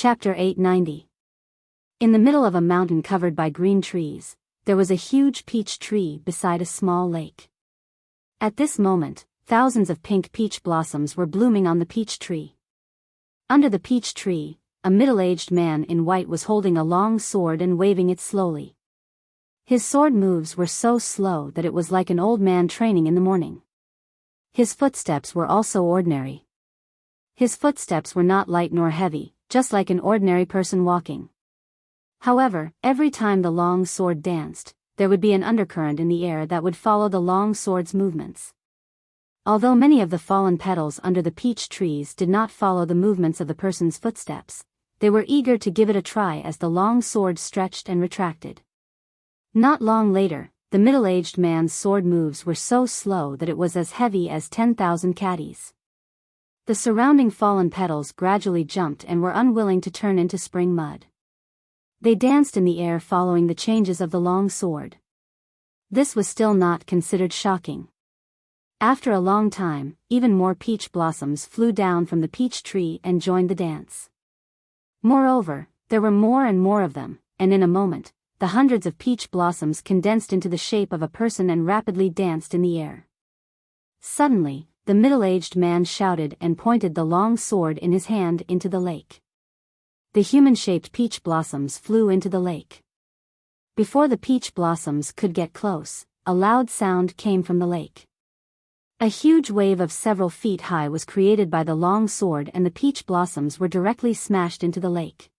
Chapter 890. In the middle of a mountain covered by green trees, there was a huge peach tree beside a small lake. At this moment, thousands of pink peach blossoms were blooming on the peach tree. Under the peach tree, a middle-aged man in white was holding a long sword and waving it slowly. His sword moves were so slow that it was like an old man training in the morning. His footsteps were also ordinary. His footsteps were not light nor heavy, just like an ordinary person walking. However, every time the long sword danced, there would be an undercurrent in the air that would follow the long sword's movements. Although many of the fallen petals under the peach trees did not follow the movements of the person's footsteps, they were eager to give it a try as the long sword stretched and retracted. Not long later, the middle-aged man's sword moves were so slow that it was as heavy as 10,000 caddies. The surrounding fallen petals gradually jumped and were unwilling to turn into spring mud. They danced in the air following the changes of the long sword. This was still not considered shocking. After a long time, even more peach blossoms flew down from the peach tree and joined the dance. Moreover, there were more and more of them, and in a moment, the hundreds of peach blossoms condensed into the shape of a person and rapidly danced in the air. Suddenly, the middle-aged man shouted and pointed the long sword in his hand into the lake. The human-shaped peach blossoms flew into the lake. Before the peach blossoms could get close, a loud sound came from the lake. A huge wave of several feet high was created by the long sword and the peach blossoms were directly smashed into the lake.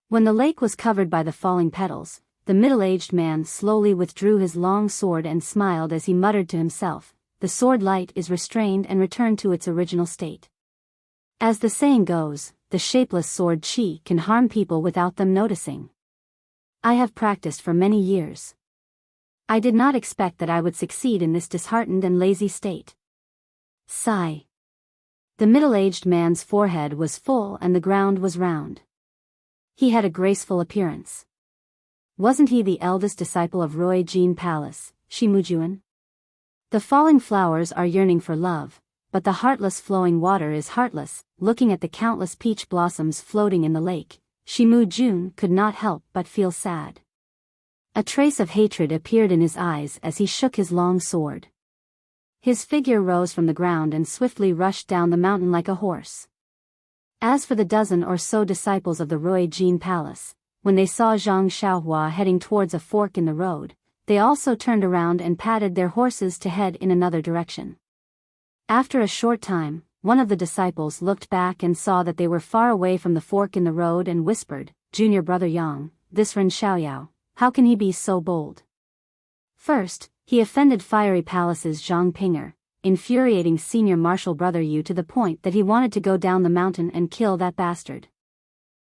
When the lake was covered by the falling petals, the middle-aged man slowly withdrew his long sword and smiled as he muttered to himself, "The sword light is restrained and returned to its original state." As the saying goes, the shapeless sword chi can harm people without them noticing. I have practiced for many years. I did not expect that I would succeed in this disheartened and lazy state. Sigh. The middle-aged man's forehead was full and the ground was round. He had a graceful appearance. Wasn't he the eldest disciple of Roy Jean Palace, Shimujuan? The falling flowers are yearning for love, but the heartless flowing water is heartless. Looking at the countless peach blossoms floating in the lake, Shimu Jun could not help but feel sad. A trace of hatred appeared in his eyes as he shook his long sword. His figure rose from the ground and swiftly rushed down the mountain like a horse. As for the dozen or so disciples of the Roy Jean Palace, when they saw Zhang Xiaohua heading towards a fork in the road, they also turned around and patted their horses to head in another direction. After a short time, one of the disciples looked back and saw that they were far away from the fork in the road and whispered, "Junior brother Yang, this Ren Xiaoyao, how can he be so bold?" First, he offended Fiery Palace's Zhang Pinger, infuriating senior marshal brother Yu to the point that he wanted to go down the mountain and kill that bastard.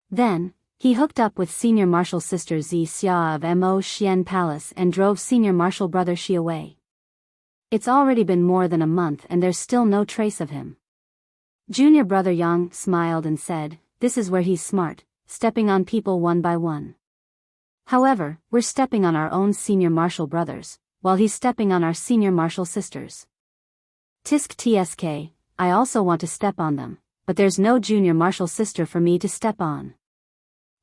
Then, he hooked up with senior marshal sister Zi Xia of Mo Xian Palace and drove senior marshal brother Shi away. It's already been more than a month and there's still no trace of him. Junior brother Yang smiled and said, "This is where he's smart, stepping on people one by one. However, we're stepping on our own senior marshal brothers, while he's stepping on our senior marshal sisters. Tisk tsk, I also want to step on them, but there's no junior marshal sister for me to step on.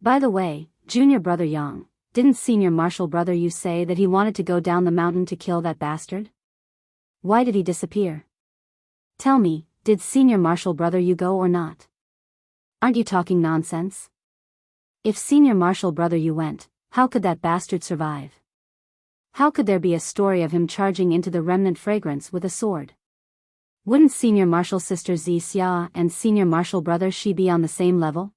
By the way, junior brother Yang, didn't senior marshal brother you say that he wanted to go down the mountain to kill that bastard? Why did he disappear? Tell me, did senior marshal brother you go or not? Aren't you talking nonsense? If senior marshal brother you went, how could that bastard survive? How could there be a story of him charging into the remnant fragrance with a sword? Wouldn't senior marshal sister Zi Xia and senior marshal brother Shi be on the same level?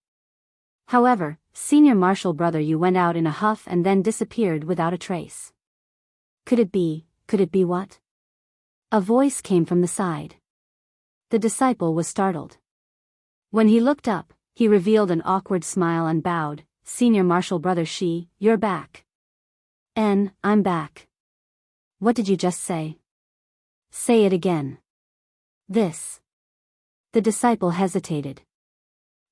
However, senior marshal brother you went out in a huff and then disappeared without a trace. Could it be what? A voice came from the side. The disciple was startled. When he looked up, he revealed an awkward smile and bowed, "Senior marshal brother Shi, you're back." I'm back. What did you just say? Say it again. This. The disciple hesitated.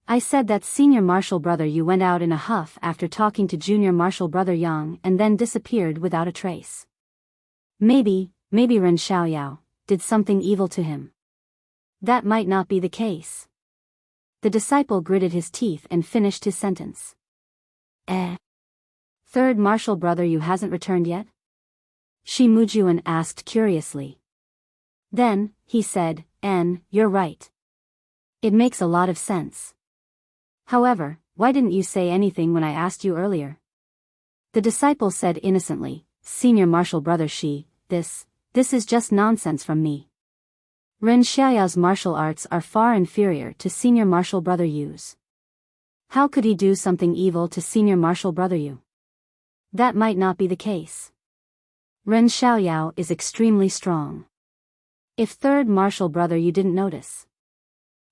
I said that senior marshal brother you went out in a huff after talking to junior marshal brother Yang and then disappeared without a trace. Maybe Ren Xiaoyao did something evil to him. That might not be the case. The disciple gritted his teeth and finished his sentence. Third martial brother you hasn't returned yet? Shi Mujuan asked curiously. Then, he said, you're right. It makes a lot of sense. However, why didn't you say anything when I asked you earlier? The disciple said innocently, Senior martial brother Shi, this is just nonsense from me. Ren Xiaoyao's martial arts are far inferior to senior martial brother Yu's. How could he do something evil to senior martial brother Yu? That might not be the case. Ren Xiaoyao is extremely strong. If third martial brother Yu didn't notice.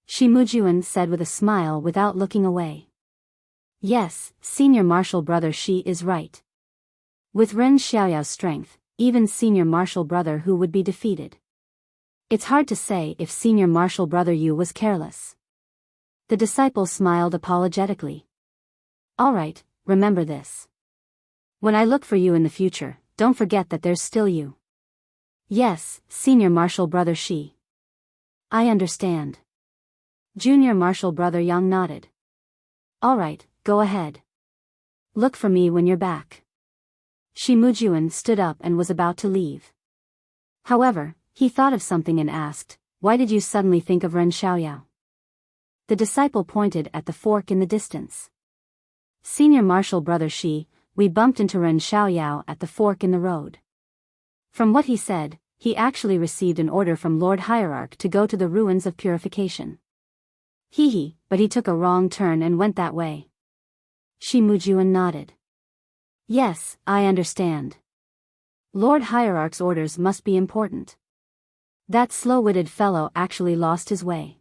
Shi Mujuan said with a smile without looking away. Yes, senior martial brother Shi is right. With Ren Xiaoyao's strength, even senior martial brother Hu would be defeated. It's hard to say if senior martial brother Yu was careless. The disciple smiled apologetically. Alright, remember this. When I look for you in the future, don't forget that there's still you. Yes, senior martial brother Shi. I understand. Junior martial brother Yang nodded. Alright, go ahead. Look for me when you're back. Shi Mujuan stood up and was about to leave. However, he thought of something and asked, why did you suddenly think of Ren Xiaoyao? The disciple pointed at the fork in the distance. Senior martial brother Shi, we bumped into Ren Xiaoyao at the fork in the road. From what he said, he actually received an order from Lord Hierarch to go to the ruins of purification. But he took a wrong turn and went that way. Shi Mujuan nodded. Yes, I understand. Lord Hierarch's orders must be important. That slow-witted fellow actually lost his way.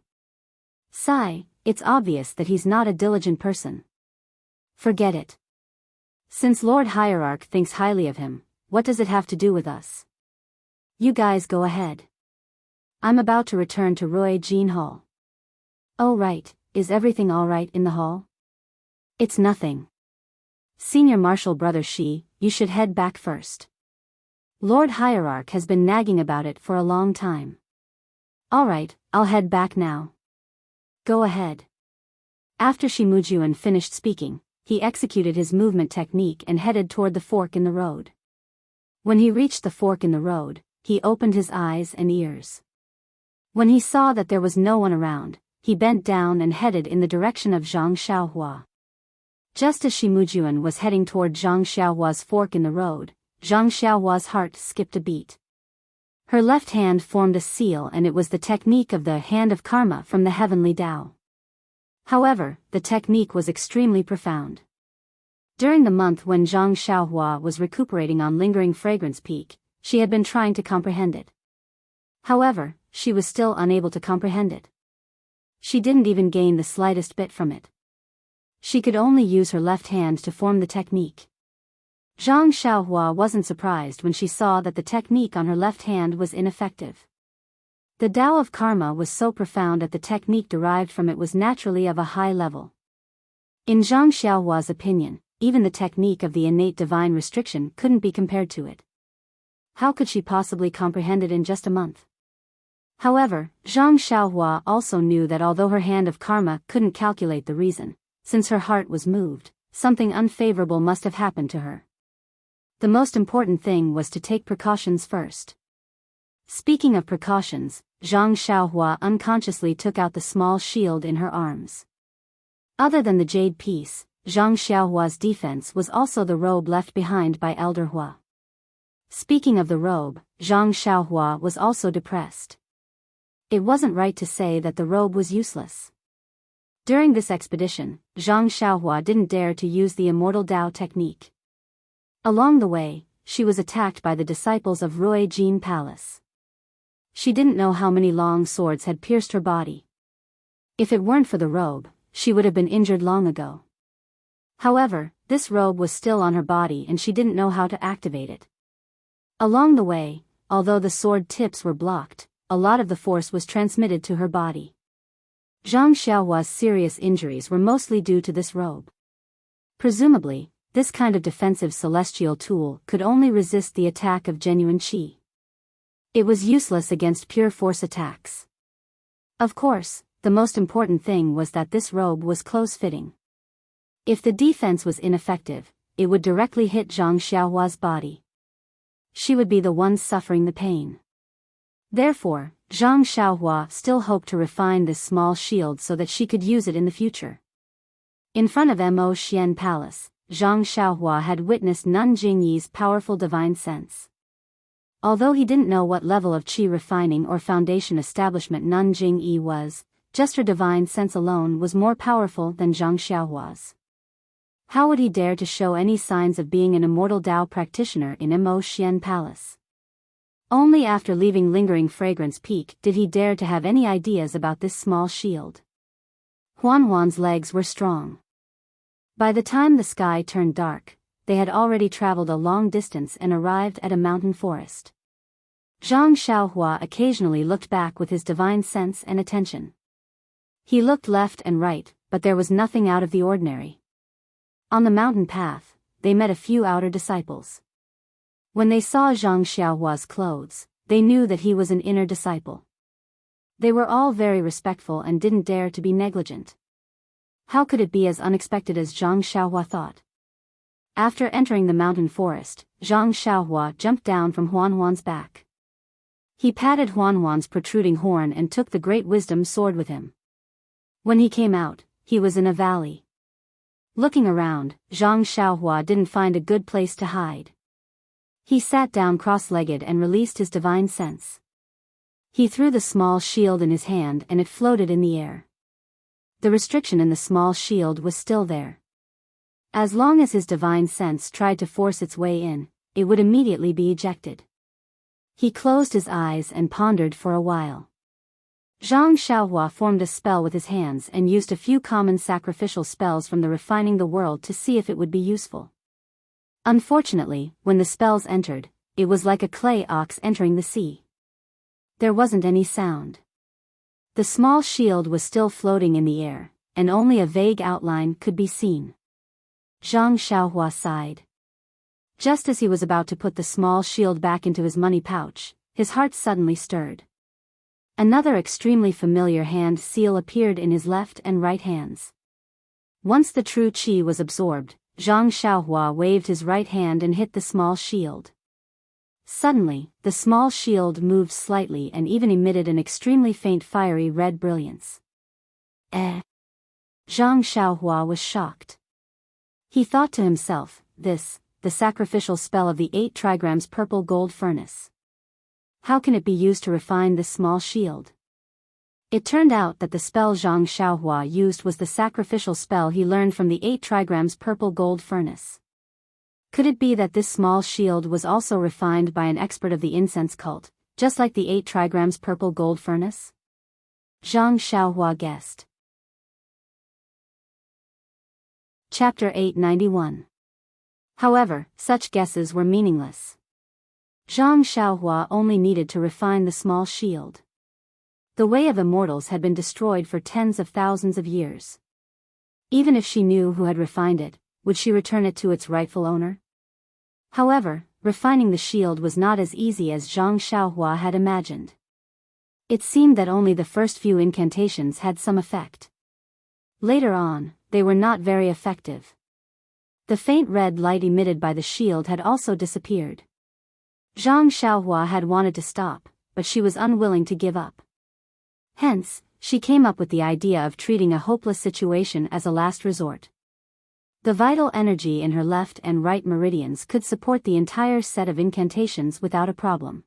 Sigh, it's obvious that he's not a diligent person. Forget it. Since Lord Hierarch thinks highly of him, what does it have to do with us? You guys go ahead. I'm about to return to Roy Jean Hall. Oh right, is everything alright in the hall? It's nothing. Senior martial brother Shi, you should head back first. Lord Hierarch has been nagging about it for a long time. Alright, I'll head back now. Go ahead. After Shi Mujuan finished speaking, he executed his movement technique and headed toward the fork in the road. When he reached the fork in the road, he opened his eyes and ears. When he saw that there was no one around, he bent down and headed in the direction of Zhang Xiaohua. Just as Shi Mujuan was heading toward Zhang Xiaohua's fork in the road, Zhang Xiaohua's heart skipped a beat. Her left hand formed a seal, and it was the technique of the Hand of Karma from the Heavenly Tao. However, the technique was extremely profound. During the month when Zhang Xiaohua was recuperating on Lingering Fragrance Peak, she had been trying to comprehend it. However, she was still unable to comprehend it. She didn't even gain the slightest bit from it. She could only use her left hand to form the technique. Zhang Xiaohua wasn't surprised when she saw that the technique on her left hand was ineffective. The Tao of Karma was so profound that the technique derived from it was naturally of a high level. In Zhang Xiaohua's opinion, even the technique of the innate divine restriction couldn't be compared to it. How could she possibly comprehend it in just a month? However, Zhang Xiaohua also knew that although her Hand of Karma couldn't calculate the reason, since her heart was moved, something unfavorable must have happened to her. The most important thing was to take precautions first. Speaking of precautions, Zhang Xiaohua unconsciously took out the small shield in her arms. Other than the jade piece, Zhang Xiaohua's defense was also the robe left behind by Elder Hua. Speaking of the robe, Zhang Xiaohua was also depressed. It wasn't right to say that the robe was useless. During this expedition, Zhang Xiaohua didn't dare to use the Immortal Tao technique. Along the way, she was attacked by the disciples of Roy Jean Palace. She didn't know how many long swords had pierced her body. If it weren't for the robe, she would have been injured long ago. However, this robe was still on her body and she didn't know how to activate it. Along the way, although the sword tips were blocked, a lot of the force was transmitted to her body. Zhang Xiaohua's serious injuries were mostly due to this robe. Presumably, this kind of defensive celestial tool could only resist the attack of genuine qi. It was useless against pure force attacks. Of course, the most important thing was that this robe was close-fitting. If the defense was ineffective, it would directly hit Zhang Xiaohua's body. She would be the one suffering the pain. Therefore, Zhang Xiaohua still hoped to refine this small shield so that she could use it in the future. In front of Mo Xian Palace, Zhang Xiaohua had witnessed Nun Jingyi's powerful divine sense. Although he didn't know what level of qi refining or foundation establishment Nun Jingyi was, just her divine sense alone was more powerful than Zhang Xiaohua's. How would he dare to show any signs of being an immortal Dao practitioner in Mo Xian Palace? Only after leaving Lingering Fragrance Peak did he dare to have any ideas about this small shield. Huan's legs were strong. By the time the sky turned dark, they had already traveled a long distance and arrived at a mountain forest. Zhang Xiaohua occasionally looked back with his divine sense and attention. He looked left and right, but there was nothing out of the ordinary. On the mountain path, they met a few outer disciples. When they saw Zhang Xiaohua's clothes, they knew that he was an inner disciple. They were all very respectful and didn't dare to be negligent. How could it be as unexpected as Zhang Xiaohua thought? After entering the mountain forest, Zhang Xiaohua jumped down from Huan's back. He patted Huan's protruding horn and took the great wisdom sword with him. When he came out, he was in a valley. Looking around, Zhang Xiaohua didn't find a good place to hide. He sat down cross-legged and released his divine sense. He threw the small shield in his hand and it floated in the air. The restriction in the small shield was still there. As long as his divine sense tried to force its way in, it would immediately be ejected. He closed his eyes and pondered for a while. Zhang Xiaohua formed a spell with his hands and used a few common sacrificial spells from the Refining the World to see if it would be useful. Unfortunately, when the spells entered, it was like a clay ox entering the sea. There wasn't any sound. The small shield was still floating in the air, and only a vague outline could be seen. Zhang Xiaohua sighed. Just as he was about to put the small shield back into his money pouch, his heart suddenly stirred. Another extremely familiar hand seal appeared in his left and right hands. Once the true qi was absorbed, Zhang Xiaohua waved his right hand and hit the small shield. Suddenly, the small shield moved slightly and even emitted an extremely faint fiery red brilliance. Zhang Xiaohua was shocked. He thought to himself, the sacrificial spell of the 8 trigrams purple gold furnace. How can it be used to refine this small shield? It turned out that the spell Zhang Xiaohua used was the sacrificial spell he learned from the 8 trigrams purple gold furnace. Could it be that this small shield was also refined by an expert of the incense cult, just like the 8 trigrams purple gold furnace? Zhang Xiaohua guessed. Chapter 891. However, such guesses were meaningless. Zhang Xiaohua only needed to refine the small shield. The way of immortals had been destroyed for tens of thousands of years. Even if she knew who had refined it, would she return it to its rightful owner? However, refining the shield was not as easy as Zhang Xiaohua had imagined. It seemed that only the first few incantations had some effect. Later on, they were not very effective. The faint red light emitted by the shield had also disappeared. Zhang Xiaohua had wanted to stop, but she was unwilling to give up. Hence, she came up with the idea of treating a hopeless situation as a last resort. The vital energy in her left and right meridians could support the entire set of incantations without a problem.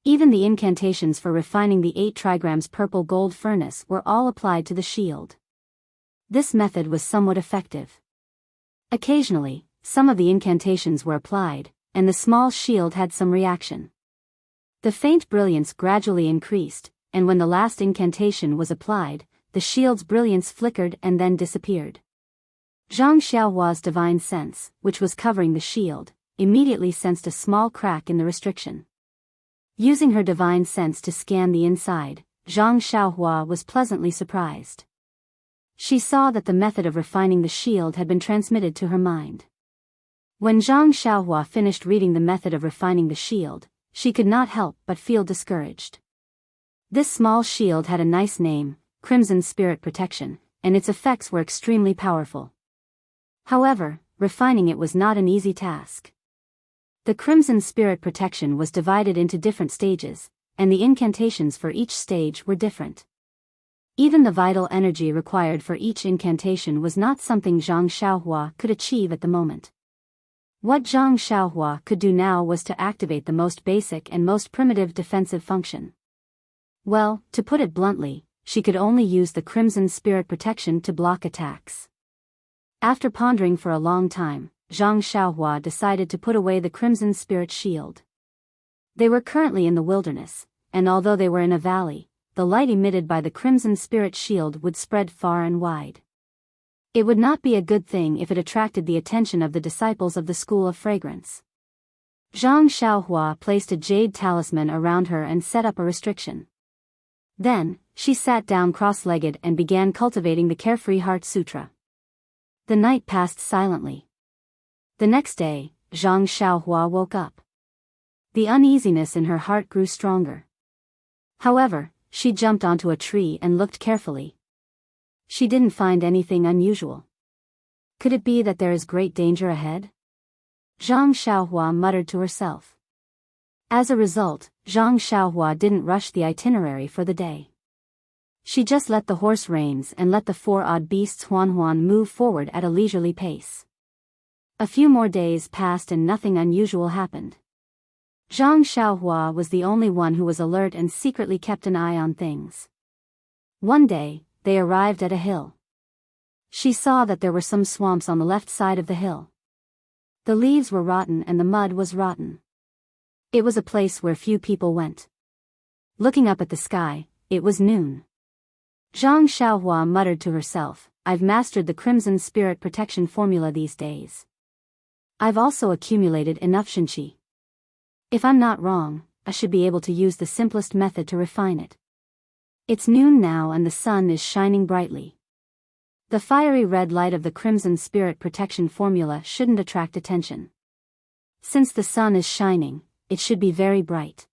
Even the incantations for refining the 8 trigrams purple gold furnace were all applied to the shield. This method was somewhat effective. Occasionally, some of the incantations were applied, and the small shield had some reaction. The faint brilliance gradually increased, and when the last incantation was applied, the shield's brilliance flickered and then disappeared. Zhang Xiaohua's divine sense, which was covering the shield, immediately sensed a small crack in the restriction. Using her divine sense to scan the inside, Zhang Xiaohua was pleasantly surprised. She saw that the method of refining the shield had been transmitted to her mind. When Zhang Xiaohua finished reading the method of refining the shield, she could not help but feel discouraged. This small shield had a nice name, Crimson Spirit Protection, and its effects were extremely powerful. However, refining it was not an easy task. The Crimson Spirit Protection was divided into different stages, and the incantations for each stage were different. Even the vital energy required for each incantation was not something Zhang Xiaohua could achieve at the moment. What Zhang Xiaohua could do now was to activate the most basic and most primitive defensive function. Well, to put it bluntly, she could only use the Crimson Spirit Protection to block attacks. After pondering for a long time, Zhang Xiaohua decided to put away the Crimson Spirit Shield. They were currently in the wilderness, and although they were in a valley, the light emitted by the Crimson Spirit Shield would spread far and wide. It would not be a good thing if it attracted the attention of the disciples of the School of Fragrance. Zhang Xiaohua placed a jade talisman around her and set up a restriction. Then, she sat down cross-legged and began cultivating the Carefree Heart Sutra. The night passed silently. The next day, Zhang Xiaohua woke up. The uneasiness in her heart grew stronger. However, she jumped onto a tree and looked carefully. She didn't find anything unusual. Could it be that there is great danger ahead? Zhang Xiaohua muttered to herself. As a result, Zhang Xiaohua didn't rush the itinerary for the day. She just let the horse reins and let the four odd beasts Huan move forward at a leisurely pace. A few more days passed and nothing unusual happened. Zhang Xiaohua was the only one who was alert and secretly kept an eye on things. One day, they arrived at a hill. She saw that there were some swamps on the left side of the hill. The leaves were rotten and the mud was rotten. It was a place where few people went. Looking up at the sky, it was noon. Zhang Xiaohua muttered to herself, "I've mastered the Crimson Spirit Protection formula these days. I've also accumulated enough Shinqi. If I'm not wrong, I should be able to use the simplest method to refine it." It's noon now and the sun is shining brightly. The fiery red light of the Crimson Spirit Protection formula shouldn't attract attention. Since the sun is shining, it should be very bright.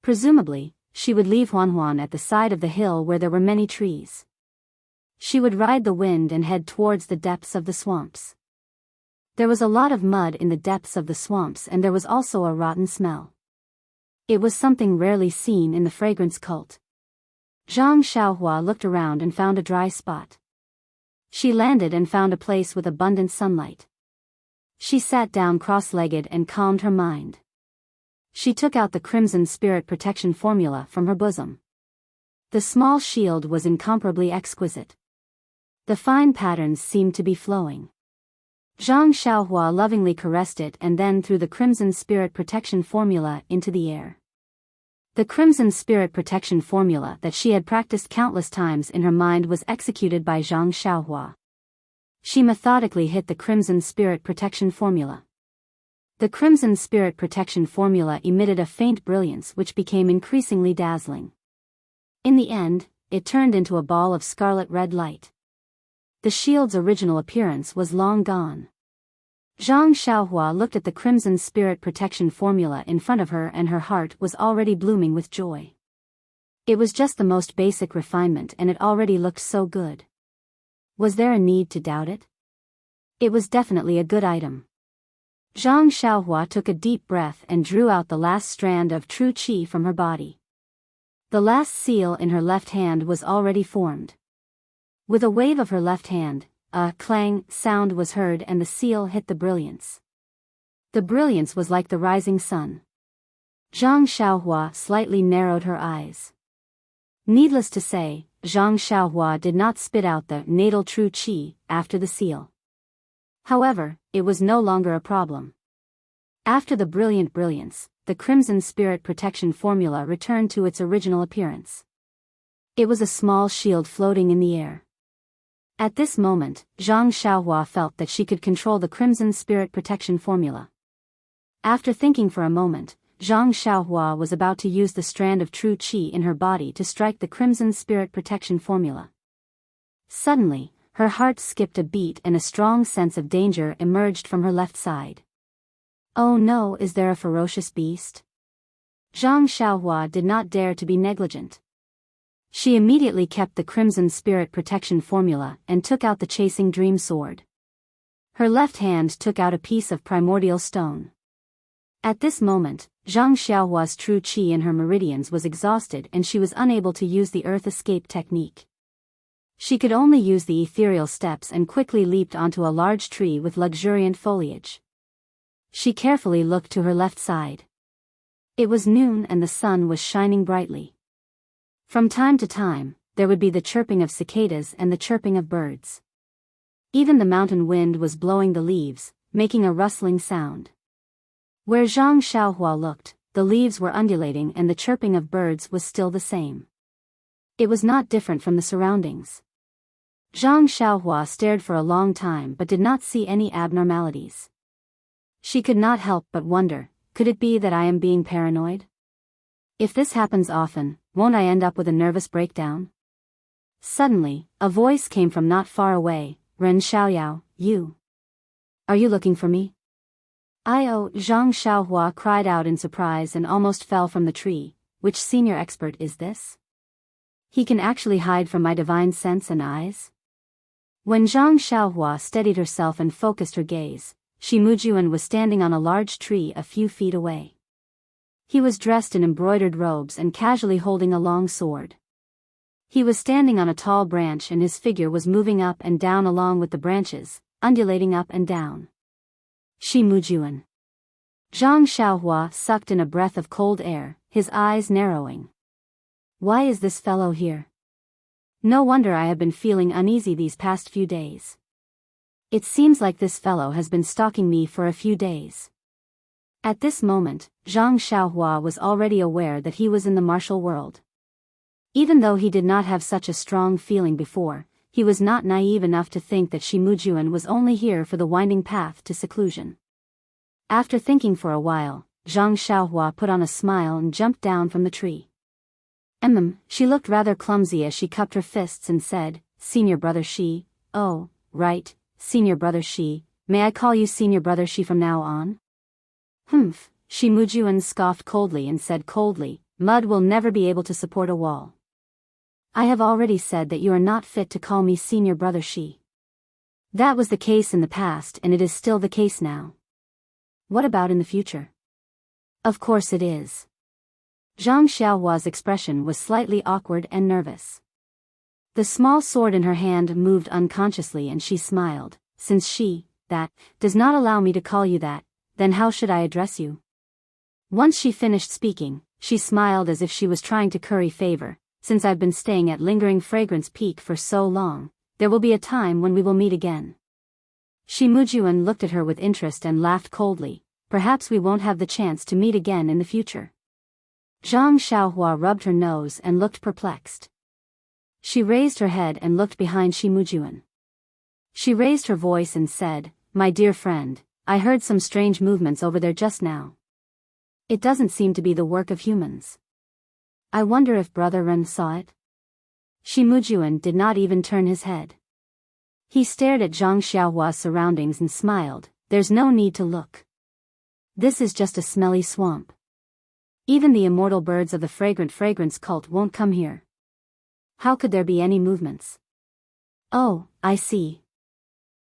Presumably, she would leave Huan at the side of the hill where there were many trees. She would ride the wind and head towards the depths of the swamps. There was a lot of mud in the depths of the swamps and there was also a rotten smell. It was something rarely seen in the fragrance cult. Zhang Xiaohua looked around and found a dry spot. She landed and found a place with abundant sunlight. She sat down cross-legged and calmed her mind. She took out the Crimson Spirit Protection formula from her bosom. The small shield was incomparably exquisite. The fine patterns seemed to be flowing. Zhang Xiaohua lovingly caressed it and then threw the Crimson Spirit Protection formula into the air. The Crimson Spirit Protection formula that she had practiced countless times in her mind was executed by Zhang Xiaohua. She methodically hit the Crimson Spirit Protection formula. The Crimson Spirit Protection formula emitted a faint brilliance which became increasingly dazzling. In the end, it turned into a ball of scarlet red light. The shield's original appearance was long gone. Zhang Xiaohua looked at the Crimson Spirit Protection formula in front of her and her heart was already blooming with joy. It was just the most basic refinement and it already looked so good. Was there a need to doubt it? It was definitely a good item. Zhang Xiaohua took a deep breath and drew out the last strand of true qi from her body. The last seal in her left hand was already formed. With a wave of her left hand, a clang sound was heard and the seal hit the brilliance. The brilliance was like the rising sun. Zhang Xiaohua slightly narrowed her eyes. Needless to say, Zhang Xiaohua did not spit out the natal true qi after the seal. However, it was no longer a problem. After the brilliant brilliance, the Crimson Spirit Protection formula returned to its original appearance. It was a small shield floating in the air. At this moment, Zhang Xiaohua felt that she could control the Crimson Spirit Protection formula. After thinking for a moment, Zhang Xiaohua was about to use the strand of true qi in her body to strike the Crimson Spirit Protection formula. Suddenly, her heart skipped a beat and a strong sense of danger emerged from her left side. Oh no, is there a ferocious beast? Zhang Xiaohua did not dare to be negligent. She immediately kept the Crimson Spirit Protection formula and took out the Chasing Dream Sword. Her left hand took out a piece of primordial stone. At this moment, Zhang Xiaohua's true qi in her meridians was exhausted and she was unable to use the Earth Escape technique. She could only use the ethereal steps and quickly leaped onto a large tree with luxuriant foliage. She carefully looked to her left side. It was noon and the sun was shining brightly. From time to time, there would be the chirping of cicadas and the chirping of birds. Even the mountain wind was blowing the leaves, making a rustling sound. Where Zhang Xiaohua looked, the leaves were undulating and the chirping of birds was still the same. It was not different from the surroundings. Zhang Xiaohua stared for a long time but did not see any abnormalities. She could not help but wonder, could it be that I am being paranoid? If this happens often, won't I end up with a nervous breakdown? Suddenly, a voice came from not far away. Ren Xiaoyao, you. Are you looking for me? Zhang Xiaohua cried out in surprise and almost fell from the tree. Which senior expert is this? He can actually hide from my divine sense and eyes? When Zhang Xiaohua steadied herself and focused her gaze, Shi Mujuan was standing on a large tree a few feet away. He was dressed in embroidered robes and casually holding a long sword. He was standing on a tall branch and his figure was moving up and down along with the branches, undulating up and down. Shi Mujuan. Zhang Xiaohua sucked in a breath of cold air, his eyes narrowing. Why is this fellow here? No wonder I have been feeling uneasy these past few days. It seems like this fellow has been stalking me for a few days. At this moment, Zhang Xiaohua was already aware that he was in the martial world. Even though he did not have such a strong feeling before, he was not naive enough to think that Shi Mujuan was only here for the winding path to seclusion. After thinking for a while, Zhang Xiaohua put on a smile and jumped down from the tree. She looked rather clumsy as she cupped her fists and said, Senior Brother Shi, oh, right, Senior Brother Shi, may I call you Senior Brother Shi from now on? Shi Mujuan scoffed coldly and said coldly, mud will never be able to support a wall. I have already said that you are not fit to call me Senior Brother Shi. That was the case in the past and it is still the case now. What about in the future? Of course it is. Zhang Xiaohua's expression was slightly awkward and nervous. The small sword in her hand moved unconsciously and she smiled, since that does not allow me to call you that, then how should I address you? Once she finished speaking, she smiled as if she was trying to curry favor. Since I've been staying at Lingering Fragrance Peak for so long, there will be a time when we will meet again. Shi Mujuan looked at her with interest and laughed coldly. Perhaps we won't have the chance to meet again in the future. Zhang Xiaohua rubbed her nose and looked perplexed. She raised her head and looked behind Shi Mujuan. She raised her voice and said, My dear friend, I heard some strange movements over there just now. It doesn't seem to be the work of humans. I wonder if Brother Ren saw it? Shi Mujuan did not even turn his head. He stared at Zhang Xiaohua's surroundings and smiled. There's no need to look. This is just a smelly swamp. Even the immortal birds of the fragrance cult won't come here. How could there be any movements? Oh, I see.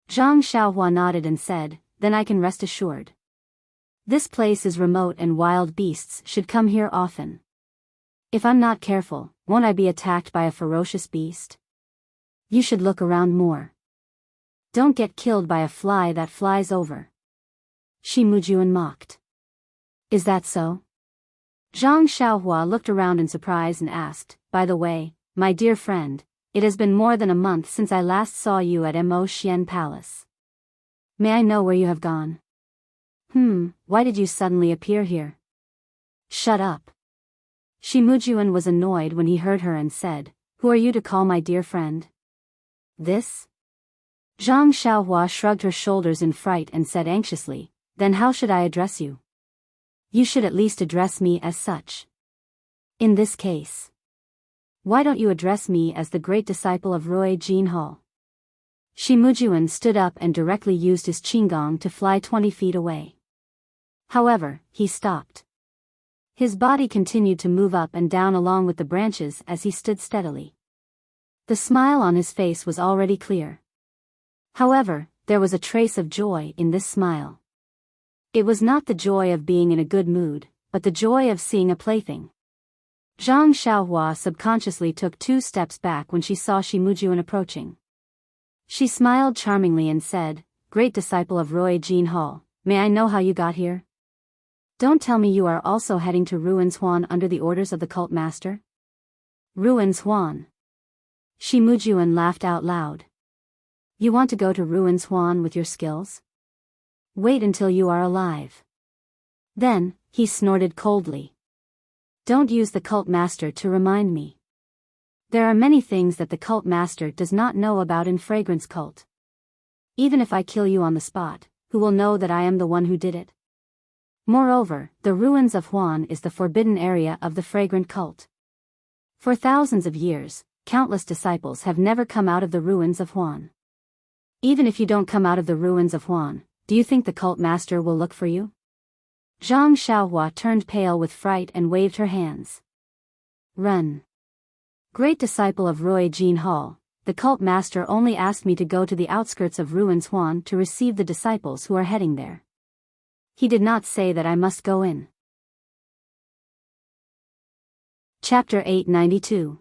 Zhang Xiaohua nodded and said, then I can rest assured. This place is remote and wild beasts should come here often. If I'm not careful, won't I be attacked by a ferocious beast? You should look around more. Don't get killed by a fly that flies over. Shi Mujuan mocked. Is that so? Zhang Xiaohua looked around in surprise and asked, by the way, my dear friend, it has been more than a month since I last saw you at Mo Xian Palace. May I know where you have gone? Why did you suddenly appear here? Shut up. Shi Mujuan was annoyed when he heard her and said, who are you to call my dear friend? This? Zhang Xiaohua shrugged her shoulders in fright and said anxiously, then how should I address you? You should at least address me as such. In this case. Why don't you address me as the great disciple of Rui Jinhao? Shi Mujuan stood up and directly used his qinggong to fly 20 feet away. However, he stopped. His body continued to move up and down along with the branches as he stood steadily. The smile on his face was already clear. However, there was a trace of joy in this smile. It was not the joy of being in a good mood, but the joy of seeing a plaything. Zhang Xiaohua subconsciously took 2 steps back when she saw Shimujuan approaching. She smiled charmingly and said, "Great disciple of Roy Jean Hall, may I know how you got here? Don't tell me you are also heading to Ruins Huan under the orders of the cult master?" Ruins Huan. Shimujuan laughed out loud. "You want to go to Ruins Huan with your skills? Wait until you are alive." Then, he snorted coldly. "Don't use the cult master to remind me. There are many things that the cult master does not know about in Fragrance Cult. Even if I kill you on the spot, who will know that I am the one who did it? Moreover, the ruins of Huan is the forbidden area of the Fragrant Cult. For thousands of years, countless disciples have never come out of the ruins of Huan. Even if you don't come out of the ruins of Huan, do you think the cult master will look for you?" Zhang Xiaohua turned pale with fright and waved her hands. "Run. Great disciple of Roy Jean Hall, the cult master only asked me to go to the outskirts of Ruins Huan to receive the disciples who are heading there. He did not say that I must go in." Chapter 892.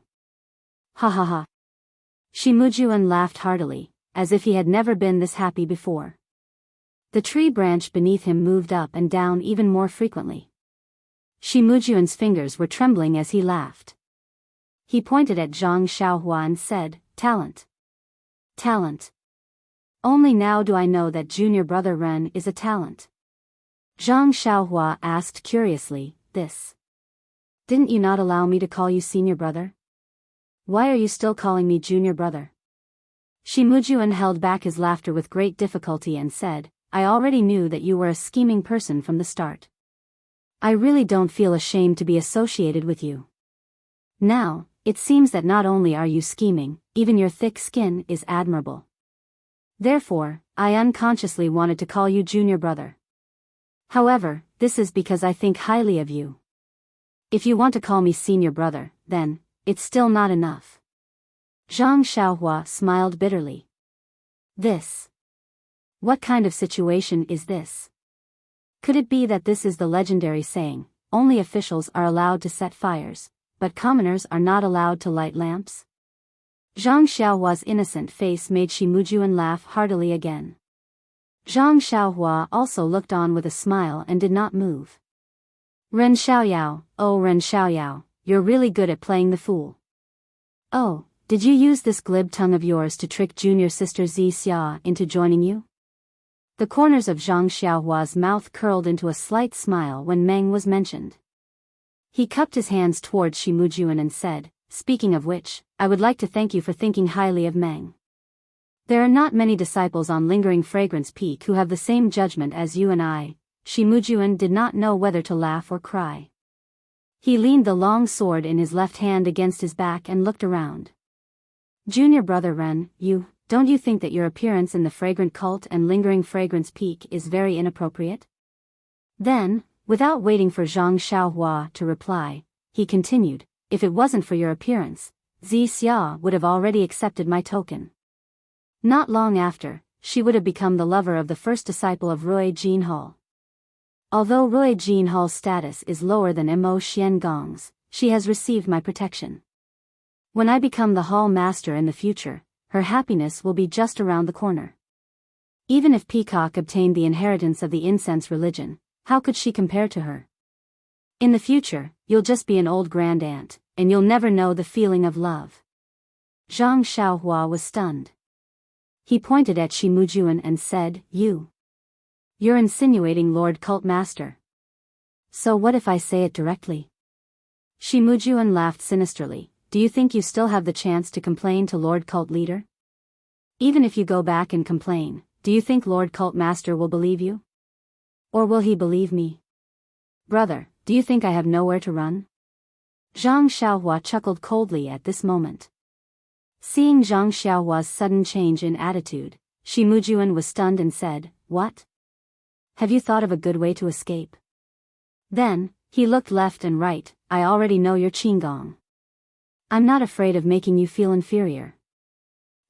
Ha ha ha. Shimujuan laughed heartily, as if he had never been this happy before. The tree branch beneath him moved up and down even more frequently. Shimujuan's fingers were trembling as he laughed. He pointed at Zhang Xiaohua and said, "Talent. Talent. Only now do I know that junior brother Ren is a talent." Zhang Xiaohua asked curiously, "This? Didn't you not allow me to call you senior brother? Why are you still calling me junior brother?" Shimujuan held back his laughter with great difficulty and said, "I already knew that you were a scheming person from the start. I really don't feel ashamed to be associated with you. Now, it seems that not only are you scheming, even your thick skin is admirable. Therefore, I unconsciously wanted to call you junior brother. However, this is because I think highly of you. If you want to call me senior brother, then, it's still not enough." Zhang Xiaohua smiled bitterly. "This? What kind of situation is this? Could it be that this is the legendary saying, only officials are allowed to set fires, but commoners are not allowed to light lamps?" Zhang Xiaohua's innocent face made Shimujuan laugh heartily again. Zhang Xiaohua also looked on with a smile and did not move. "Ren Xiaoyao, oh Ren Xiaoyao, you're really good at playing the fool. Oh, did you use this glib tongue of yours to trick junior sister Zi Xia into joining you?" The corners of Zhang Xiaohua's mouth curled into a slight smile when Meng was mentioned. He cupped his hands towards Shimujuan and said, "Speaking of which, I would like to thank you for thinking highly of Meng. There are not many disciples on Lingering Fragrance Peak who have the same judgment as you and I." Shimujuan did not know whether to laugh or cry. He leaned the long sword in his left hand against his back and looked around. "Junior brother Ren, don't you think that your appearance in the Fragrant Cult and Lingering Fragrance Peak is very inappropriate?" Then, without waiting for Zhang Xiaohua to reply, he continued, "If it wasn't for your appearance, Zi Xia would have already accepted my token. Not long after, she would have become the lover of the first disciple of Roy Jean Hall. Although Roy Jean Hall's status is lower than Mo Xian Gong's, she has received my protection. When I become the hall master in the future, her happiness will be just around the corner. Even if Peacock obtained the inheritance of the incense religion, how could she compare to her? In the future, you'll just be an old grand-aunt, and you'll never know the feeling of love." Zhang Xiaohua was stunned. He pointed at Shimujuan and said, You're insinuating Lord Cult Master. So what if I say it directly?" Shimujuan laughed sinisterly. "Do you think you still have the chance to complain to Lord Cult Leader? Even if you go back and complain, do you think Lord Cult Master will believe you? Or will he believe me? Brother, do you think I have nowhere to run?" Zhang Xiaohua chuckled coldly at this moment. Seeing Zhang Xiaohua's sudden change in attitude, Shimujuan was stunned and said, "What? Have you thought of a good way to escape?" Then, He looked left and right. I already know your qinggong. I'm not afraid of making you feel inferior.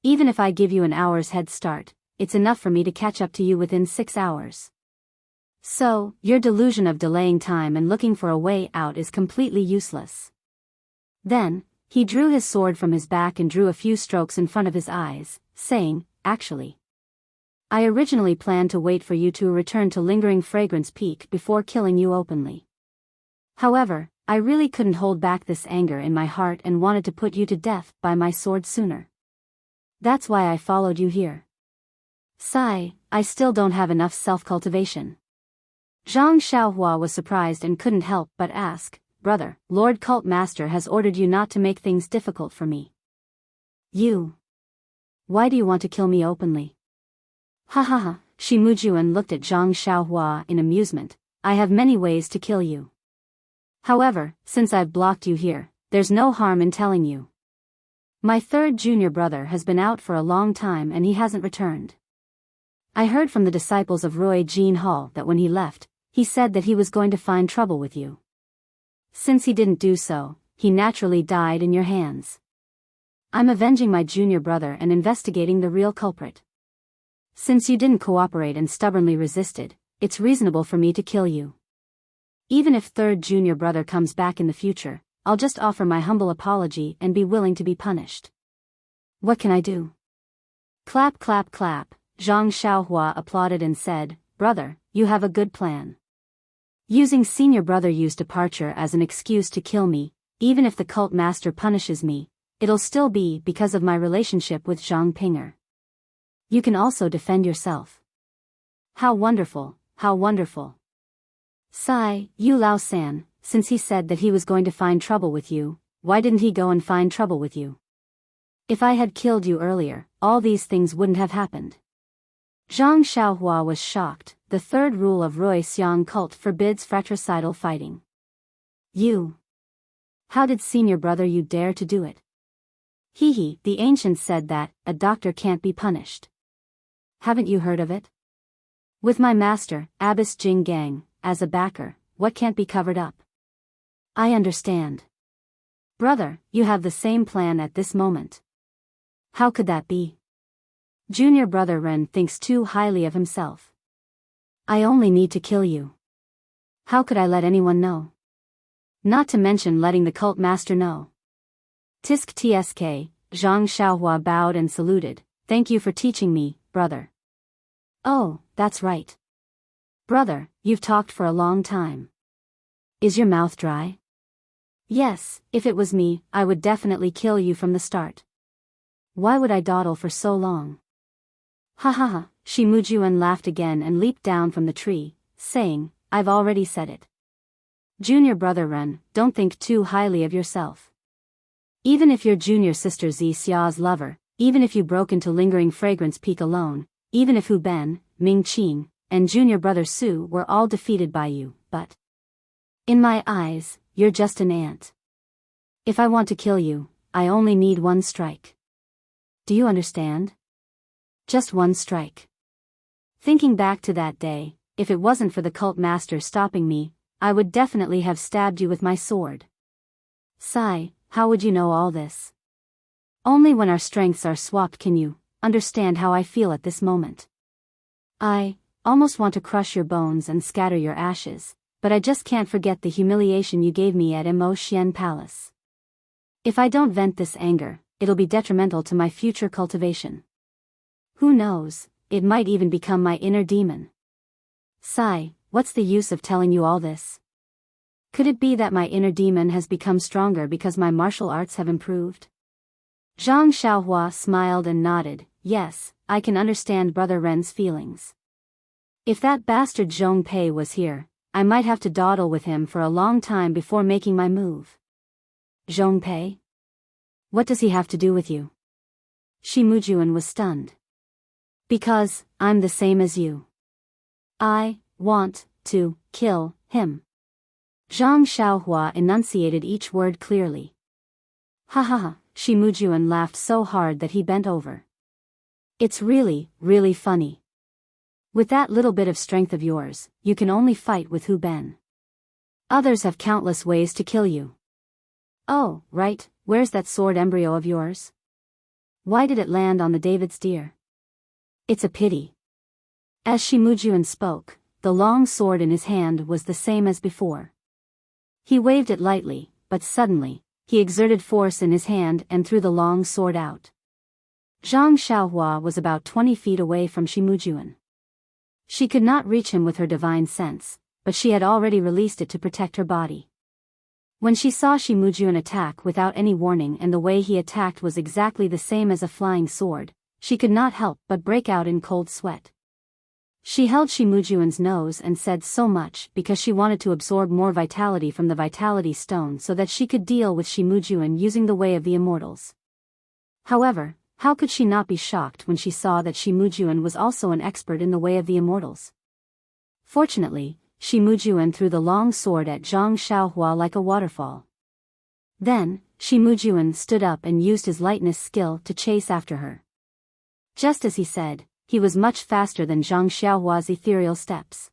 Even if I give you an hour's head start, it's enough for me to catch up to you within 6 hours. So, your delusion of delaying time and looking for a way out is completely useless. Then, he drew his sword from his back and drew a few strokes in front of his eyes, saying, actually, I originally planned to wait for you to return to Lingering Fragrance Peak before killing you openly. However, I really couldn't hold back this anger in my heart and wanted to put you to death by my sword sooner. That's why I followed you here. Sigh, I still don't have enough self-cultivation. Zhang Xiaohua was surprised and couldn't help but ask, brother, Lord Cult Master has ordered you not to make things difficult for me. You. Why do you want to kill me openly? Ha ha ha, Shi Mujuan looked at Zhang Xiaohua in amusement. I have many ways to kill you. However, since I've blocked you here, there's no harm in telling you. My third junior brother has been out for a long time and he hasn't returned. I heard from the disciples of Rui Jin Hall that when he left, he said that he was going to find trouble with you. Since he didn't do so, he naturally died in your hands. I'm avenging my junior brother and investigating the real culprit. Since you didn't cooperate and stubbornly resisted, it's reasonable for me to kill you. Even if third junior brother comes back in the future, I'll just offer my humble apology and be willing to be punished. What can I do? Clap clap clap, Zhang Xiaohua applauded and said, brother, you have a good plan. Using senior brother Yu's departure as an excuse to kill me, even if the cult master punishes me, it'll still be because of my relationship with Zhang Pinger. You can also defend yourself. How wonderful, how wonderful. Sigh, Yu Lao San, since he said that he was going to find trouble with you, why didn't he go and find trouble with you? If I had killed you earlier, all these things wouldn't have happened. Zhang Xiaohua was shocked. The third rule of Rui Xiang cult forbids fratricidal fighting. You. How did senior brother you dare to do it? Hee, the ancients said that a doctor can't be punished. Haven't you heard of it? With my master, Abbess Jing Gang, as a backer, what can't be covered up? I understand. Brother, you have the same plan at this moment. How could that be? Junior brother Ren thinks too highly of himself. I only need to kill you. How could I let anyone know? Not to mention letting the cult master know. Tisk tsk, Zhang Xiaohua bowed and saluted. Thank you for teaching me, brother. Oh, that's right. Brother, you've talked for a long time. Is your mouth dry? Yes, if it was me, I would definitely kill you from the start. Why would I dawdle for so long? Ha ha ha, Shi Mujuan laughed again and leaped down from the tree, saying, I've already said it. Junior brother Ren, don't think too highly of yourself. Even if your junior sister Zi Xia's lover, even if you broke into Lingering Fragrance Peak alone, even if Hu Ben, Ming Qing, and junior brother Su were all defeated by you, but in my eyes, you're just an ant. If I want to kill you, I only need one strike. Do you understand? Just one strike. Thinking back to that day, if it wasn't for the cult master stopping me, I would definitely have stabbed you with my sword. Sigh, how would you know all this? Only when our strengths are swapped can you understand how I feel at this moment. I almost want to crush your bones and scatter your ashes, but I just can't forget the humiliation you gave me at Mo Xian Palace. If I don't vent this anger, it'll be detrimental to my future cultivation. Who knows, it might even become my inner demon. Sigh, what's the use of telling you all this? Could it be that my inner demon has become stronger because my martial arts have improved? Zhang Xiaohua smiled and nodded. Yes, I can understand brother Ren's feelings. If that bastard Zhong Pei was here, I might have to dawdle with him for a long time before making my move. Zhong Pei? What does he have to do with you? Shi Mujuan was stunned. Because, I'm the same as you. I want to kill him. Zhang Xiaohua enunciated each word clearly. Ha ha ha, Shi Mujuan laughed so hard that he bent over. It's really, really funny. With that little bit of strength of yours, you can only fight with Hu Ben. Others have countless ways to kill you. Oh, right, where's that sword embryo of yours? Why did it land on the David's deer? It's a pity. As Shimujuan spoke, the long sword in his hand was the same as before. He waved it lightly, but suddenly, he exerted force in his hand and threw the long sword out. Zhang Xiaohua was about 20 feet away from Shimujuan. She could not reach him with her divine sense, but she had already released it to protect her body. When she saw Shimujuan attack without any warning and the way he attacked was exactly the same as a flying sword, she could not help but break out in cold sweat. She held Shimujuan's nose and said so much because she wanted to absorb more vitality from the vitality stone so that she could deal with Shimujuan using the way of the immortals. However, how could she not be shocked when she saw that Shimujuan was also an expert in the way of the immortals? Fortunately, Shimujuan threw the long sword at Zhang Xiaohua like a waterfall. Then, Shimujuan stood up and used his lightness skill to chase after her. Just as he said, he was much faster than Zhang Xiaohua's ethereal steps.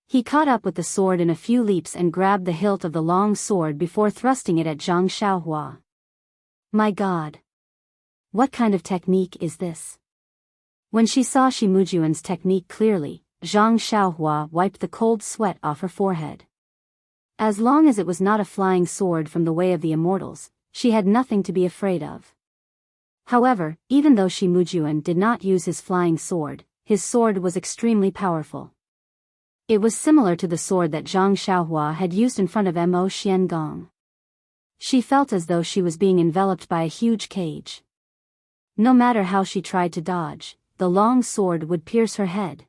He caught up with the sword in a few leaps and grabbed the hilt of the long sword before thrusting it at Zhang Xiaohua. My God! What kind of technique is this? When she saw Shimujuan's technique clearly, Zhang Xiaohua wiped the cold sweat off her forehead. As long as it was not a flying sword from the way of the immortals, she had nothing to be afraid of. However, even though Shimujuan did not use his flying sword, his sword was extremely powerful. It was similar to the sword that Zhang Xiaohua had used in front of Mo Xiangong. She felt as though she was being enveloped by a huge cage. No matter how she tried to dodge, the long sword would pierce her head.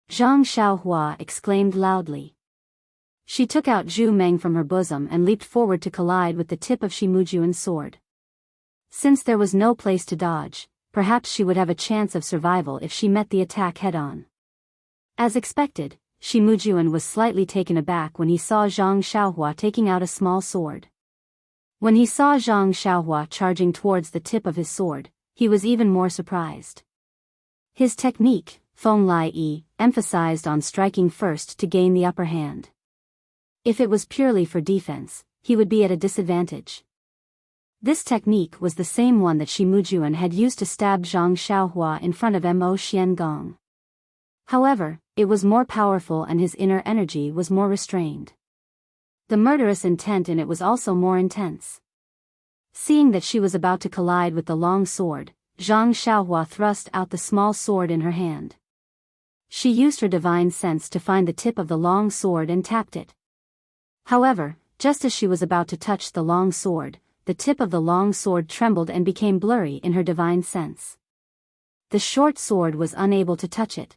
Zhang Xiaohua exclaimed loudly. She took out Zhu Meng from her bosom and leaped forward to collide with the tip of Shimujuan's sword. Since there was no place to dodge, perhaps she would have a chance of survival if she met the attack head-on. As expected, Shimujuan was slightly taken aback when he saw Zhang Xiaohua taking out a small sword. When he saw Zhang Xiaohua charging towards the tip of his sword, he was even more surprised. His technique, Feng Lai Yi, emphasized on striking first to gain the upper hand. If it was purely for defense, he would be at a disadvantage. This technique was the same one that Shimujuan had used to stab Zhang Xiaohua in front of Mo Xiangong. However, it was more powerful and his inner energy was more restrained. The murderous intent in it was also more intense. Seeing that she was about to collide with the long sword, Zhang Xiaohua thrust out the small sword in her hand. She used her divine sense to find the tip of the long sword and tapped it. However, just as she was about to touch the long sword, the tip of the long sword trembled and became blurry in her divine sense. The short sword was unable to touch it.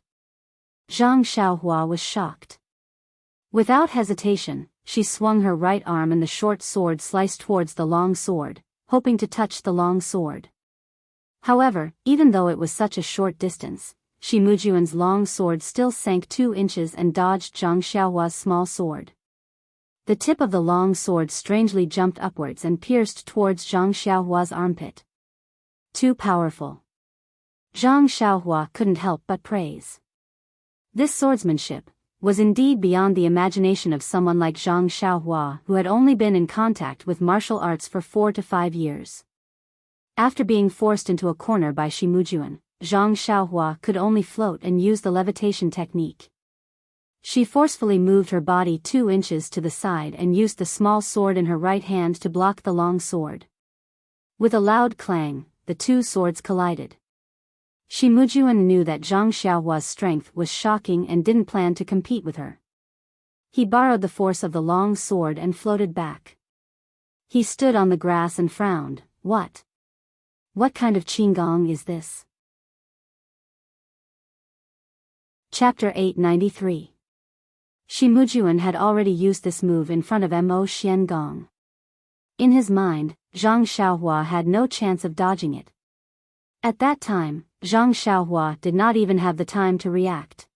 Zhang Xiaohua was shocked. Without hesitation, she swung her right arm and the short sword sliced towards the long sword, hoping to touch the long sword. However, even though it was such a short distance, Shimujuan's long sword still sank 2 inches and dodged Zhang Xiaohua's small sword. The tip of the long sword strangely jumped upwards and pierced towards Zhang Xiaohua's armpit. Too powerful. Zhang Xiaohua couldn't help but praise. This swordsmanship was indeed beyond the imagination of someone like Zhang Xiaohua who had only been in contact with martial arts for 4 to 5 years. After being forced into a corner by Shimujuan, Zhang Xiaohua could only float and use the levitation technique. She forcefully moved her body 2 inches to the side and used the small sword in her right hand to block the long sword. With a loud clang, the 2 swords collided. Shimujuan knew that Zhang Xiaohua's strength was shocking and didn't plan to compete with her. He borrowed the force of the long sword and floated back. He stood on the grass and frowned. What? What kind of qigong is this? Chapter 893. Shimujuan had already used this move in front of Mo Xiangong. In his mind, Zhang Xiaohua had no chance of dodging it. At that time, Zhang Xiaohua did not even have the time to react.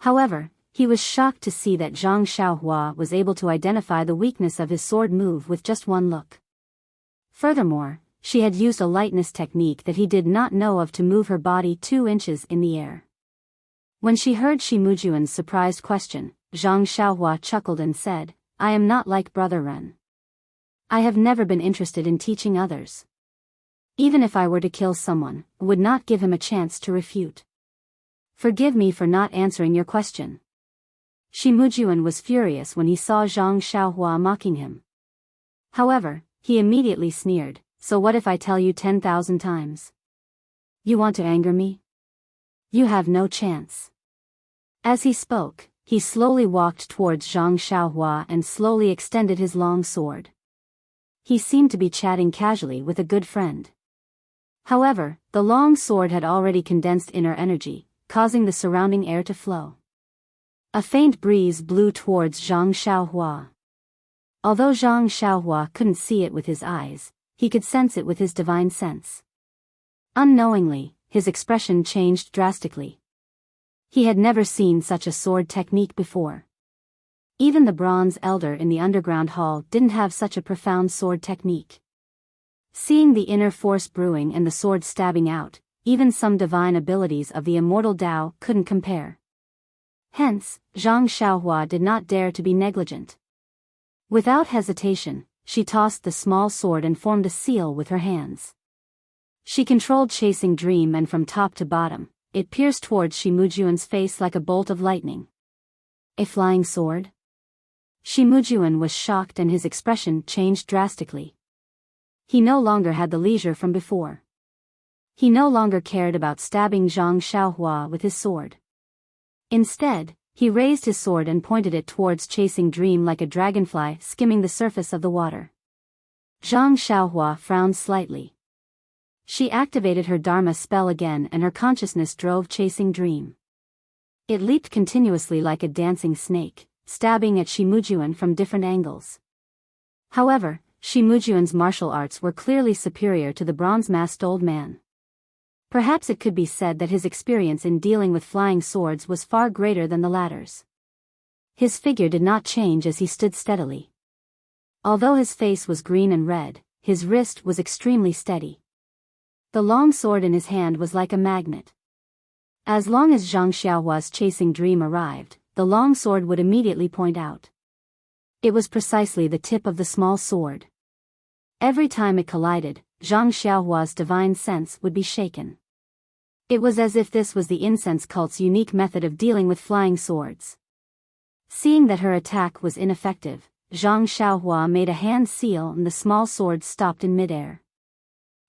However, he was shocked to see that Zhang Xiaohua was able to identify the weakness of his sword move with just one look. Furthermore, she had used a lightness technique that he did not know of to move her body 2 inches in the air. When she heard Shimujuan's surprised question, Zhang Xiaohua chuckled and said, I am not like Brother Ren. I have never been interested in teaching others. Even if I were to kill someone, I would not give him a chance to refute. Forgive me for not answering your question. Shi Mujuan was furious when he saw Zhang Xiaohua mocking him. However, he immediately sneered, so what if I tell you 10,000 times? You want to anger me? You have no chance. As he spoke, he slowly walked towards Zhang Xiaohua and slowly extended his long sword. He seemed to be chatting casually with a good friend. However, the long sword had already condensed inner energy, causing the surrounding air to flow. A faint breeze blew towards Zhang Xiaohua. Although Zhang Xiaohua couldn't see it with his eyes, he could sense it with his divine sense. Unknowingly, his expression changed drastically. He had never seen such a sword technique before. Even the bronze elder in the underground hall didn't have such a profound sword technique. Seeing the inner force brewing and the sword stabbing out, even some divine abilities of the immortal Tao couldn't compare. Hence, Zhang Xiaohua did not dare to be negligent. Without hesitation, she tossed the small sword and formed a seal with her hands. She controlled Chasing Dream and from top to bottom, it pierced towards Shi Mujuan's face like a bolt of lightning. A flying sword? Shi Mujuan was shocked and his expression changed drastically. He no longer had the leisure from before. He no longer cared about stabbing Zhang Xiaohua with his sword. Instead, he raised his sword and pointed it towards Chasing Dream like a dragonfly skimming the surface of the water. Zhang Xiaohua frowned slightly. She activated her Dharma spell again and her consciousness drove Chasing Dream. It leaped continuously like a dancing snake, stabbing at Shi Mujuan from different angles. However, Shi Mujuan's martial arts were clearly superior to the bronze-masked old man. Perhaps it could be said that his experience in dealing with flying swords was far greater than the latter's. His figure did not change as he stood steadily. Although his face was green and red, his wrist was extremely steady. The long sword in his hand was like a magnet. As long as Zhang Xiaohua's Chasing Dream arrived, the long sword would immediately point out. It was precisely the tip of the small sword. Every time it collided, Zhang Xiaohua's divine sense would be shaken. It was as if this was the incense cult's unique method of dealing with flying swords. Seeing that her attack was ineffective, Zhang Xiaohua made a hand seal and the small sword stopped in midair.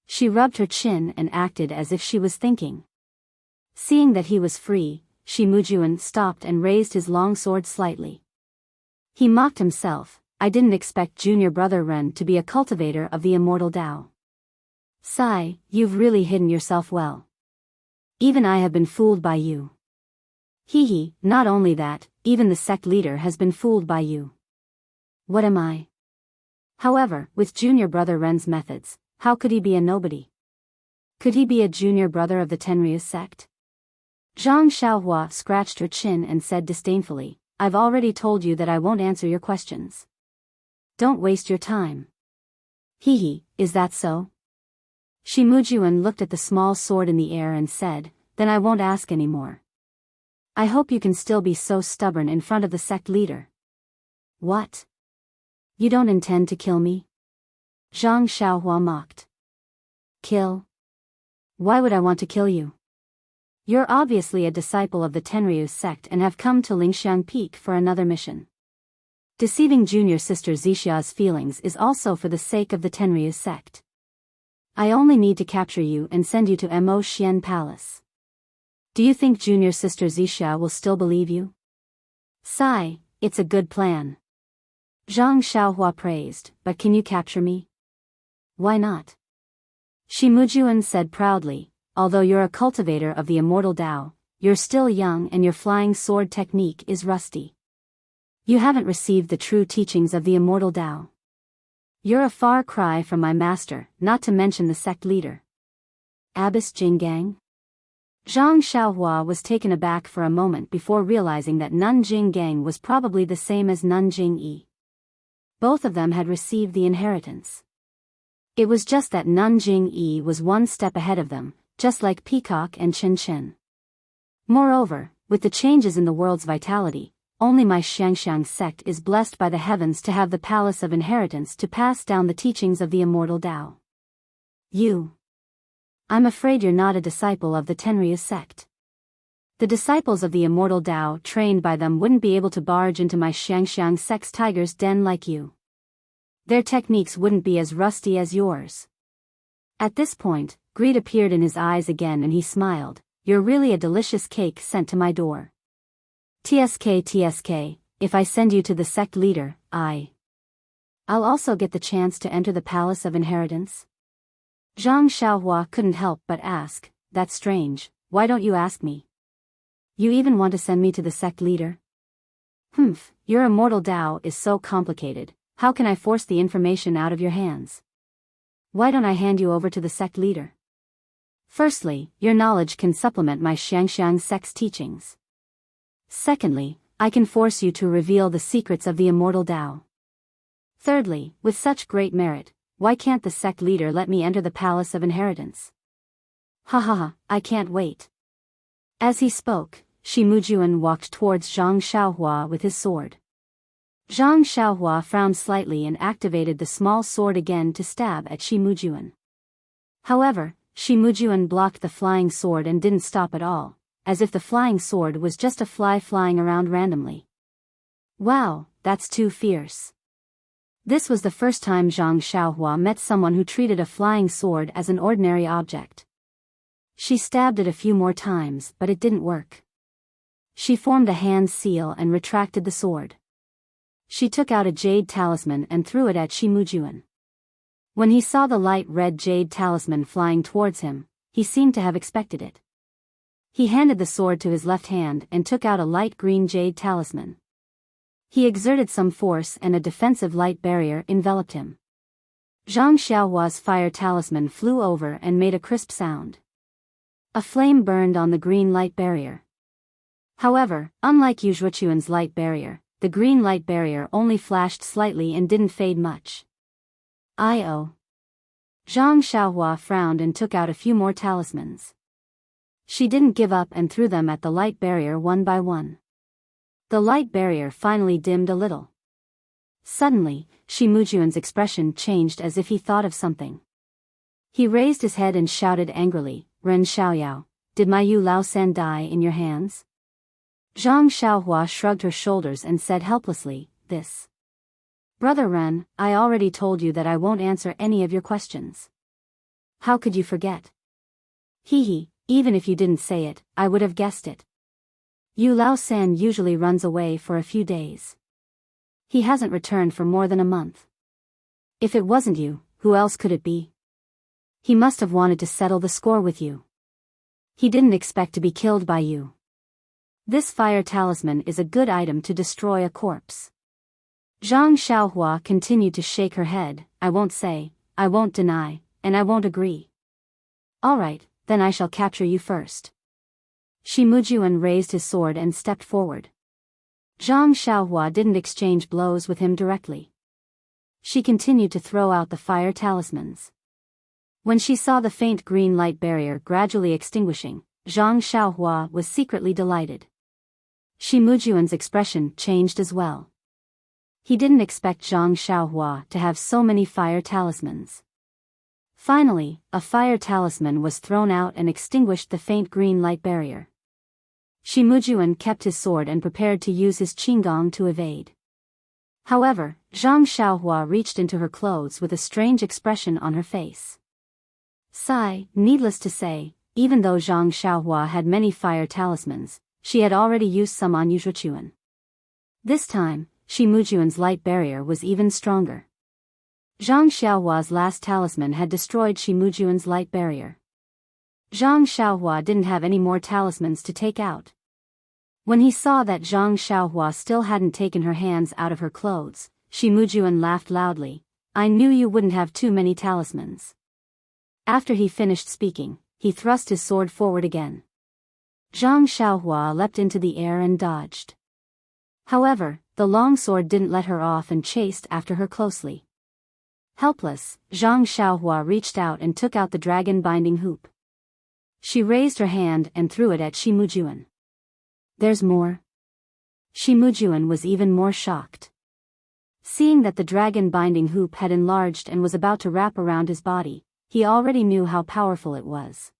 She rubbed her chin and acted as if she was thinking. Seeing that he was free, Shi Mujuan stopped and raised his long sword slightly. He mocked himself, I didn't expect junior brother Ren to be a cultivator of the immortal Tao. Sigh, you've really hidden yourself well. Even I have been fooled by you. Hee, not only that, even the sect leader has been fooled by you. What am I? However, with junior brother Ren's methods, how could he be a nobody? Could he be a junior brother of the Tenryu sect? Zhang Xiaohua scratched her chin and said disdainfully, I've already told you that I won't answer your questions. Don't waste your time. Hee, is that so? Shi Mujuan looked at the small sword in the air and said, then I won't ask any more. I hope you can still be so stubborn in front of the sect leader. What? You don't intend to kill me? Zhang Xiaohua mocked. Kill? Why would I want to kill you? You're obviously a disciple of the Tenryu sect and have come to Lingxiang Peak for another mission. Deceiving junior sister Zixia's feelings is also for the sake of the Tenryu sect. I only need to capture you and send you to Mo Xian Palace. Do you think junior sister Zixia will still believe you? Sigh, it's a good plan. Zhang Xiaohua praised, but can you capture me? Why not? Shi Mujuan said proudly, although you're a cultivator of the immortal Tao, you're still young and your flying sword technique is rusty. You haven't received the true teachings of the immortal Tao. You're a far cry from my master, not to mention the sect leader. Abbess Jinggang? Zhang Xiaohua was taken aback for a moment before realizing that Nun Jinggang was probably the same as Nun Jingyi. Both of them had received the inheritance. It was just that Nun Jingyi was one step ahead of them, just like Peacock and Chen Chen. Moreover, with the changes in the world's vitality, only my Xiangxiang sect is blessed by the heavens to have the palace of inheritance to pass down the teachings of the immortal Tao. I'm afraid you're not a disciple of the Tenrya sect. The disciples of the immortal Tao trained by them wouldn't be able to barge into my Xiangxiang sect's tiger's den like you. Their techniques wouldn't be as rusty as yours. At this point, greed appeared in his eyes again and he smiled. You're really a delicious cake sent to my door. TSK, if I send you to the sect leader, I'll also get the chance to enter the palace of inheritance? Zhang Xiaohua couldn't help but ask, that's strange, why don't you ask me? You even want to send me to the sect leader? Your immortal Tao is so complicated, how can I force the information out of your hands? Why don't I hand you over to the sect leader? Firstly, your knowledge can supplement my Xiangxiang sect's teachings. Secondly, I can force you to reveal the secrets of the immortal Tao. Thirdly, with such great merit, why can't the sect leader let me enter the palace of inheritance? I can't wait. As he spoke, Shi Mujuan walked towards Zhang Xiaohua with his sword. Zhang Xiaohua frowned slightly and activated the small sword again to stab at Shi Mujuan. However, Shi Mujuan blocked the flying sword and didn't stop at all, as if the flying sword was just a fly flying around randomly. Wow, that's too fierce. This was the first time Zhang Xiaohua met someone who treated a flying sword as an ordinary object. She stabbed it a few more times, but it didn't work. She formed a hand seal and retracted the sword. She took out a jade talisman and threw it at Shi Mujuan. When he saw the light red jade talisman flying towards him, he seemed to have expected it. He handed the sword to his left hand and took out a light green jade talisman. He exerted some force and a defensive light barrier enveloped him. Zhang Xiaohua's fire talisman flew over and made a crisp sound. A flame burned on the green light barrier. However, unlike Yuzuochuan's light barrier, the green light barrier only flashed slightly and didn't fade much. Zhang Xiaohua frowned and took out a few more talismans. She didn't give up and threw them at the light barrier one by one. The light barrier finally dimmed a little. Suddenly, Shi Mujuan's expression changed as if he thought of something. He raised his head and shouted angrily, Ren Xiaoyao, did my Yu Lao San die in your hands? Zhang Xiaohua shrugged her shoulders and said helplessly, this. Brother Ren, I already told you that I won't answer any of your questions. How could you forget? Even if you didn't say it, I would have guessed it. Yu Lao San usually runs away for a few days. He hasn't returned for more than a month. If it wasn't you, who else could it be? He must have wanted to settle the score with you. He didn't expect to be killed by you. This fire talisman is a good item to destroy a corpse. Zhang Xiaohua continued to shake her head. I won't say, I won't deny, and I won't agree. All right, then I shall capture you first. Shi Mujuan raised his sword and stepped forward. Zhang Xiaohua didn't exchange blows with him directly. She continued to throw out the fire talismans. When she saw the faint green light barrier gradually extinguishing, Zhang Xiaohua was secretly delighted. Shi Mujuan's expression changed as well. He didn't expect Zhang Xiaohua to have so many fire talismans. Finally, a fire talisman was thrown out and extinguished the faint green light barrier. Shi Mujuan kept his sword and prepared to use his qinggong to evade. However, Zhang Xiaohua reached into her clothes with a strange expression on her face. Needless to say, even though Zhang Xiaohua had many fire talismans, she had already used some on Yuzuochuan. This time, Shi Mujuan's light barrier was even stronger. Zhang Xiaohua's last talisman had destroyed Shi Mujuan's light barrier. Zhang Xiaohua didn't have any more talismans to take out. When he saw that Zhang Xiaohua still hadn't taken her hands out of her clothes, Shi Mujuan laughed loudly. I knew you wouldn't have too many talismans. After he finished speaking, he thrust his sword forward again. Zhang Xiaohua leapt into the air and dodged. However, the long sword didn't let her off and chased after her closely. Helpless, Zhang Xiaohua reached out and took out the dragon binding hoop. She raised her hand and threw it at Shi Mujuan. There's more. Shimujuan was even more shocked. Seeing that the dragon binding hoop had enlarged and was about to wrap around his body, he already knew how powerful it was.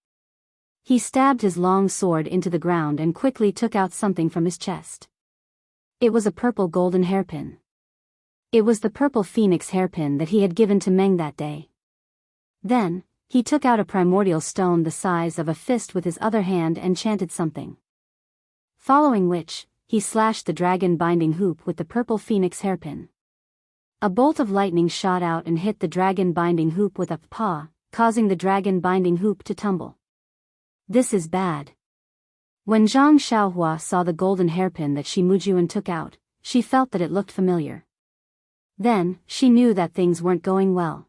He stabbed his long sword into the ground and quickly took out something from his chest. It was a purple golden hairpin. It was the purple phoenix hairpin that he had given to Meng that day. Then, he took out a primordial stone the size of a fist with his other hand and chanted something. Following which, he slashed the dragon binding hoop with the purple phoenix hairpin. A bolt of lightning shot out and hit the dragon binding hoop with a paw, causing the dragon binding hoop to tumble. This is bad. When Zhang Xiaohua saw the golden hairpin that Shimujuan took out, she felt that it looked familiar. Then, she knew that things weren't going well.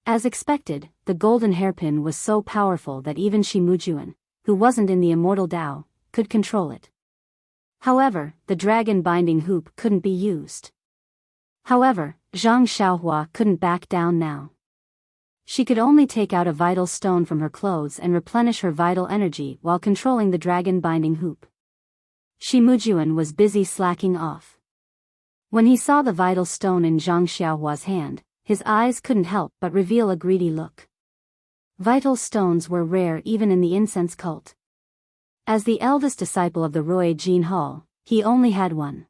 As expected, the golden hairpin was so powerful that even Shimujuan, who wasn't in the Immortal Dao, could control it. However, the dragon binding hoop couldn't be used. However, Zhang Xiaohua couldn't back down now. She could only take out a vital stone from her clothes and replenish her vital energy while controlling the dragon binding hoop. Shimujuan was busy slacking off. When he saw the vital stone in Zhang Xiaohua's hand, his eyes couldn't help but reveal a greedy look. Vital stones were rare even in the incense cult. As the eldest disciple of the Roy Jin Hall, he only had one.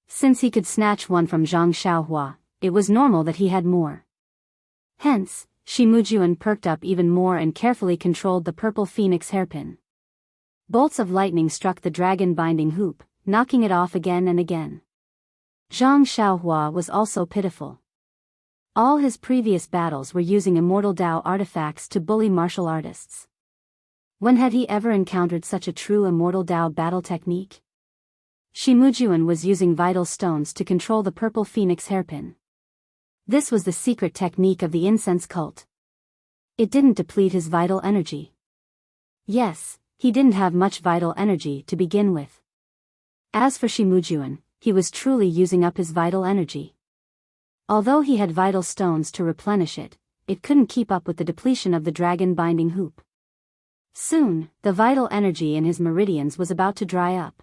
Since he could snatch one from Zhang Xiaohua, it was normal that he had more. Hence, Shimujuan perked up even more and carefully controlled the purple phoenix hairpin. Bolts of lightning struck the dragon binding hoop, knocking it off again and again. Zhang Xiaohua was also pitiful. All his previous battles were using Immortal Dao artifacts to bully martial artists. When had he ever encountered such a true Immortal Dao battle technique? Shimujuan was using vital stones to control the purple phoenix hairpin. This was the secret technique of the incense cult. It didn't deplete his vital energy. Yes, he didn't have much vital energy to begin with. As for Shimujuan, he was truly using up his vital energy. Although he had vital stones to replenish it, it couldn't keep up with the depletion of the dragon binding hoop. Soon, the vital energy in his meridians was about to dry up.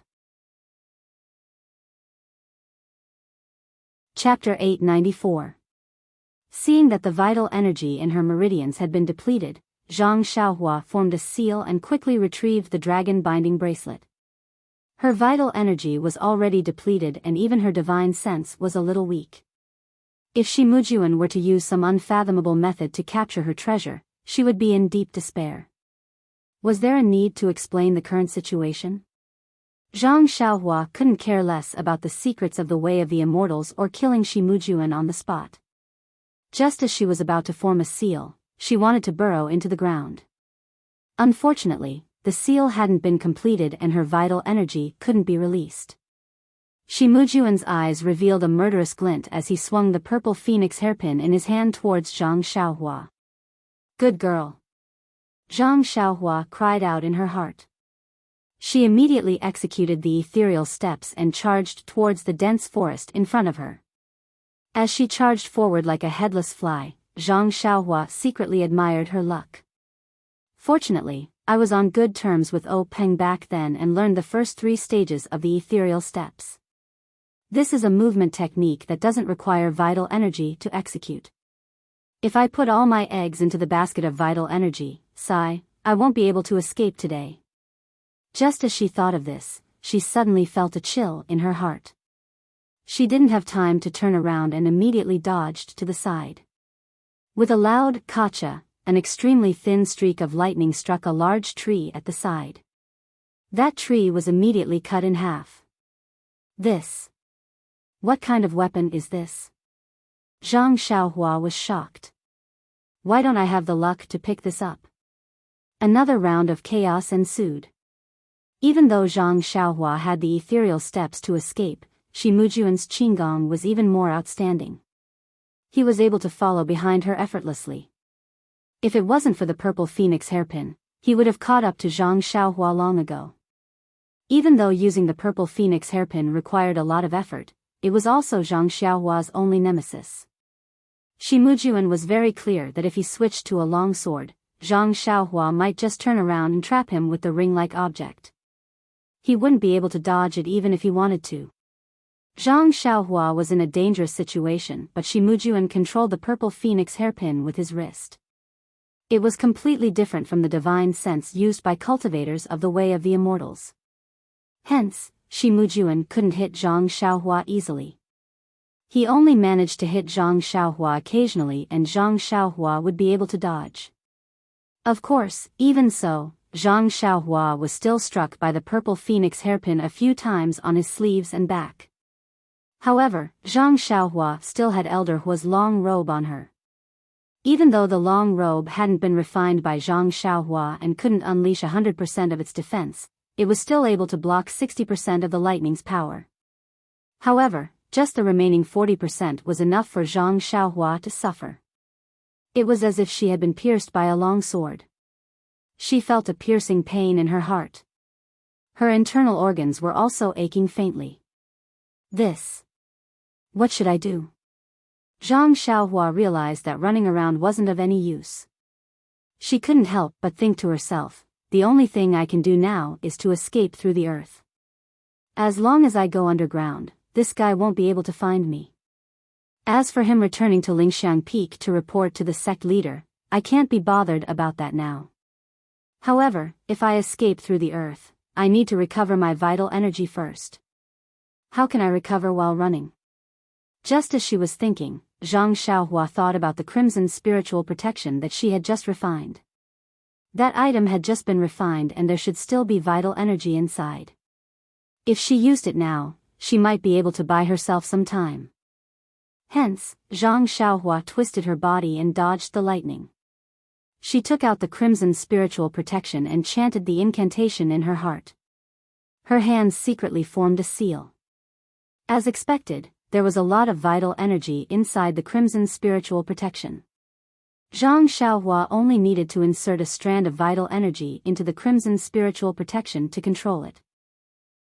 Chapter 894. Seeing that the vital energy in her meridians had been depleted, Zhang Xiaohua formed a seal and quickly retrieved the dragon binding bracelet. Her vital energy was already depleted and even her divine sense was a little weak. If Shimujuan were to use some unfathomable method to capture her treasure, she would be in deep despair. Was there a need to explain the current situation? Zhang Xiaohua couldn't care less about the secrets of the way of the immortals or killing Shimujuan on the spot. Just as she was about to form a seal, she wanted to burrow into the ground. Unfortunately, the seal hadn't been completed and her vital energy couldn't be released. Shimujuan's eyes revealed a murderous glint as he swung the purple phoenix hairpin in his hand towards Zhang Xiaohua. Good girl. Zhang Xiaohua cried out in her heart. She immediately executed the ethereal steps and charged towards the dense forest in front of her. As she charged forward like a headless fly, Zhang Xiaohua secretly admired her luck. Fortunately, I was on good terms with O Peng back then and learned the first 3 stages of the ethereal steps. This is a movement technique that doesn't require vital energy to execute. If I put all my eggs into the basket of vital energy, sigh, I won't be able to escape today. Just as she thought of this, she suddenly felt a chill in her heart. She didn't have time to turn around and immediately dodged to the side. With a loud "Kacha," an extremely thin streak of lightning struck a large tree at the side. That tree was immediately cut in half. This. What kind of weapon is this? Zhang Xiaohua was shocked. Why don't I have the luck to pick this up? Another round of chaos ensued. Even though Zhang Xiaohua had the ethereal steps to escape, Shimujuan's qigong was even more outstanding. He was able to follow behind her effortlessly. If it wasn't for the purple phoenix hairpin, he would have caught up to Zhang Xiaohua long ago. Even though using the purple phoenix hairpin required a lot of effort, it was also Zhang Xiaohua's only nemesis. Shimujuan was very clear that if he switched to a long sword, Zhang Xiaohua might just turn around and trap him with the ring-like object. He wouldn't be able to dodge it even if he wanted to. Zhang Xiaohua was in a dangerous situation, but Shimujuan controlled the purple phoenix hairpin with his wrist. It was completely different from the divine sense used by cultivators of the way of the immortals. Hence, Shimujuan couldn't hit Zhang Xiaohua easily. He only managed to hit Zhang Xiaohua occasionally, and Zhang Xiaohua would be able to dodge. Of course, even so, Zhang Xiaohua was still struck by the purple phoenix hairpin a few times on his sleeves and back. However, Zhang Xiaohua still had Elder Hua's long robe on her. Even though the long robe hadn't been refined by Zhang Xiaohua and couldn't unleash 100% of its defense, it was still able to block 60% of the lightning's power. However, just the remaining 40% was enough for Zhang Xiaohua to suffer. It was as if she had been pierced by a long sword. She felt a piercing pain in her heart. Her internal organs were also aching faintly. What should I do? Zhang Xiaohua realized that running around wasn't of any use. She couldn't help but think to herself, the only thing I can do now is to escape through the earth. As long as I go underground, this guy won't be able to find me. As for him returning to Lingxiang Peak to report to the sect leader, I can't be bothered about that now. However, if I escape through the earth, I need to recover my vital energy first. How can I recover while running? Just as she was thinking, Zhang Xiaohua thought about the crimson spiritual protection that she had just refined. That item had just been refined and there should still be vital energy inside. If she used it now, she might be able to buy herself some time. Hence, Zhang Xiaohua twisted her body and dodged the lightning. She took out the crimson spiritual protection and chanted the incantation in her heart. Her hands secretly formed a seal. As expected, there was a lot of vital energy inside the crimson spiritual protection. Zhang Xiaohua only needed to insert a strand of vital energy into the crimson spiritual protection to control it.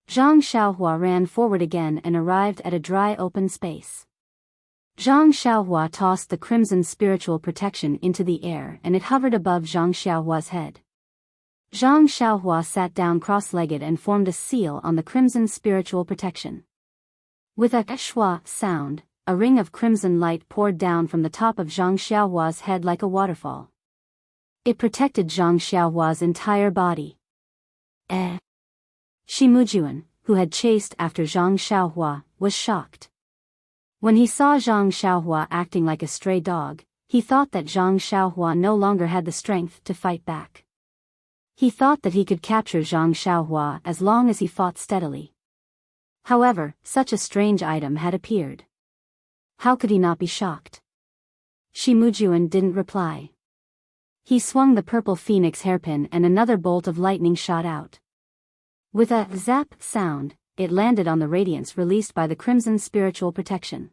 Zhang Xiaohua ran forward again and arrived at a dry open space. Zhang Xiaohua tossed the crimson spiritual protection into the air and it hovered above Zhang Xiaohua's head. Zhang Xiaohua sat down cross-legged and formed a seal on the crimson spiritual protection. With a shwa sound, a ring of crimson light poured down from the top of Zhang Xiaohua's head like a waterfall. It protected Zhang Xiaohua's entire body. Shimujuan, who had chased after Zhang Xiaohua, was shocked. When he saw Zhang Xiaohua acting like a stray dog, he thought that Zhang Xiaohua no longer had the strength to fight back. He thought that he could capture Zhang Xiaohua as long as he fought steadily. However, such a strange item had appeared. How could he not be shocked? Shimujuan didn't reply. He swung the purple phoenix hairpin and another bolt of lightning shot out. With a zap sound, it landed on the radiance released by the crimson spiritual protection.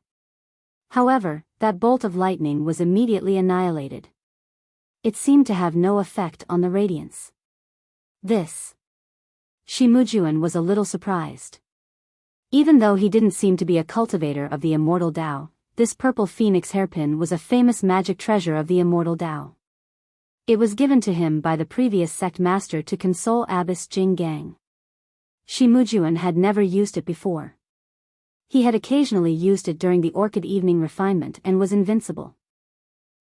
However, that bolt of lightning was immediately annihilated. It seemed to have no effect on the radiance. Shimujuan was a little surprised. Even though he didn't seem to be a cultivator of the Immortal Tao, this purple phoenix hairpin was a famous magic treasure of the Immortal Tao. It was given to him by the previous sect master to console Abbess Jing Gang. Shimujuan had never used it before. He had occasionally used it during the Orchid Evening refinement and was invincible.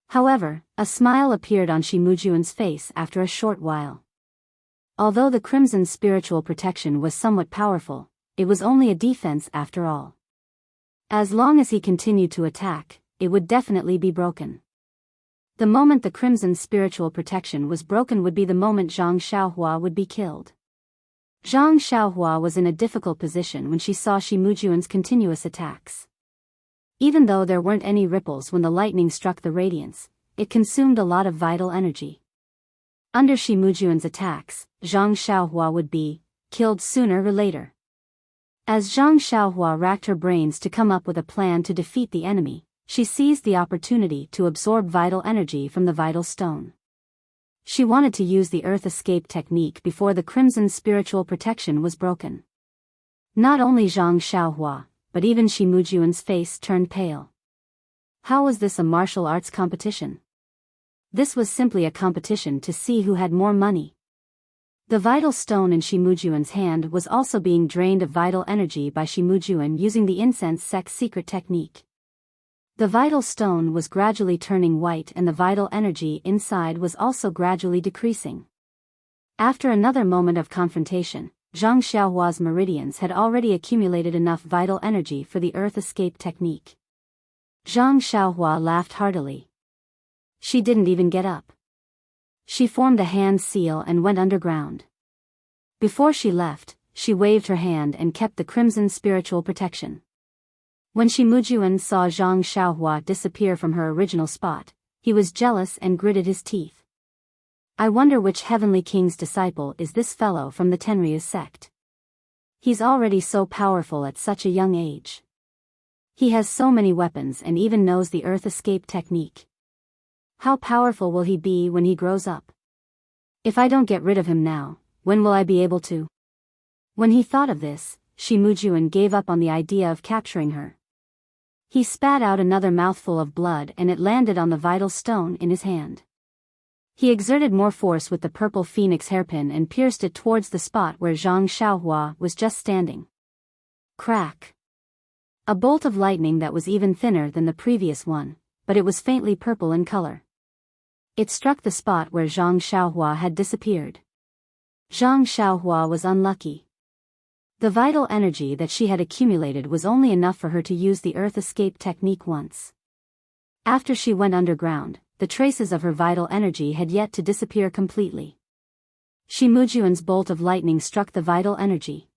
However, a smile appeared on Shimujuan's face after a short while. Although the crimson spiritual protection was somewhat powerful, it was only a defense after all. As long as he continued to attack, it would definitely be broken. The moment the crimson spiritual protection was broken would be the moment Zhang Xiaohua would be killed. Zhang Xiaohua was in a difficult position when she saw Shimujuan's continuous attacks. Even though there weren't any ripples when the lightning struck the radiance, it consumed a lot of vital energy. Under Shimujuan's attacks, Zhang Xiaohua would be killed sooner or later. As Zhang Xiaohua racked her brains to come up with a plan to defeat the enemy, she seized the opportunity to absorb vital energy from the vital stone. She wanted to use the earth escape technique before the crimson spiritual protection was broken. Not only Zhang Xiaohua, but even Shimujuan's face turned pale. How was this a martial arts competition? This was simply a competition to see who had more money. The vital stone in Shimujuan's hand was also being drained of vital energy by Shimujuan using the incense sect's secret technique. The vital stone was gradually turning white and the vital energy inside was also gradually decreasing. After another moment of confrontation, Zhang Xiaohua's meridians had already accumulated enough vital energy for the earth escape technique. Zhang Xiaohua laughed heartily. She didn't even get up. She formed a hand seal and went underground. Before she left, she waved her hand and kept the crimson spiritual protection. When Shimujuan saw Zhang Xiaohua disappear from her original spot, he was jealous and gritted his teeth. I wonder which heavenly king's disciple is this fellow from the Tenryu sect. He's already so powerful at such a young age. He has so many weapons and even knows the earth escape technique. How powerful will he be when he grows up? If I don't get rid of him now, when will I be able to? When he thought of this, Shimujuan gave up on the idea of capturing her. He spat out another mouthful of blood and it landed on the vital stone in his hand. He exerted more force with the purple phoenix hairpin and pierced it towards the spot where Zhang Xiaohua was just standing. Crack! A bolt of lightning that was even thinner than the previous one, but it was faintly purple in color. It struck the spot where Zhang Xiaohua had disappeared. Zhang Xiaohua was unlucky. The vital energy that she had accumulated was only enough for her to use the earth escape technique once. After she went underground, the traces of her vital energy had yet to disappear completely. Shimujuan's bolt of lightning struck the vital energy.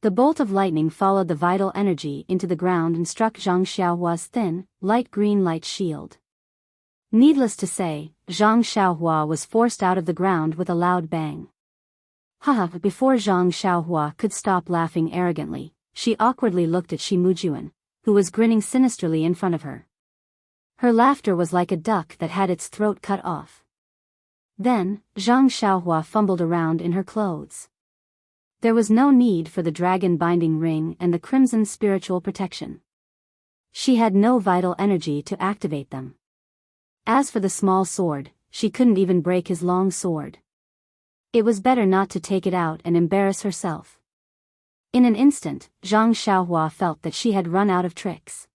The bolt of lightning followed the vital energy into the ground and struck Zhang Xiaohua's thin, light green light shield. Needless to say, Zhang Xiaohua was forced out of the ground with a loud bang. Haha! Before Zhang Xiaohua could stop laughing arrogantly, she awkwardly looked at Shimujuan, who was grinning sinisterly in front of her. Her laughter was like a duck that had its throat cut off. Then, Zhang Xiaohua fumbled around in her clothes. There was no need for the dragon binding ring and the crimson spiritual protection. She had no vital energy to activate them. As for the small sword, she couldn't even break his long sword. It was better not to take it out and embarrass herself. In an instant, Zhang Xiaohua felt that she had run out of tricks.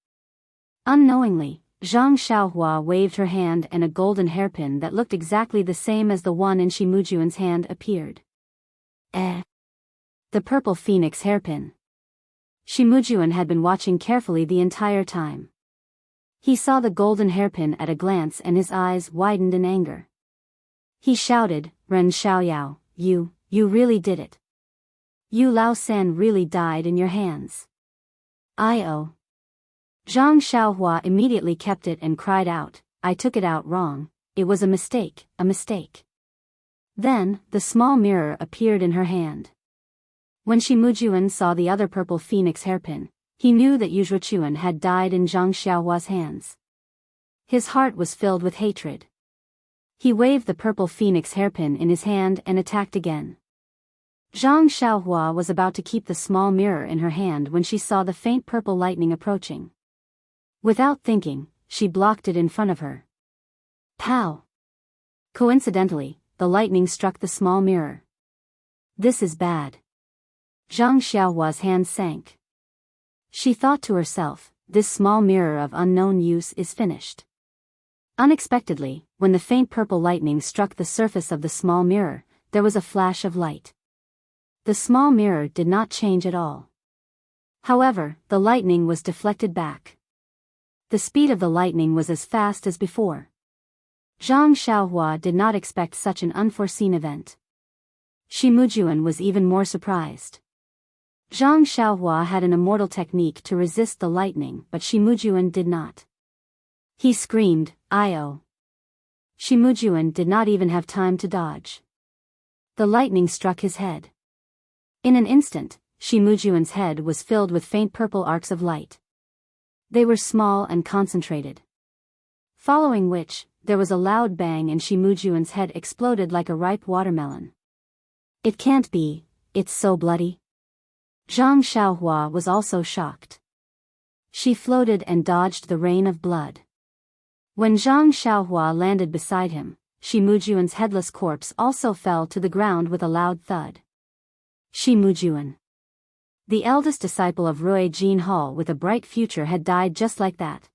Unknowingly, Zhang Xiaohua waved her hand and a golden hairpin that looked exactly the same as the one in Shimujuan's hand appeared. The purple phoenix hairpin. Shimujuan had been watching carefully the entire time. He saw the golden hairpin at a glance and his eyes widened in anger. He shouted, Ren Xiaoyao, you really did it. You Lao San really died in your hands. I-oh. Zhang Xiaohua immediately kept it and cried out, I took it out wrong, it was a mistake, a mistake. Then, the small mirror appeared in her hand. When Shimujuan saw the other purple phoenix hairpin, he knew that Yuzhuchuan had died in Zhang Xiaohua's hands. His heart was filled with hatred. He waved the purple phoenix hairpin in his hand and attacked again. Zhang Xiaohua was about to keep the small mirror in her hand when she saw the faint purple lightning approaching. Without thinking, she blocked it in front of her. Pow! Coincidentally, the lightning struck the small mirror. This is bad. Zhang Xiaohua's hand sank. She thought to herself, this small mirror of unknown use is finished. Unexpectedly, when the faint purple lightning struck the surface of the small mirror, there was a flash of light. The small mirror did not change at all. However, the lightning was deflected back. The speed of the lightning was as fast as before. Zhang Xiaohua did not expect such an unforeseen event. Shimujuan was even more surprised. Zhang Xiaohua had an immortal technique to resist the lightning, but Shimujuan did not. He screamed, "I-oh!" Shimujuan did not even have time to dodge. The lightning struck his head. In an instant, Shimujuan's head was filled with faint purple arcs of light. They were small and concentrated. Following which, there was a loud bang and Shimujuan's head exploded like a ripe watermelon. It can't be, it's so bloody. Zhang Xiaohua was also shocked. She floated and dodged the rain of blood. When Zhang Xiaohua landed beside him, Shi Mujuan's headless corpse also fell to the ground with a loud thud. Shi Mujuan, the eldest disciple of Rui Jin Hall with a bright future, had died just like that.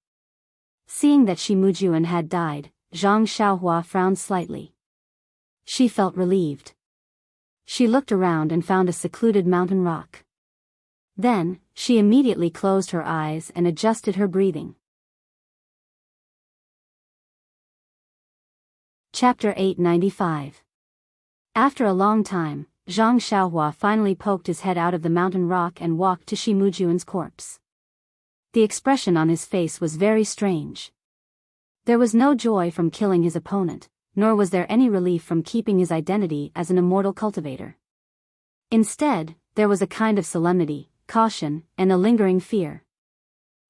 Seeing that Shi Mujuan had died, Zhang Xiaohua frowned slightly. She felt relieved. She looked around and found a secluded mountain rock. Then, she immediately closed her eyes and adjusted her breathing. Chapter 895. After a long time, Zhang Xiaohua finally poked his head out of the mountain rock and walked to Shi Mujuan's corpse. The expression on his face was very strange. There was no joy from killing his opponent, nor was there any relief from keeping his identity as an immortal cultivator. Instead, there was a kind of solemnity, caution, and a lingering fear.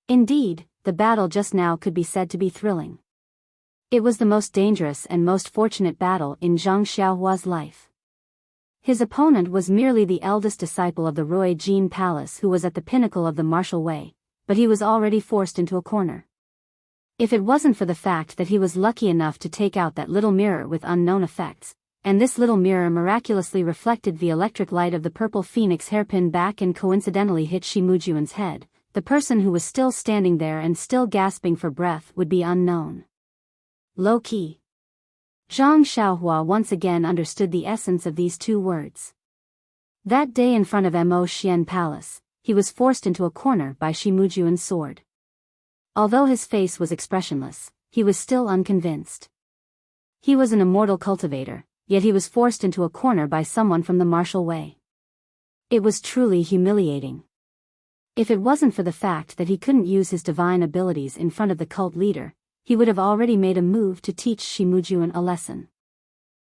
Indeed, the battle just now could be said to be thrilling. It was the most dangerous and most fortunate battle in Zhang Xiaohua's life. His opponent was merely the eldest disciple of the Rui Jin Palace who was at the pinnacle of the martial way, but he was already forced into a corner. If it wasn't for the fact that he was lucky enough to take out that little mirror with unknown effects, and this little mirror miraculously reflected the electric light of the purple phoenix hairpin back and coincidentally hit Shi Mujuan's head, the person who was still standing there and still gasping for breath would be unknown. Low-key. Zhang Xiaohua once again understood the essence of these two words. That day in front of Mo Xian Palace, he was forced into a corner by Shi Mujuan's sword. Although his face was expressionless, he was still unconvinced. He was an immortal cultivator, yet he was forced into a corner by someone from the martial way. It was truly humiliating. If it wasn't for the fact that he couldn't use his divine abilities in front of the cult leader, he would have already made a move to teach Shi Mujuan a lesson.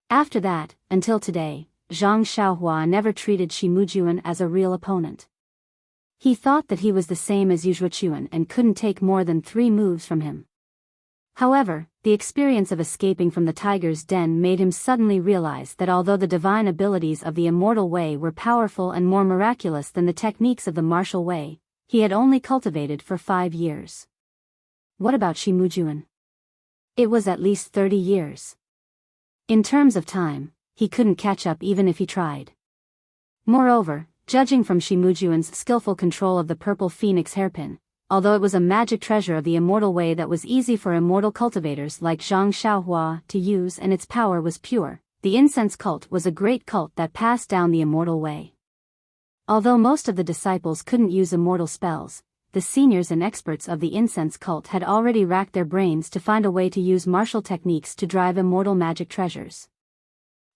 After that, until today, Zhang Xiaohua never treated Shi Mujuan as a real opponent. He thought that he was the same as Wuxia and couldn't take more than 3 moves from him. However, the experience of escaping from the tiger's den made him suddenly realize that although the divine abilities of the Immortal Way were powerful and more miraculous than the techniques of the martial way, he had only cultivated for 5 years. What about Shi Mujuan? It was at least 30 years. In terms of time, he couldn't catch up even if he tried. Moreover, judging from Shi Mujuan's skillful control of the purple phoenix hairpin, although it was a magic treasure of the Immortal Way that was easy for immortal cultivators like Zhang Xiaohua to use and its power was pure, the incense cult was a great cult that passed down the Immortal Way. Although most of the disciples couldn't use immortal spells, the seniors and experts of the incense cult had already racked their brains to find a way to use martial techniques to drive immortal magic treasures.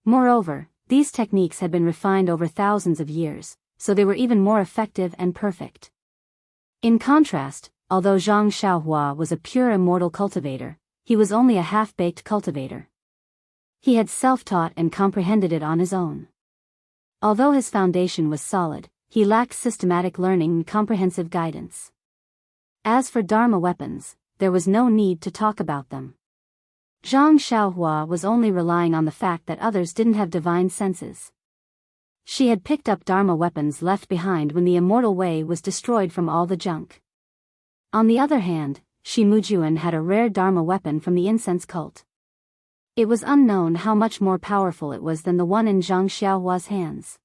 Moreover, these techniques had been refined over thousands of years, so they were even more effective and perfect. In contrast, although Zhang Xiaohua was a pure immortal cultivator, he was only a half-baked cultivator. He had self-taught and comprehended it on his own. Although his foundation was solid, he lacked systematic learning and comprehensive guidance. As for Dharma weapons, there was no need to talk about them. Zhang Xiaohua was only relying on the fact that others didn't have divine senses. She had picked up Dharma weapons left behind when the Immortal Way was destroyed from all the junk. On the other hand, Shi Mujuan had a rare Dharma weapon from the incense cult. It was unknown how much more powerful it was than the one in Zhang Xiaohua's hands.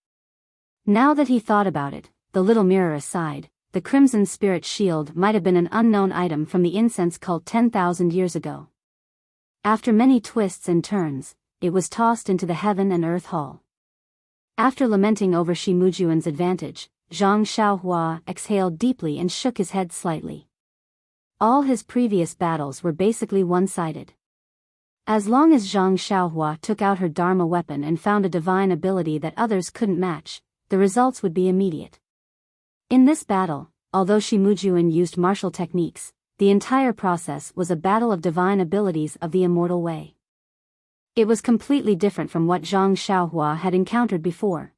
Now that he thought about it, the little mirror aside, the Crimson Spirit Shield might have been an unknown item from the incense cult 10,000 years ago. After many twists and turns, it was tossed into the Heaven and Earth Hall. After lamenting over Shi Mujuan's advantage, Zhang Xiaohua exhaled deeply and shook his head slightly. All his previous battles were basically one-sided. As long as Zhang Xiaohua took out her Dharma weapon and found a divine ability that others couldn't match, the results would be immediate. In this battle, although Shi Mujuan used martial techniques, the entire process was a battle of divine abilities of the Immortal Way. It was completely different from what Zhang Xiaohua had encountered before.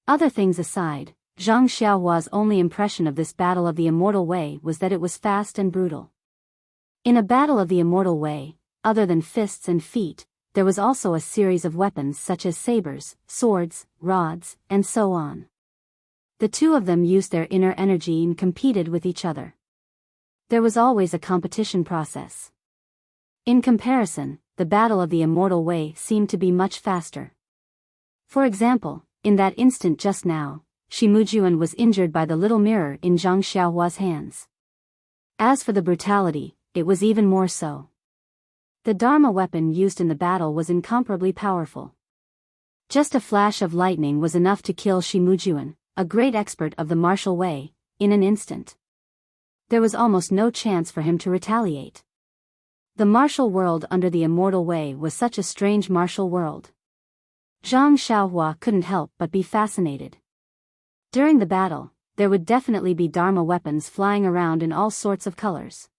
Other things aside, Zhang Xiaohua's only impression of this battle of the Immortal Way was that it was fast and brutal. In a battle of the Immortal Way, other than fists and feet, there was also a series of weapons such as sabers, swords, rods, and so on. The two of them used their inner energy and competed with each other. There was always a competition process. In comparison, the Battle of the Immortal Way seemed to be much faster. For example, in that instant just now, Shi Mujuan was injured by the little mirror in Zhang Xiaohua's hands. As for the brutality, it was even more so. The Dharma weapon used in the battle was incomparably powerful. Just a flash of lightning was enough to kill Shi Mujuan, a great expert of the martial way, in an instant. There was almost no chance for him to retaliate. The martial world under the Immortal Way was such a strange martial world. Zhang Xiaohua couldn't help but be fascinated. During the battle, there would definitely be Dharma weapons flying around in all sorts of colors.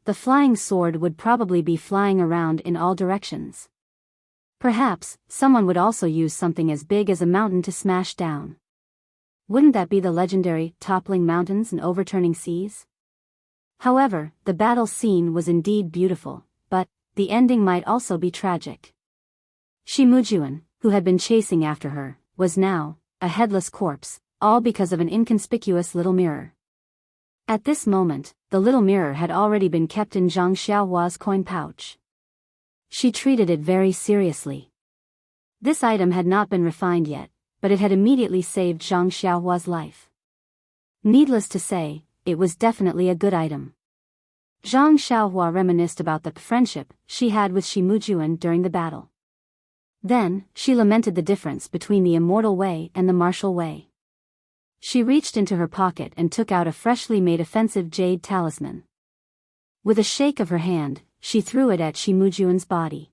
The flying sword would probably be flying around in all directions. Perhaps, someone would also use something as big as a mountain to smash down. Wouldn't that be the legendary toppling mountains and overturning seas? However, the battle scene was indeed beautiful, but the ending might also be tragic. Shi Mujuan, who had been chasing after her, was now a headless corpse, all because of an inconspicuous little mirror. At this moment, the little mirror had already been kept in Zhang Xiaohua's coin pouch. She treated it very seriously. This item had not been refined yet, but it had immediately saved Zhang Xiaohua's life. Needless to say, it was definitely a good item. Zhang Xiaohua reminisced about the friendship she had with Shi Mujuan during the battle. Then, she lamented the difference between the Immortal Way and the Martial Way. She reached into her pocket and took out a freshly made offensive jade talisman. With a shake of her hand, she threw it at Shi Mujuan's body.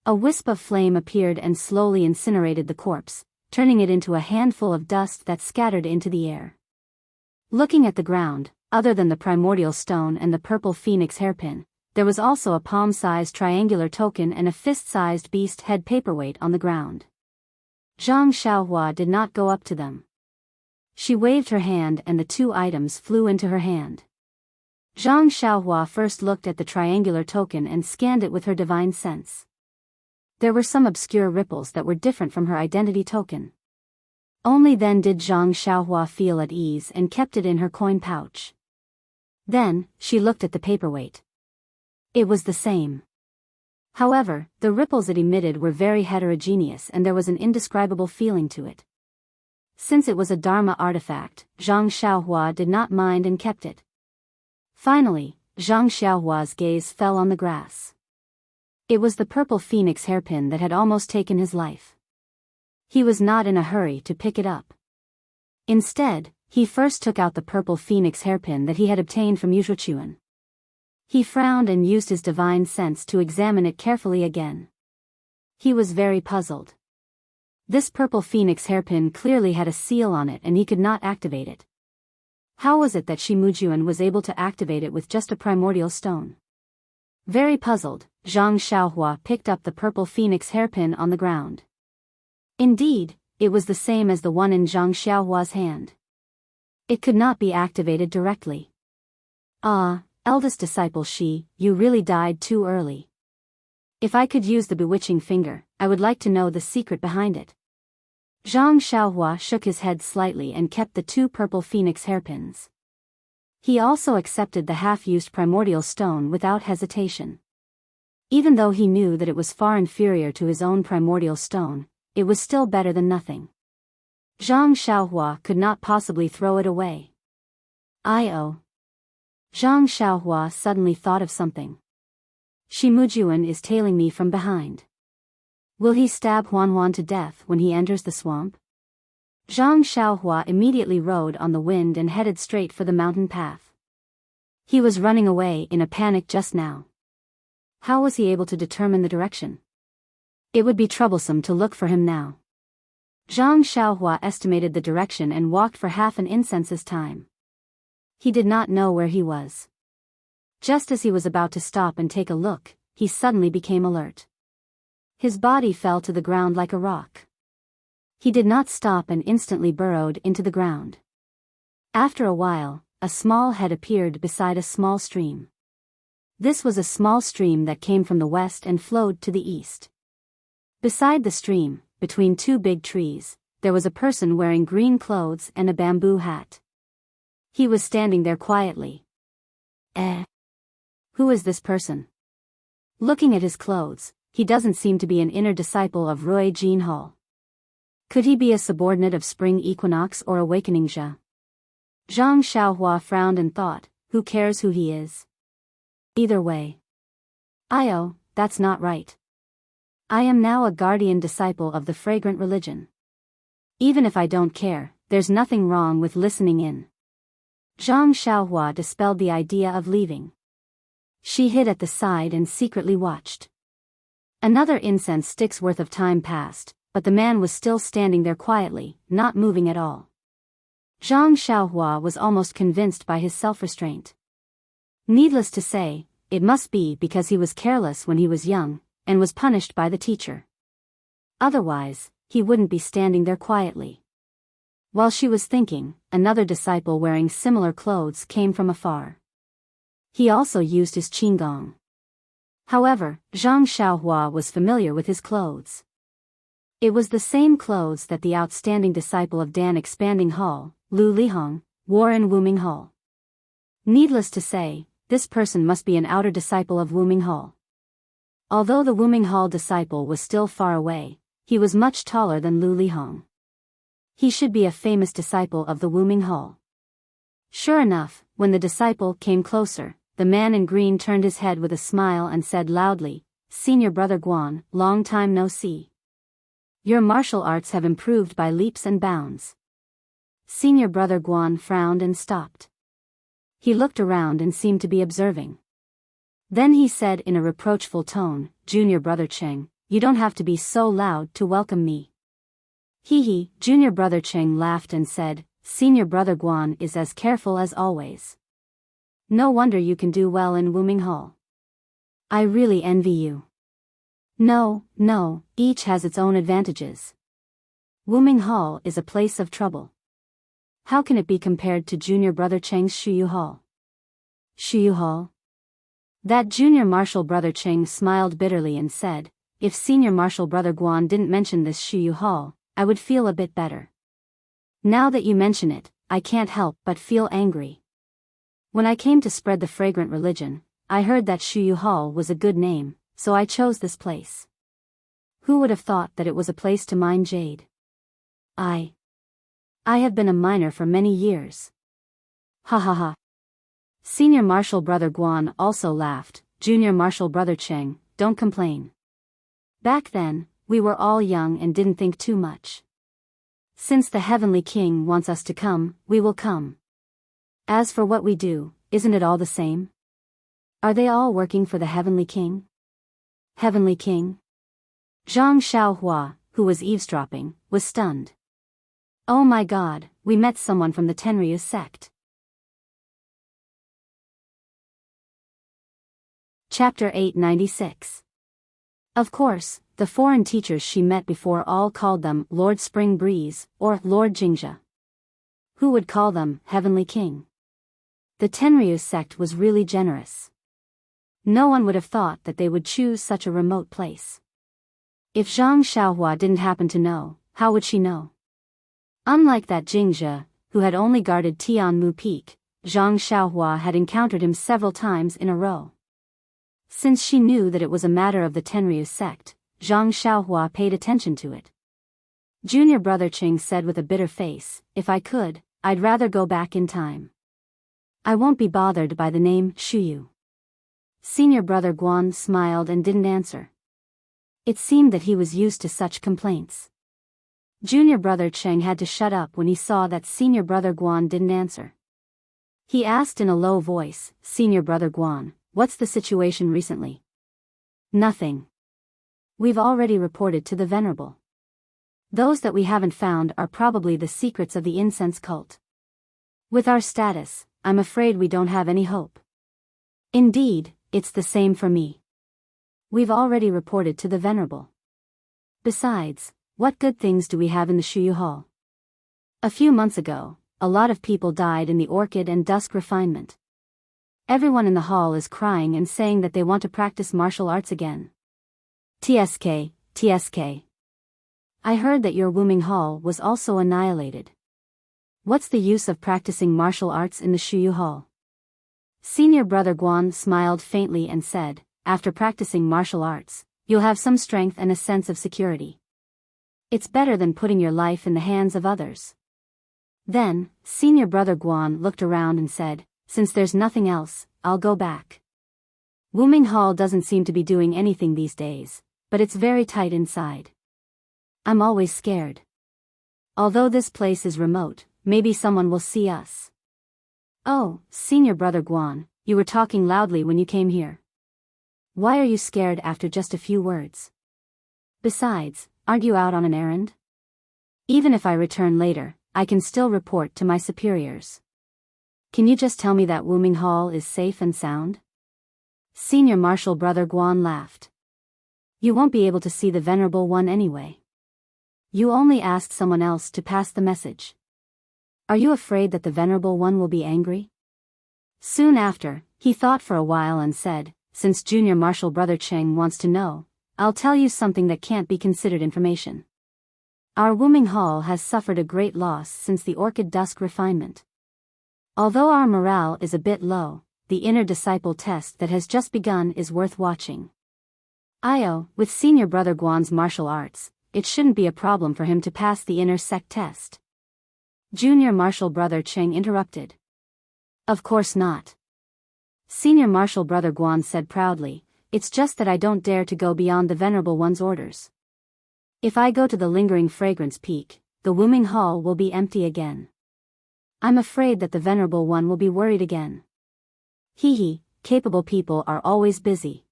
A wisp of flame appeared and slowly incinerated the corpse, turning it into a handful of dust that scattered into the air. Looking at the ground, other than the primordial stone and the purple phoenix hairpin, there was also a palm-sized triangular token and a fist-sized beast head paperweight on the ground. Zhang Xiaohua did not go up to them. She waved her hand and the two items flew into her hand. Zhang Xiaohua first looked at the triangular token and scanned it with her divine sense. There were some obscure ripples that were different from her identity token. Only then did Zhang Xiaohua feel at ease and kept it in her coin pouch. Then, she looked at the paperweight. It was the same. However, the ripples it emitted were very heterogeneous and there was an indescribable feeling to it. Since it was a Dharma artifact, Zhang Xiaohua did not mind and kept it. Finally, Zhang Xiaohua's gaze fell on the grass. It was the purple phoenix hairpin that had almost taken his life. He was not in a hurry to pick it up. Instead, he first took out the purple phoenix hairpin that he had obtained from Wuxia. He frowned and used his divine sense to examine it carefully again. He was very puzzled. This purple phoenix hairpin clearly had a seal on it and he could not activate it. How was it that Shi Mujuan was able to activate it with just a primordial stone? Very puzzled, Zhang Xiaohua picked up the purple phoenix hairpin on the ground. Indeed, it was the same as the one in Zhang Xiaohua's hand. It could not be activated directly. Ah, eldest disciple Shi, you really died too early. If I could use the bewitching finger, I would like to know the secret behind it. Zhang Xiaohua shook his head slightly and kept the two purple phoenix hairpins. He also accepted the half-used primordial stone without hesitation. Even though he knew that it was far inferior to his own primordial stone, it was still better than nothing. Zhang Xiaohua could not possibly throw it away. Zhang Xiaohua suddenly thought of something. Shi Mujuan is tailing me from behind. Will he stab Huan to death when he enters the swamp? Zhang Xiaohua immediately rode on the wind and headed straight for the mountain path. He was running away in a panic just now. How was he able to determine the direction? It would be troublesome to look for him now. Zhang Xiaohua estimated the direction and walked for half an incense's time. He did not know where he was. Just as he was about to stop and take a look, he suddenly became alert. His body fell to the ground like a rock. He did not stop and instantly burrowed into the ground. After a while, a small head appeared beside a small stream. This was a small stream that came from the west and flowed to the east. Beside the stream, between two big trees, there was a person wearing green clothes and a bamboo hat. He was standing there quietly. Who is this person? Looking at his clothes, he doesn't seem to be an inner disciple of Rui Jin Hall. Could he be a subordinate of Spring Equinox or Awakening Jia? Zhang Xiaohua frowned and thought, who cares who he is? Either way. That's not right. I am now a guardian disciple of the fragrant religion. Even if I don't care, there's nothing wrong with listening in. Zhang Xiaohua dispelled the idea of leaving. She hid at the side and secretly watched. Another incense stick's worth of time passed, but the man was still standing there quietly, not moving at all. Zhang Xiaohua was almost convinced by his self-restraint. Needless to say, it must be because he was careless when he was young, and was punished by the teacher. Otherwise, he wouldn't be standing there quietly. While she was thinking, another disciple wearing similar clothes came from afar. He also used his qinggong. However, Zhang Xiaohua was familiar with his clothes. It was the same clothes that the outstanding disciple of Dan Expanding Hall, Lu Lihong, wore in Wuming Hall. Needless to say, this person must be an outer disciple of Wuming Hall. Although the Wuming Hall disciple was still far away, he was much taller than Lu Lihong. He should be a famous disciple of the Wuming Hall. Sure enough, when the disciple came closer, the man in green turned his head with a smile and said loudly, "Senior Brother Guan, long time no see. Your martial arts have improved by leaps and bounds." Senior Brother Guan frowned and stopped. He looked around and seemed to be observing. Then he said in a reproachful tone, "Junior Brother Cheng, you don't have to be so loud to welcome me." Hee. Junior Brother Cheng laughed and said, "Senior Brother Guan is as careful as always. No wonder you can do well in Wuming Hall. I really envy you." No, each has its own advantages. Wuming Hall is a place of trouble. How can it be compared to Junior Brother Cheng's Shuyu Hall? Shuyu Hall? That Junior Martial Brother Cheng smiled bitterly and said, "If Senior Martial Brother Guan didn't mention this Shuyu Hall, I would feel a bit better. Now that you mention it, I can't help but feel angry. When I came to spread the fragrant religion, I heard that Shuyu Hall was a good name, so I chose this place. Who would have thought that it was a place to mine jade? I have been a miner for many years." Ha. Senior Martial Brother Guan also laughed. "Junior Martial Brother Cheng, don't complain. Back then, we were all young and didn't think too much. Since the Heavenly King wants us to come, we will come. As for what we do, isn't it all the same? Are they all working for the Heavenly King?" Heavenly King? Zhang Xiaohua, who was eavesdropping, was stunned. Oh my god, we met someone from the Tenryu sect. Chapter 896. Of course, the foreign teachers she met before all called them Lord Spring Breeze, or Lord Jingjia. Who would call them Heavenly King? The Tenryu sect was really generous. No one would have thought that they would choose such a remote place. If Zhang Xiaohua didn't happen to know, how would she know? Unlike that Jingjia, who had only guarded Tianmu Peak, Zhang Xiaohua had encountered him several times in a row. Since she knew that it was a matter of the Tenryu sect, Zhang Xiaohua paid attention to it. Junior Brother Cheng said with a bitter face, "If I could, I'd rather go back in time. I won't be bothered by the name Shuyu." Senior Brother Guan smiled and didn't answer. It seemed that he was used to such complaints. Junior Brother Cheng had to shut up when he saw that Senior Brother Guan didn't answer. He asked in a low voice, "Senior Brother Guan, what's the situation recently?" "Nothing. We've already reported to the Venerable. Those that we haven't found are probably the secrets of the incense cult. With our status, I'm afraid we don't have any hope." "Indeed, it's the same for me. We've already reported to the Venerable. Besides, what good things do we have in the Shuyu Hall? A few months ago, a lot of people died in the Orchid and Dusk refinement. Everyone in the hall is crying and saying that they want to practice martial arts again. TSK. I heard that your Wuming Hall was also annihilated. What's the use of practicing martial arts in the Shuyu Hall? Senior brother Guan smiled faintly and said, after practicing martial arts, you'll have some strength and a sense of security. It's better than putting your life in the hands of others. Then, senior brother Guan looked around and said, since there's nothing else, I'll go back. Wuming Hall doesn't seem to be doing anything these days, but it's very tight inside. I'm always scared. Although this place is remote, maybe someone will see us. Oh, senior brother Guan, you were talking loudly when you came here. Why are you scared after just a few words? Besides, aren't you out on an errand? Even if I return later, I can still report to my superiors. Can you just tell me that Wuming Hall is safe and sound? Senior Marshal Brother Guan laughed. You won't be able to see the Venerable One anyway. You only asked someone else to pass the message. Are you afraid that the Venerable One will be angry? Soon after, he thought for a while and said, since Junior Marshal Brother Cheng wants to know, I'll tell you something that can't be considered information. Our Wuming Hall has suffered a great loss since the Orchid Dusk refinement. Although our morale is a bit low, the inner disciple test that has just begun is worth watching. With Senior Brother Guan's martial arts, it shouldn't be a problem for him to pass the inner sect test. Junior Marshal Brother Cheng interrupted. Of course not. Senior Marshal Brother Guan said proudly, it's just that I don't dare to go beyond the Venerable One's orders. If I go to the Lingering Fragrance Peak, the Wuming Hall will be empty again. I'm afraid that the Venerable One will be worried again. Capable people are always busy.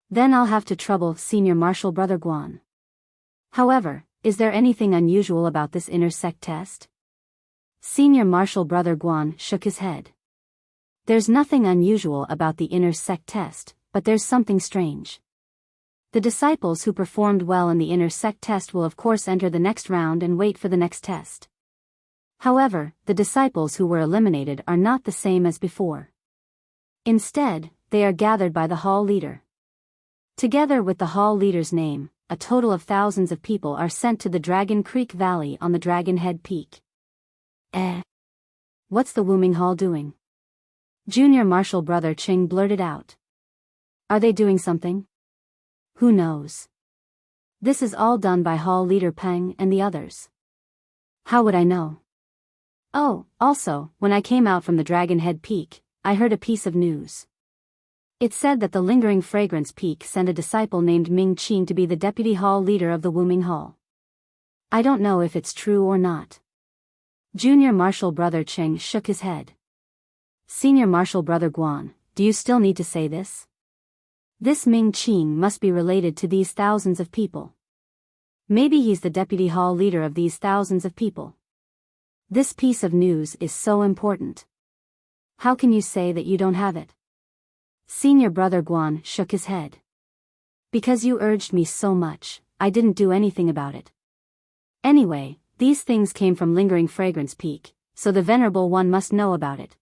Then I'll have to trouble Senior Marshal Brother Guan. However, is there anything unusual about this inner sect test? Senior Marshal Brother Guan shook his head. There's nothing unusual about the inner sect test, but there's something strange. The disciples who performed well in the inner sect test will of course enter the next round and wait for the next test. However, the disciples who were eliminated are not the same as before. Instead, they are gathered by the hall leader. Together with the hall leader's name, a total of thousands of people are sent to the Dragon Creek Valley on the Dragon Head Peak. What's the Wuming Hall doing? Junior Marshal Brother Ching blurted out. Are they doing something? Who knows? This is all done by Hall Leader Peng and the others. How would I know? Oh, also, when I came out from the Dragon Head Peak, I heard a piece of news. It said that the Lingering Fragrance Peak sent a disciple named Ming Qing to be the deputy hall leader of the Wuming Hall. I don't know if it's true or not. Junior Marshal Brother Cheng shook his head. Senior Marshal Brother Guan, do you still need to say this? This Ming Qing must be related to these thousands of people. Maybe he's the deputy hall leader of these thousands of people. This piece of news is so important. How can you say that you don't have it? Senior Brother Guan shook his head. Because you urged me so much, I didn't do anything about it. Anyway, these things came from Lingering Fragrance Peak, so the Venerable One must know about it.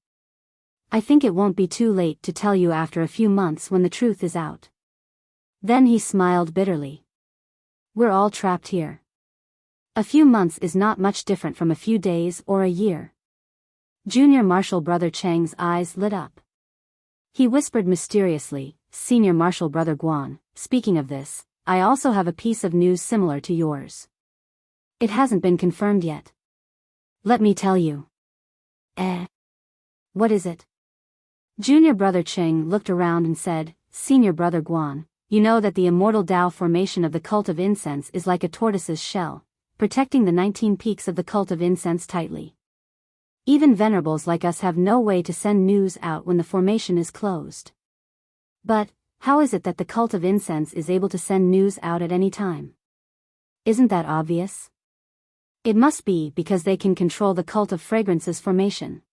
I think it won't be too late to tell you after a few months when the truth is out. Then he smiled bitterly. We're all trapped here. A few months is not much different from a few days or a year. Junior Marshal Brother Cheng's eyes lit up. He whispered mysteriously, Senior Marshal Brother Guan, speaking of this, I also have a piece of news similar to yours. It hasn't been confirmed yet. Let me tell you. What is it? Junior Brother Cheng looked around and said, Senior Brother Guan, you know that the Immortal Dao formation of the Cult of Incense is like a tortoise's shell, protecting the 19 peaks of the Cult of Incense tightly. Even venerables like us have no way to send news out when the formation is closed. But, how is it that the Cult of Incense is able to send news out at any time? Isn't that obvious? It must be because they can control the Cult of Fragrance's formation.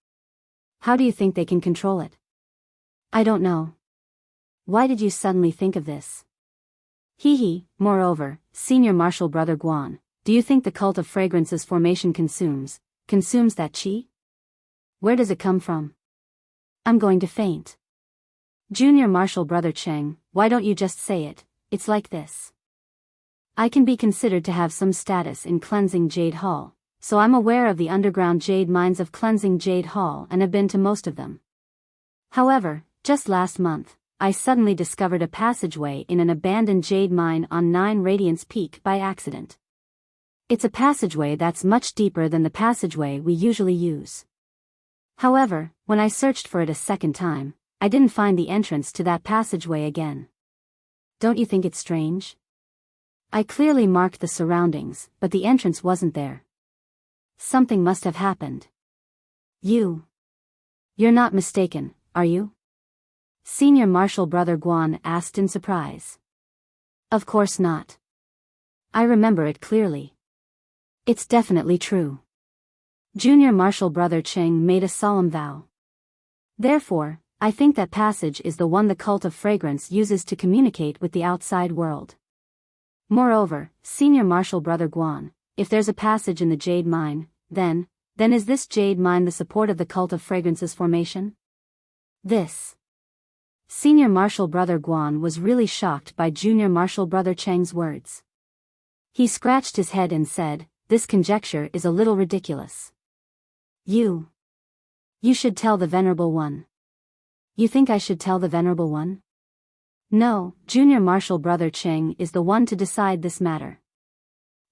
How do you think they can control it? I don't know. Why did you suddenly think of this? Moreover, Senior Marshal Brother Guan, do you think the Cult of Fragrance's formation consumes that qi? Where does it come from? I'm going to faint. Junior Marshal Brother Cheng, why don't you just say it? It's like this. I can be considered to have some status in Cleansing Jade Hall, so I'm aware of the underground jade mines of Cleansing Jade Hall and have been to most of them. However, just last month, I suddenly discovered a passageway in an abandoned jade mine on 9 Radiance Peak by accident. It's a passageway that's much deeper than the passageway we usually use. However, when I searched for it a second time, I didn't find the entrance to that passageway again. Don't you think it's strange? I clearly marked the surroundings, but the entrance wasn't there. Something must have happened. You're not mistaken, are you? Senior Marshal Brother Guan asked in surprise. Of course not. I remember it clearly. It's definitely true. Junior Marshal Brother Cheng made a solemn vow. Therefore, I think that passage is the one the Cult of Fragrance uses to communicate with the outside world. Moreover, Senior Marshal Brother Guan, if there's a passage in the jade mine, then is this jade mine the support of the Cult of Fragrance's formation? Senior Marshal Brother Guan was really shocked by Junior Marshal Brother Cheng's words. He scratched his head and said, "This conjecture is a little ridiculous. You should tell the Venerable One." You think I should tell the Venerable One? No, Junior Marshal Brother Cheng is the one to decide this matter.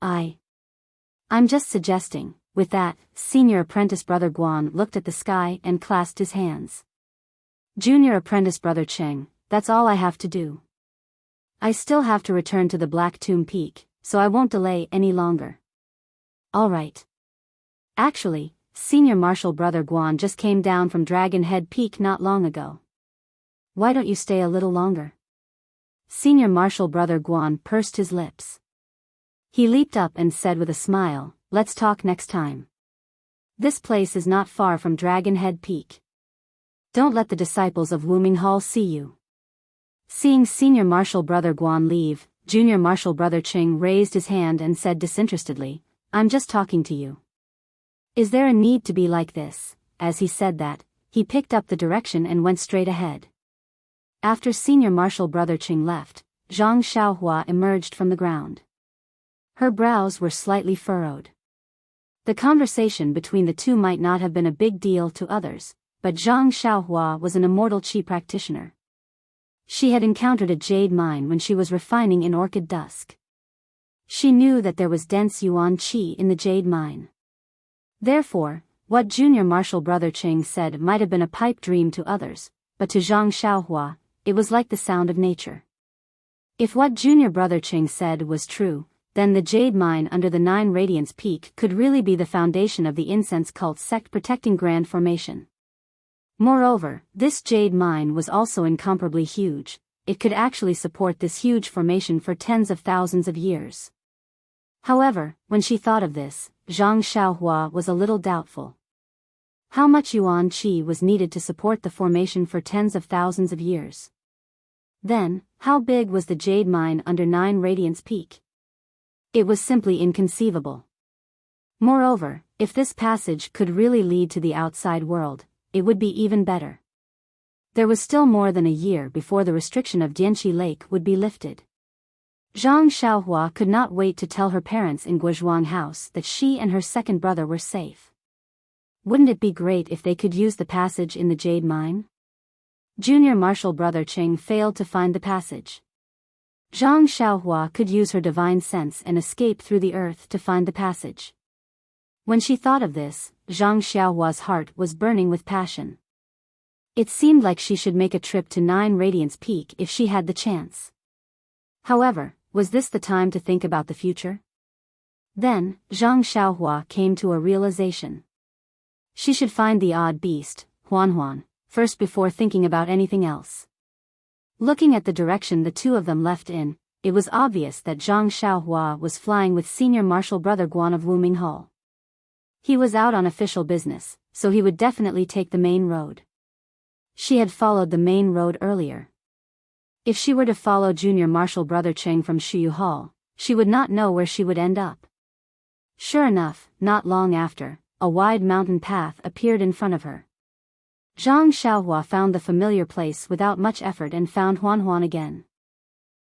I'm just suggesting. With that, Senior Apprentice Brother Guan looked at the sky and clasped his hands. Junior Apprentice Brother Cheng, that's all I have to do. I still have to return to the Black Tomb Peak, so I won't delay any longer. All right. Actually, Senior Marshal Brother Guan just came down from Dragon Head Peak not long ago. Why don't you stay a little longer? Senior Marshal Brother Guan pursed his lips. He leaped up and said with a smile, "Let's talk next time. This place is not far from Dragon Head Peak. Don't let the disciples of Wuming Hall see you." Seeing Senior Marshal Brother Guan leave, Junior Marshal Brother Cheng raised his hand and said disinterestedly, "I'm just talking to you. Is there a need to be like this?" As he said that, he picked up the direction and went straight ahead. After Senior Marshal Brother Cheng left, Zhang Xiaohua emerged from the ground. Her brows were slightly furrowed. The conversation between the two might not have been a big deal to others, but Zhang Xiaohua was an immortal qi practitioner. She had encountered a jade mine when she was refining in Orchid Dusk. She knew that there was dense yuan qi in the jade mine. Therefore, what Junior Marshal Brother Cheng said might have been a pipe dream to others, but to Zhang Xiaohua, it was like the sound of nature. If what Junior Brother Cheng said was true, then the jade mine under the 9 Radiance Peak could really be the foundation of the incense cult sect protecting Grand Formation. Moreover, this jade mine was also incomparably huge. It could actually support this huge formation for tens of thousands of years. However, when she thought of this, Zhang Xiaohua was a little doubtful. How much yuan qi was needed to support the formation for tens of thousands of years? Then, how big was the jade mine under 9 Radiance Peak? It was simply inconceivable. Moreover, if this passage could really lead to the outside world, it would be even better. There was still more than a year before the restriction of Dianqi Lake would be lifted. Zhang Xiaohua could not wait to tell her parents in Guozhuang House that she and her second brother were safe. Wouldn't it be great if they could use the passage in the jade mine? Junior Marshal Brother Cheng failed to find the passage. Zhang Xiaohua could use her divine sense and escape through the earth to find the passage. When she thought of this, Zhang Xiaohua's heart was burning with passion. It seemed like she should make a trip to 9 Radiance Peak if she had the chance. However, was this the time to think about the future? Then, Zhang Xiaohua came to a realization. She should find the odd beast, Huan, first before thinking about anything else. Looking at the direction the two of them left in, it was obvious that Zhang Xiaohua was flying with Senior Marshal Brother Guan of Wuming Hall. He was out on official business, so he would definitely take the main road. She had followed the main road earlier. If she were to follow Junior Marshal Brother Cheng from Shiyu Hall, she would not know where she would end up. Sure enough, not long after, a wide mountain path appeared in front of her. Zhang Xiaohua found the familiar place without much effort and found Huan again.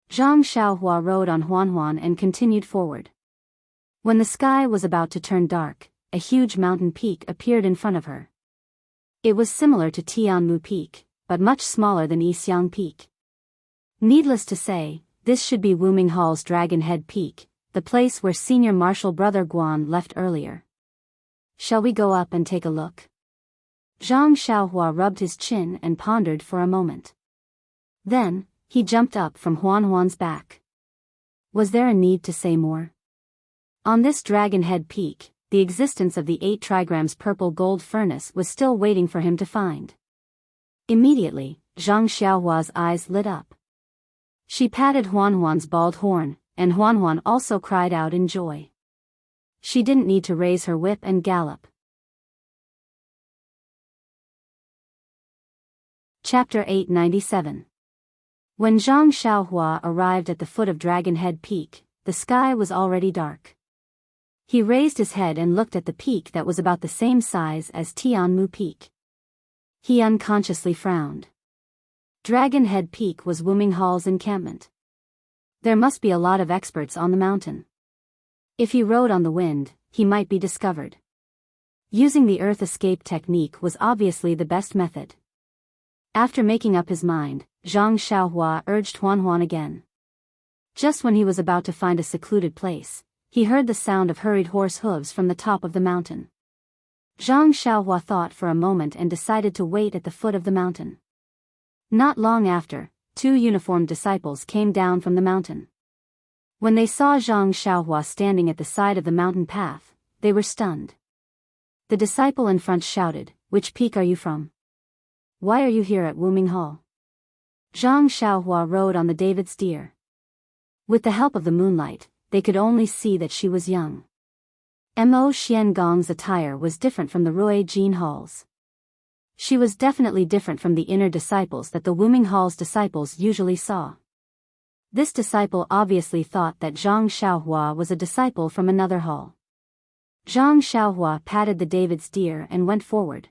Zhang Xiaohua rode on Huan and continued forward. When the sky was about to turn dark, a huge mountain peak appeared in front of her. It was similar to Tianmu Peak, but much smaller than Yixiang Peak. Needless to say, this should be Wuming Hall's Dragon Head Peak, the place where Senior Marshal Brother Guan left earlier. Shall we go up and take a look? Zhang Xiaohua rubbed his chin and pondered for a moment. Then, he jumped up from Huan Huan's back. Was there a need to say more? On this Dragon Head Peak, the existence of the 8 trigrams purple gold furnace was still waiting for him to find. Immediately, Zhang Xiaohua's eyes lit up. She patted Huan Huan's bald horn, and Huan Huan also cried out in joy. She didn't need to raise her whip and gallop. Chapter 897. When Zhang Xiaohua arrived at the foot of Dragon Head Peak, the sky was already dark. He raised his head and looked at the peak that was about the same size as Tianmu Peak. He unconsciously frowned. Dragon Head Peak was Wuming Hall's encampment. There must be a lot of experts on the mountain. If he rode on the wind, he might be discovered. Using the earth escape technique was obviously the best method. After making up his mind, Zhang Xiaohua urged Huan Huan again. Just when he was about to find a secluded place, he heard the sound of hurried horse hooves from the top of the mountain. Zhang Xiaohua thought for a moment and decided to wait at the foot of the mountain. Not long after, 2 uniformed disciples came down from the mountain. When they saw Zhang Xiaohua standing at the side of the mountain path, they were stunned. The disciple in front shouted, "Which peak are you from? Why are you here at Wuming Hall?" Zhang Xiaohua rode on the David's deer. With the help of the moonlight, they could only see that she was young. Mo Xiangong's attire was different from the Rui Jin Hall's. She was definitely different from the inner disciples that the Wuming Hall's disciples usually saw. This disciple obviously thought that Zhang Xiaohua was a disciple from another hall. Zhang Xiaohua patted the David's deer and went forward.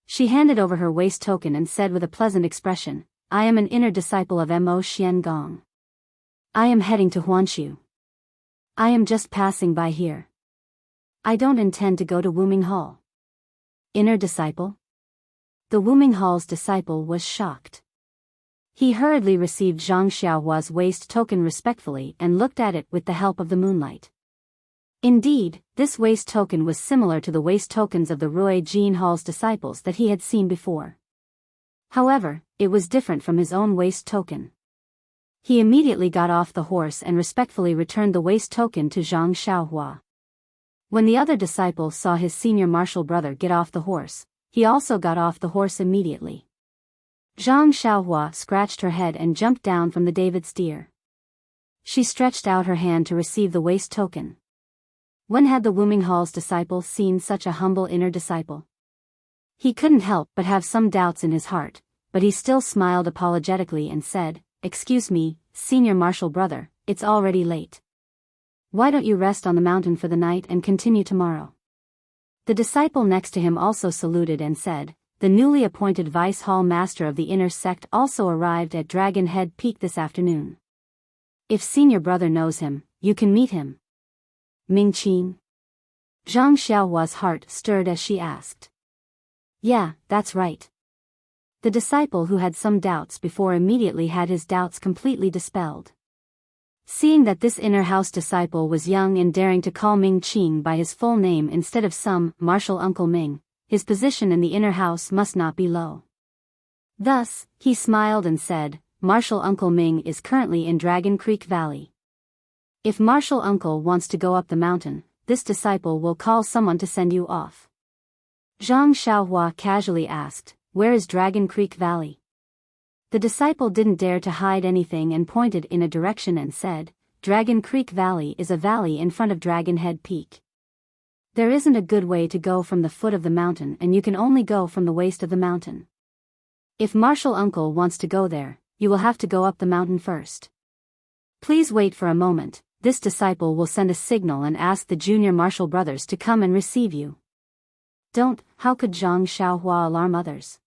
She handed over her waist token and said with a pleasant expression, "I am an inner disciple of Mo Xiangong. I am heading to Huanshu. I am just passing by here. I don't intend to go to Wuming Hall." Inner disciple? The Wuming Hall's disciple was shocked. He hurriedly received Zhang Xiaohua's waist token respectfully and looked at it with the help of the moonlight. Indeed, this waist token was similar to the waist tokens of the Rui Jin Hall's disciples that he had seen before. However, it was different from his own waist token. He immediately got off the horse and respectfully returned the waist token to Zhang Xiaohua. When the other disciple saw his senior marshal brother get off the horse, he also got off the horse immediately. Zhang Xiaohua scratched her head and jumped down from the David's deer. She stretched out her hand to receive the waist token. When had the Wuming Hall's disciple seen such a humble inner disciple? He couldn't help but have some doubts in his heart, but he still smiled apologetically and said, "Excuse me, senior marshal brother, it's already late. Why don't you rest on the mountain for the night and continue tomorrow?" The disciple next to him also saluted and said, "The newly appointed Vice Hall Master of the inner sect also arrived at Dragon Head Peak this afternoon. If senior brother knows him, you can meet him." Ming Qing? Zhang Xiaohua's heart stirred as she asked. "Yeah, that's right." The disciple who had some doubts before immediately had his doubts completely dispelled. Seeing that this inner house disciple was young and daring to call Ming Qing by his full name instead of some Marshal Uncle Ming, his position in the inner house must not be low. Thus, he smiled and said, "Marshal Uncle Ming is currently in Dragon Creek Valley. If Marshal Uncle wants to go up the mountain, this disciple will call someone to send you off." Zhang Xiaohua casually asked, "Where is Dragon Creek Valley?" The disciple didn't dare to hide anything and pointed in a direction and said, "Dragon Creek Valley is a valley in front of Dragon Head Peak. There isn't a good way to go from the foot of the mountain and you can only go from the waist of the mountain. If Marshal Uncle wants to go there, you will have to go up the mountain first. Please wait for a moment, this disciple will send a signal and ask the junior marshal brothers to come and receive you." "Don't," how could Zhang Xiaohua alarm others?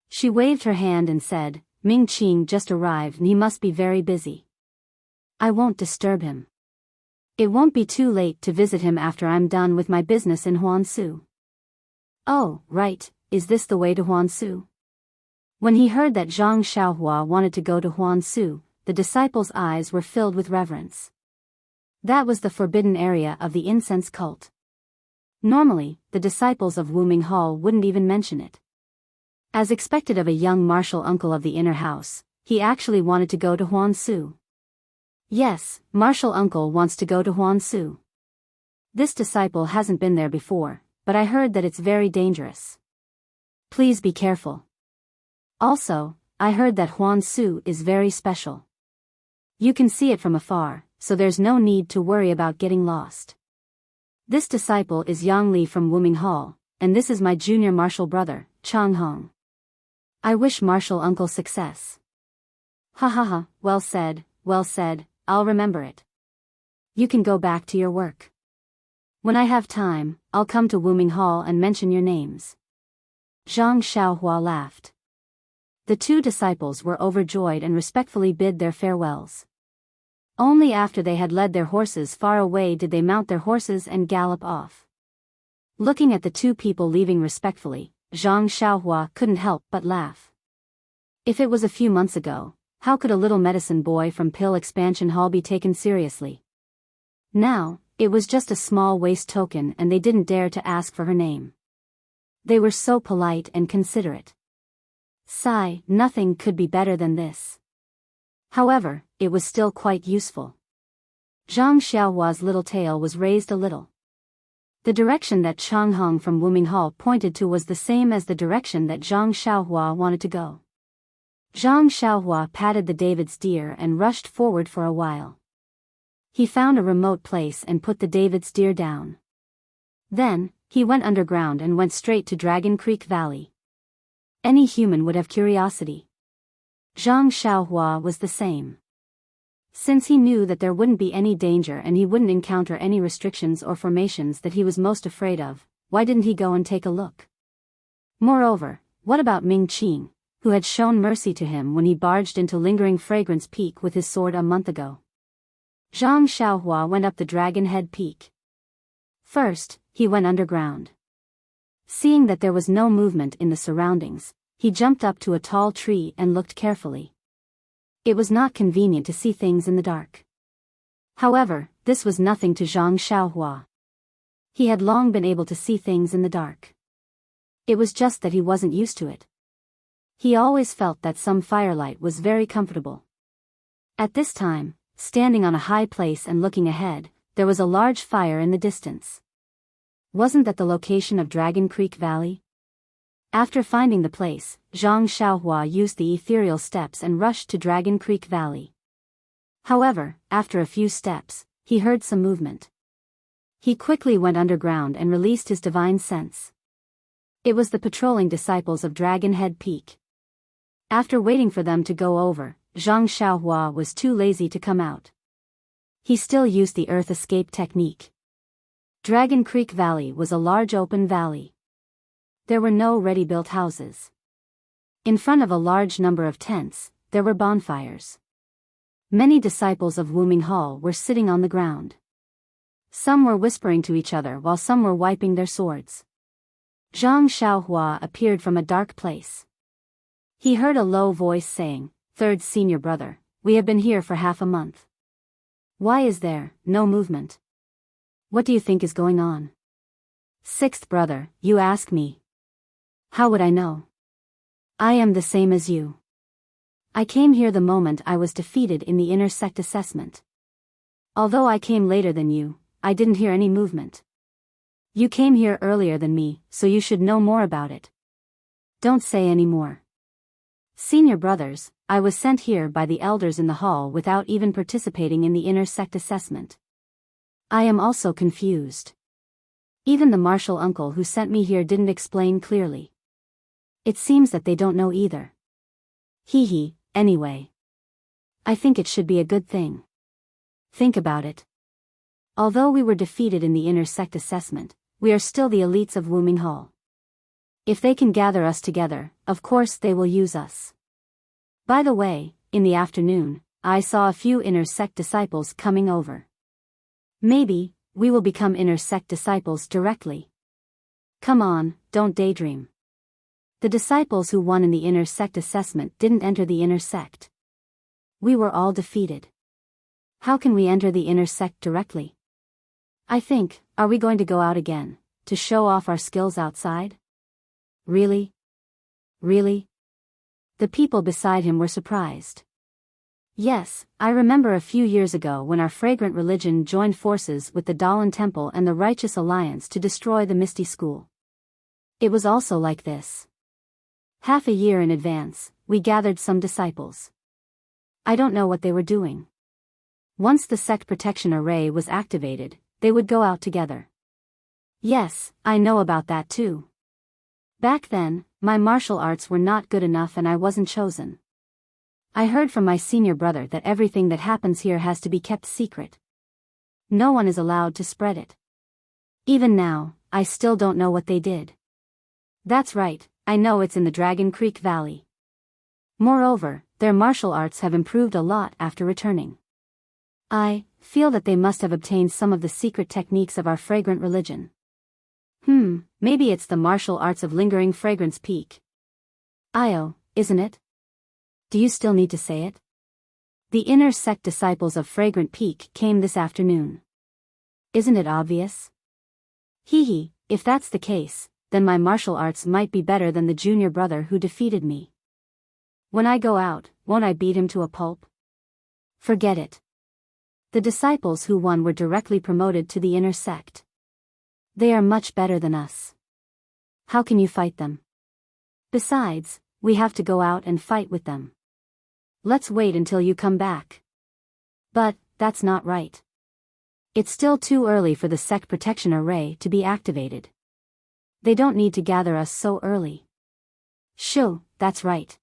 She waved her hand and said, "Ming Qing just arrived and he must be very busy. I won't disturb him. It won't be too late to visit him after I'm done with my business in Huansu." "Oh, right, is this the way to Huansu?" When he heard that Zhang Xiaohua wanted to go to Huansu, the disciples' eyes were filled with reverence. That was the forbidden area of the incense cult. Normally, the disciples of Wuming Hall wouldn't even mention it. As expected of a young martial uncle of the inner house, he actually wanted to go to Huansu. Yes, martial uncle wants to go to Huansu. This disciple hasn't been there before, but I heard that it's very dangerous. Please be careful. Also, I heard that Huansu is very special. You can see it from afar, so there's no need to worry about getting lost. This disciple is Yang Li from Wuming Hall, and this is my junior martial brother, Chang Hong. I wish martial uncle success. Ha ha ha, well said, I'll remember it. You can go back to your work. When I have time, I'll come to Wuming Hall and mention your names. Zhang Xiaohua laughed. The two disciples were overjoyed and respectfully bid their farewells. Only after they had led their horses far away did they mount their horses and gallop off. Looking at the two people leaving respectfully, Zhang Xiaohua couldn't help but laugh. If it was a few months ago, how could a little medicine boy from Pill Expansion Hall be taken seriously? Now, it was just a small waste token and they didn't dare to ask for her name. They were so polite and considerate. Sigh, nothing could be better than this. However, it was still quite useful. Zhang Xiaohua's little tail was raised a little. The direction that Chang Hong from Wuming Hall pointed to was the same as the direction that Zhang Xiaohua wanted to go. Zhang Xiaohua patted the David's deer and rushed forward for a while. He found a remote place and put the David's deer down. Then, he went underground and went straight to Dragon Creek Valley. Any human would have curiosity. Zhang Xiaohua was the same. Since he knew that there wouldn't be any danger and he wouldn't encounter any restrictions or formations that he was most afraid of, why didn't he go and take a look? Moreover, what about Ming Qing, who had shown mercy to him when he barged into Lingering Fragrance Peak with his sword a month ago? Zhang Xiaohua went up the Dragon Head Peak. First, he went underground. Seeing that there was no movement in the surroundings, he jumped up to a tall tree and looked carefully. It was not convenient to see things in the dark. However, this was nothing to Zhang Xiaohua. He had long been able to see things in the dark. It was just that he wasn't used to it. He always felt that some firelight was very comfortable. At this time, standing on a high place and looking ahead, there was a large fire in the distance. Wasn't that the location of Dragon Creek Valley? After finding the place, Zhang Xiaohua used the ethereal steps and rushed to Dragon Creek Valley. However, after a few steps, he heard some movement. He quickly went underground and released his divine sense. It was the patrolling disciples of Dragon Head Peak. After waiting for them to go over, Zhang Xiaohua was too lazy to come out. He still used the earth escape technique. Dragon Creek Valley was a large open valley. There were no ready-built houses. In front of a large number of tents, there were bonfires. Many disciples of Wuming Hall were sitting on the ground. Some were whispering to each other while some were wiping their swords. Zhang Xiaohua appeared from a dark place. He heard a low voice saying, "Third senior brother, we have been here for half a month. Why is there no movement? What do you think is going on?" "Sixth brother, you ask me. How would I know? I am the same as you. I came here the moment I was defeated in the inner sect assessment. Although I came later than you, I didn't hear any movement. You came here earlier than me, so you should know more about it. Don't say any more. Senior brothers, I was sent here by the elders in the hall without even participating in the inner sect assessment. I am also confused. Even the martial uncle who sent me here didn't explain clearly. It seems that they don't know either. Hee, anyway. I think it should be a good thing. Think about it. Although we were defeated in the inner sect assessment, we are still the elites of Wuming Hall. If they can gather us together, of course they will use us. By the way, in the afternoon, I saw a few inner sect disciples coming over. Maybe we will become inner sect disciples directly. Come on, don't daydream. The disciples who won in the inner sect assessment didn't enter the inner sect. We were all defeated. How can we enter the inner sect directly? I think, are we going to go out again, to show off our skills outside? Really? Really? The people beside him were surprised. Yes, I remember a few years ago when our fragrant religion joined forces with the Dalan Temple and the Righteous Alliance to destroy the Misty School. It was also like this. Half a year in advance, we gathered some disciples. I don't know what they were doing. Once the sect protection array was activated, they would go out together. Yes, I know about that too. Back then, my martial arts were not good enough and I wasn't chosen. I heard from my senior brother that everything that happens here has to be kept secret. No one is allowed to spread it. Even now, I still don't know what they did. That's right, I know it's in the Dragon Creek Valley. Moreover, their martial arts have improved a lot after returning. I feel that they must have obtained some of the secret techniques of our fragrant religion. Maybe it's the martial arts of lingering fragrance peak. Io, isn't it? Do you still need to say it? The inner sect disciples of Fragrant Peak came this afternoon. Isn't it obvious? Hee, if that's the case, then my martial arts might be better than the junior brother who defeated me. When I go out, won't I beat him to a pulp? Forget it. The disciples who won were directly promoted to the inner sect. They are much better than us. How can you fight them? Besides, we have to go out and fight with them. Let's wait until you come back. But, that's not right. It's still too early for the sect protection array to be activated. They don't need to gather us so early. Shoo, that's right.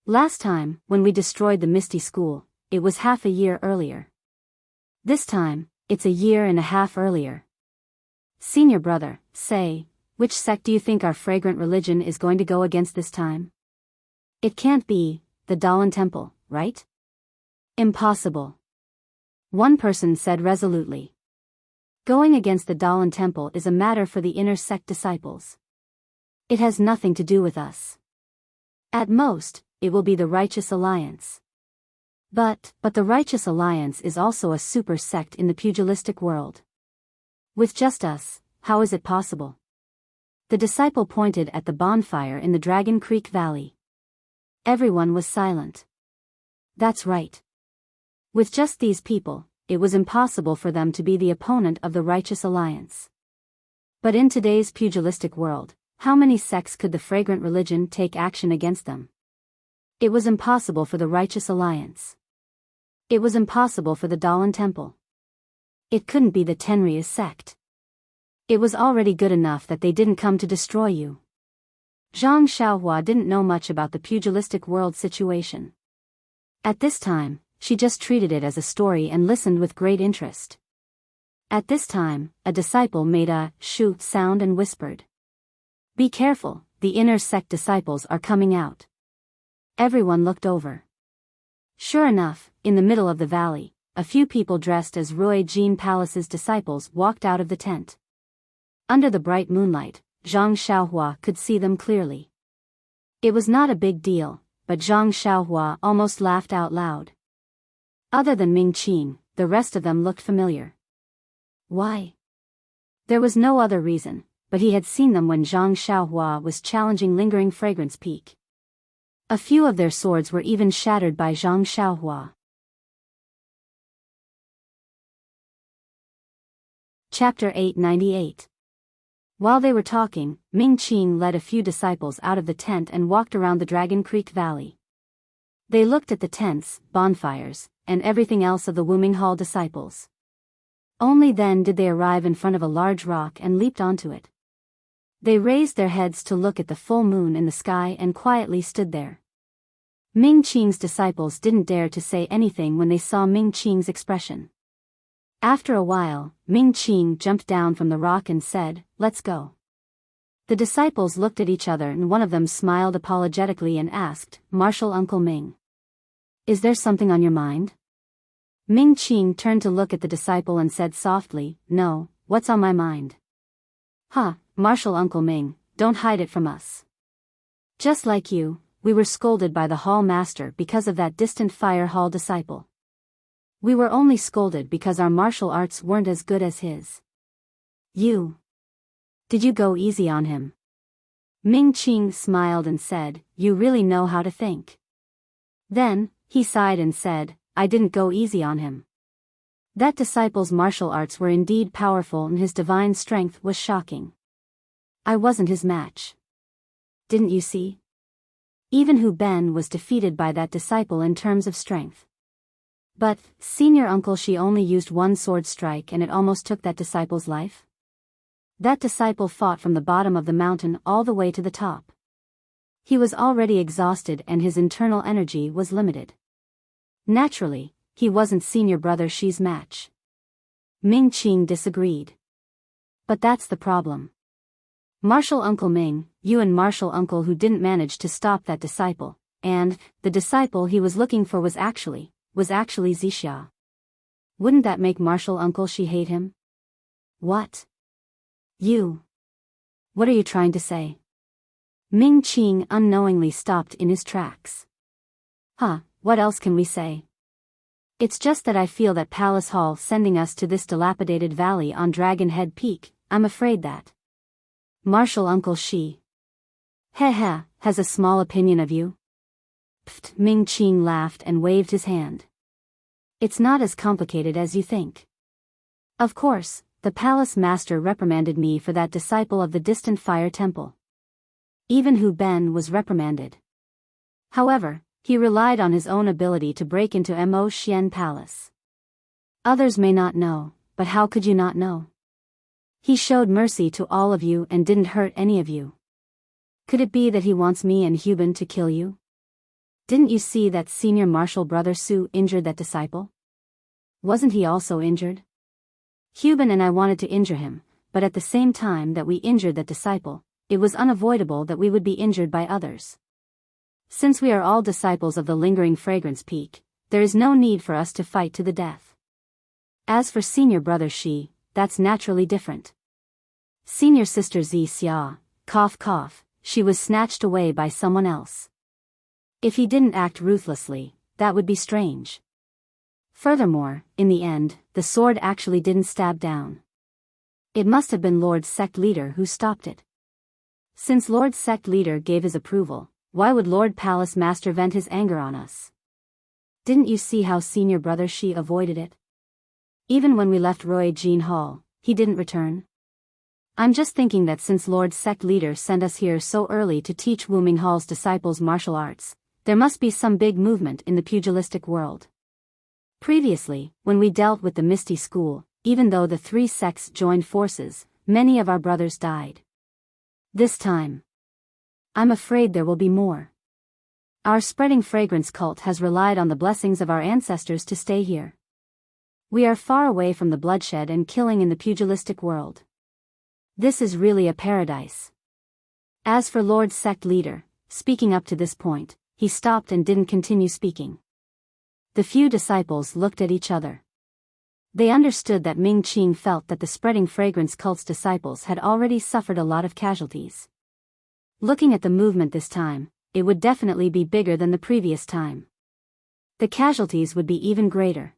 Last time, when we destroyed the Misty School, it was half a year earlier. This time, it's a year and a half earlier. Senior brother, say, which sect do you think our fragrant religion is going to go against this time? It can't be the Dalan Temple, right? Impossible. One person said resolutely. Going against the Dalan Temple is a matter for the inner sect disciples. It has nothing to do with us. At most, it will be the Righteous Alliance. But the Righteous Alliance is also a super sect in the pugilistic world. With just us, how is it possible? The disciple pointed at the bonfire in the Dragon Creek Valley. Everyone was silent. That's right. With just these people, it was impossible for them to be the opponent of the Righteous Alliance. But in today's pugilistic world, how many sects could the fragrant religion take action against them? It was impossible for the Righteous Alliance. It was impossible for the Dalan Temple. It couldn't be the Tenry's sect. It was already good enough that they didn't come to destroy you. Zhang Xiaohua didn't know much about the pugilistic world situation. At this time, she just treated it as a story and listened with great interest. At this time, a disciple made a shoot sound and whispered. Be careful, the inner sect disciples are coming out. Everyone looked over. Sure enough, in the middle of the valley, a few people dressed as Roy Jean Palace's disciples walked out of the tent. Under the bright moonlight, Zhang Xiaohua could see them clearly. It was not a big deal, but Zhang Xiaohua almost laughed out loud. Other than Ming Qing, the rest of them looked familiar. Why? There was no other reason, but he had seen them when Zhang Xiaohua was challenging Lingering Fragrance Peak. A few of their swords were even shattered by Zhang Xiaohua. Chapter 898. While they were talking, Ming Qing led a few disciples out of the tent and walked around the Dragon Creek Valley. They looked at the tents, bonfires, and everything else of the Wuming Hall disciples. Only then did they arrive in front of a large rock and leaped onto it. They raised their heads to look at the full moon in the sky and quietly stood there. Ming Qing's disciples didn't dare to say anything when they saw Ming Qing's expression. After a while, Ming Qing jumped down from the rock and said, "Let's go." The disciples looked at each other and one of them smiled apologetically and asked, "Martial Uncle Ming, is there something on your mind?" Ming Qing turned to look at the disciple and said softly, "No, what's on my mind?" "Martial Uncle Ming, don't hide it from us." Just like you, we were scolded by the hall master because of that distant fire hall disciple. We were only scolded because our martial arts weren't as good as his. Did you go easy on him? Ming Qing smiled and said, you really know how to think. Then, he sighed and said, I didn't go easy on him. That disciple's martial arts were indeed powerful and his divine strength was shocking. I wasn't his match. Didn't you see? Even Hu Ben was defeated by that disciple in terms of strength. But, senior uncle, she only used one sword strike and it almost took that disciple's life? That disciple fought from the bottom of the mountain all the way to the top. He was already exhausted and his internal energy was limited. Naturally, he wasn't senior brother Shi's match. Ming Qing disagreed. But that's the problem. Martial Uncle Ming, you and Martial Uncle who didn't manage to stop that disciple, and, the disciple he was looking for was actually Zixia. Wouldn't that make Martial Uncle Shi hate him? What? What are you trying to say? Ming Qing unknowingly stopped in his tracks. What else can we say? It's just that I feel that Palace Hall sending us to this dilapidated valley on Dragon Head Peak, I'm afraid that Martial Uncle Shi has a small opinion of you. Pfft, Ming Qing laughed and waved his hand. It's not as complicated as you think. Of course, the palace master reprimanded me for that disciple of the distant fire temple. Even Hu Ben was reprimanded. However, he relied on his own ability to break into Mo Xian Palace. Others may not know, but how could you not know? He showed mercy to all of you and didn't hurt any of you. Could it be that he wants me and Hu Ben to kill you? Didn't you see that senior martial brother Su injured that disciple? Wasn't he also injured? Hu Ben and I wanted to injure him, but at the same time that we injured that disciple, it was unavoidable that we would be injured by others. Since we are all disciples of the lingering fragrance peak, there is no need for us to fight to the death. As for senior brother Shi, that's naturally different. Senior sister Xia, cough, she was snatched away by someone else. If he didn't act ruthlessly, that would be strange. Furthermore, in the end, the sword actually didn't stab down. It must have been Lord Sect Leader who stopped it. Since Lord Sect Leader gave his approval, why would Lord Palace Master vent his anger on us? Didn't you see how senior brother Shi avoided it? Even when we left Roy Jean Hall, he didn't return. I'm just thinking that since Lord Sect Leader sent us here so early to teach Wuming Hall's disciples martial arts, there must be some big movement in the pugilistic world. Previously, when we dealt with the Misty School, even though the three sects joined forces, many of our brothers died. This time, I'm afraid there will be more. Our spreading fragrance cult has relied on the blessings of our ancestors to stay here. We are far away from the bloodshed and killing in the pugilistic world. This is really a paradise. As for Lord Sect Leader, speaking up to this point, he stopped and didn't continue speaking. The few disciples looked at each other. They understood that Ming Qing felt that the spreading fragrance cult's disciples had already suffered a lot of casualties. Looking at the movement this time, it would definitely be bigger than the previous time. The casualties would be even greater.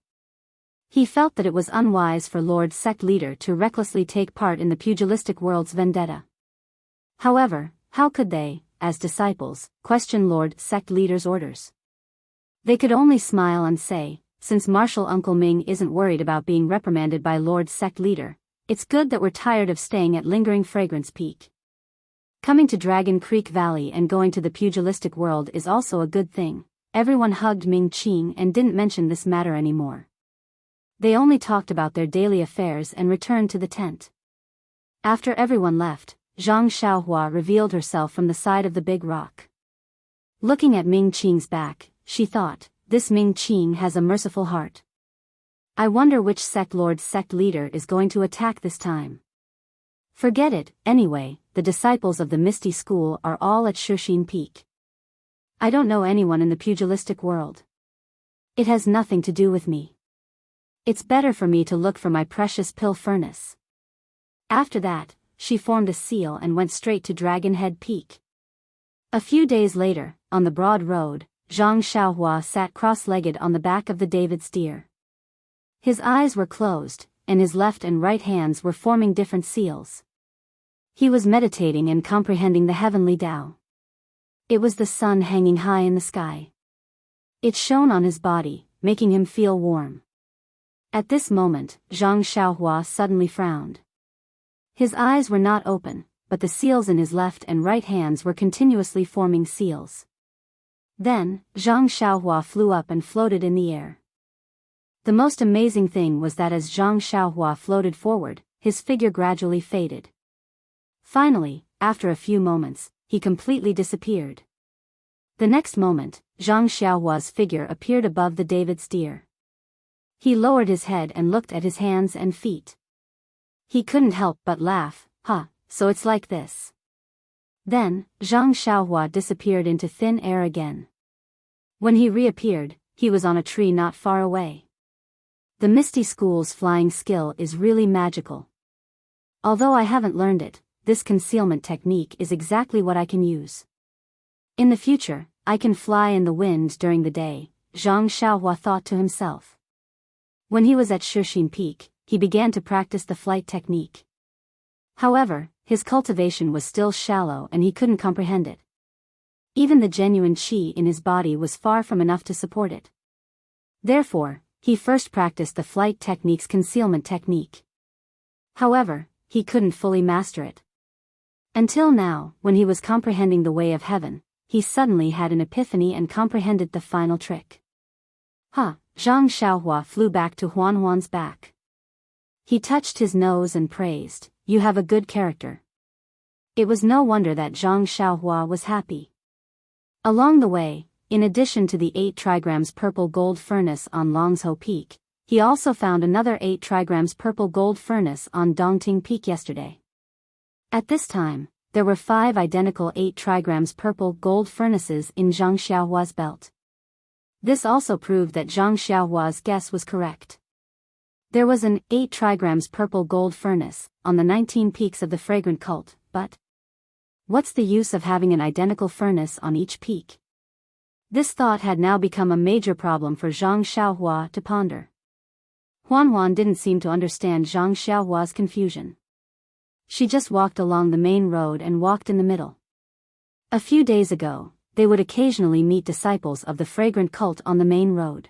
He felt that it was unwise for Lord Sect Leader to recklessly take part in the pugilistic world's vendetta. However, how could they, as disciples, question Lord Sect Leader's orders? They could only smile and say, since Martial Uncle Ming isn't worried about being reprimanded by Lord Sect Leader, it's good that we're tired of staying at Lingering Fragrance Peak. Coming to Dragon Creek Valley and going to the pugilistic world is also a good thing. Everyone hugged Ming Qing and didn't mention this matter anymore. They only talked about their daily affairs and returned to the tent. After everyone left, Zhang Xiaohua revealed herself from the side of the big rock. Looking at Ming Qing's back, she thought, this Ming Qing has a merciful heart. I wonder which sect Lord Sect Leader is going to attack this time. Forget it, anyway, the disciples of the Misty School are all at Shushin Peak. I don't know anyone in the pugilistic world. It has nothing to do with me. It's better for me to look for my precious pill furnace. After that, she formed a seal and went straight to Dragon Head Peak. A few days later, on the broad road, Zhang Xiaohua sat cross-legged on the back of the David steer. His eyes were closed, and his left and right hands were forming different seals. He was meditating and comprehending the heavenly Tao. It was the sun hanging high in the sky. It shone on his body, making him feel warm. At this moment, Zhang Xiaohua suddenly frowned. His eyes were not open, but the seals in his left and right hands were continuously forming seals. Then, Zhang Xiaohua flew up and floated in the air. The most amazing thing was that as Zhang Xiaohua floated forward, his figure gradually faded. Finally, after a few moments, he completely disappeared. The next moment, Zhang Xiaohua's figure appeared above the David steer. He lowered his head and looked at his hands and feet. He couldn't help but laugh. So it's like this. Then, Zhang Xiaohua disappeared into thin air again. When he reappeared, he was on a tree not far away. The Misty School's flying skill is really magical. Although I haven't learned it, this concealment technique is exactly what I can use. In the future, I can fly in the wind during the day, Zhang Xiaohua thought to himself. When he was at Shixin Peak, he began to practice the flight technique. However, his cultivation was still shallow and he couldn't comprehend it. Even the genuine qi in his body was far from enough to support it. Therefore, he first practiced the flight technique's concealment technique. However, he couldn't fully master it. Until now, when he was comprehending the way of heaven, he suddenly had an epiphany and comprehended the final trick. Zhang Xiaohua flew back to Huan's back. He touched his nose and praised, "You have a good character." It was no wonder that Zhang Xiaohua was happy. Along the way, in addition to the 8 trigrams purple gold furnace on Longzhou Peak, he also found another 8 trigrams purple gold furnace on Dongting Peak yesterday. At this time, there were 5 identical 8 trigrams purple gold furnaces in Zhang Xiaohua's belt. This also proved that Zhang Xiaohua's guess was correct. There was an 8 trigrams purple gold furnace on the 19 peaks of the fragrant cult, but what's the use of having an identical furnace on each peak? This thought had now become a major problem for Zhang Xiaohua to ponder. Huan didn't seem to understand Zhang Xiaohua's confusion. She just walked along the main road and walked in the middle. A few days ago, they would occasionally meet disciples of the fragrant cult on the main road.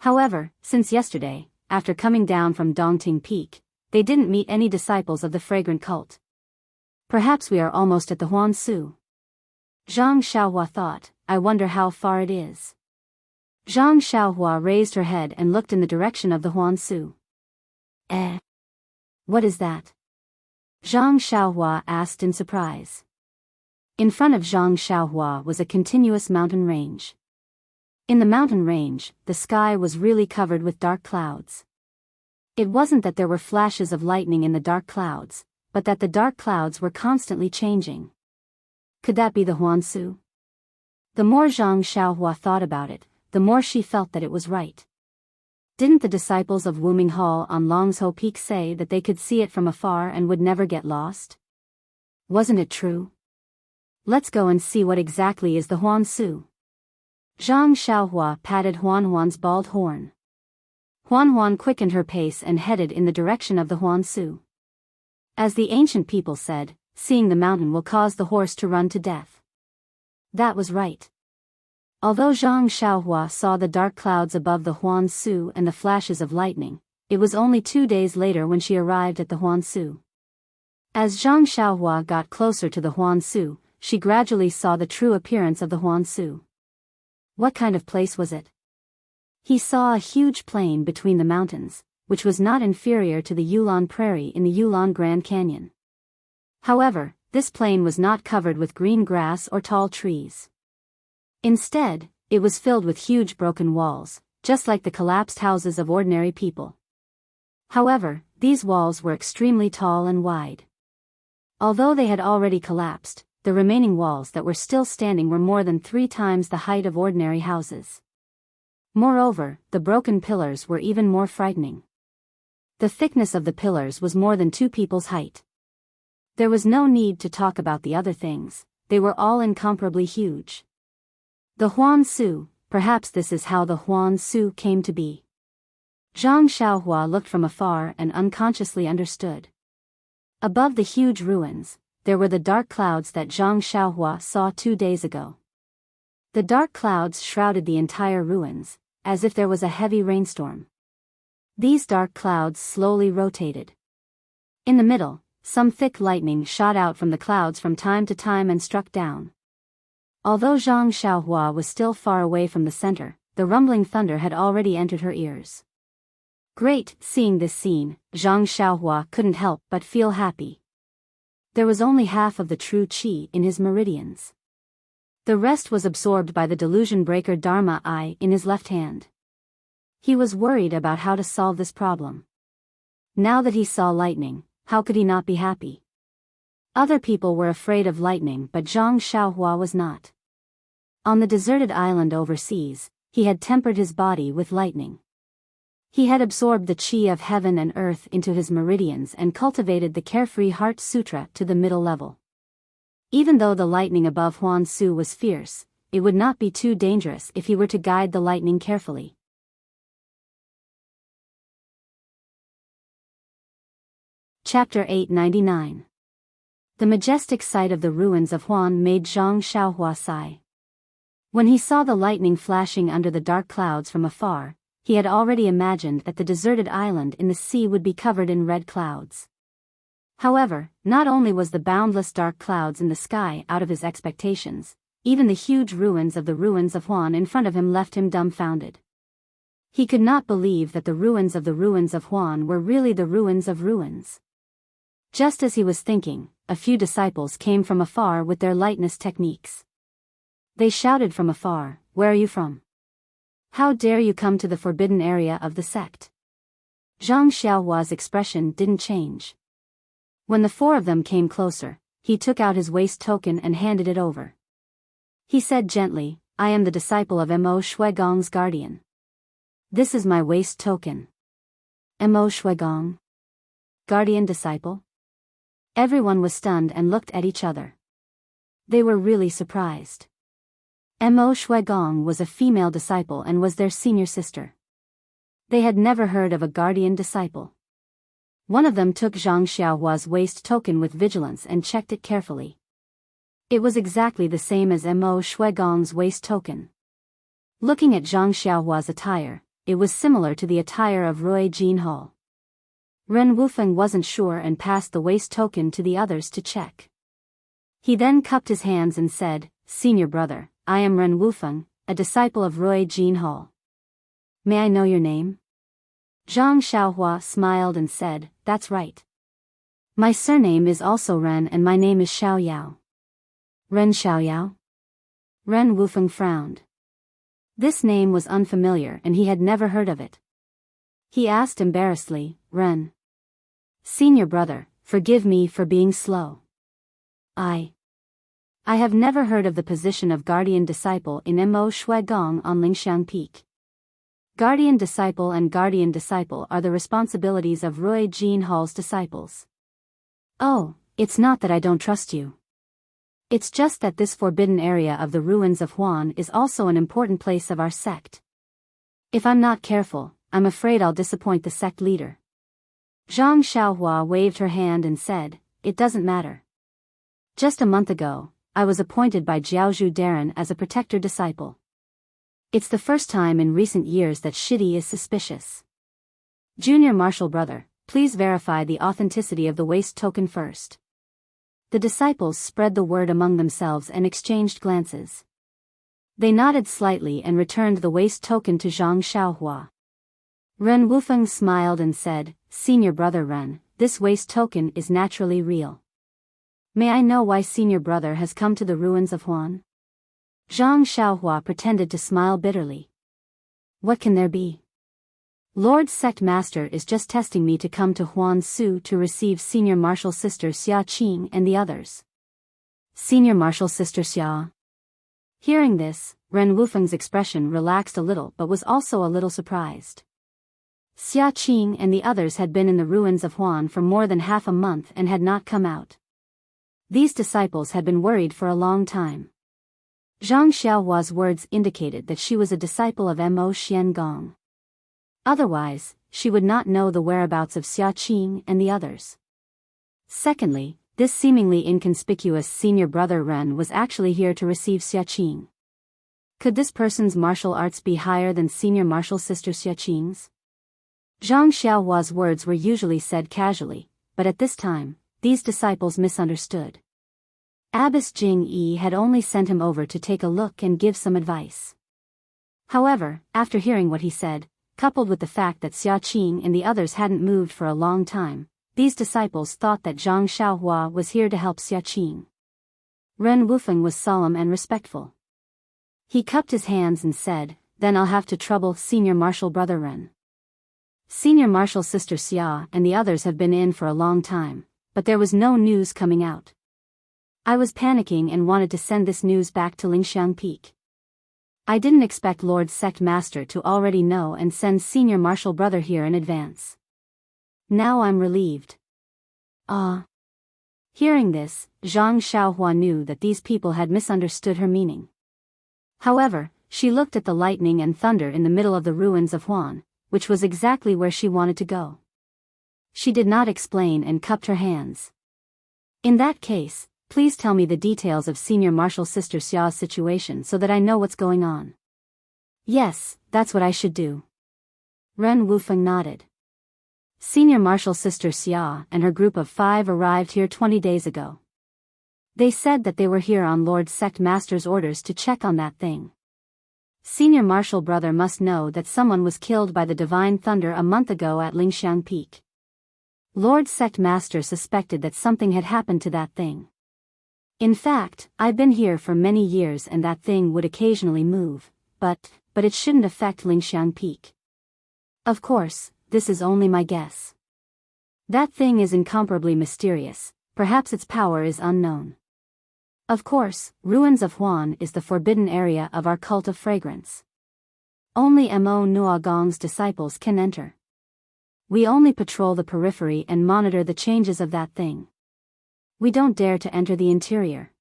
However, since yesterday, after coming down from Dongting Peak, they didn't meet any disciples of the fragrant cult. Perhaps we are almost at the Huansu. Zhang Xiaohua thought, I wonder how far it is. Zhang Xiaohua raised her head and looked in the direction of the Huansu. What is that? Zhang Xiaohua asked in surprise. In front of Zhang Xiaohua was a continuous mountain range. In the mountain range, the sky was really covered with dark clouds. It wasn't that there were flashes of lightning in the dark clouds, but that the dark clouds were constantly changing. Could that be the Huansu? The more Zhang Xiaohua thought about it, the more she felt that it was right. Didn't the disciples of Wuming Hall on Longzhou Peak say that they could see it from afar and would never get lost? Wasn't it true? Let's go and see what exactly is the Huansu. Zhang Xiaohua patted Huan's bald horn. Huan quickened her pace and headed in the direction of the Huansu. As the ancient people said, seeing the mountain will cause the horse to run to death. That was right. Although Zhang Xiaohua saw the dark clouds above the Huansu and the flashes of lightning, it was only 2 days later when she arrived at the Huansu. As Zhang Xiaohua got closer to the Huansu, she gradually saw the true appearance of the Huansu. What kind of place was it? He saw a huge plain between the mountains, which was not inferior to the Yulon Prairie in the Yulon Grand Canyon. However, this plain was not covered with green grass or tall trees. Instead, it was filled with huge broken walls, just like the collapsed houses of ordinary people. However, these walls were extremely tall and wide. Although they had already collapsed, the remaining walls that were still standing were more than 3 times the height of ordinary houses. Moreover, the broken pillars were even more frightening. The thickness of the pillars was more than 2 people's height. There was no need to talk about the other things, they were all incomparably huge. The Huan Su, perhaps this is how the Huan Su came to be. Zhang Xiaohua looked from afar and unconsciously understood. Above the huge ruins, there were the dark clouds that Zhang Xiaohua saw 2 days ago. The dark clouds shrouded the entire ruins, as if there was a heavy rainstorm. These dark clouds slowly rotated. In the middle, some thick lightning shot out from the clouds from time to time and struck down. Although Zhang Xiaohua was still far away from the center, the rumbling thunder had already entered her ears. Great! Seeing this scene, Zhang Xiaohua couldn't help but feel happy. There was only half of the true qi in his meridians. The rest was absorbed by the delusion breaker Dharma Eye in his left hand. He was worried about how to solve this problem. Now that he saw lightning, how could he not be happy? Other people were afraid of lightning, but Zhang Xiaohua was not. On the deserted island overseas, he had tempered his body with lightning. He had absorbed the qi of heaven and earth into his meridians and cultivated the Carefree Heart Sutra to the middle level. Even though the lightning above Huan Su was fierce, it would not be too dangerous if he were to guide the lightning carefully. Chapter 899. The majestic sight of the ruins of Huan made Zhang Xiaohua sigh. When he saw the lightning flashing under the dark clouds from afar, he had already imagined that the deserted island in the sea would be covered in red clouds. However, not only was the boundless dark clouds in the sky out of his expectations, even the huge ruins of Huan in front of him left him dumbfounded. He could not believe that the ruins of Huan were really the ruins of ruins. Just as he was thinking, a few disciples came from afar with their lightness techniques. They shouted from afar, "Where are you from? How dare you come to the forbidden area of the sect?" Zhang Xiaohua's expression didn't change. When the 4 of them came closer, he took out his waist token and handed it over. He said gently, "I am the disciple of Mo Shuigong's guardian. This is my waist token." Mo Shuigong? Guardian disciple? Everyone was stunned and looked at each other. They were really surprised. Mo Shuigong was a female disciple and was their senior sister. They had never heard of a guardian disciple. One of them took Zhang Xiaohua's waist token with vigilance and checked it carefully. It was exactly the same as Mo Shuigong's waist token. Looking at Zhang Xiaohua's attire, it was similar to the attire of Rui Jinhao. Ren Wufeng wasn't sure and passed the waist token to the others to check. He then cupped his hands and said, "Senior brother, I am Ren Wufeng, a disciple of Rui Jinhao. May I know your name?" Zhang Xiaohua smiled and said, "That's right. My surname is also Ren and my name is Xiaoyao." Ren Xiaoyao? Ren Wufeng frowned. This name was unfamiliar and he had never heard of it. He asked embarrassedly, "Ren. Senior brother, forgive me for being slow. I have never heard of the position of guardian disciple in Mo Shuigong on Lingxiang Peak. Guardian disciple and guardian disciple are the responsibilities of Rui Jinhao's disciples." "Oh, it's not that I don't trust you. It's just that this forbidden area of the ruins of Huan is also an important place of our sect. If I'm not careful, I'm afraid I'll disappoint the sect leader." Zhang Xiaohua waved her hand and said, "It doesn't matter. Just a month ago, I was appointed by Jiaozhu Darren as a protector disciple. It's the first time in recent years that Shidi is suspicious. Junior Marshal brother, please verify the authenticity of the waist token first." The disciples spread the word among themselves and exchanged glances. They nodded slightly and returned the waist token to Zhang Xiaohua. Ren Wufeng smiled and said, "Senior brother Ren, this waist token is naturally real. May I know why senior brother has come to the ruins of Huan?" Zhang Xiaohua pretended to smile bitterly. "What can there be? Lord Sect Master is just testing me to come to Huan Su to receive Senior Marshal Sister Xia Qing and the others." "Senior Marshal Sister Xia?" Hearing this, Ren Wufeng's expression relaxed a little but was also a little surprised. Xia Qing and the others had been in the ruins of Huan for more than half a month and had not come out. These disciples had been worried for a long time. Zhang Xiaohua's words indicated that she was a disciple of Mo Xiangong. Otherwise, she would not know the whereabouts of Xia Qing and the others. Secondly, this seemingly inconspicuous senior brother Ren was actually here to receive Xia Qing. Could this person's martial arts be higher than senior martial sister Xia Qing's? Zhang Xiaohua's words were usually said casually, but at this time, these disciples misunderstood. Abbess Jing Yi had only sent him over to take a look and give some advice. However, after hearing what he said, coupled with the fact that Xia Qing and the others hadn't moved for a long time, these disciples thought that Zhang Xiaohua was here to help Xia Qing. Ren Wufeng was solemn and respectful. He cupped his hands and said, "Then I'll have to trouble senior martial brother Ren. Senior martial sister Xia and the others have been in for a long time, but there was no news coming out. I was panicking and wanted to send this news back to Lingxiang Peak. I didn't expect Lord Sect Master to already know and send senior martial brother here in advance. Now I'm relieved." Hearing this, Zhang Xiaohua knew that these people had misunderstood her meaning. However, she looked at the lightning and thunder in the middle of the ruins of Huan, which was exactly where she wanted to go. She did not explain and cupped her hands. "In that case, please tell me the details of senior martial sister Xia's situation so that I know what's going on." "Yes, that's what I should do." Ren Wufeng nodded. Senior martial sister Xia and her group of 5 arrived here 20 days ago. They said that they were here on Lord Sect Master's orders to check on that thing. Senior martial brother must know that someone was killed by the divine thunder a month ago at Lingxiang Peak. Lord Sect Master suspected that something had happened to that thing. "In fact, I've been here for many years and that thing would occasionally move, but it shouldn't affect Lingxiang Peak. Of course, this is only my guess. That thing is incomparably mysterious, perhaps its power is unknown. Of course, ruins of Huan is the forbidden area of our cult of fragrance. Only Mo Nuagong's disciples can enter. We only patrol the periphery and monitor the changes of that thing. We don't dare to enter the interior.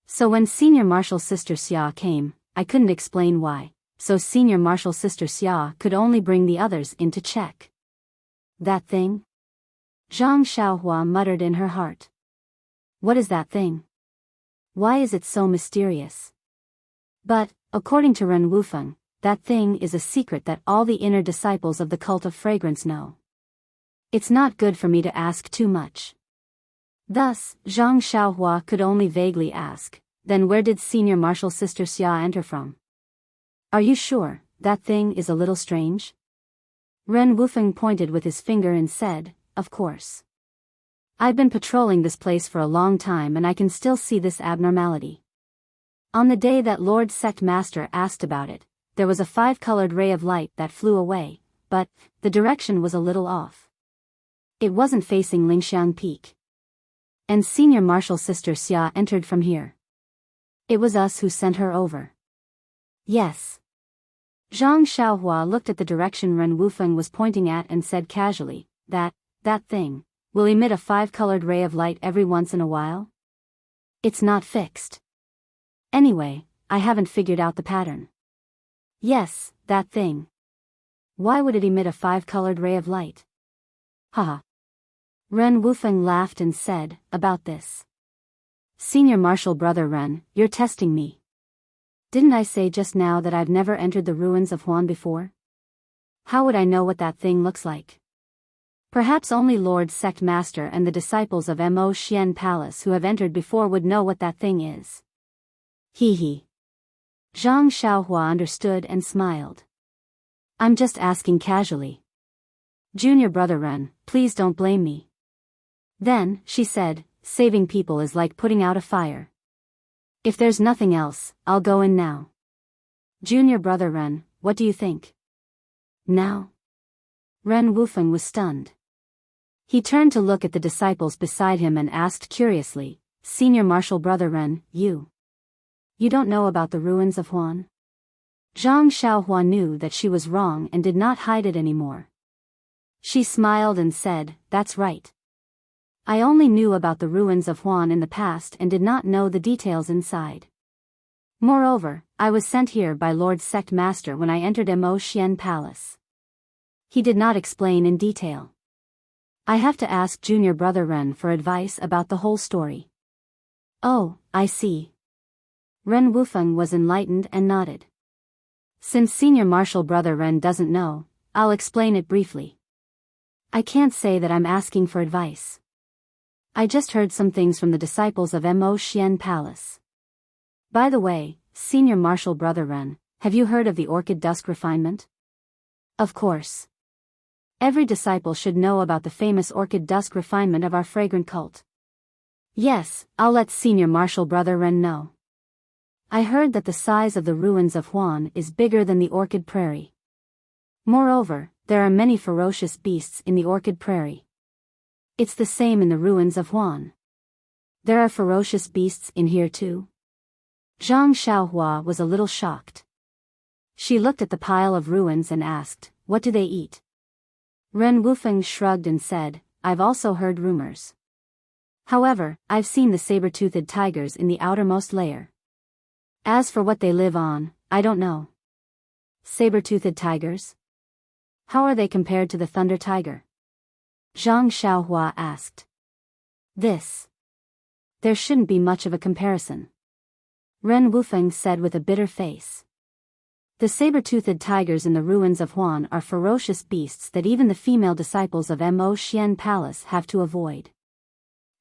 So when senior martial sister Xia came, I couldn't explain why, so senior martial sister Xia could only bring the others in to check." "That thing?" Zhang Xiaohua muttered in her heart. "What is that thing? Why is it so mysterious?" But, according to Ren Wufeng, that thing is a secret that all the inner disciples of the cult of fragrance know. It's not good for me to ask too much. Thus, Zhang Xiaohua could only vaguely ask, "Then where did senior martial sister Xia enter from? Are you sure that thing is a little strange?" Ren Wufeng pointed with his finger and said, "Of course. I've been patrolling this place for a long time and I can still see this abnormality. On the day that Lord Sect Master asked about it, there was a 5-colored ray of light that flew away, but the direction was a little off. It wasn't facing Lingxiang Peak. And senior martial sister Xia entered from here. It was us who sent her over." "Yes." Zhang Xiaohua looked at the direction Ren Wufeng was pointing at and said casually, that thing will emit a 5-colored ray of light every once in a while? It's not fixed. Anyway, I haven't figured out the pattern." "Yes, that thing. Why would it emit a 5-colored ray of light?" "Haha." Ren Wufeng laughed and said, "About this. Senior martial brother Ren, you're testing me. Didn't I say just now that I've never entered the ruins of Huan before? How would I know what that thing looks like? Perhaps only Lord Sect Master and the disciples of Mo Xian Palace who have entered before would know what that thing is." He. Zhang Xiaohua understood and smiled. "I'm just asking casually. Junior brother Ren, please don't blame me." Then, she said, "Saving people is like putting out a fire. If there's nothing else, I'll go in now. Junior brother Ren, what do you think?" "Now?" Ren Wufeng was stunned. He turned to look at the disciples beside him and asked curiously, "Senior martial brother Ren, you don't know about the ruins of Huan?" Zhang Xiaohua knew that she was wrong and did not hide it anymore. She smiled and said, "That's right. I only knew about the ruins of Huan in the past and did not know the details inside. Moreover, I was sent here by Lord Sect Master when I entered Mo Xian Palace. He did not explain in detail. I have to ask junior brother Ren for advice about the whole story. Oh, I see. Ren Wufeng was enlightened and nodded. Since senior martial brother Ren doesn't know, I'll explain it briefly. I can't say that I'm asking for advice. I just heard some things from the disciples of Mo Xian Palace. By the way, senior martial brother Ren, have you heard of the orchid dusk refinement? Of course. Every disciple should know about the famous orchid dusk refinement of our fragrant cult. Yes, I'll let senior martial brother Ren know. I heard that the size of the ruins of Huan is bigger than the orchid prairie. Moreover, there are many ferocious beasts in the orchid prairie. It's the same in the ruins of Huan. There are ferocious beasts in here too? Zhang Xiaohua was a little shocked. She looked at the pile of ruins and asked, "What do they eat?" Ren Wufeng shrugged and said, "I've also heard rumors. However, I've seen the saber-toothed tigers in the outermost layer. As for what they live on, I don't know." Saber-toothed tigers? How are they compared to the thunder tiger? Zhang Xiaohua asked. There shouldn't be much of a comparison. Ren Wufeng said with a bitter face. The saber-toothed tigers in the ruins of Huan are ferocious beasts that even the female disciples of Mo Xian Palace have to avoid.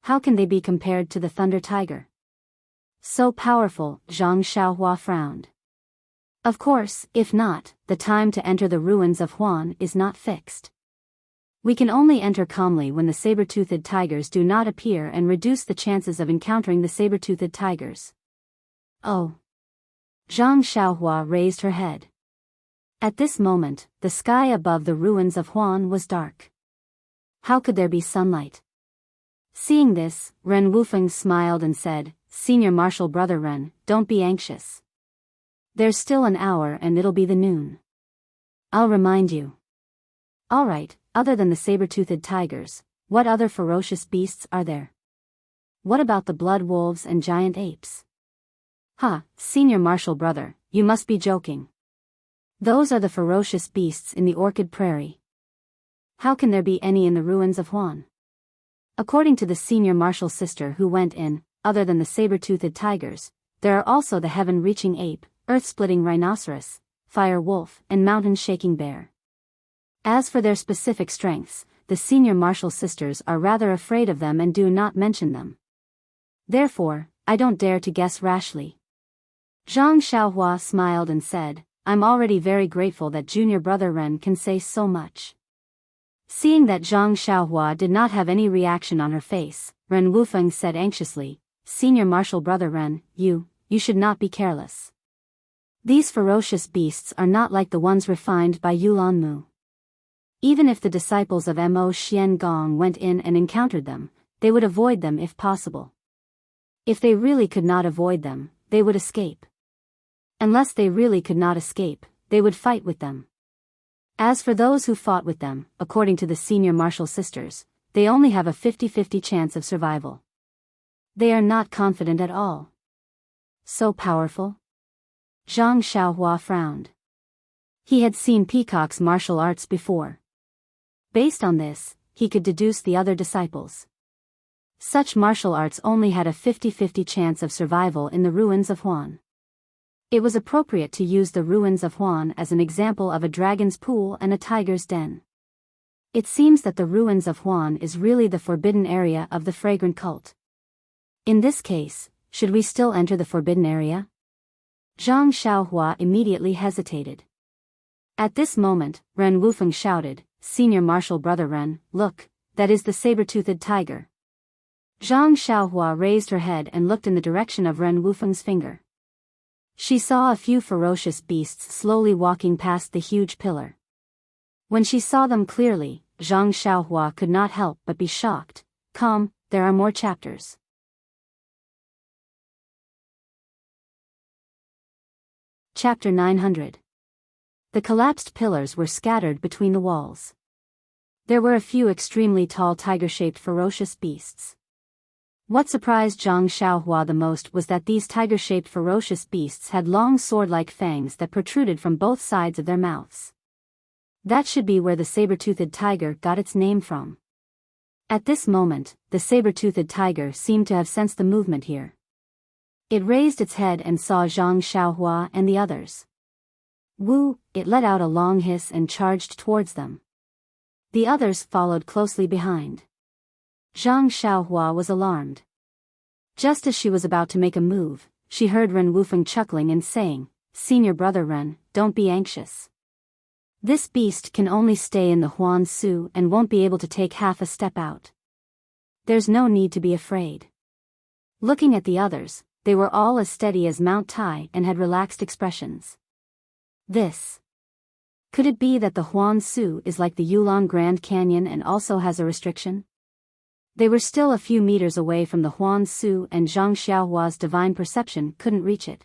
How can they be compared to the thunder tiger? So powerful, Zhang Xiaohua frowned. Of course, if not, the time to enter the ruins of Huan is not fixed. We can only enter calmly when the saber-toothed tigers do not appear and reduce the chances of encountering the saber-toothed tigers. Oh. Zhang Xiaohua raised her head. At this moment, the sky above the ruins of Huan was dark. How could there be sunlight? Seeing this, Ren Wufeng smiled and said, "Senior martial brother Ren, don't be anxious. There's still an hour and it'll be the noon. I'll remind you." Alright, other than the saber-toothed tigers, what other ferocious beasts are there? What about the blood wolves and giant apes? Senior martial brother, you must be joking. Those are the ferocious beasts in the orchid prairie. How can there be any in the ruins of Huan? According to the senior martial sister who went in, other than the saber-toothed tigers, there are also the heaven-reaching ape, earth-splitting rhinoceros, fire wolf, and mountain-shaking bear. As for their specific strengths, the senior martial sisters are rather afraid of them and do not mention them. Therefore, I don't dare to guess rashly. Zhang Xiaohua smiled and said, "I'm already very grateful that junior brother Ren can say so much." Seeing that Zhang Xiaohua did not have any reaction on her face, Ren Wufeng said anxiously, "Senior martial brother Ren, you should not be careless. These ferocious beasts are not like the ones refined by Yulan Mu. Even if the disciples of Mo Xian Gong went in and encountered them, they would avoid them if possible. If they really could not avoid them, they would escape. Unless they really could not escape, they would fight with them. As for those who fought with them, according to the senior martial sisters, they only have a 50-50 chance of survival. They are not confident at all. So powerful?" Zhang Xiaohua frowned. He had seen Peacock's martial arts before. Based on this, he could deduce the other disciples. Such martial arts only had a 50-50 chance of survival in the ruins of Huan. It was appropriate to use the ruins of Huan as an example of a dragon's pool and a tiger's den. It seems that the ruins of Huan is really the forbidden area of the fragrant cult. In this case, should we still enter the forbidden area? Zhang Xiaohua immediately hesitated. At this moment, Ren Wufeng shouted, "Senior martial brother Ren, look, that is the saber-toothed tiger." Zhang Xiaohua raised her head and looked in the direction of Ren Wufeng's finger. She saw a few ferocious beasts slowly walking past the huge pillar. When she saw them clearly, Zhang Xiaohua could not help but be shocked. Come, there are more chapters. Chapter 900. The collapsed pillars were scattered between the walls. There were a few extremely tall tiger-shaped ferocious beasts. What surprised Zhang Xiaohua the most was that these tiger-shaped ferocious beasts had long sword-like fangs that protruded from both sides of their mouths. That should be where the saber-toothed tiger got its name from. At this moment, the saber-toothed tiger seemed to have sensed the movement here. It raised its head and saw Zhang Xiaohua and the others. Woo! It let out a long hiss and charged towards them. The others followed closely behind. Zhang Xiaohua was alarmed. Just as she was about to make a move, she heard Ren Wufeng chuckling and saying, "Senior brother Ren, don't be anxious. This beast can only stay in the Huan Su and won't be able to take half a step out. There's no need to be afraid." Looking at the others, they were all as steady as Mount Tai and had relaxed expressions. Could it be that the Huan Su is like the Yulong Grand Canyon and also has a restriction? They were still a few meters away from the Huan Su and Zhang Xiaohua's divine perception couldn't reach it.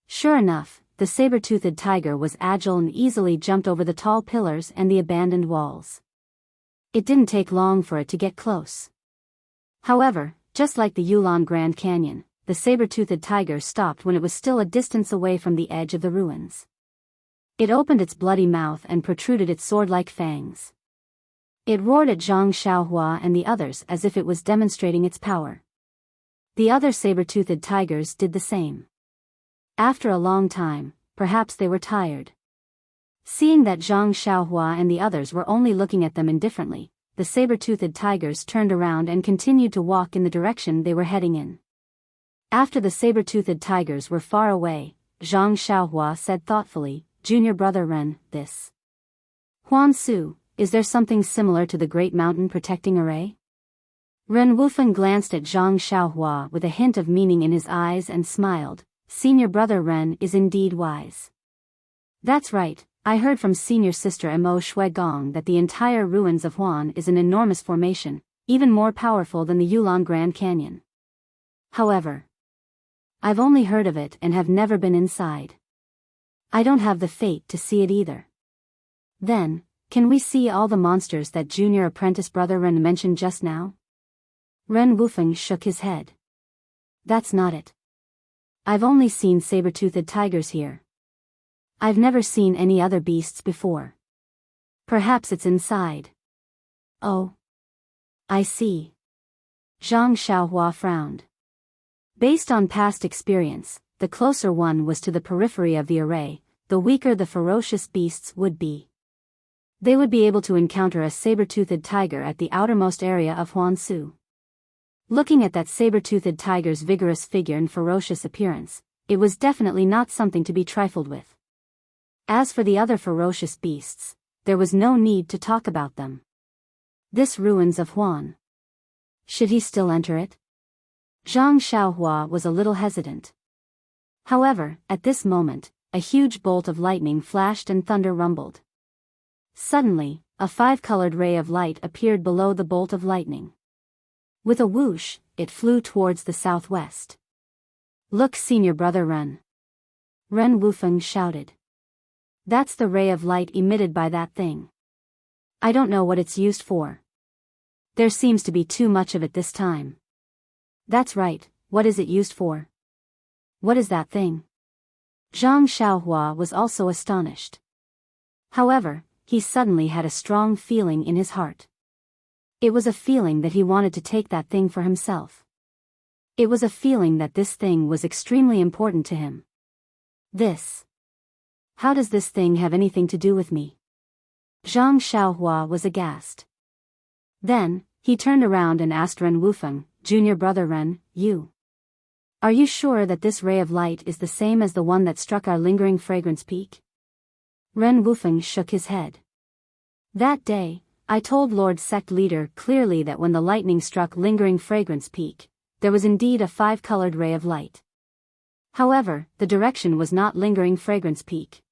Sure enough, the saber-toothed tiger was agile and easily jumped over the tall pillars and the abandoned walls. It didn't take long for it to get close. However, just like the Yulong Grand Canyon, the saber-toothed tiger stopped when it was still a distance away from the edge of the ruins. It opened its bloody mouth and protruded its sword-like fangs. It roared at Zhang Xiaohua and the others as if it was demonstrating its power. The other saber-toothed tigers did the same. After a long time, perhaps they were tired. Seeing that Zhang Xiaohua and the others were only looking at them indifferently, the saber-toothed tigers turned around and continued to walk in the direction they were heading in. After the saber-toothed tigers were far away, Zhang Xiaohua said thoughtfully, "Junior brother Ren, this Huan Su, is there something similar to the Great Mountain Protecting Array?" Ren Wufeng glanced at Zhang Xiaohua with a hint of meaning in his eyes and smiled. "Senior brother Ren is indeed wise. That's right, I heard from senior sister Mo Shuigong that the entire ruins of Huan is an enormous formation, even more powerful than the Yulong Grand Canyon. However, I've only heard of it and have never been inside. I don't have the fate to see it either. Then, can we see all the monsters that junior apprentice brother Ren mentioned just now?" Ren Wufeng shook his head. "That's not it. I've only seen saber-toothed tigers here. I've never seen any other beasts before. Perhaps it's inside." "Oh. I see." Zhang Xiaohua frowned. Based on past experience, the closer one was to the periphery of the array, the weaker the ferocious beasts would be. They would be able to encounter a saber-toothed tiger at the outermost area of Huan Su. Looking at that saber-toothed tiger's vigorous figure and ferocious appearance, it was definitely not something to be trifled with. As for the other ferocious beasts, there was no need to talk about them. This ruins of Huan. Should he still enter it? Zhang Xiaohua was a little hesitant. However, at this moment, a huge bolt of lightning flashed and thunder rumbled. Suddenly, a five-colored ray of light appeared below the bolt of lightning. With a whoosh, it flew towards the southwest. "Look, senior brother Ren!" Ren Wufeng shouted. "That's the ray of light emitted by that thing. I don't know what it's used for. There seems to be too much of it this time." "That's right, what is it used for? What is that thing?" Zhang Xiaohua was also astonished. However, he suddenly had a strong feeling in his heart. It was a feeling that he wanted to take that thing for himself. It was a feeling that this thing was extremely important to him. How does this thing have anything to do with me?" Zhang Xiaohua was aghast. Then, he turned around and asked Ren Wufeng, "Junior brother Ren, are you sure that this ray of light is the same as the one that struck our lingering fragrance peak?" Ren Wufeng shook his head. "That day, I told Lord Sect Leader clearly that when the lightning struck lingering fragrance peak, there was indeed a five-colored ray of light. However, the direction was not lingering fragrance peak.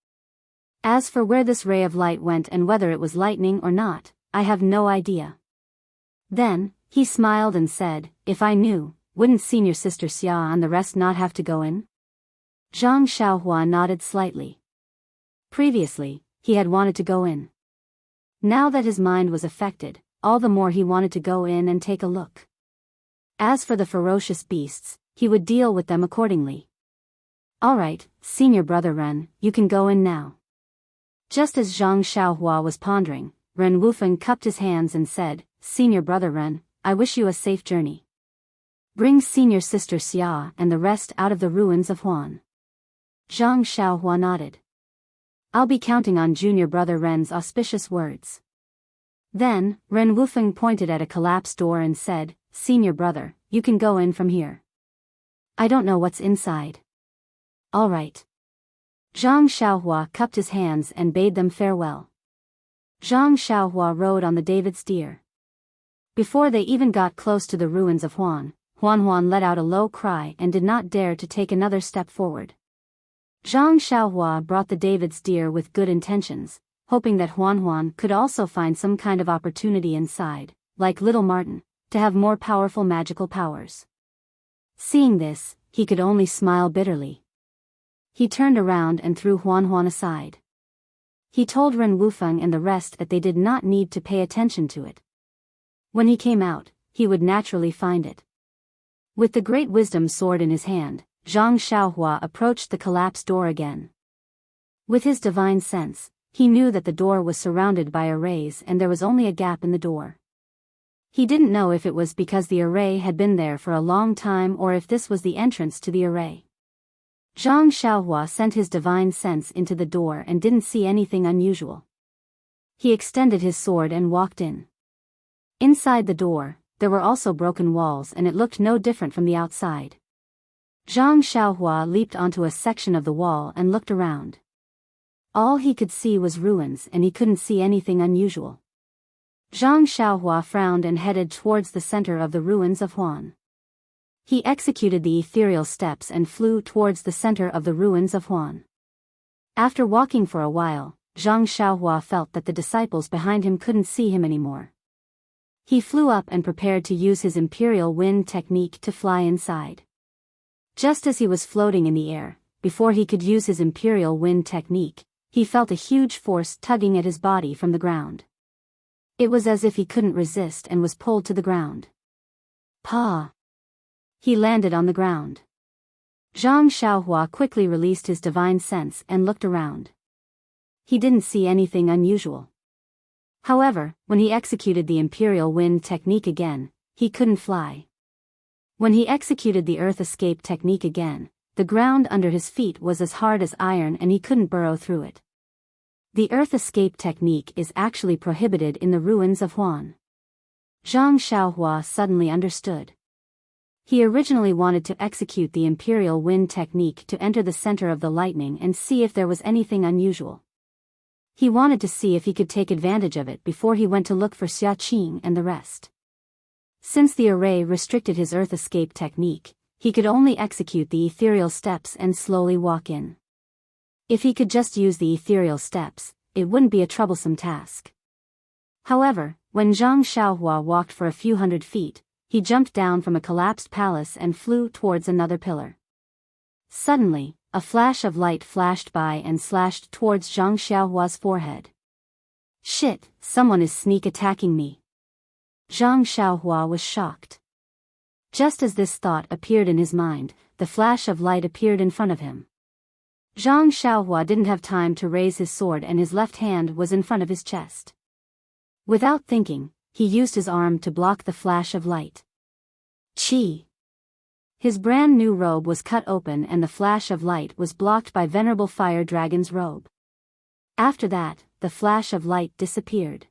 As for where this ray of light went and whether it was lightning or not, I have no idea." Then, he smiled and said, "If I knew, wouldn't senior sister Xia and the rest not have to go in?" Zhang Xiaohua nodded slightly. Previously, he had wanted to go in. Now that his mind was affected, all the more he wanted to go in and take a look. As for the ferocious beasts, he would deal with them accordingly. Alright, senior brother Ren, you can go in now. Just as Zhang Xiaohua was pondering, Ren Wufeng cupped his hands and said, Senior brother Ren, I wish you a safe journey. Bring senior sister Xia and the rest out of the ruins of Huan. Zhang Xiaohua nodded. I'll be counting on junior brother Ren's auspicious words. Then, Ren Wufeng pointed at a collapsed door and said, Senior brother, you can go in from here. I don't know what's inside. All right. Zhang Xiaohua cupped his hands and bade them farewell. Zhang Xiaohua rode on the David's deer. Before they even got close to the ruins of Huan let out a low cry and did not dare to take another step forward. Zhang Xiaohua brought the David's deer with good intentions, hoping that Huan could also find some kind of opportunity inside, like Little Martin, to have more powerful magical powers. Seeing this, he could only smile bitterly. He turned around and threw Huan aside. He told Ren Wufeng and the rest that they did not need to pay attention to it. When he came out, he would naturally find it. With the great wisdom sword in his hand, Zhang Xiaohua approached the collapsed door again. With his divine sense, he knew that the door was surrounded by arrays and there was only a gap in the door. He didn't know if it was because the array had been there for a long time or if this was the entrance to the array. Zhang Xiaohua sent his divine sense into the door and didn't see anything unusual. He extended his sword and walked in. Inside the door, there were also broken walls and it looked no different from the outside. Zhang Xiaohua leaped onto a section of the wall and looked around. All he could see was ruins and he couldn't see anything unusual. Zhang Xiaohua frowned and headed towards the center of the ruins of Huan. He executed the ethereal steps and flew towards the center of the ruins of Huan. After walking for a while, Zhang Xiaohua felt that the disciples behind him couldn't see him anymore. He flew up and prepared to use his imperial wind technique to fly inside. Just as he was floating in the air, before he could use his imperial wind technique, he felt a huge force tugging at his body from the ground. It was as if he couldn't resist and was pulled to the ground. Pa! He landed on the ground. Zhang Xiaohua quickly released his divine sense and looked around. He didn't see anything unusual. However, when he executed the imperial wind technique again, he couldn't fly. When he executed the earth escape technique again, the ground under his feet was as hard as iron and he couldn't burrow through it. The earth escape technique is actually prohibited in the ruins of Huan. Zhang Xiaohua suddenly understood. He originally wanted to execute the imperial wind technique to enter the center of the lightning and see if there was anything unusual. He wanted to see if he could take advantage of it before he went to look for Xia Qing and the rest. Since the array restricted his earth escape technique, he could only execute the ethereal steps and slowly walk in. If he could just use the ethereal steps, it wouldn't be a troublesome task. However, when Zhang Xiaohua walked for a few hundred feet, he jumped down from a collapsed palace and flew towards another pillar. Suddenly, a flash of light flashed by and slashed towards Zhang Xiaohua's forehead. Shit, someone is sneak attacking me. Zhang Xiaohua was shocked. Just as this thought appeared in his mind, the flash of light appeared in front of him. Zhang Xiaohua didn't have time to raise his sword and his left hand was in front of his chest. Without thinking, he used his arm to block the flash of light. Chi! His brand new robe was cut open and the flash of light was blocked by Venerable Fire Dragon's robe. After that, the flash of light disappeared.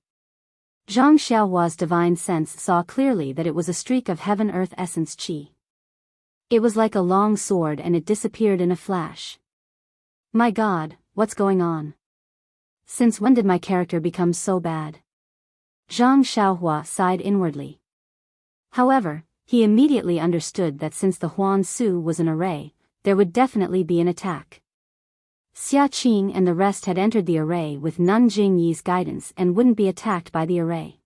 Zhang Xiaohua's divine sense saw clearly that it was a streak of heaven-earth essence Qi. It was like a long sword and it disappeared in a flash. My God, what's going on? Since when did my character become so bad? Zhang Xiaohua sighed inwardly. However, he immediately understood that since the Huan Su was an array, there would definitely be an attack. Xia Qing and the rest had entered the array with Nun Jingyi's guidance and wouldn't be attacked by the array.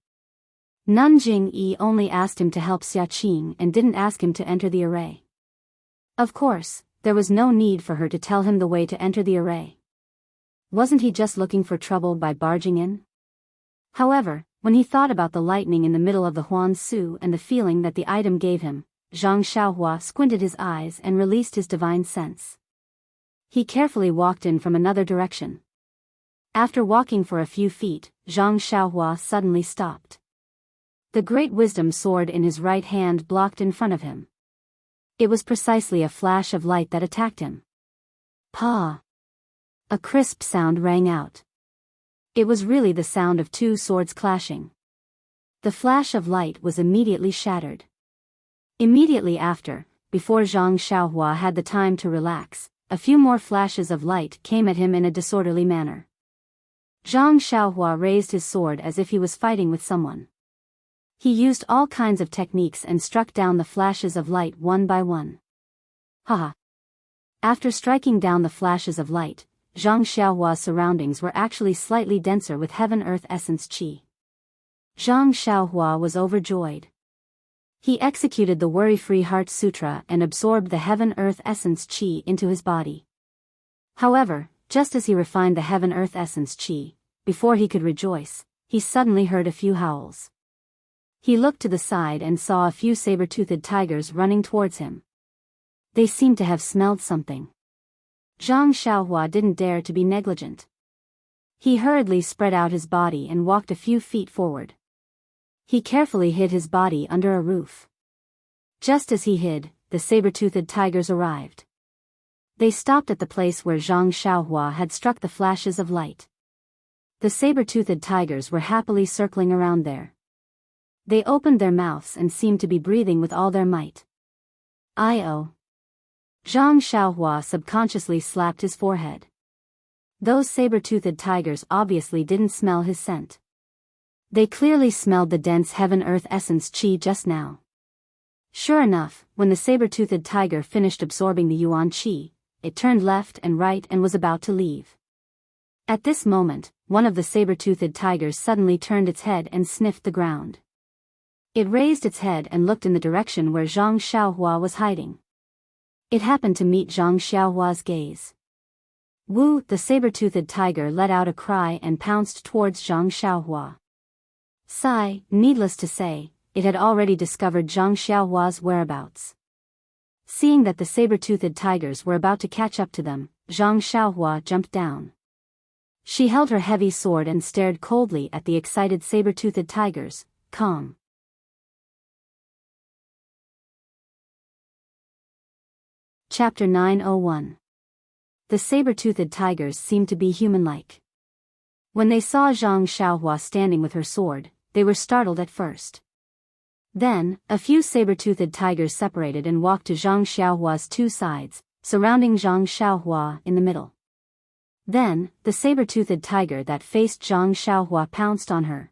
Nun Jingyi only asked him to help Xia Qing and didn't ask him to enter the array. Of course, there was no need for her to tell him the way to enter the array. Wasn't he just looking for trouble by barging in? However, when he thought about the lightning in the middle of the Huan Su and the feeling that the item gave him, Zhang Xiaohua squinted his eyes and released his divine sense. He carefully walked in from another direction. After walking for a few feet, Zhang Xiaohua suddenly stopped. The great wisdom sword in his right hand blocked in front of him. It was precisely a flash of light that attacked him. Pa! A crisp sound rang out. It was really the sound of two swords clashing. The flash of light was immediately shattered. Immediately after, before Zhang Xiaohua had the time to relax, a few more flashes of light came at him in a disorderly manner. Zhang Xiaohua raised his sword as if he was fighting with someone. He used all kinds of techniques and struck down the flashes of light one by one. Haha! After striking down the flashes of light, Zhang Xiaohua's surroundings were actually slightly denser with heaven-earth essence qi. Zhang Xiaohua was overjoyed. He executed the Worry-Free Heart Sutra and absorbed the heaven-earth essence qi into his body. However, just as he refined the heaven-earth essence qi, before he could rejoice, he suddenly heard a few howls. He looked to the side and saw a few saber-toothed tigers running towards him. They seemed to have smelled something. Zhang Xiaohua didn't dare to be negligent. He hurriedly spread out his body and walked a few feet forward. He carefully hid his body under a roof. Just as he hid, the saber-toothed tigers arrived. They stopped at the place where Zhang Xiaohua had struck the flashes of light. The saber-toothed tigers were happily circling around there. They opened their mouths and seemed to be breathing with all their might. I-oh! Zhang Xiaohua subconsciously slapped his forehead. Those saber-toothed tigers obviously didn't smell his scent. They clearly smelled the dense heaven-earth essence qi just now. Sure enough, when the saber-toothed tiger finished absorbing the yuan qi, it turned left and right and was about to leave. At this moment, one of the saber-toothed tigers suddenly turned its head and sniffed the ground. It raised its head and looked in the direction where Zhang Xiaohua was hiding. It happened to meet Zhang Xiaohua's gaze. Wu, the saber-toothed tiger, let out a cry and pounced towards Zhang Xiaohua. Sigh, needless to say, it had already discovered Zhang Xiaohua's whereabouts. Seeing that the saber-toothed tigers were about to catch up to them, Zhang Xiaohua jumped down. She held her heavy sword and stared coldly at the excited saber-toothed tigers, calm. Chapter 901. The saber-toothed tigers seemed to be human-like. When they saw Zhang Xiaohua standing with her sword, they were startled at first. Then, a few saber-toothed tigers separated and walked to Zhang Xiaohua's two sides, surrounding Zhang Xiaohua in the middle. Then, the saber-toothed tiger that faced Zhang Xiaohua pounced on her.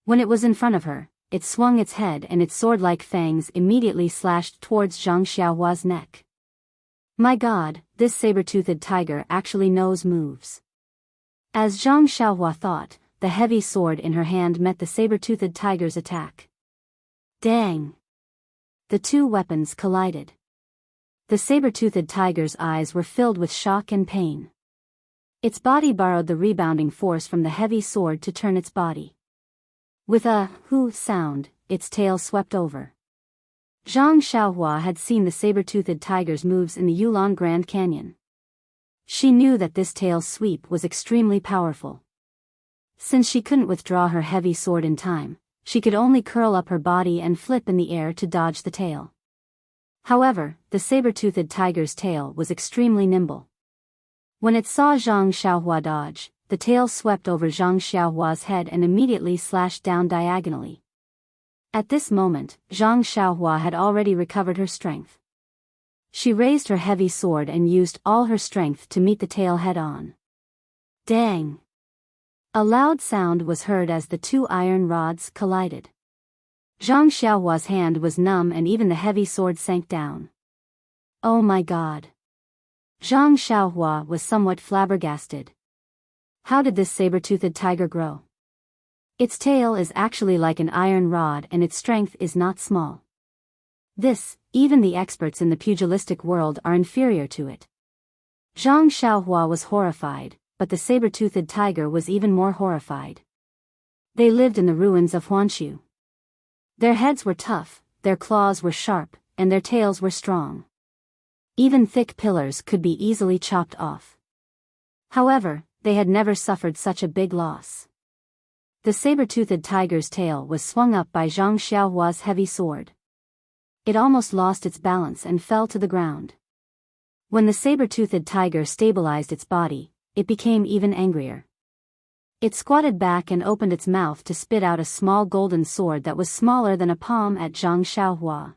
When it was in front of her, it swung its head and its sword-like fangs immediately slashed towards Zhang Xiaohua's neck. My God, this saber-toothed tiger actually knows moves. As Zhang Xiaohua thought, the heavy sword in her hand met the saber-toothed tiger's attack. Dang! The two weapons collided. The saber-toothed tiger's eyes were filled with shock and pain. Its body borrowed the rebounding force from the heavy sword to turn its body. With a "hoo" sound, its tail swept over. Zhang Xiaohua had seen the saber-toothed tiger's moves in the Yulon Grand Canyon. She knew that this tail sweep was extremely powerful. Since she couldn't withdraw her heavy sword in time, she could only curl up her body and flip in the air to dodge the tail. However, the saber-toothed tiger's tail was extremely nimble. When it saw Zhang Xiaohua dodge, the tail swept over Zhang Xiaohua's head and immediately slashed down diagonally. At this moment, Zhang Xiaohua had already recovered her strength. She raised her heavy sword and used all her strength to meet the tail head-on. Dang! A loud sound was heard as the two iron rods collided. Zhang Xiaohua's hand was numb and even the heavy sword sank down. Oh my God! Zhang Xiaohua was somewhat flabbergasted. How did this saber-toothed tiger grow? Its tail is actually like an iron rod and its strength is not small. This, even the experts in the pugilistic world are inferior to it. Zhang Xiaohua was horrified, but the saber-toothed tiger was even more horrified. They lived in the ruins of Huanshu. Their heads were tough, their claws were sharp, and their tails were strong. Even thick pillars could be easily chopped off. However, they had never suffered such a big loss. The saber-toothed tiger's tail was swung up by Zhang Xiaohua's heavy sword. It almost lost its balance and fell to the ground. When the saber-toothed tiger stabilized its body, it became even angrier. It squatted back and opened its mouth to spit out a small golden sword that was smaller than a palm at Zhang Xiaohua.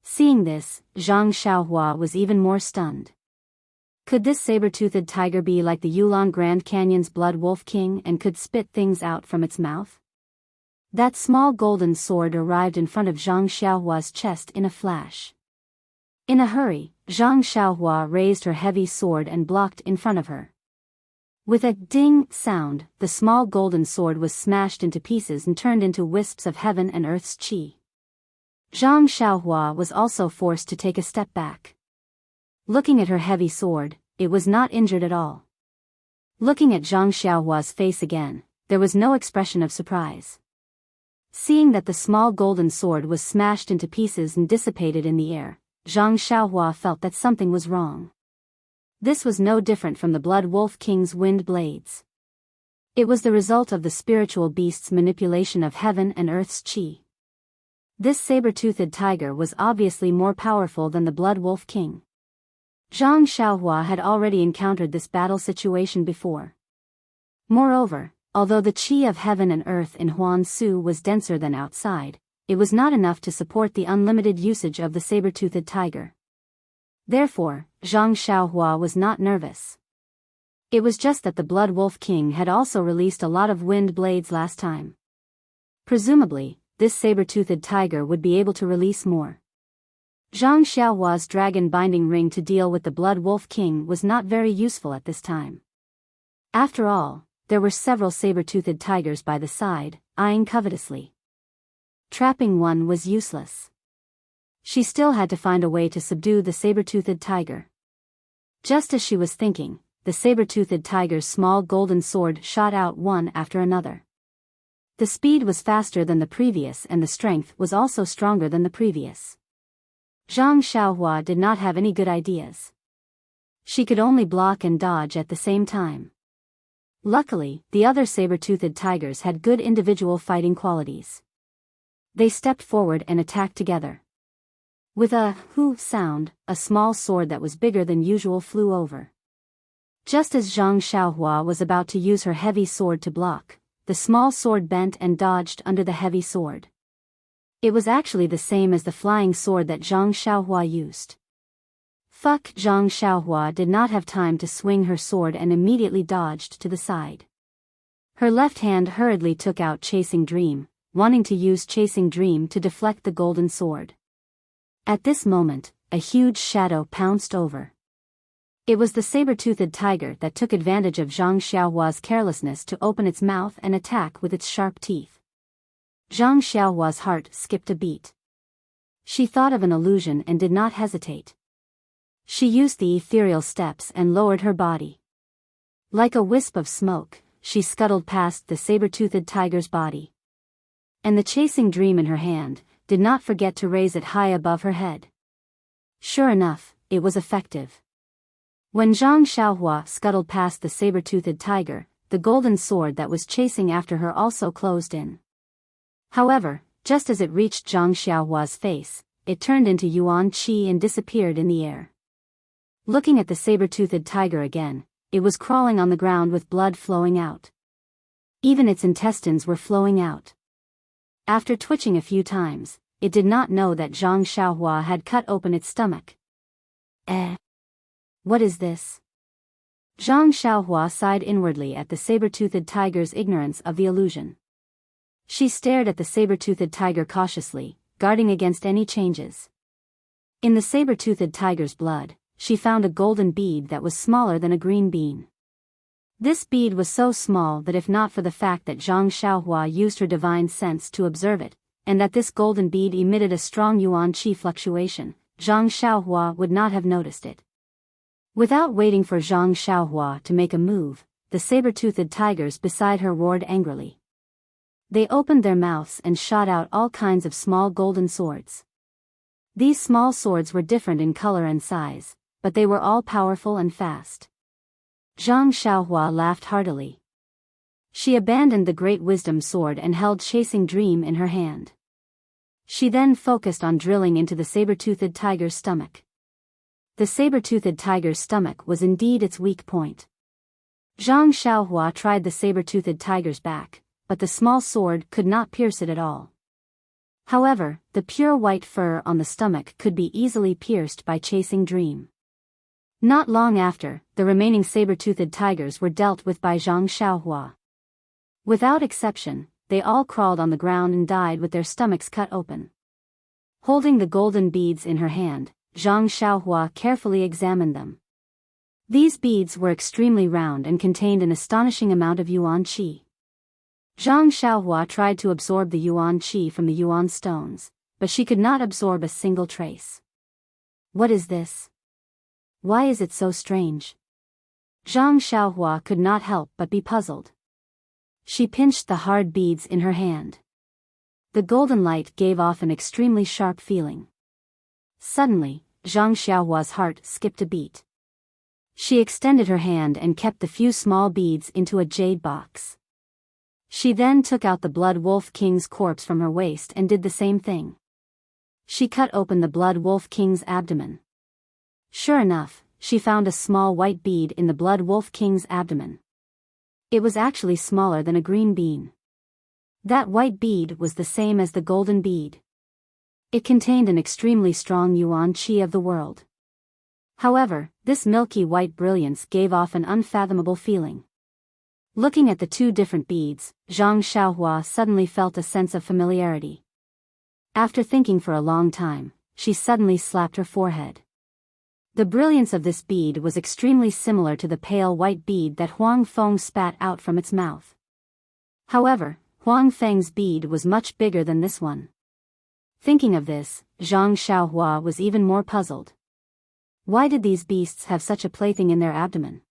Seeing this, Zhang Xiaohua was even more stunned. Could this saber-toothed tiger be like the Yulon Grand Canyon's Blood Wolf King and could spit things out from its mouth? That small golden sword arrived in front of Zhang Xiaohua's chest in a flash. In a hurry, Zhang Xiaohua raised her heavy sword and blocked in front of her. With a ding sound, the small golden sword was smashed into pieces and turned into wisps of heaven and earth's qi. Zhang Xiaohua was also forced to take a step back. Looking at her heavy sword, it was not injured at all. Looking at Zhang Xiaohua's face again, there was no expression of surprise. Seeing that the small golden sword was smashed into pieces and dissipated in the air, Zhang Xiaohua felt that something was wrong. This was no different from the Blood Wolf King's wind blades. It was the result of the spiritual beast's manipulation of heaven and earth's qi. This saber-toothed tiger was obviously more powerful than the Blood Wolf King. Zhang Xiaohua had already encountered this battle situation before. Moreover, although the qi of heaven and earth in Huansu was denser than outside, it was not enough to support the unlimited usage of the saber-toothed tiger. Therefore, Zhang Xiaohua was not nervous. It was just that the Blood Wolf King had also released a lot of wind blades last time. Presumably, this saber-toothed tiger would be able to release more. Zhang Xiaohua's dragon binding ring to deal with the Blood Wolf King was not very useful at this time. After all, there were several saber-toothed tigers by the side, eyeing covetously. Trapping one was useless. She still had to find a way to subdue the saber-toothed tiger. Just as she was thinking, the saber-toothed tiger's small golden sword shot out one after another. The speed was faster than the previous and the strength was also stronger than the previous. Zhang Xiaohua did not have any good ideas. She could only block and dodge at the same time. Luckily, the other saber-toothed tigers had good individual fighting qualities. They stepped forward and attacked together. With a "hoo" sound, a small sword that was bigger than usual flew over. Just as Zhang Xiaohua was about to use her heavy sword to block, the small sword bent and dodged under the heavy sword. It was actually the same as the flying sword that Zhang Xiaohua used. Zhang Xiaohua did not have time to swing her sword and immediately dodged to the side. Her left hand hurriedly took out Chasing Dream, wanting to use Chasing Dream to deflect the golden sword. At this moment, a huge shadow pounced over. It was the saber-toothed tiger that took advantage of Zhang Xiaohua's carelessness to open its mouth and attack with its sharp teeth. Zhang Xiaohua's heart skipped a beat. She thought of an illusion and did not hesitate. She used the ethereal steps and lowered her body. Like a wisp of smoke, she scuttled past the saber-toothed tiger's body. And the Chasing Dream in her hand did not forget to raise it high above her head. Sure enough, it was effective. When Zhang Xiaohua scuttled past the saber-toothed tiger, the golden sword that was chasing after her also closed in. However, just as it reached Zhang Xiaohua's face, it turned into Yuan Qi and disappeared in the air. Looking at the saber-toothed tiger again, it was crawling on the ground with blood flowing out. Even its intestines were flowing out. After twitching a few times, it did not know that Zhang Xiaohua had cut open its stomach. What is this? Zhang Xiaohua sighed inwardly at the saber-toothed tiger's ignorance of the illusion. She stared at the saber-toothed tiger cautiously, guarding against any changes. In the saber-toothed tiger's blood, she found a golden bead that was smaller than a green bean. This bead was so small that if not for the fact that Zhang Xiaohua used her divine sense to observe it, and that this golden bead emitted a strong yuan qi fluctuation, Zhang Xiaohua would not have noticed it. Without waiting for Zhang Xiaohua to make a move, the saber-toothed tigers beside her roared angrily. They opened their mouths and shot out all kinds of small golden swords. These small swords were different in color and size, but they were all powerful and fast. Zhang Xiaohua laughed heartily. She abandoned the great wisdom sword and held Chasing Dream in her hand. She then focused on drilling into the saber-toothed tiger's stomach. The saber-toothed tiger's stomach was indeed its weak point. Zhang Xiaohua tried the saber-toothed tiger's back, but the small sword could not pierce it at all. However, the pure white fur on the stomach could be easily pierced by Chasing Dream. Not long after, the remaining saber-toothed tigers were dealt with by Zhang Xiaohua. Without exception, they all crawled on the ground and died with their stomachs cut open. Holding the golden beads in her hand, Zhang Xiaohua carefully examined them. These beads were extremely round and contained an astonishing amount of yuan qi. Zhang Xiaohua tried to absorb the yuan qi from the yuan stones, but she could not absorb a single trace. What is this? Why is it so strange? Zhang Xiaohua could not help but be puzzled. She pinched the hard beads in her hand. The golden light gave off an extremely sharp feeling. Suddenly, Zhang Xiaohua's heart skipped a beat. She extended her hand and kept the few small beads into a jade box. She then took out the Blood Wolf King's corpse from her waist and did the same thing. She cut open the Blood Wolf King's abdomen. Sure enough, she found a small white bead in the Blood Wolf King's abdomen. It was actually smaller than a green bean. That white bead was the same as the golden bead. It contained an extremely strong yuan qi of the world. However, this milky white brilliance gave off an unfathomable feeling. Looking at the two different beads, Zhang Xiaohua suddenly felt a sense of familiarity. After thinking for a long time, she suddenly slapped her forehead. The brilliance of this bead was extremely similar to the pale white bead that Huang Feng spat out from its mouth. However, Huang Feng's bead was much bigger than this one. Thinking of this, Zhang Xiaohua was even more puzzled. Why did these beasts have such a plaything in their abdomen?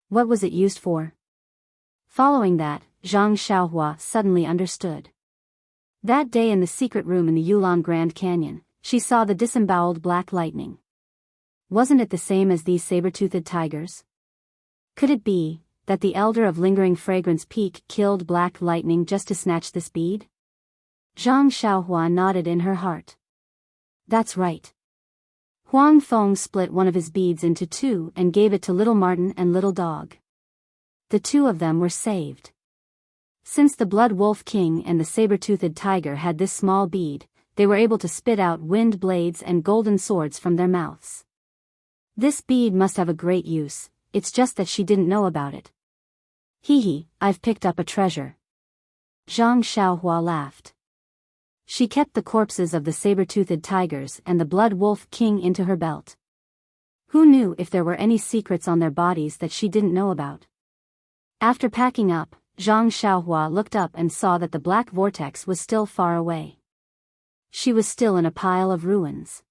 What was it used for? Following that, Zhang Xiaohua suddenly understood. That day in the secret room in the Yulon Grand Canyon, she saw the disemboweled black lightning. Wasn't it the same as these saber-toothed tigers? Could it be that the elder of Lingering Fragrance Peak killed Black Lightning just to snatch this bead? Zhang Xiaohua nodded in her heart. That's right. Huang Feng split one of his beads into two and gave it to Little Martin and Little Dog. The two of them were saved. Since the Blood Wolf King and the saber-toothed tiger had this small bead, they were able to spit out wind blades and golden swords from their mouths. This bead must have a great use, it's just that she didn't know about it. Hee, I've picked up a treasure. Zhang Xiaohua laughed. She kept the corpses of the saber-toothed tigers and the Blood Wolf King into her belt. Who knew if there were any secrets on their bodies that she didn't know about? After packing up, Zhang Xiaohua looked up and saw that the black vortex was still far away. She was still in a pile of ruins.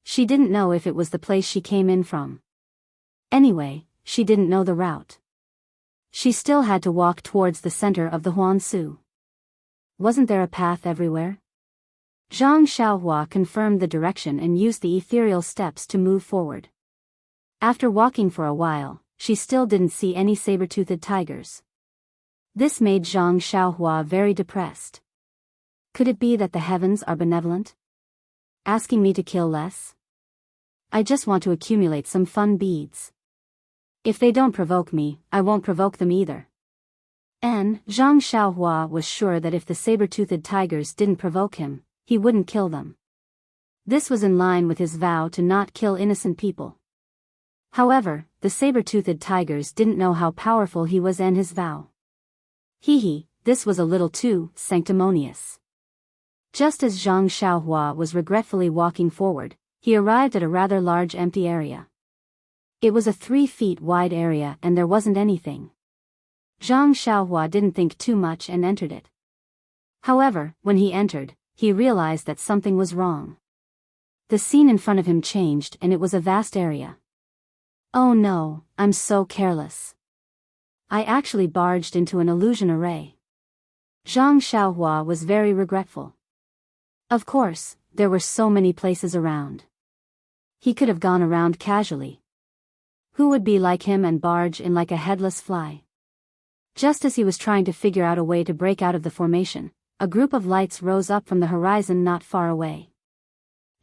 She didn't know if it was the place she came in from. Anyway, she didn't know the route. She still had to walk towards the center of the Huangsu. Wasn't there a path everywhere? Zhang Xiaohua confirmed the direction and used the ethereal steps to move forward. After walking for a while, she still didn't see any saber-toothed tigers. This made Zhang Xiaohua very depressed. Could it be that the heavens are benevolent? Asking me to kill less? I just want to accumulate some fun beads. If they don't provoke me, I won't provoke them either. And Zhang Xiaohua was sure that if the saber-toothed tigers didn't provoke him, he wouldn't kill them. This was in line with his vow to not kill innocent people. However, the saber-toothed tigers didn't know how powerful he was and his vow. This was a little too sanctimonious. Just as Zhang Xiaohua was regretfully walking forward, he arrived at a rather large empty area. It was a 3 feet wide area and there wasn't anything. Zhang Xiaohua didn't think too much and entered it. However, when he entered, he realized that something was wrong. The scene in front of him changed and it was a vast area. Oh no, I'm so careless. I actually barged into an illusion array. Zhang Xiaohua was very regretful. Of course, there were so many places around. He could have gone around casually. Who would be like him and barge in like a headless fly? Just as he was trying to figure out a way to break out of the formation, a group of lights rose up from the horizon not far away.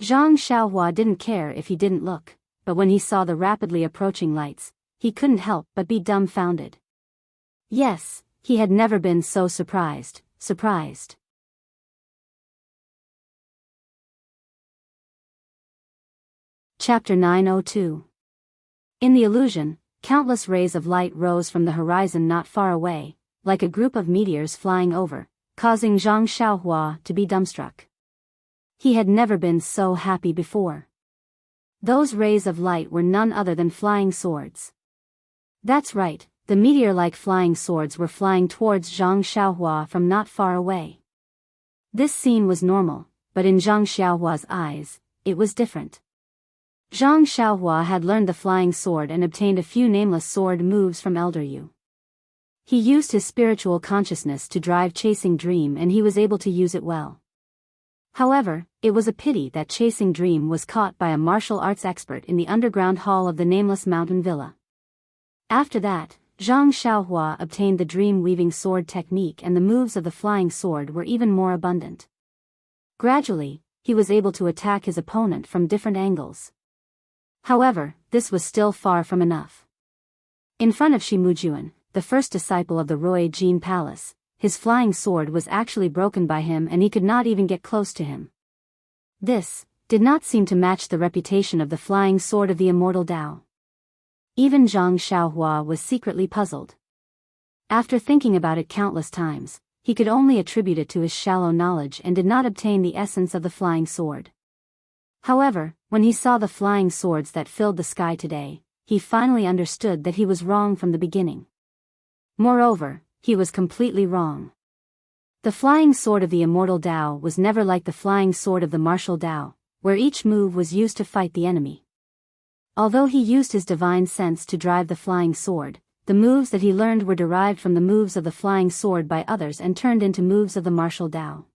Zhang Xiaohua didn't care if he didn't look, but when he saw the rapidly approaching lights, he couldn't help but be dumbfounded. Yes, he had never been so surprised. Chapter 902. In the illusion, countless rays of light rose from the horizon not far away, like a group of meteors flying over, causing Zhang Xiaohua to be dumbstruck. He had never been so happy before. Those rays of light were none other than flying swords. That's right, the meteor-like flying swords were flying towards Zhang Xiaohua from not far away. This scene was normal, but in Zhang Xiaohua's eyes, it was different. Zhang Xiaohua had learned the flying sword and obtained a few nameless sword moves from Elder Yu. He used his spiritual consciousness to drive Chasing Dream and he was able to use it well. However, it was a pity that Chasing Dream was caught by a martial arts expert in the underground hall of the nameless mountain villa. After that, Zhang Xiaohua obtained the dream-weaving sword technique and the moves of the flying sword were even more abundant. Gradually, he was able to attack his opponent from different angles. However, this was still far from enough. In front of Shimujuan, the first disciple of the Roy Jin Palace, his flying sword was actually broken by him and he could not even get close to him. This did not seem to match the reputation of the flying sword of the Immortal Tao. Even Zhang Xiaohua was secretly puzzled. After thinking about it countless times, he could only attribute it to his shallow knowledge and did not obtain the essence of the flying sword. However, when he saw the flying swords that filled the sky today, he finally understood that he was wrong from the beginning. Moreover, he was completely wrong. The flying sword of the Immortal Tao was never like the flying sword of the martial Tao, where each move was used to fight the enemy. Although he used his divine sense to drive the flying sword, the moves that he learned were derived from the moves of the flying sword by others and turned into moves of the martial Tao.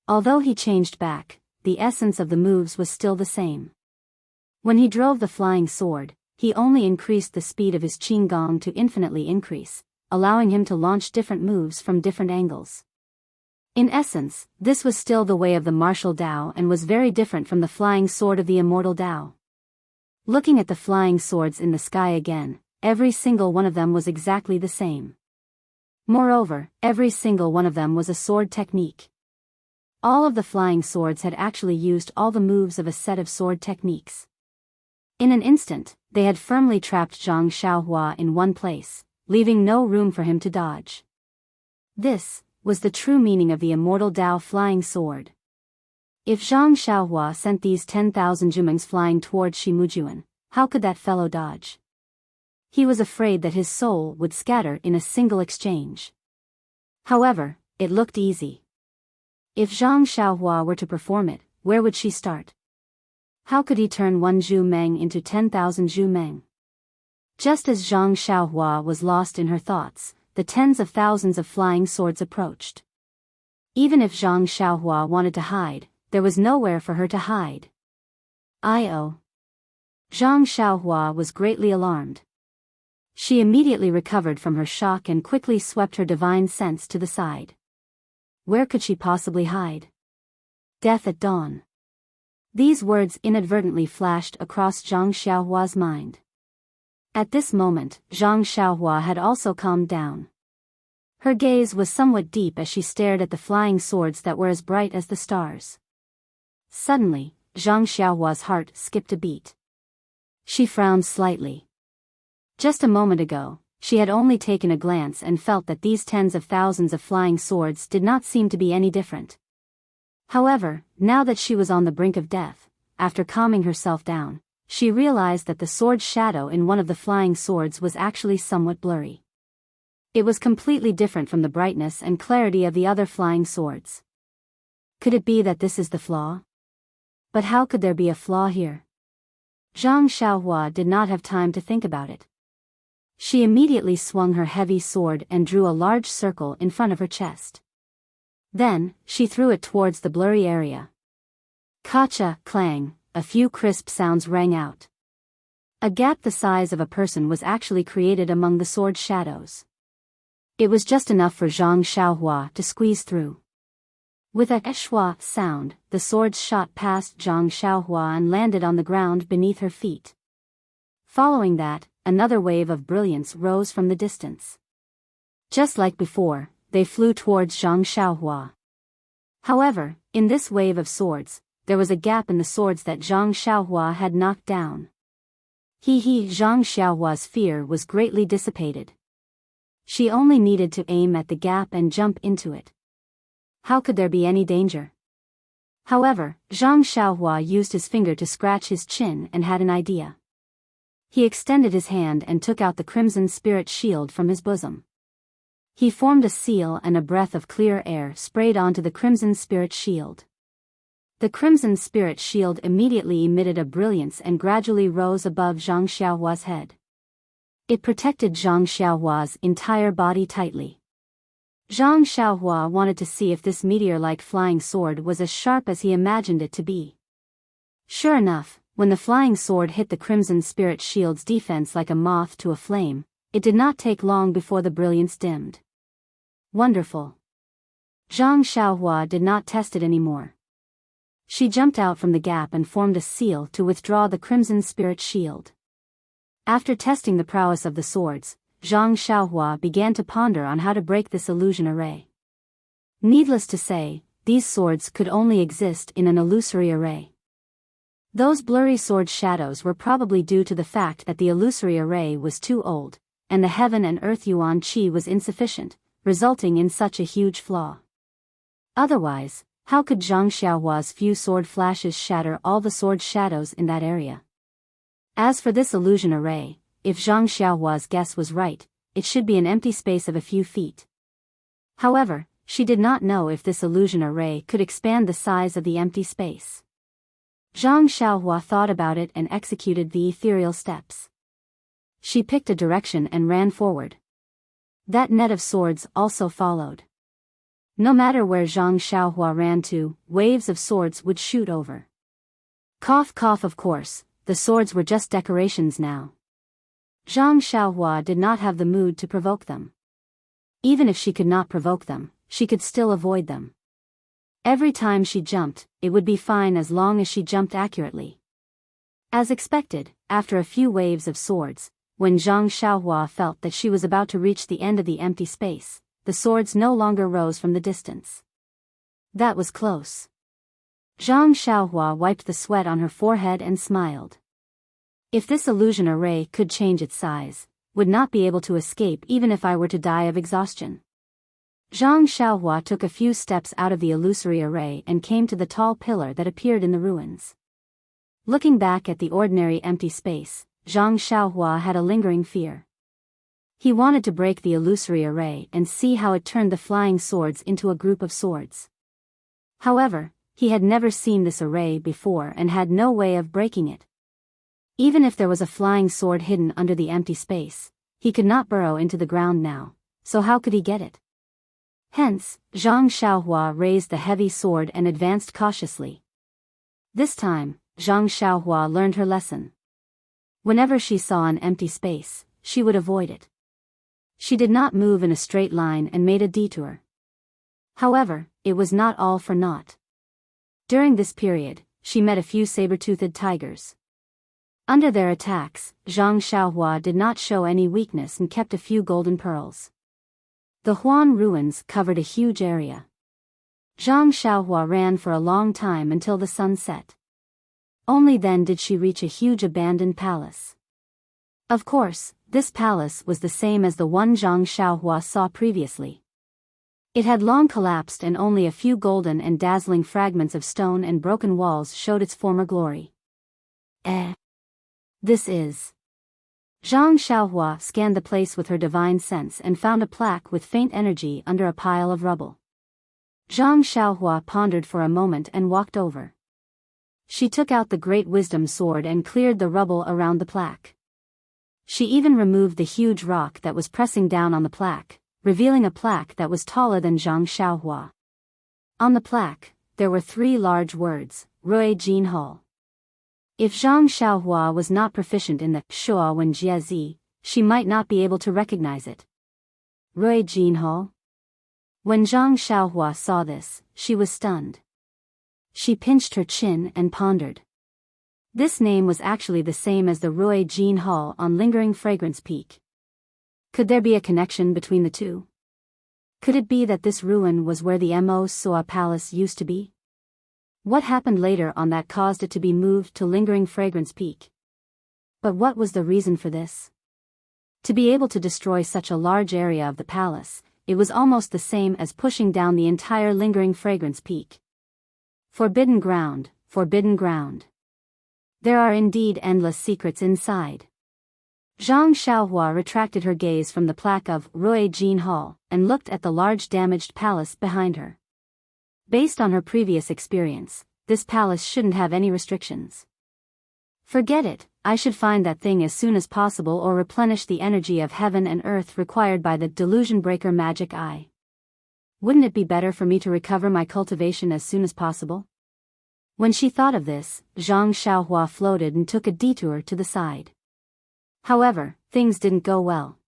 Although he changed back, the essence of the moves was still the same. When he drove the flying sword, he only increased the speed of his qinggong to infinitely increase, allowing him to launch different moves from different angles. In essence, this was still the way of the martial Tao and was very different from the flying sword of the Immortal Tao. Looking at the flying swords in the sky again, every single one of them was exactly the same. Moreover, every single one of them was a sword technique. All of the flying swords had actually used all the moves of a set of sword techniques. In an instant, they had firmly trapped Zhang Xiaohua in one place, leaving no room for him to dodge. This was the true meaning of the Immortal Tao flying sword. If Zhang Xiaohua sent these 10,000 jumangs flying towards Shimujuan, how could that fellow dodge? He was afraid that his soul would scatter in a single exchange. However, it looked easy. If Zhang Xiaohua were to perform it, where would she start? How could he turn one Zhu Meng into 10,000 Zhu Meng? Just as Zhang Xiaohua was lost in her thoughts, the tens of thousands of flying swords approached. Even if Zhang Xiaohua wanted to hide, there was nowhere for her to hide. Zhang Xiaohua was greatly alarmed. She immediately recovered from her shock and quickly swept her divine sense to the side. Where could she possibly hide? Death at dawn. These words inadvertently flashed across Zhang Xiaohua's mind. At this moment, Zhang Xiaohua had also calmed down. Her gaze was somewhat deep as she stared at the flying swords that were as bright as the stars. Suddenly, Zhang Xiaohua's heart skipped a beat. She frowned slightly. Just a moment ago, she had only taken a glance and felt that these tens of thousands of flying swords did not seem to be any different. However, now that she was on the brink of death, after calming herself down, she realized that the sword's shadow in one of the flying swords was actually somewhat blurry. It was completely different from the brightness and clarity of the other flying swords. Could it be that this is the flaw? But how could there be a flaw here? Zhang Xiaohua did not have time to think about it. She immediately swung her heavy sword and drew a large circle in front of her chest. Then, she threw it towards the blurry area. Kacha, clang, a few crisp sounds rang out. A gap the size of a person was actually created among the sword shadows. It was just enough for Zhang Xiaohua to squeeze through. With a shwa sound, the swords shot past Zhang Xiaohua and landed on the ground beneath her feet. Following that, another wave of brilliance rose from the distance. Just like before, they flew towards Zhang Xiaohua. However, in this wave of swords, there was a gap in the swords that Zhang Xiaohua had knocked down. Zhang Xiaohua's fear was greatly dissipated. She only needed to aim at the gap and jump into it. How could there be any danger? However, Zhang Xiaohua used his finger to scratch his chin and had an idea. He extended his hand and took out the crimson spirit shield from his bosom. He formed a seal and a breath of clear air sprayed onto the crimson spirit shield. The crimson spirit shield immediately emitted a brilliance and gradually rose above Zhang Xiaohua's head. It protected Zhang Xiaohua's entire body tightly. Zhang Xiaohua wanted to see if this meteor-like flying sword was as sharp as he imagined it to be. Sure enough, when the flying sword hit the crimson spirit shield's defense like a moth to a flame, it did not take long before the brilliance dimmed. Wonderful. Zhang Xiaohua did not test it anymore. She jumped out from the gap and formed a seal to withdraw the crimson spirit shield. After testing the prowess of the swords, Zhang Xiaohua began to ponder on how to break this illusion array. Needless to say, these swords could only exist in an illusory array. Those blurry sword shadows were probably due to the fact that the illusory array was too old, and the heaven and earth yuan qi was insufficient, resulting in such a huge flaw. Otherwise, how could Zhang Xiaohua's few sword flashes shatter all the sword shadows in that area? As for this illusion array, if Zhang Xiaohua's guess was right, it should be an empty space of a few feet. However, she did not know if this illusion array could expand the size of the empty space. Zhang Xiaohua thought about it and executed the ethereal steps. She picked a direction and ran forward. That net of swords also followed. No matter where Zhang Xiaohua ran to, waves of swords would shoot over. Cough cough, of course, the swords were just decorations now. Zhang Xiaohua did not have the mood to provoke them. Even if she could not provoke them, she could still avoid them. Every time she jumped, it would be fine as long as she jumped accurately. As expected, after a few waves of swords, when Zhang Xiaohua felt that she was about to reach the end of the empty space, the swords no longer rose from the distance. That was close. Zhang Xiaohua wiped the sweat on her forehead and smiled. If this illusion array could change its size, would not be able to escape even if I were to die of exhaustion. Zhang Xiaohua took a few steps out of the illusory array and came to the tall pillar that appeared in the ruins. Looking back at the ordinary empty space, Zhang Xiaohua had a lingering fear. He wanted to break the illusory array and see how it turned the flying swords into a group of swords. However, he had never seen this array before and had no way of breaking it. Even if there was a flying sword hidden under the empty space, he could not burrow into the ground now, so how could he get it? Hence, Zhang Xiaohua raised the heavy sword and advanced cautiously. This time, Zhang Xiaohua learned her lesson. Whenever she saw an empty space, she would avoid it. She did not move in a straight line and made a detour. However, it was not all for naught. During this period, she met a few saber-toothed tigers. Under their attacks, Zhang Xiaohua did not show any weakness and kept a few golden pearls. The Huan ruins covered a huge area. Zhang Xiaohua ran for a long time until the sun set. Only then did she reach a huge abandoned palace. Of course, this palace was the same as the one Zhang Xiaohua saw previously. It had long collapsed and only a few golden and dazzling fragments of stone and broken walls showed its former glory. This is... Zhang Xiaohua scanned the place with her divine sense and found a plaque with faint energy under a pile of rubble. Zhang Xiaohua pondered for a moment and walked over. She took out the Great Wisdom Sword and cleared the rubble around the plaque. She even removed the huge rock that was pressing down on the plaque, revealing a plaque that was taller than Zhang Xiaohua. On the plaque, there were 3 large words, Rui Jin Hall. If Zhang Xiaohua was not proficient in the Shua Wen Jiezi, she might not be able to recognize it. Rui Jin Hall? When Zhang Xiaohua saw this, she was stunned. She pinched her chin and pondered. This name was actually the same as the Rui Jin Hall on Lingering Fragrance Peak. Could there be a connection between the two? Could it be that this ruin was where the Mo Soa Palace used to be? What happened later on that caused it to be moved to Lingering Fragrance Peak? But what was the reason for this? To be able to destroy such a large area of the palace, it was almost the same as pushing down the entire Lingering Fragrance Peak. Forbidden ground, forbidden ground. There are indeed endless secrets inside. Zhang Xiaohua retracted her gaze from the plaque of Rui Jin Hall and looked at the large damaged palace behind her. Based on her previous experience, this palace shouldn't have any restrictions. Forget it, I should find that thing as soon as possible or replenish the energy of heaven and earth required by the Delusion Breaker Magic Eye. Wouldn't it be better for me to recover my cultivation as soon as possible? When she thought of this, Zhang Xiaohua floated and took a detour to the side. However, things didn't go well.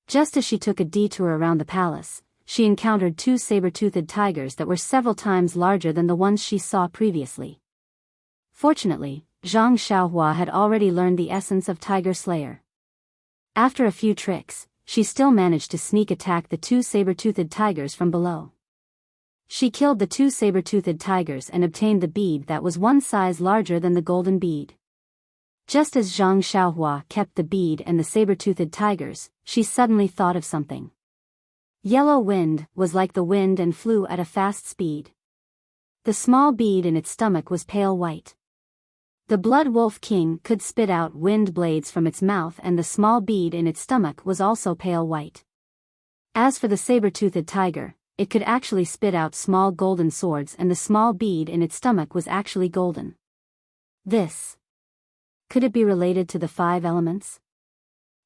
Just as she took a detour around the palace, she encountered 2 saber-toothed tigers that were several times larger than the ones she saw previously. Fortunately, Zhang Xiaohua had already learned the essence of Tiger Slayer. After a few tricks, she still managed to sneak attack the 2 saber-toothed tigers from below. She killed the 2 saber-toothed tigers and obtained the bead that was 1 size larger than the golden bead. Just as Zhang Xiaohua kept the bead and the saber-toothed tigers, she suddenly thought of something. Yellow wind was like the wind and flew at a fast speed. The small bead in its stomach was pale white. The Blood Wolf King could spit out wind blades from its mouth, and the small bead in its stomach was also pale white. As for the saber-toothed tiger, it could actually spit out small golden swords, and the small bead in its stomach was actually golden. This. Could it be related to the 5 elements?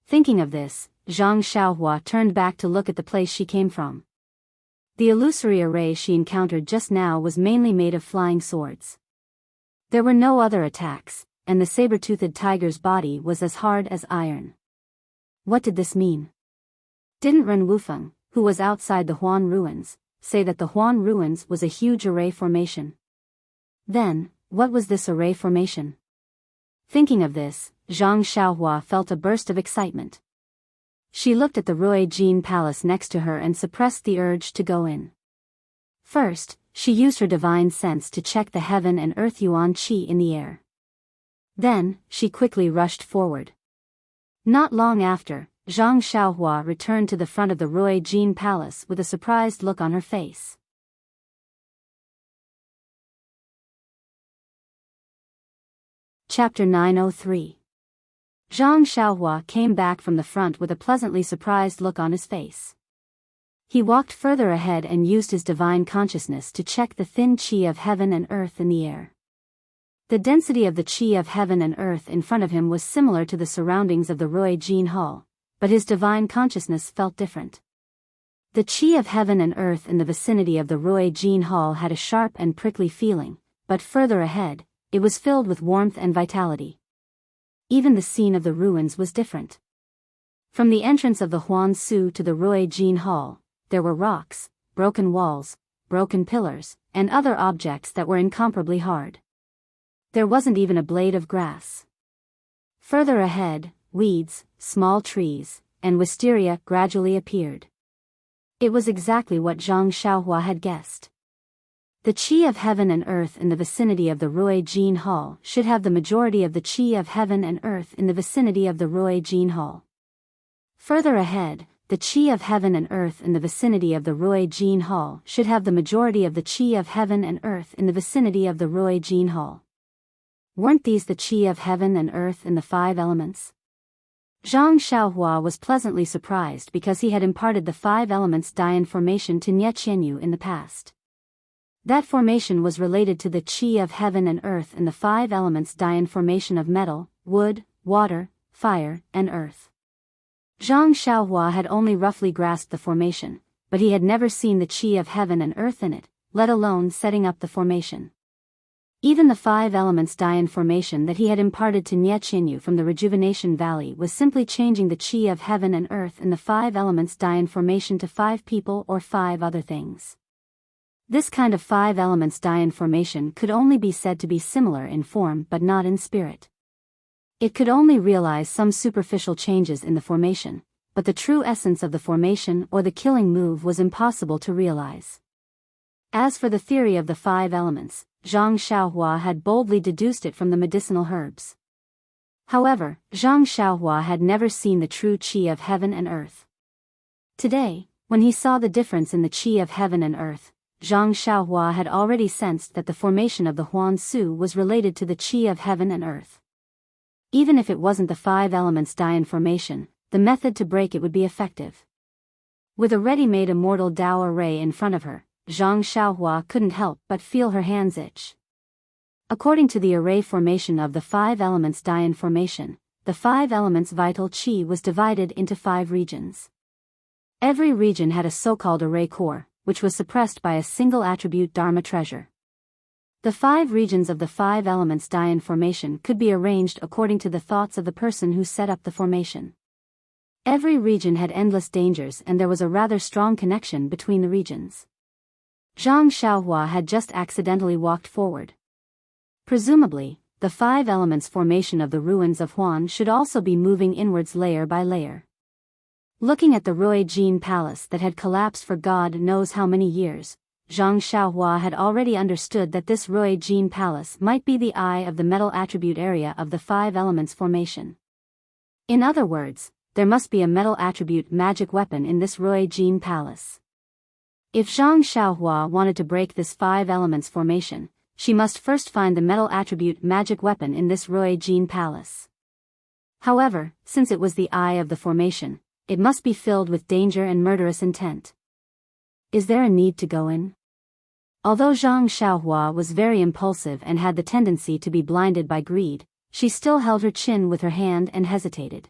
Thinking of this, Zhang Xiaohua turned back to look at the place she came from. The illusory array she encountered just now was mainly made of flying swords. There were no other attacks, and the saber-toothed tiger's body was as hard as iron. What did this mean? Didn't Ren Wufeng, who was outside the Huan ruins, say that the Huan ruins was a huge array formation? Then, what was this array formation? Thinking of this, Zhang Xiaohua felt a burst of excitement. She looked at the Rui Jin Palace next to her and suppressed the urge to go in. First, she used her divine sense to check the heaven and earth yuan qi in the air. Then, she quickly rushed forward. Not long after, Zhang Xiaohua returned to the front of the Rui Jin Palace with a surprised look on her face. Chapter 903. Zhang Xiaohua came back from the front with a pleasantly surprised look on his face. He walked further ahead and used his divine consciousness to check the thin qi of heaven and earth in the air. The density of the qi of heaven and earth in front of him was similar to the surroundings of the Rui Jin Hall, but his divine consciousness felt different. The qi of heaven and earth in the vicinity of the Rui Jin Hall had a sharp and prickly feeling, but further ahead, it was filled with warmth and vitality. Even the scene of the ruins was different. From the entrance of the Huan Su to the Rui Jin Hall, there were rocks, broken walls, broken pillars, and other objects that were incomparably hard. There wasn't even a blade of grass. Further ahead, weeds, small trees, and wisteria gradually appeared. It was exactly what Zhang Xiaohua had guessed. The qi of heaven and earth in the vicinity of the Rui Jin Hall should have the majority of the qi of heaven and earth in the vicinity of the Rui Jin Hall. Further ahead, the qi of heaven and earth in the vicinity of the Rui Jin Hall should have the majority of the qi of heaven and earth in the vicinity of the Rui Jin Hall. Weren't these the qi of heaven and earth in the 5 elements? Zhang Xiaohua was pleasantly surprised because he had imparted the 5 elements Dian formation to Nie Qianyu in the past. That formation was related to the qi of heaven and earth in the 5 elements Dian formation of metal, wood, water, fire, and earth. Zhang Xiaohua had only roughly grasped the formation, but he had never seen the qi of heaven and earth in it, let alone setting up the formation. Even the 5 elements Dian formation that he had imparted to Nie Qinyu from the Rejuvenation Valley was simply changing the qi of heaven and earth in the 5 elements Dian formation to 5 people or 5 other things. This kind of 5 elements Dian formation could only be said to be similar in form but not in spirit. It could only realize some superficial changes in the formation, but the true essence of the formation or the killing move was impossible to realize. As for the theory of the 5 elements, Zhang Xiaohua had boldly deduced it from the medicinal herbs. However, Zhang Xiaohua had never seen the true qi of heaven and earth. Today, when he saw the difference in the qi of heaven and earth, Zhang Xiaohua had already sensed that the formation of the Huan Su was related to the qi of heaven and earth. Even if it wasn't the 5 elements Dian formation, the method to break it would be effective. With a ready-made immortal Tao array in front of her, Zhang Xiaohua couldn't help but feel her hands itch. According to the array formation of the 5 elements Dian formation, the 5 elements vital qi was divided into 5 regions. Every region had a so-called array core, which was suppressed by a single attribute Dharma treasure. The 5 regions of the 5 elements Dian formation could be arranged according to the thoughts of the person who set up the formation. Every region had endless dangers and there was a rather strong connection between the regions. Zhang Xiaohua had just accidentally walked forward. Presumably, the 5 elements formation of the ruins of Huan should also be moving inwards layer by layer. Looking at the Rui Jin Palace that had collapsed for God knows how many years, Zhang Xiaohua had already understood that this Rui Jin Palace might be the eye of the metal attribute area of the 5 elements formation. In other words, there must be a metal attribute magic weapon in this Rui Jin Palace. If Zhang Xiaohua wanted to break this 5 elements formation, she must first find the metal attribute magic weapon in this Rui Jin Palace. However, since it was the eye of the formation, it must be filled with danger and murderous intent. Is there a need to go in? Although Zhang Xiaohua was very impulsive and had the tendency to be blinded by greed, she still held her chin with her hand and hesitated.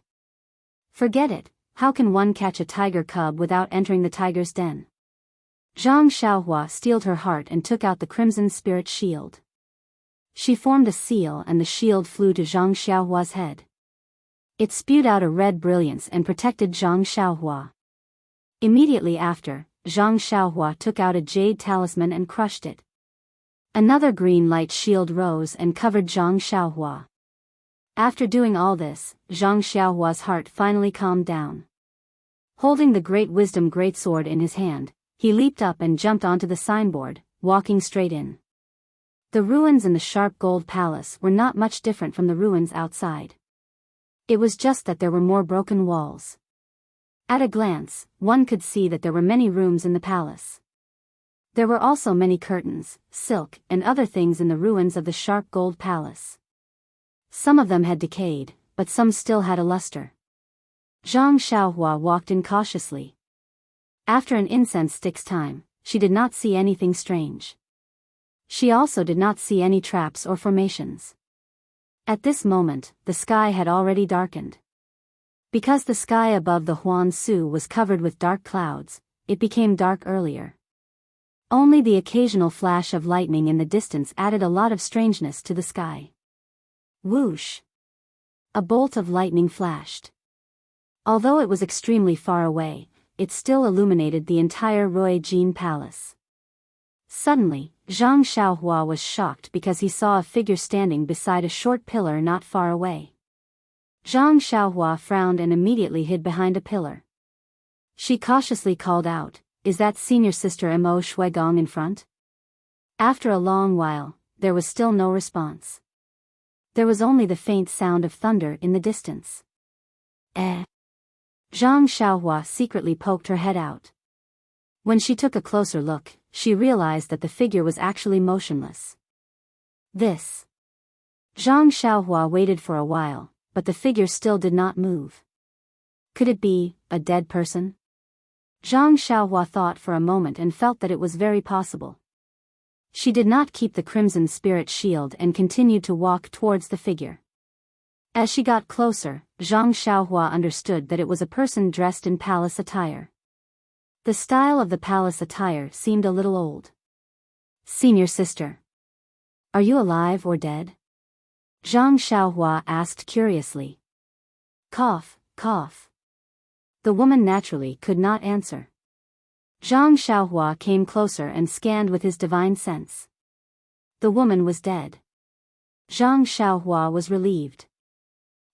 Forget it, how can one catch a tiger cub without entering the tiger's den? Zhang Xiaohua steeled her heart and took out the crimson spirit shield. She formed a seal and the shield flew to Zhang Xiaohua's head. It spewed out a red brilliance and protected Zhang Xiaohua. Immediately after, Zhang Xiaohua took out a jade talisman and crushed it. Another green light shield rose and covered Zhang Xiaohua. After doing all this, Zhang Xiaohua's heart finally calmed down. Holding the great wisdom greatsword in his hand, he leaped up and jumped onto the signboard, walking straight in. The ruins in the sharp gold palace were not much different from the ruins outside. It was just that there were more broken walls. At a glance, one could see that there were many rooms in the palace. There were also many curtains, silk, and other things in the ruins of the sharp gold palace. Some of them had decayed, but some still had a luster. Zhang Xiaohua walked in cautiously. After an incense stick's time, she did not see anything strange. She also did not see any traps or formations. At this moment, the sky had already darkened. Because the sky above the Huan Su was covered with dark clouds, it became dark earlier. Only the occasional flash of lightning in the distance added a lot of strangeness to the sky. Whoosh! A bolt of lightning flashed. Although it was extremely far away, it still illuminated the entire Rui Jin Palace. Suddenly, Zhang Xiaohua was shocked because he saw a figure standing beside a short pillar not far away. Zhang Xiaohua frowned and immediately hid behind a pillar. She cautiously called out, "Is that senior sister Mo Shuigong in front?" After a long while, there was still no response. There was only the faint sound of thunder in the distance. Eh? Zhang Xiaohua secretly poked her head out. When she took a closer look, she realized that the figure was actually motionless. This. Zhang Xiaohua waited for a while, but the figure still did not move. Could it be a dead person? Zhang Xiaohua thought for a moment and felt that it was very possible. She did not keep the crimson spirit shield and continued to walk towards the figure. As she got closer, Zhang Xiaohua understood that it was a person dressed in palace attire. The style of the palace attire seemed a little old. "Senior sister. Are you alive or dead?" Zhang Xiaohua asked curiously. Cough, cough. The woman naturally could not answer. Zhang Xiaohua came closer and scanned with his divine sense. The woman was dead. Zhang Xiaohua was relieved.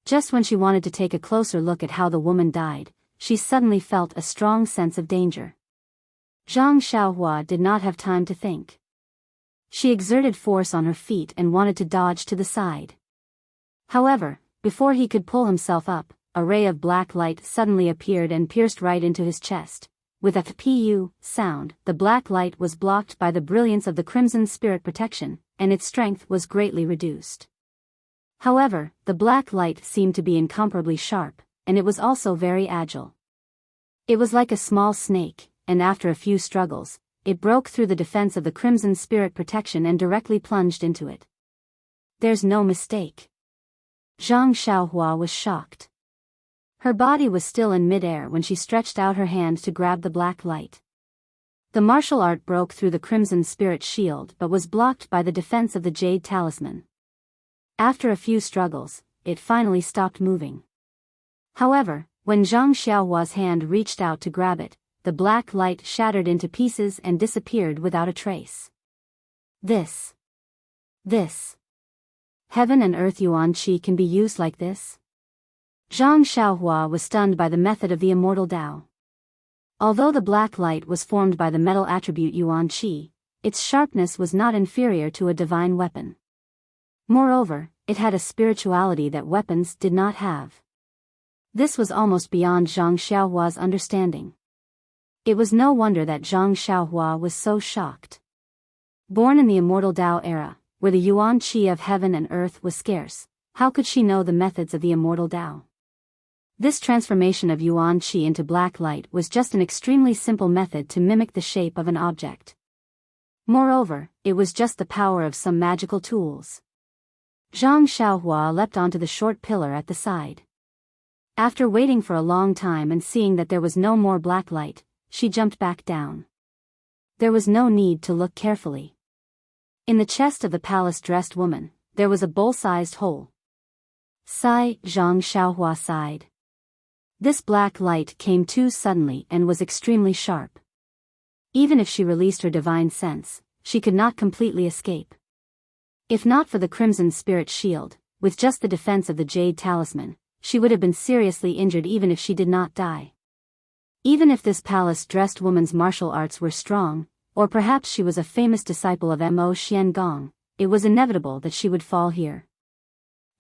Just when she wanted to take a closer look at how the woman died, she suddenly felt a strong sense of danger. Zhang Xiaohua did not have time to think. She exerted force on her feet and wanted to dodge to the side. However, before he could pull himself up, a ray of black light suddenly appeared and pierced right into his chest. With a "pu" sound, the black light was blocked by the brilliance of the crimson spirit protection, and its strength was greatly reduced. However, the black light seemed to be incomparably sharp, and it was also very agile. It was like a small snake, and after a few struggles, it broke through the defense of the crimson spirit protection and directly plunged into it. There's no mistake. Zhang Xiaohua was shocked. Her body was still in mid-air when she stretched out her hand to grab the black light. The martial art broke through the crimson spirit shield but was blocked by the defense of the jade talisman. After a few struggles, it finally stopped moving. However, when Zhang Xiaohua's hand reached out to grab it, the black light shattered into pieces and disappeared without a trace. This. Heaven and earth yuan qi can be used like this? Zhang Xiaohua was stunned by the method of the immortal Tao. Although the black light was formed by the metal attribute yuan qi, its sharpness was not inferior to a divine weapon. Moreover, it had a spirituality that weapons did not have. This was almost beyond Zhang Xiaohua's understanding. It was no wonder that Zhang Xiaohua was so shocked. Born in the immortal Tao era, where the yuan qi of heaven and earth was scarce, how could she know the methods of the immortal Tao? This transformation of yuan qi into black light was just an extremely simple method to mimic the shape of an object. Moreover, it was just the power of some magical tools. Zhang Xiaohua leapt onto the short pillar at the side. After waiting for a long time and seeing that there was no more black light, she jumped back down. There was no need to look carefully. In the chest of the palace-dressed woman, there was a bowl-sized hole. Sigh, Zhang Xiaohua sighed. This black light came too suddenly and was extremely sharp. Even if she released her divine sense, she could not completely escape. If not for the crimson spirit shield, with just the defense of the jade talisman, she would have been seriously injured even if she did not die. Even if this palace-dressed woman's martial arts were strong, or perhaps she was a famous disciple of Mo Xiangong, it was inevitable that she would fall here.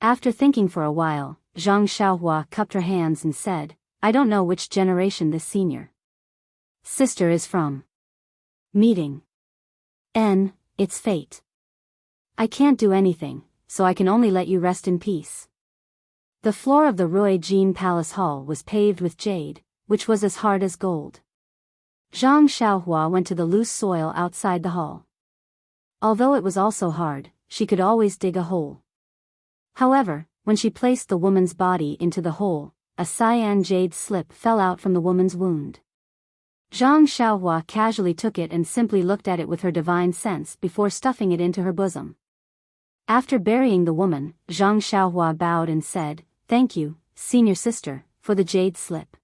After thinking for a while, Zhang Xiaohua cupped her hands and said, "I don't know which generation this senior sister is from. Meeting. It's fate. I can't do anything, so I can only let you rest in peace." The floor of the Rui Jin Palace Hall was paved with jade, which was as hard as gold. Zhang Xiaohua went to the loose soil outside the hall. Although it was also hard, she could always dig a hole. However, when she placed the woman's body into the hole, a cyan jade slip fell out from the woman's wound. Zhang Xiaohua casually took it and simply looked at it with her divine sense before stuffing it into her bosom. After burying the woman, Zhang Xiaohua bowed and said, "Thank you, senior sister, for the jade slip.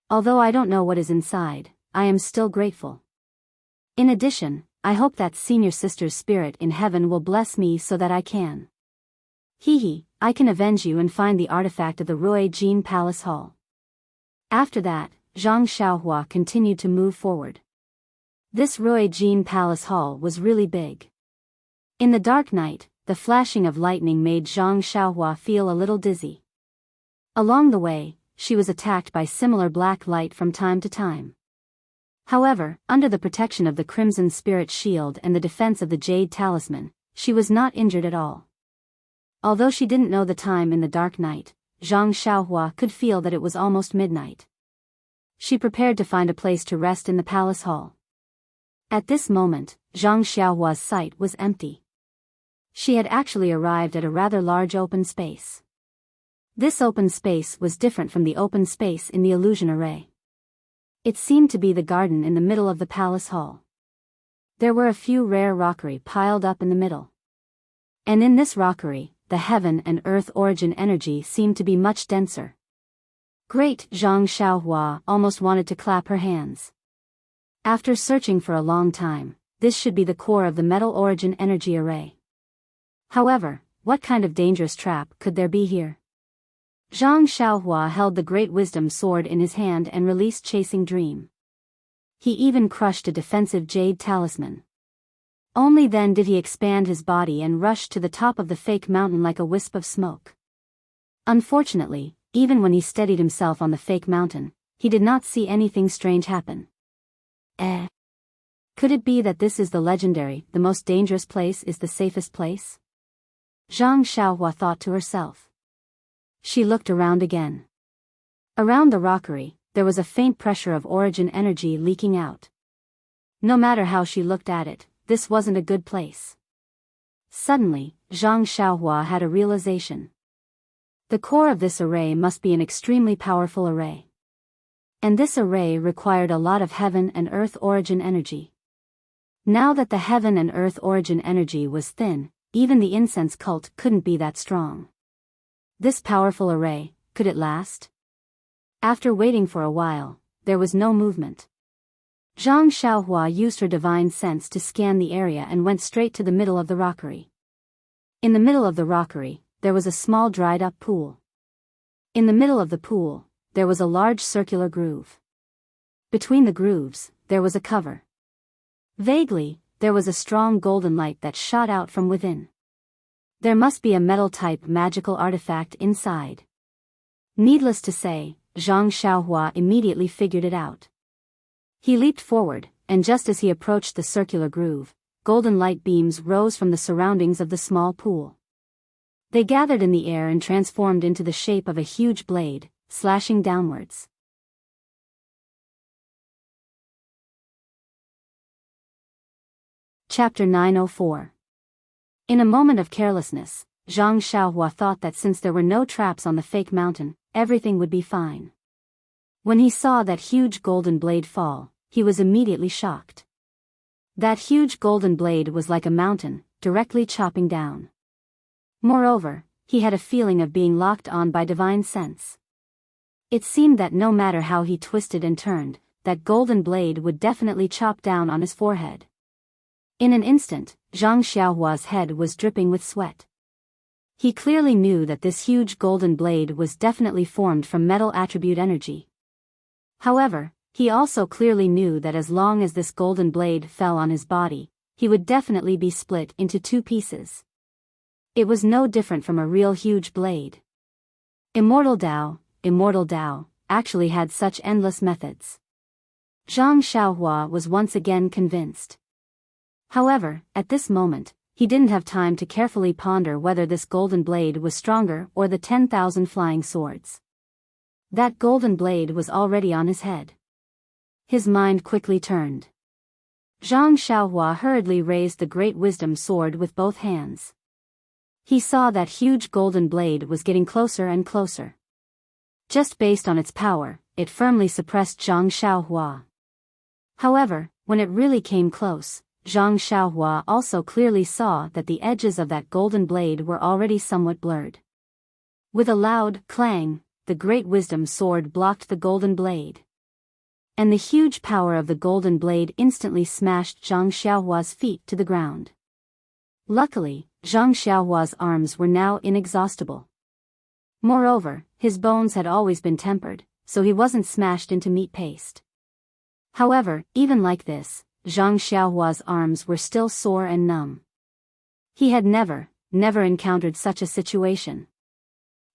Although I don't know what is inside, I am still grateful. In addition, I hope that senior sister's spirit in heaven will bless me so that I can. I can avenge you and find the artifact of the Rui Jin Palace Hall." After that, Zhang Xiaohua continued to move forward. This Rui Jin Palace Hall was really big. In the dark night, the flashing of lightning made Zhang Xiaohua feel a little dizzy. Along the way, she was attacked by similar black light from time to time. However, under the protection of the Crimson Spirit Shield and the defense of the Jade Talisman, she was not injured at all. Although she didn't know the time in the dark night, Zhang Xiaohua could feel that it was almost midnight. She prepared to find a place to rest in the palace hall. At this moment, Zhang Xiaohua's sight was empty. She had actually arrived at a rather large open space. This open space was different from the open space in the illusion array. It seemed to be the garden in the middle of the palace hall. There were a few rare rockery piled up in the middle. And in this rockery, the heaven and earth origin energy seemed to be much denser. Great Zhang Xiaohua almost wanted to clap her hands. After searching for a long time, this should be the core of the metal origin energy array. However, what kind of dangerous trap could there be here? Zhang Xiaohua held the great wisdom sword in his hand and released Chasing Dream. He even crushed a defensive jade talisman. Only then did he expand his body and rush to the top of the fake mountain like a wisp of smoke. Unfortunately, even when he steadied himself on the fake mountain, he did not see anything strange happen. Could it be that this is the legendary, the most dangerous place is the safest place? Zhang Xiaohua thought to herself. She looked around again. Around the rockery, there was a faint pressure of origin energy leaking out. No matter how she looked at it, this wasn't a good place. Suddenly, Zhang Xiaohua had a realization. The core of this array must be an extremely powerful array. And this array required a lot of heaven and earth origin energy. Now that the heaven and earth origin energy was thin, even the incense cult couldn't be that strong. This powerful array, could it last? After waiting for a while, there was no movement. Zhang Xiaohua used her divine sense to scan the area and went straight to the middle of the rockery. In the middle of the rockery, there was a small dried-up pool. In the middle of the pool, there was a large circular groove. Between the grooves, there was a cover. Vaguely, there was a strong golden light that shot out from within. There must be a metal-type magical artifact inside. Needless to say, Zhang Xiaohua immediately figured it out. He leaped forward, and just as he approached the circular groove, golden light beams rose from the surroundings of the small pool. They gathered in the air and transformed into the shape of a huge blade, slashing downwards. Chapter 904. In a moment of carelessness, Zhang Xiaohua thought that since there were no traps on the fake mountain, everything would be fine. When he saw that huge golden blade fall, he was immediately shocked. That huge golden blade was like a mountain, directly chopping down. Moreover, he had a feeling of being locked on by divine sense. It seemed that no matter how he twisted and turned, that golden blade would definitely chop down on his forehead. In an instant, Zhang Xiaohua's head was dripping with sweat. He clearly knew that this huge golden blade was definitely formed from metal attribute energy. However, he also clearly knew that as long as this golden blade fell on his body, he would definitely be split into two pieces. It was no different from a real huge blade. Immortal Dao, actually had such endless methods. Zhang Xiaohua was once again convinced. However, at this moment, he didn't have time to carefully ponder whether this golden blade was stronger or the 10,000 flying swords. That golden blade was already on his head. His mind quickly turned. Zhang Xiaohua hurriedly raised the great wisdom sword with both hands. He saw that huge golden blade was getting closer and closer. Just based on its power, it firmly suppressed Zhang Xiaohua. However, when it really came close, Zhang Xiaohua also clearly saw that the edges of that golden blade were already somewhat blurred. With a loud clang, the great wisdom sword blocked the golden blade. And the huge power of the golden blade instantly smashed Zhang Xiaohua's feet to the ground. Luckily, Zhang Xiaohua's arms were now inexhaustible. Moreover, his bones had always been tempered, so he wasn't smashed into meat paste. However, even like this, Zhang Xiaohua's arms were still sore and numb. He had never encountered such a situation.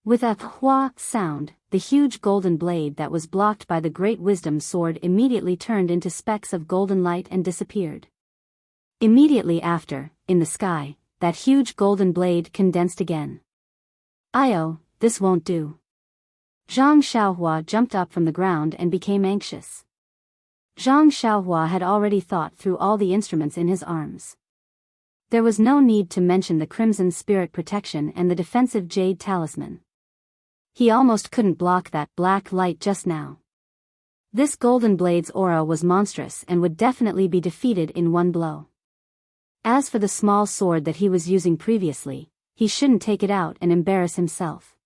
With a hua sound, the huge golden blade that was blocked by the great wisdom sword immediately turned into specks of golden light and disappeared. Immediately after, in the sky, that huge golden blade condensed again. "Io, this won't do." Zhang Xiaohua jumped up from the ground and became anxious. Zhang Xiaohua had already thought through all the instruments in his arms. There was no need to mention the Crimson Spirit Protection and the defensive Jade Talisman. He almost couldn't block that black light just now. This golden blade's aura was monstrous and would definitely be defeated in one blow. As for the small sword that he was using previously, he shouldn't take it out and embarrass himself.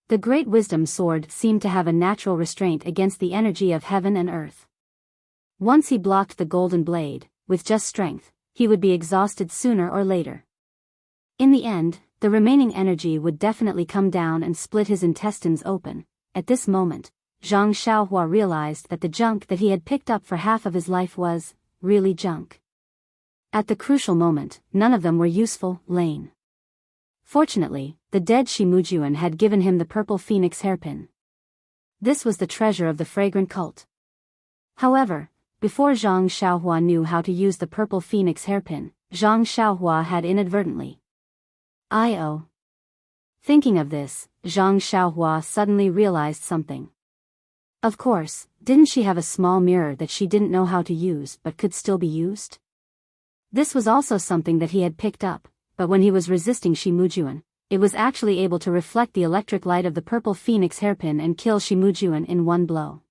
The Great Wisdom Sword seemed to have a natural restraint against the energy of heaven and earth. Once he blocked the golden blade, with just strength, he would be exhausted sooner or later. In the end, the remaining energy would definitely come down and split his intestines open. At this moment, Zhang Xiaohua realized that the junk that he had picked up for half of his life was, really junk. At the crucial moment, none of them were useful. Lane. Fortunately, the dead Shimujuan had given him the purple phoenix hairpin. This was the treasure of the fragrant cult. However, before Zhang Xiaohua knew how to use the purple phoenix hairpin, Zhang Xiaohua had inadvertently. Thinking of this, Zhang Xiaohua suddenly realized something. Of course, didn't she have a small mirror that she didn't know how to use but could still be used? This was also something that he had picked up, but when he was resisting Shimujuan, it was actually able to reflect the electric light of the purple phoenix hairpin and kill Shimujuan in one blow.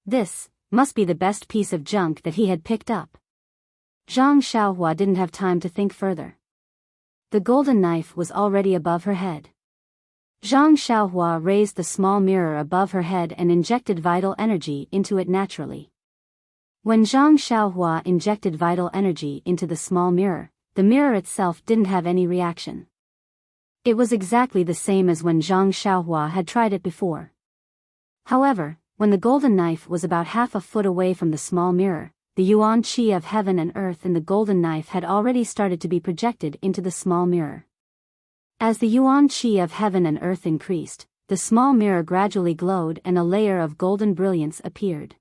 This must be the best piece of junk that he had picked up. Zhang Xiaohua didn't have time to think further. The golden knife was already above her head. Zhang Xiaohua raised the small mirror above her head and injected vital energy into it naturally. When Zhang Xiaohua injected vital energy into the small mirror, the mirror itself didn't have any reaction. It was exactly the same as when Zhang Xiaohua had tried it before. However, when the golden knife was about half a foot away from the small mirror, the yuan qi of heaven and earth in the golden knife had already started to be projected into the small mirror. As the yuan qi of heaven and earth increased, the small mirror gradually glowed and a layer of golden brilliance appeared.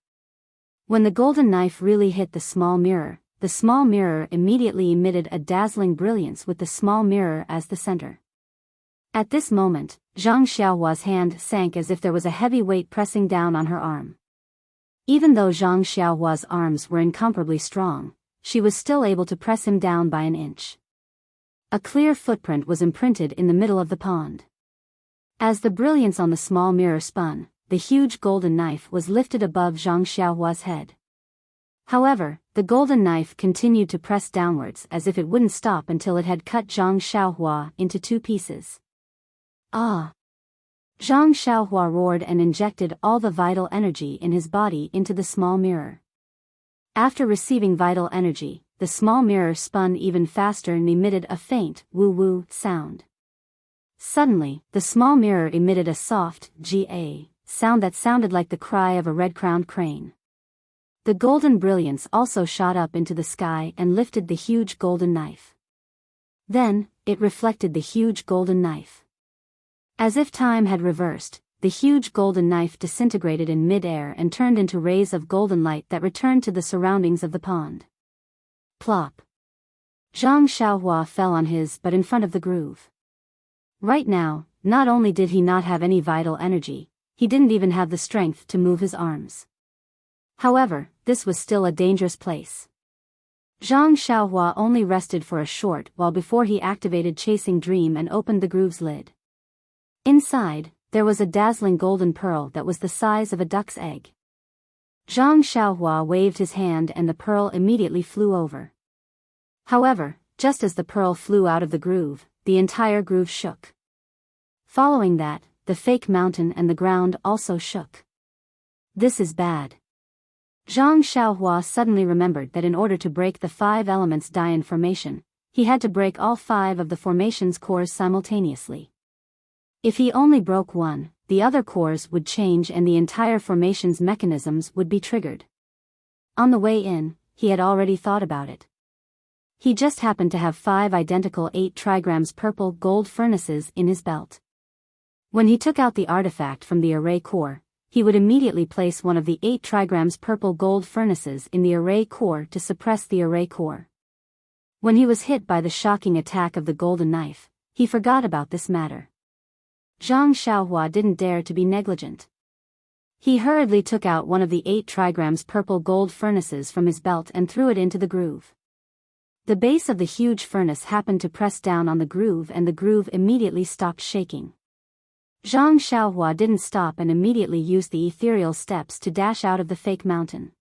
When the golden knife really hit the small mirror immediately emitted a dazzling brilliance with the small mirror as the center. At this moment, Zhang Xiaohua's hand sank as if there was a heavy weight pressing down on her arm. Even though Zhang Xiaohua's arms were incomparably strong, she was still able to press him down by an inch. A clear footprint was imprinted in the middle of the pond. As the brilliance on the small mirror spun, the huge golden knife was lifted above Zhang Xiaohua's head. However, the golden knife continued to press downwards as if it wouldn't stop until it had cut Zhang Xiaohua into two pieces. Ah! Zhang Xiaohua roared and injected all the vital energy in his body into the small mirror. After receiving vital energy, the small mirror spun even faster and emitted a faint, woo-woo sound. Suddenly, the small mirror emitted a soft, ga sound that sounded like the cry of a red-crowned crane. The golden brilliance also shot up into the sky and lifted the huge golden knife. Then, it reflected the huge golden knife. As if time had reversed, the huge golden knife disintegrated in mid-air and turned into rays of golden light that returned to the surroundings of the pond. Plop! Zhang Xiaohua fell on his butt in front of the groove. Right now, not only did he not have any vital energy, he didn't even have the strength to move his arms. However, this was still a dangerous place. Zhang Xiaohua only rested for a short while before he activated Chasing Dream and opened the groove's lid. Inside, there was a dazzling golden pearl that was the size of a duck's egg. Zhang Xiaohua waved his hand and the pearl immediately flew over. However, just as the pearl flew out of the groove, the entire groove shook. Following that, the fake mountain and the ground also shook. This is bad. Zhang Xiaohua suddenly remembered that in order to break the 5 elements Dian formation, he had to break all 5 of the formation's cores simultaneously. If he only broke one, the other cores would change and the entire formation's mechanisms would be triggered. On the way in, he had already thought about it. He just happened to have 5 identical 8 trigrams purple gold furnaces in his belt. When he took out the artifact from the array core, he would immediately place one of the 8 trigrams purple gold furnaces in the array core to suppress the array core. When he was hit by the shocking attack of the golden knife, he forgot about this matter. Zhang Xiaohua didn't dare to be negligent. He hurriedly took out one of the 8 trigrams purple gold furnaces from his belt and threw it into the groove. The base of the huge furnace happened to press down on the groove and the groove immediately stopped shaking. Zhang Xiaohua didn't stop and immediately used the ethereal steps to dash out of the fake mountain.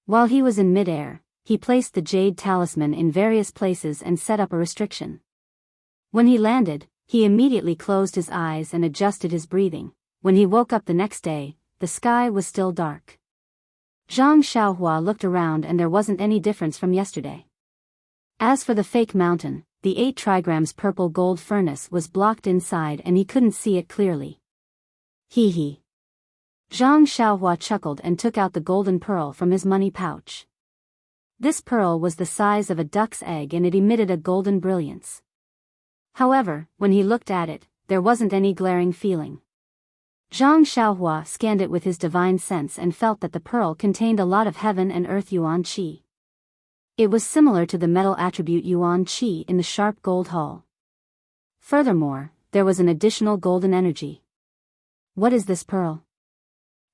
While he was in midair, he placed the jade talisman in various places and set up a restriction. When he landed, he immediately closed his eyes and adjusted his breathing. When he woke up the next day, the sky was still dark. Zhang Xiaohua looked around and there wasn't any difference from yesterday. As for the fake mountain, the 8 trigrams purple gold furnace was blocked inside and he couldn't see it clearly. Hee hee. Zhang Xiaohua chuckled and took out the golden pearl from his money pouch. This pearl was the size of a duck's egg and it emitted a golden brilliance. However, when he looked at it, there wasn't any glaring feeling. Zhang Xiaohua scanned it with his divine sense and felt that the pearl contained a lot of heaven and earth yuan qi. It was similar to the metal attribute yuan qi in the sharp gold hull. Furthermore, there was an additional golden energy. What is this pearl?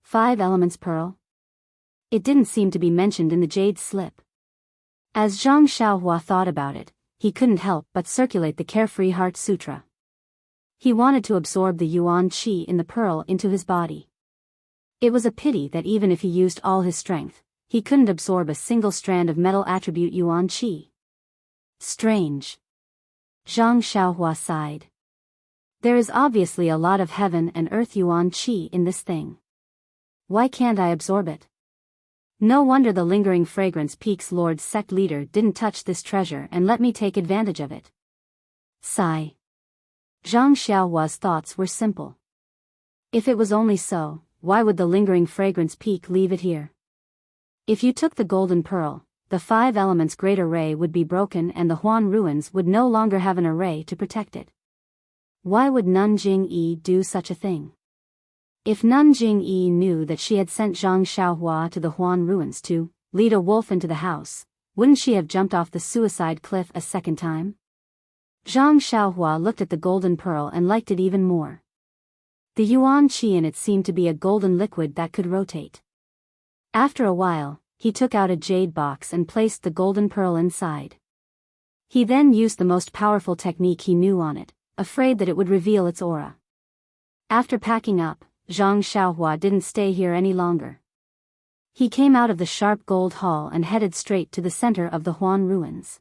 5 elements pearl? It didn't seem to be mentioned in the jade slip. As Zhang Xiaohua thought about it, he couldn't help but circulate the Carefree Heart Sutra. He wanted to absorb the yuan qi in the pearl into his body. It was a pity that even if he used all his strength, he couldn't absorb a single strand of metal attribute yuan qi. Strange. Zhang Xiaohua sighed. There is obviously a lot of heaven and earth yuan qi in this thing. Why can't I absorb it? No wonder the lingering fragrance peak's Lord sect leader didn't touch this treasure and let me take advantage of it. Sigh. Zhang Xiaohua's thoughts were simple. If it was only so, why would the lingering fragrance peak leave it here? If you took the golden pearl, the 5 elements great array would be broken and the Huan ruins would no longer have an array to protect it. Why would Nanjing Yi do such a thing? If Nanjing Yi knew that she had sent Zhang Xiaohua to the Huan ruins to lead a wolf into the house, wouldn't she have jumped off the suicide cliff a second time? Zhang Xiaohua looked at the golden pearl and liked it even more. The yuan qi in it seemed to be a golden liquid that could rotate. After a while, he took out a jade box and placed the golden pearl inside. He then used the most powerful technique he knew on it, afraid that it would reveal its aura. After packing up, Zhang Xiaohua didn't stay here any longer. He came out of the sharp gold hall and headed straight to the center of the Huan ruins.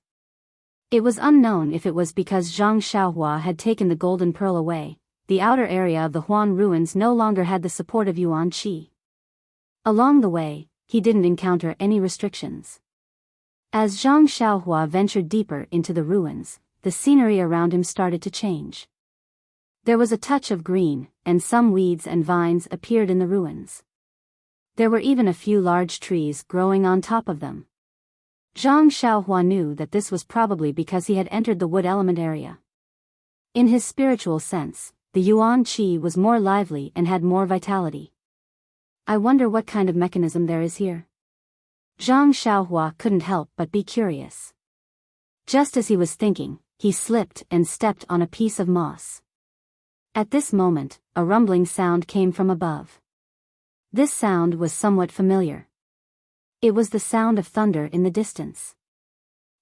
It was unknown if it was because Zhang Xiaohua had taken the golden pearl away, the outer area of the Huan ruins no longer had the support of yuan qi. Along the way, he didn't encounter any restrictions. As Zhang Xiaohua ventured deeper into the ruins, the scenery around him started to change. There was a touch of green, and some weeds and vines appeared in the ruins. There were even a few large trees growing on top of them. Zhang Xiaohua knew that this was probably because he had entered the wood element area. In his spiritual sense, the yuan qi was more lively and had more vitality. I wonder what kind of mechanism there is here. Zhang Xiaohua couldn't help but be curious. Just as he was thinking, he slipped and stepped on a piece of moss. At this moment, a rumbling sound came from above. This sound was somewhat familiar. It was the sound of thunder in the distance.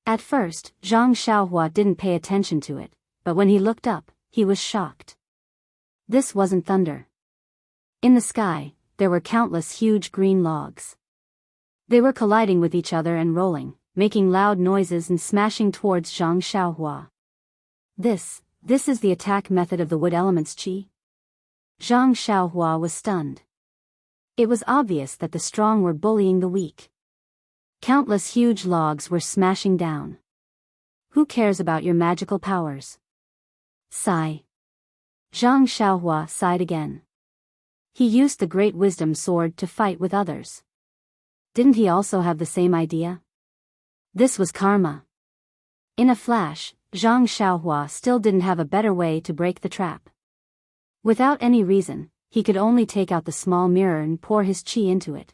At first, Zhang Xiaohua didn't pay attention to it, but when he looked up, he was shocked. This wasn't thunder. In the sky, there were countless huge green logs. They were colliding with each other and rolling, making loud noises and smashing towards Zhang Xiaohua. This is the attack method of the wood element's qi? Zhang Xiaohua was stunned. It was obvious that the strong were bullying the weak. Countless huge logs were smashing down. Who cares about your magical powers? Sigh. Zhang Xiaohua sighed again. He used the Great Wisdom Sword to fight with others. Didn't he also have the same idea? This was karma. In a flash, Zhang Xiaohua still didn't have a better way to break the trap. Without any reason, he could only take out the small mirror and pour his qi into it.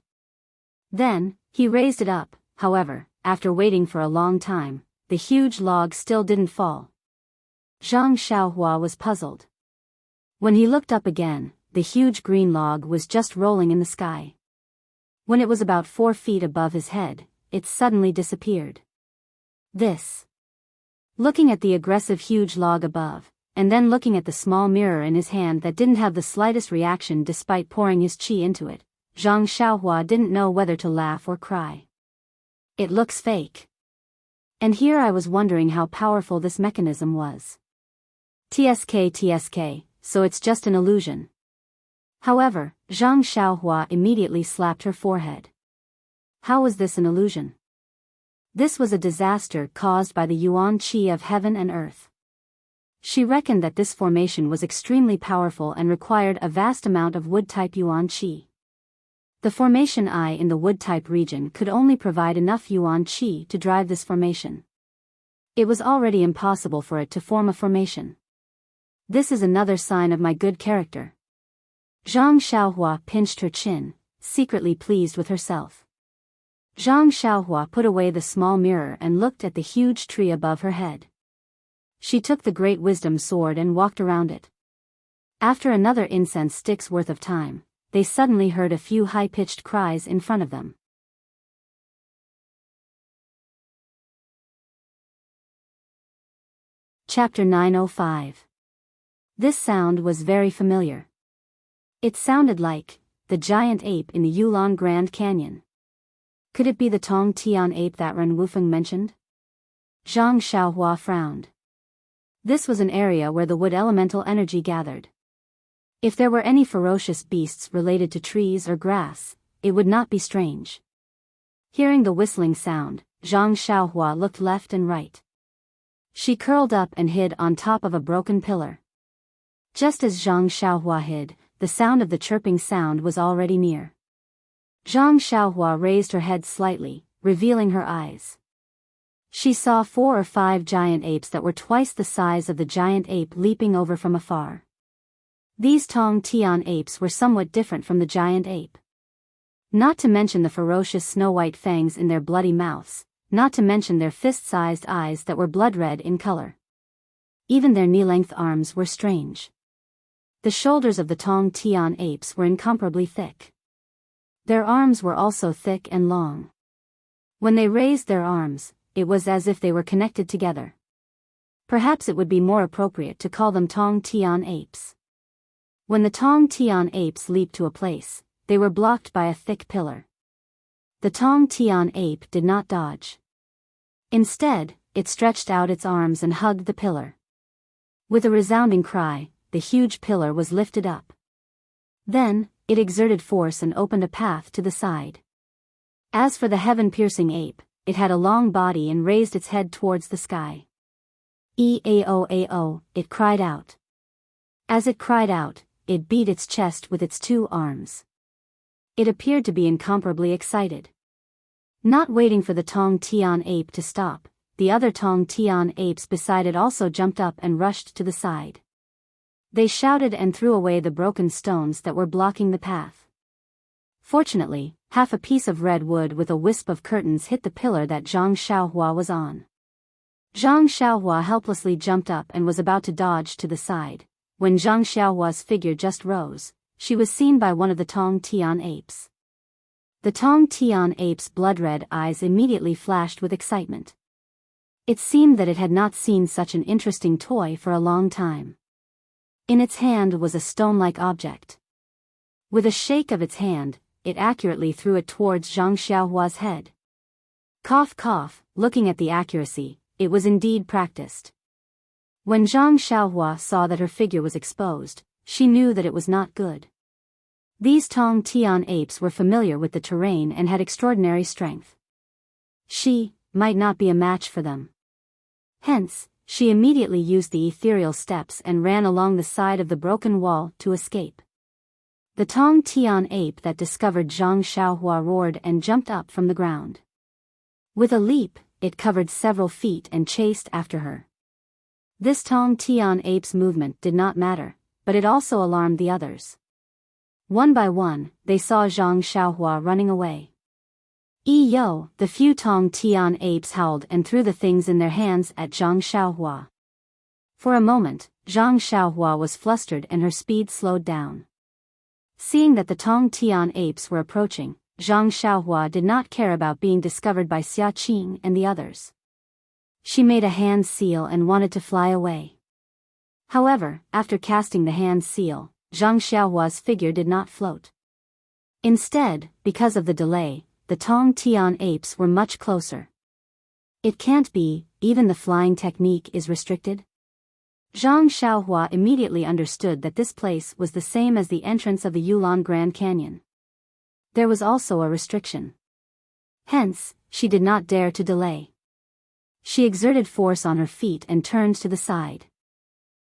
Then, he raised it up, however, after waiting for a long time, the huge log still didn't fall. Zhang Xiaohua was puzzled. When he looked up again, the huge green log was just rolling in the sky. When it was about 4 feet above his head, it suddenly disappeared. Looking at the aggressive huge log above, and then looking at the small mirror in his hand that didn't have the slightest reaction despite pouring his qi into it, Zhang Xiaohua didn't know whether to laugh or cry. It looks fake. And here I was wondering how powerful this mechanism was. TSK, so it's just an illusion. However, Zhang Xiaohua immediately slapped her forehead. How was this an illusion? This was a disaster caused by the yuan qi of heaven and earth. She reckoned that this formation was extremely powerful and required a vast amount of wood-type yuan qi. The formation I in the wood-type region could only provide enough yuan qi to drive this formation. It was already impossible for it to form a formation. This is another sign of my good character. Zhang Xiaohua pinched her chin, secretly pleased with herself. Zhang Xiaohua put away the small mirror and looked at the huge tree above her head. She took the great wisdom sword and walked around it. After another incense stick's worth of time, they suddenly heard a few high-pitched cries in front of them. Chapter 905. This sound was very familiar. It sounded like the giant ape in the Yulon Grand Canyon. Could it be the Tong Tian ape that Ren Wufeng mentioned? Zhang Xiaohua frowned. This was an area where the wood elemental energy gathered. If there were any ferocious beasts related to trees or grass, it would not be strange. Hearing the whistling sound, Zhang Xiaohua looked left and right. She curled up and hid on top of a broken pillar. Just as Zhang Xiaohua hid, the sound of the chirping sound was already near. Zhang Xiaohua raised her head slightly, revealing her eyes. She saw 4 or 5 giant apes that were twice the size of the giant ape leaping over from afar. These Tong Tian apes were somewhat different from the giant ape. Not to mention the ferocious snow-white fangs in their bloody mouths, not to mention their fist-sized eyes that were blood-red in color. Even their knee-length arms were strange. The shoulders of the Tong Tian apes were incomparably thick. Their arms were also thick and long. When they raised their arms, it was as if they were connected together. Perhaps it would be more appropriate to call them Tong Tian apes. When the Tong Tian apes leaped to a place, they were blocked by a thick pillar. The Tong Tian ape did not dodge. Instead, it stretched out its arms and hugged the pillar. With a resounding cry, the huge pillar was lifted up. Then, it exerted force and opened a path to the side. As for the heaven-piercing ape, it had a long body and raised its head towards the sky. "E-A-O-A-O," it cried out. As it cried out, it beat its chest with its 2 arms. It appeared to be incomparably excited. Not waiting for the Tong Tian ape to stop, the other Tong Tian apes beside it also jumped up and rushed to the side. They shouted and threw away the broken stones that were blocking the path. Fortunately, half a piece of red wood with a wisp of curtains hit the pillar that Zhang Xiaohua was on. Zhang Xiaohua helplessly jumped up and was about to dodge to the side. When Zhang Xiaohua's figure just rose, she was seen by one of the Tong Tian apes. The Tong Tian ape's blood-red eyes immediately flashed with excitement. It seemed that it had not seen such an interesting toy for a long time. In its hand was a stone-like object. With a shake of its hand, it accurately threw it towards Zhang Xiaohua's head. Cough cough, looking at the accuracy, it was indeed practiced. When Zhang Xiaohua saw that her figure was exposed, she knew that it was not good. These Tong Tian apes were familiar with the terrain and had extraordinary strength. She might not be a match for them. Hence, she immediately used the ethereal steps and ran along the side of the broken wall to escape. The Tong Tian ape that discovered Zhang Xiaohua roared and jumped up from the ground. With a leap, it covered several feet and chased after her. This Tong Tian ape's movement did not matter, but it also alarmed the others. One by one, they saw Zhang Xiaohua running away. "Yo!" The few Tong Tian apes howled and threw the things in their hands at Zhang Xiaohua. For a moment, Zhang Xiaohua was flustered and her speed slowed down. Seeing that the Tong Tian apes were approaching, Zhang Xiaohua did not care about being discovered by Xia Qing and the others. She made a hand seal and wanted to fly away. However, after casting the hand seal, Zhang Xiaohua's figure did not float. Instead, because of the delay, the Tong Tian apes were much closer. It can't be, even the flying technique is restricted? Zhang Xiaohua immediately understood that this place was the same as the entrance of the Yulon Grand Canyon. There was also a restriction. Hence, she did not dare to delay. She exerted force on her feet and turned to the side.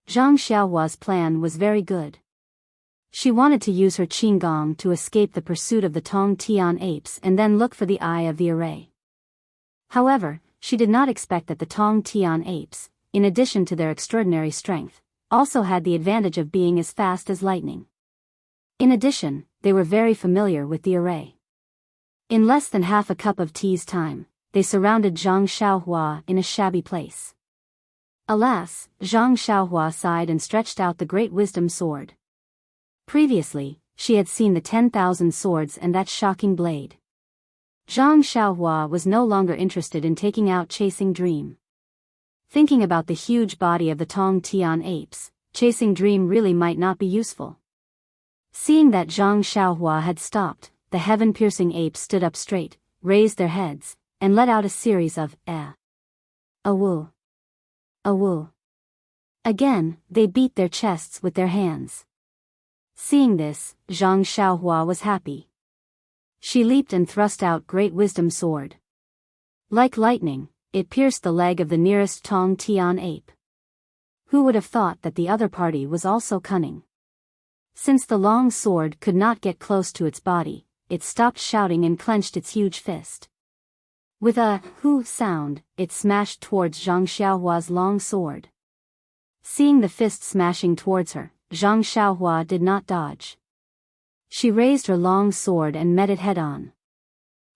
Zhang Xiaohua's plan was very good. She wanted to use her qinggong to escape the pursuit of the Tong Tian apes and then look for the eye of the array. However, she did not expect that the Tong Tian apes, in addition to their extraordinary strength, also had the advantage of being as fast as lightning. In addition, they were very familiar with the array. In less than half a cup of tea's time, they surrounded Zhang Xiaohua in a shabby place. Alas, Zhang Xiaohua sighed and stretched out the great wisdom sword. Previously, she had seen the 10,000 swords and that shocking blade. Zhang Xiaohua was no longer interested in taking out Chasing Dream. Thinking about the huge body of the Tong Tian apes, Chasing Dream really might not be useful. Seeing that Zhang Xiaohua had stopped, the heaven-piercing apes stood up straight, raised their heads, and let out a series of "Awu! Awu!" Again, they beat their chests with their hands. Seeing this, Zhang Xiaohua was happy. She leaped and thrust out Great Wisdom Sword. Like lightning, it pierced the leg of the nearest Tong Tian ape. Who would have thought that the other party was also cunning? Since the long sword could not get close to its body, it stopped shouting and clenched its huge fist. With a "hoo" sound, it smashed towards Zhang Xiaohua's long sword. Seeing the fist smashing towards her, Zhang Xiaohua did not dodge. She raised her long sword and met it head-on.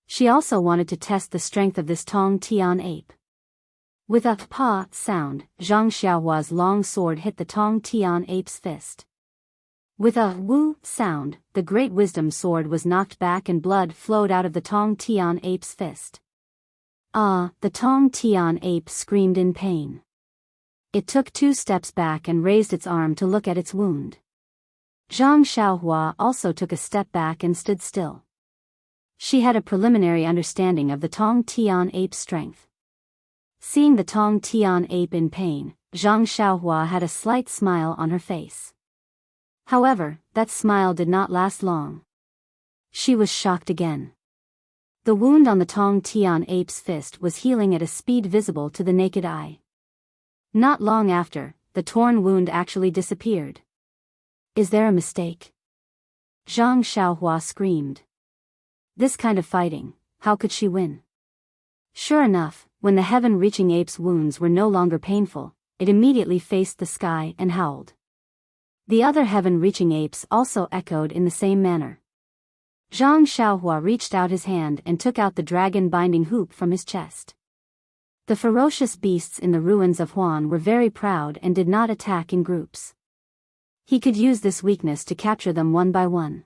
She also wanted to test the strength of this Tong Tian ape. With a "pa" sound, Zhang Xiaohua's long sword hit the Tong Tian ape's fist. With a "woo" sound, the Great Wisdom Sword was knocked back and blood flowed out of the Tong Tian ape's fist. Ah! The Tong Tian ape screamed in pain. It took 2 steps back and raised its arm to look at its wound. Zhang Xiaohua also took a step back and stood still. She had a preliminary understanding of the Tong Tian ape's strength. Seeing the Tong Tian ape in pain, Zhang Xiaohua had a slight smile on her face. However, that smile did not last long. She was shocked again. The wound on the Tong Tian ape's fist was healing at a speed visible to the naked eye. Not long after, the torn wound actually disappeared. Is there a mistake? Zhang Xiaohua screamed. This kind of fighting, how could she win? Sure enough, when the heaven-reaching ape's wounds were no longer painful, it immediately faced the sky and howled. The other heaven-reaching apes also echoed in the same manner. Zhang Xiaohua reached out his hand and took out the dragon-binding hoop from his chest. The ferocious beasts in the ruins of Huan were very proud and did not attack in groups. He could use this weakness to capture them one by one.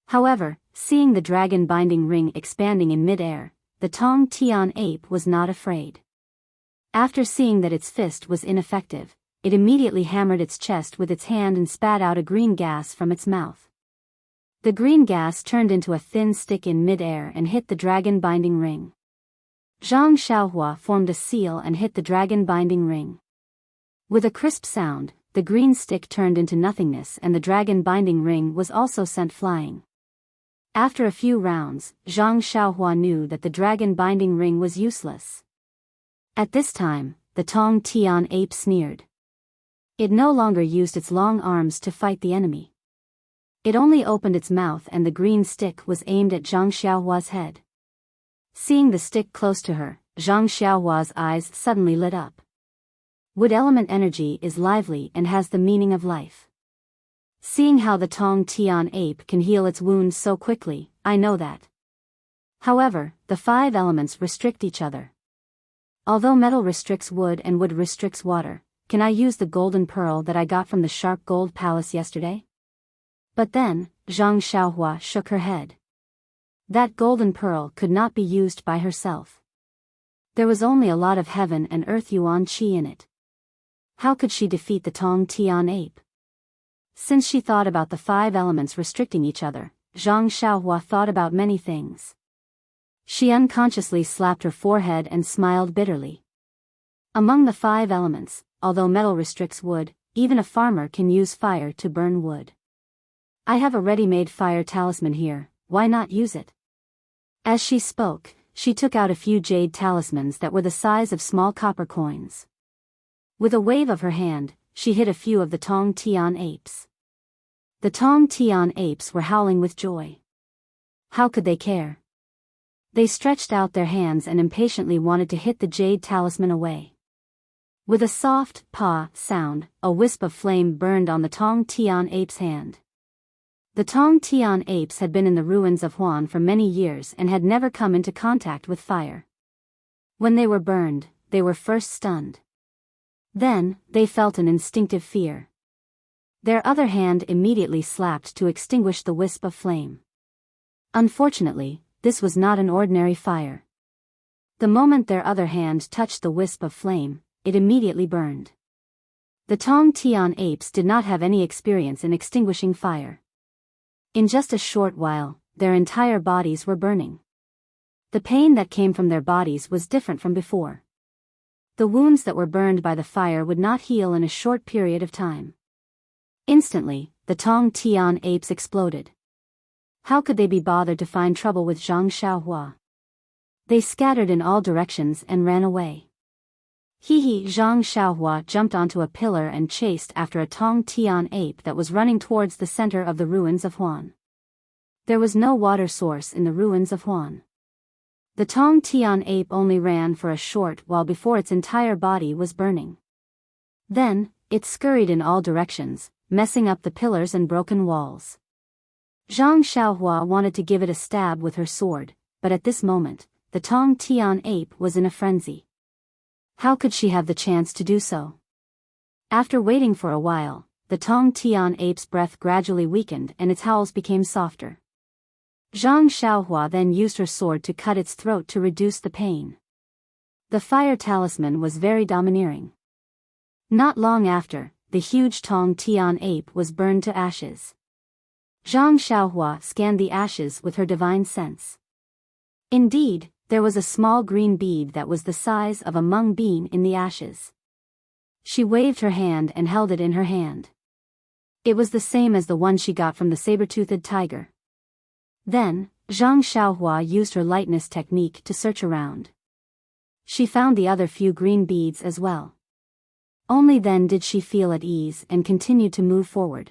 However, seeing the dragon-binding ring expanding in mid-air, the Tong Tian ape was not afraid. After seeing that its fist was ineffective, it immediately hammered its chest with its hand and spat out a green gas from its mouth. The green gas turned into a thin stick in mid-air and hit the dragon-binding ring. Zhang Xiaohua formed a seal and hit the dragon-binding ring. With a crisp sound, the green stick turned into nothingness and the dragon-binding ring was also sent flying. After a few rounds, Zhang Xiaohua knew that the dragon-binding ring was useless. At this time, the Tong Tian ape sneered. It no longer used its long arms to fight the enemy. It only opened its mouth and the green stick was aimed at Zhang Xiaohua's head. Seeing the stick close to her, Zhang Xiaohua's eyes suddenly lit up. Wood element energy is lively and has the meaning of life. Seeing how the Tong Tian ape can heal its wounds so quickly, I know that. However, the 5 elements restrict each other. Although metal restricts wood and wood restricts water, can I use the golden pearl that I got from the sharp gold palace yesterday? But then, Zhang Xiaohua shook her head. That golden pearl could not be used by herself. There was only a lot of heaven and earth yuan qi in it. How could she defeat the Tong Tian ape? Since she thought about the 5 elements restricting each other, Zhang Xiaohua thought about many things. She unconsciously slapped her forehead and smiled bitterly. Among the 5 elements, although metal restricts wood, even a farmer can use fire to burn wood. I have a ready-made fire talisman here, why not use it? As she spoke, she took out a few jade talismans that were the size of small copper coins. With a wave of her hand, she hit a few of the Tong Tian apes. The Tong Tian apes were howling with joy. How could they care? They stretched out their hands and impatiently wanted to hit the jade talisman away. With a soft "pa" sound, a wisp of flame burned on the Tong Tian ape's hand. The Tong Tian apes had been in the ruins of Huan for many years and had never come into contact with fire. When they were burned, they were first stunned. Then, they felt an instinctive fear. Their other hand immediately slapped to extinguish the wisp of flame. Unfortunately, this was not an ordinary fire. The moment their other hand touched the wisp of flame, it immediately burned. The Tong Tian apes did not have any experience in extinguishing fire. In just a short while, their entire bodies were burning. The pain that came from their bodies was different from before. The wounds that were burned by the fire would not heal in a short period of time. Instantly, the Tong Tian apes exploded. How could they be bothered to find trouble with Zhang Xiaohua? They scattered in all directions and ran away. Zhang Xiaohua jumped onto a pillar and chased after a Tong Tian ape that was running towards the center of the ruins of Huan. There was no water source in the ruins of Huan. The Tong Tian ape only ran for a short while before its entire body was burning. Then, it scurried in all directions, messing up the pillars and broken walls. Zhang Xiaohua wanted to give it a stab with her sword, but at this moment, the Tong Tian ape was in a frenzy. How could she have the chance to do so? After waiting for a while, the Tong Tian ape's breath gradually weakened and its howls became softer. Zhang Xiaohua then used her sword to cut its throat to reduce the pain. The fire talisman was very domineering. Not long after, the huge Tong Tian ape was burned to ashes. Zhang Xiaohua scanned the ashes with her divine sense. Indeed, there was a small green bead that was the size of a mung bean in the ashes. She waved her hand and held it in her hand. It was the same as the one she got from the saber-toothed tiger. Then, Zhang Xiaohua used her lightness technique to search around. She found the other few green beads as well. Only then did she feel at ease and continued to move forward.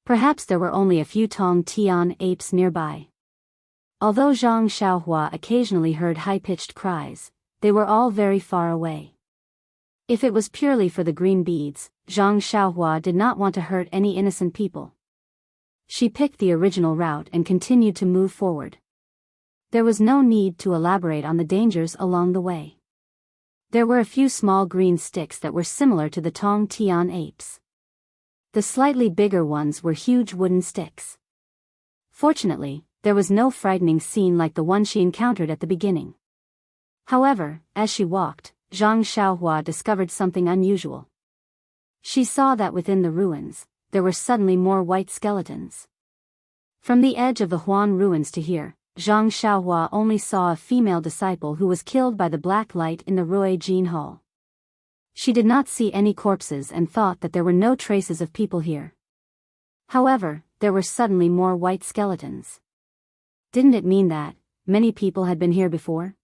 Perhaps there were only a few Tong Tian apes nearby. Although Zhang Xiaohua occasionally heard high-pitched cries, they were all very far away. If it was purely for the green beads, Zhang Xiaohua did not want to hurt any innocent people. She picked the original route and continued to move forward. There was no need to elaborate on the dangers along the way. There were a few small green sticks that were similar to the Tong Tian apes. The slightly bigger ones were huge wooden sticks. Fortunately, there was no frightening scene like the one she encountered at the beginning. However, as she walked, Zhang Xiaohua discovered something unusual. She saw that within the ruins, there were suddenly more white skeletons. From the edge of the Huan ruins to here, Zhang Xiaohua only saw a female disciple who was killed by the black light in the Rui Jin Hall. She did not see any corpses and thought that there were no traces of people here. However, there were suddenly more white skeletons. Didn't it mean that many people had been here before?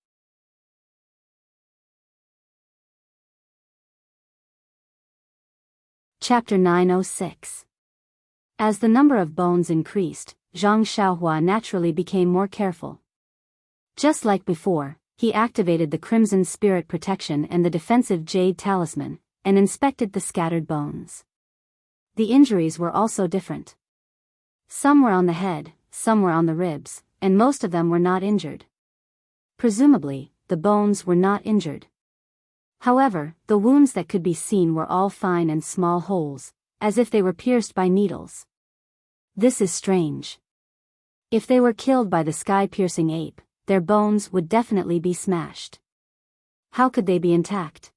Chapter 906. As the number of bones increased, Zhang Xiaohua naturally became more careful. Just like before, he activated the Crimson Spirit Protection and the defensive Jade Talisman, and inspected the scattered bones. The injuries were also different. Some were on the head, some were on the ribs, and most of them were not injured. Presumably, the bones were not injured. However, the wounds that could be seen were all fine and small holes, as if they were pierced by needles. This is strange. If they were killed by the sky-piercing ape, their bones would definitely be smashed. How could they be intact?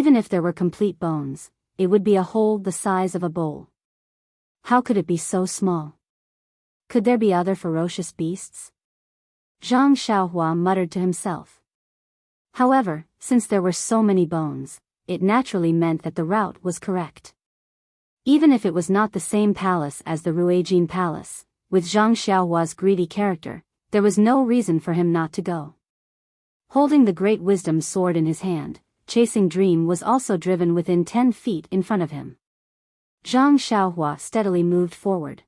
Even if there were complete bones, it would be a hole the size of a bowl. How could it be so small? Could there be other ferocious beasts? Zhang Xiaohua muttered to himself. However, since there were so many bones, it naturally meant that the route was correct. Even if it was not the same palace as the Ruijin Palace, with Zhang Xiaohua's greedy character, there was no reason for him not to go. Holding the great wisdom sword in his hand, Chasing Dream was also driven within 10 feet in front of him. Zhang Xiaohua steadily moved forward.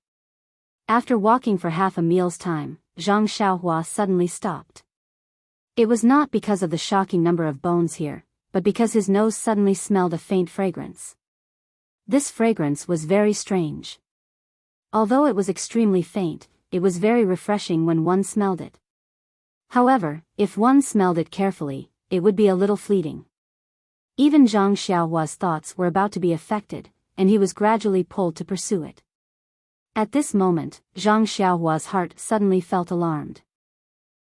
After walking for half a meal's time, Zhang Xiaohua suddenly stopped. It was not because of the shocking number of bones here, but because his nose suddenly smelled a faint fragrance. This fragrance was very strange. Although it was extremely faint, it was very refreshing when one smelled it. However, if one smelled it carefully, it would be a little fleeting. Even Zhang Xiaohua's thoughts were about to be affected, and he was gradually pulled to pursue it. At this moment, Zhang Xiaohua's heart suddenly felt alarmed.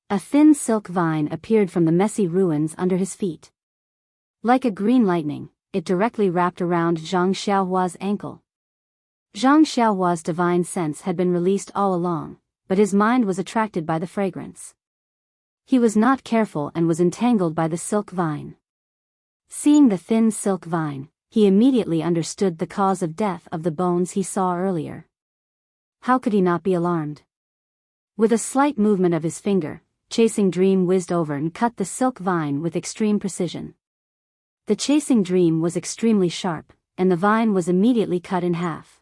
A thin silk vine appeared from the messy ruins under his feet. Like a green lightning, it directly wrapped around Zhang Xiaohua's ankle. Zhang Xiaohua's divine sense had been released all along, but his mind was attracted by the fragrance. He was not careful and was entangled by the silk vine. Seeing the thin silk vine, he immediately understood the cause of death of the bones he saw earlier. How could he not be alarmed? With a slight movement of his finger, Chasing Dream whizzed over and cut the silk vine with extreme precision. The Chasing Dream was extremely sharp, and the vine was immediately cut in half.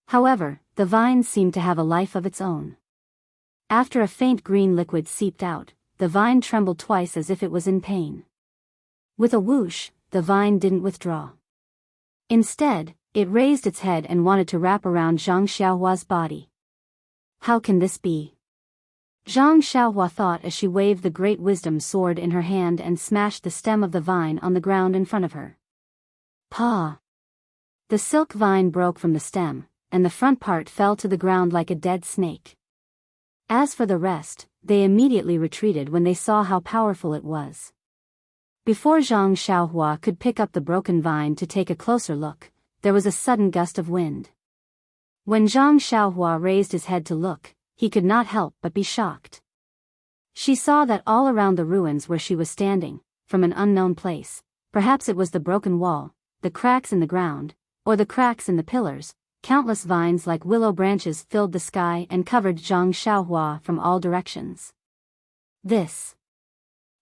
However, the vine seemed to have a life of its own. After a faint green liquid seeped out, the vine trembled twice as if it was in pain. With a whoosh, the vine didn't withdraw. Instead, it raised its head and wanted to wrap around Zhang Xiaohua's body. How can this be? Zhang Xiaohua thought as she waved the great wisdom sword in her hand and smashed the stem of the vine on the ground in front of her. Pa! The silk vine broke from the stem, and the front part fell to the ground like a dead snake. As for the rest, they immediately retreated when they saw how powerful it was. Before Zhang Xiaohua could pick up the broken vine to take a closer look, there was a sudden gust of wind. When Zhang Xiaohua raised his head to look, he could not help but be shocked. She saw that all around the ruins where she was standing, from an unknown place, perhaps it was the broken wall, the cracks in the ground, or the cracks in the pillars, countless vines like willow branches filled the sky and covered Zhang Xiaohua from all directions.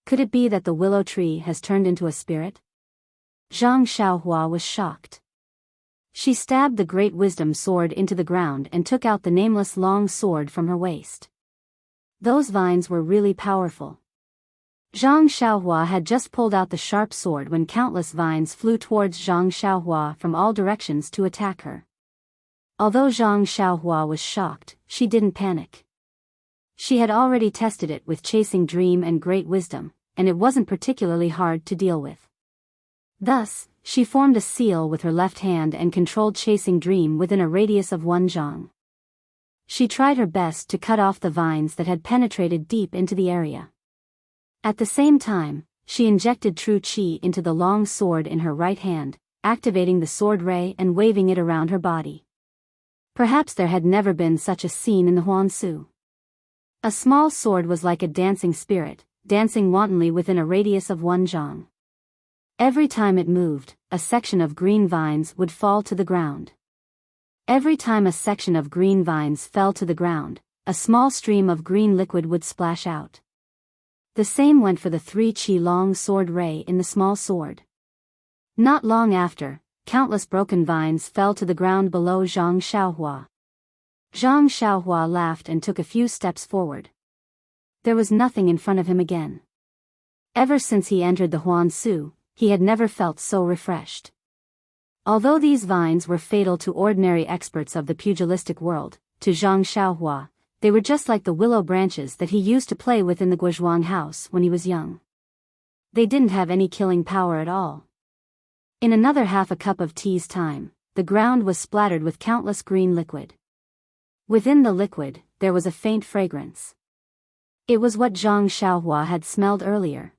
Could it be that the willow tree has turned into a spirit? Zhang Xiaohua was shocked. She stabbed the great wisdom sword into the ground and took out the nameless long sword from her waist. Those vines were really powerful. Zhang Xiaohua had just pulled out the sharp sword when countless vines flew towards Zhang Xiaohua from all directions to attack her. Although Zhang Xiaohua was shocked, she didn't panic. She had already tested it with Chasing Dream and Great Wisdom, and it wasn't particularly hard to deal with. Thus, she formed a seal with her left hand and controlled Chasing Dream within a radius of 1 zhang. She tried her best to cut off the vines that had penetrated deep into the area. At the same time, she injected true qi into the long sword in her right hand, activating the sword ray and waving it around her body. Perhaps there had never been such a scene in the Huangsu. A small sword was like a dancing spirit, dancing wantonly within a radius of 1 zhang. Every time it moved, a section of green vines would fall to the ground. Every time a section of green vines fell to the ground, a small stream of green liquid would splash out. The same went for the 3 qi long sword ray in the small sword. Not long after, countless broken vines fell to the ground below Zhang Xiaohua. Zhang Xiaohua laughed and took a few steps forward. There was nothing in front of him again. Ever since he entered the Huangsu, he had never felt so refreshed. Although these vines were fatal to ordinary experts of the pugilistic world, to Zhang Xiaohua, they were just like the willow branches that he used to play with in the Guozhuang house when he was young. They didn't have any killing power at all. In another half a cup of tea's time, the ground was splattered with countless green liquid. Within the liquid, there was a faint fragrance. It was what Zhang Xiaohua had smelled earlier.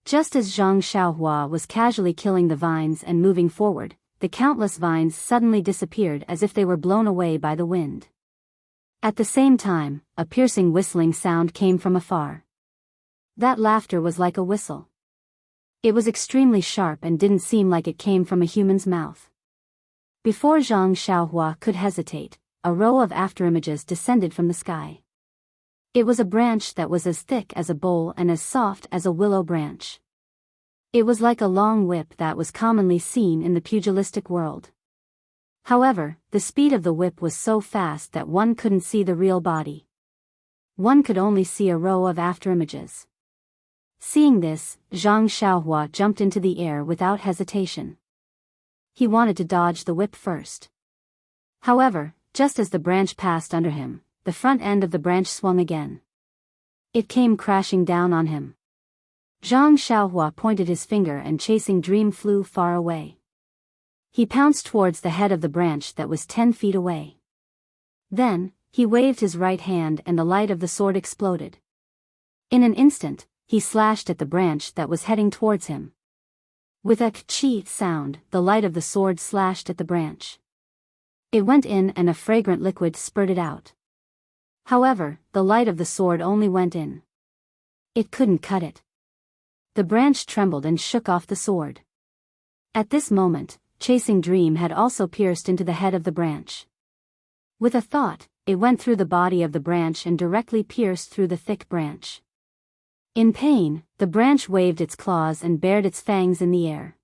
Just as Zhang Xiaohua was casually killing the vines and moving forward, the countless vines suddenly disappeared as if they were blown away by the wind. At the same time, a piercing whistling sound came from afar. That laughter was like a whistle. It was extremely sharp and didn't seem like it came from a human's mouth. Before Zhang Xiaohua could hesitate, a row of afterimages descended from the sky. It was a branch that was as thick as a bowl and as soft as a willow branch. It was like a long whip that was commonly seen in the pugilistic world. However, the speed of the whip was so fast that one couldn't see the real body. One could only see a row of afterimages. Seeing this, Zhang Xiaohua jumped into the air without hesitation. He wanted to dodge the whip first. However, just as the branch passed under him, the front end of the branch swung again. It came crashing down on him. Zhang Xiaohua pointed his finger and Chasing Dream flew far away. He pounced towards the head of the branch that was 10 feet away. Then, he waved his right hand and the light of the sword exploded. In an instant, he slashed at the branch that was heading towards him. With a "chi" sound, the light of the sword slashed at the branch. It went in and a fragrant liquid spurted out. However, the light of the sword only went in. It couldn't cut it. The branch trembled and shook off the sword. At this moment, Chasing Dream had also pierced into the head of the branch. With a thought, it went through the body of the branch and directly pierced through the thick branch. In pain, the branch waved its claws and bared its fangs in the air.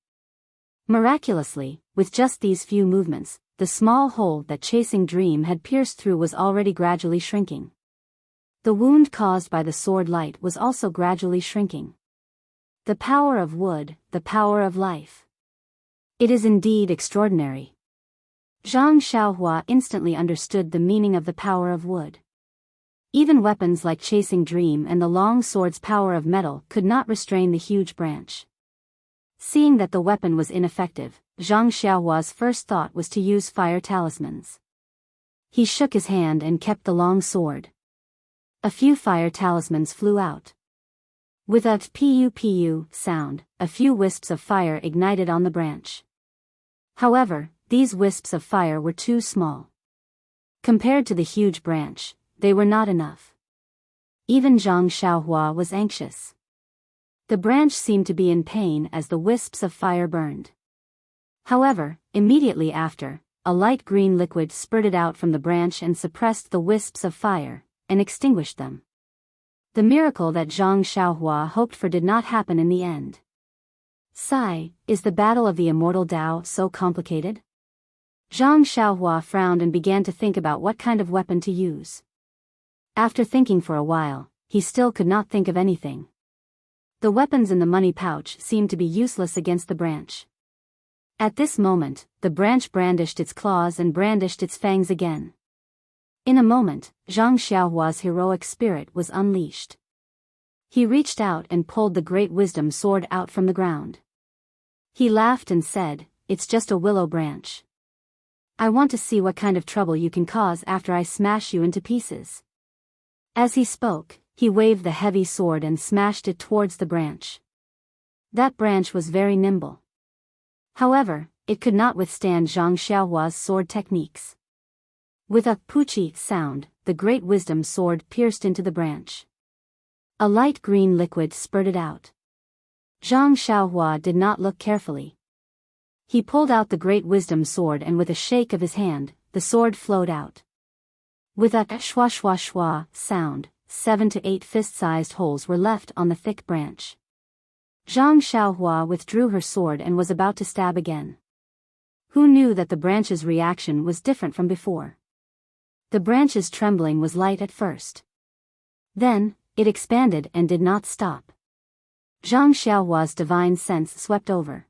Miraculously, with just these few movements, the small hole that Chasing Dream had pierced through was already gradually shrinking. The wound caused by the sword light was also gradually shrinking. The power of wood, the power of life. It is indeed extraordinary. Zhang Xiaohua instantly understood the meaning of the power of wood. Even weapons like Chasing Dream and the long sword's power of metal could not restrain the huge branch. Seeing that the weapon was ineffective, Zhang Xiaohua's first thought was to use fire talismans. He shook his hand and kept the long sword. A few fire talismans flew out. With a pu sound, a few wisps of fire ignited on the branch. However, these wisps of fire were too small. Compared to the huge branch, they were not enough. Even Zhang Xiaohua was anxious. The branch seemed to be in pain as the wisps of fire burned. However, immediately after, a light green liquid spurted out from the branch and suppressed the wisps of fire, and extinguished them. The miracle that Zhang Xiaohua hoped for did not happen in the end. Sigh, is the battle of the Immortal Tao so complicated? Zhang Xiaohua frowned and began to think about what kind of weapon to use. After thinking for a while, he still could not think of anything. The weapons in the money pouch seemed to be useless against the branch. At this moment, the branch brandished its claws and brandished its fangs again. In a moment, Zhang Xiaohua's heroic spirit was unleashed. He reached out and pulled the great wisdom sword out from the ground. He laughed and said, "It's just a willow branch. I want to see what kind of trouble you can cause after I smash you into pieces." As he spoke, he waved the heavy sword and smashed it towards the branch. That branch was very nimble. However, it could not withstand Zhang Xiaohua's sword techniques. With a "puchi" sound, the great wisdom sword pierced into the branch. A light green liquid spurted out. Zhang Xiaohua did not look carefully. He pulled out the great wisdom sword and with a shake of his hand, the sword flowed out. With a "shwa shwa shwa" sound, 7 to 8 fist-sized holes were left on the thick branch. Zhang Xiaohua withdrew her sword and was about to stab again. Who knew that the branch's reaction was different from before? The branch's trembling was light at first. Then, it expanded and did not stop. Zhang Xiaohua's divine sense swept over.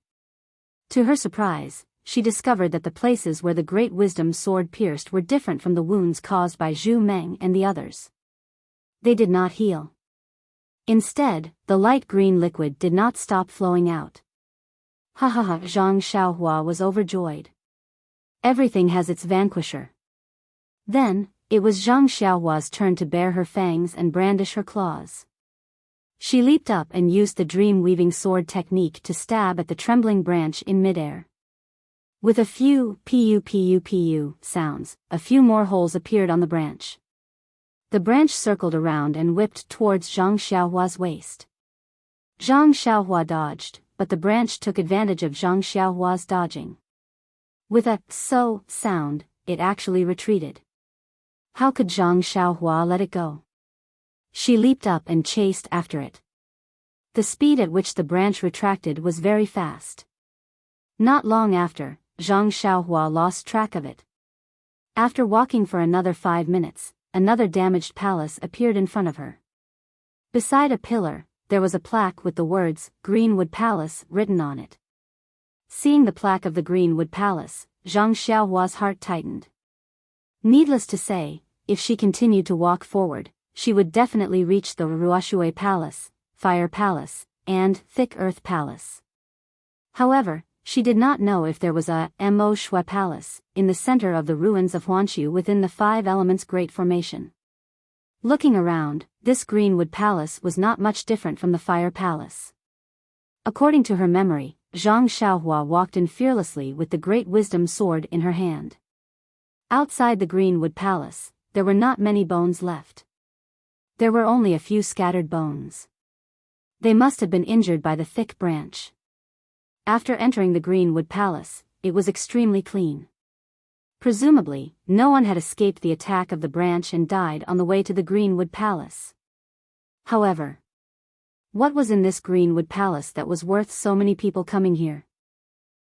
To her surprise, she discovered that the places where the great wisdom sword pierced were different from the wounds caused by Zhu Meng and the others. They did not heal. Instead, the light green liquid did not stop flowing out. Ha ha ha! Zhang Xiaohua was overjoyed. Everything has its vanquisher. Then, it was Zhang Xiaohua's turn to bare her fangs and brandish her claws. She leaped up and used the dream-weaving sword technique to stab at the trembling branch in midair. With a few pu sounds, a few more holes appeared on the branch. The branch circled around and whipped towards Zhang Xiaohua's waist. Zhang Xiaohua dodged, but the branch took advantage of Zhang Xiaohua's dodging. With a so sound, it actually retreated. How could Zhang Xiaohua let it go? She leaped up and chased after it. The speed at which the branch retracted was very fast. Not long after, Zhang Xiaohua lost track of it. After walking for another 5 minutes, another damaged palace appeared in front of her. Beside a pillar, there was a plaque with the words, Greenwood Palace, written on it. Seeing the plaque of the Greenwood Palace, Zhang Xiaohua's heart tightened. Needless to say, if she continued to walk forward, she would definitely reach the Ruoshui Palace, Fire Palace, and Thick Earth Palace. However, she did not know if there was a Mo Shui Palace in the center of the ruins of Huanshu within the Five Elements Great Formation. Looking around, this Greenwood Palace was not much different from the Fire Palace. According to her memory, Zhang Xiaohua walked in fearlessly with the Great Wisdom Sword in her hand. Outside the Greenwood Palace, there were not many bones left. There were only a few scattered bones. They must have been injured by the thick branch. After entering the Greenwood Palace, it was extremely clean. Presumably, no one had escaped the attack of the branch and died on the way to the Greenwood Palace. However, what was in this Greenwood Palace that was worth so many people coming here?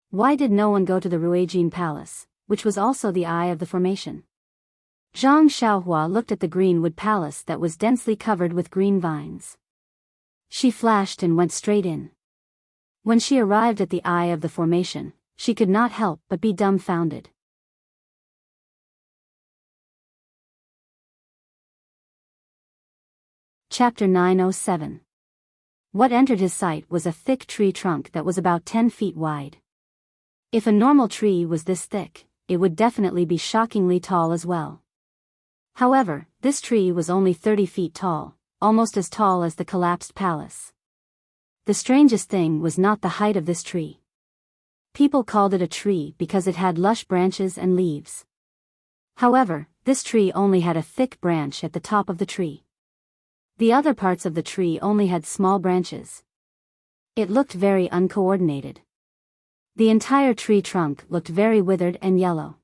Why did no one go to the Ruijin Palace, which was also the eye of the formation? Zhang Xiaohua looked at the Greenwood Palace that was densely covered with green vines. She flashed and went straight in. When she arrived at the eye of the formation, she could not help but be dumbfounded. Chapter 907. What entered his sight was a thick tree trunk that was about 10 feet wide. If a normal tree was this thick, it would definitely be shockingly tall as well. However, this tree was only 30 feet tall, almost as tall as the collapsed palace. The strangest thing was not the height of this tree. People called it a tree because it had lush branches and leaves. However, this tree only had a thick branch at the top of the tree. The other parts of the tree only had small branches. It looked very uncoordinated. The entire tree trunk looked very withered and yellow.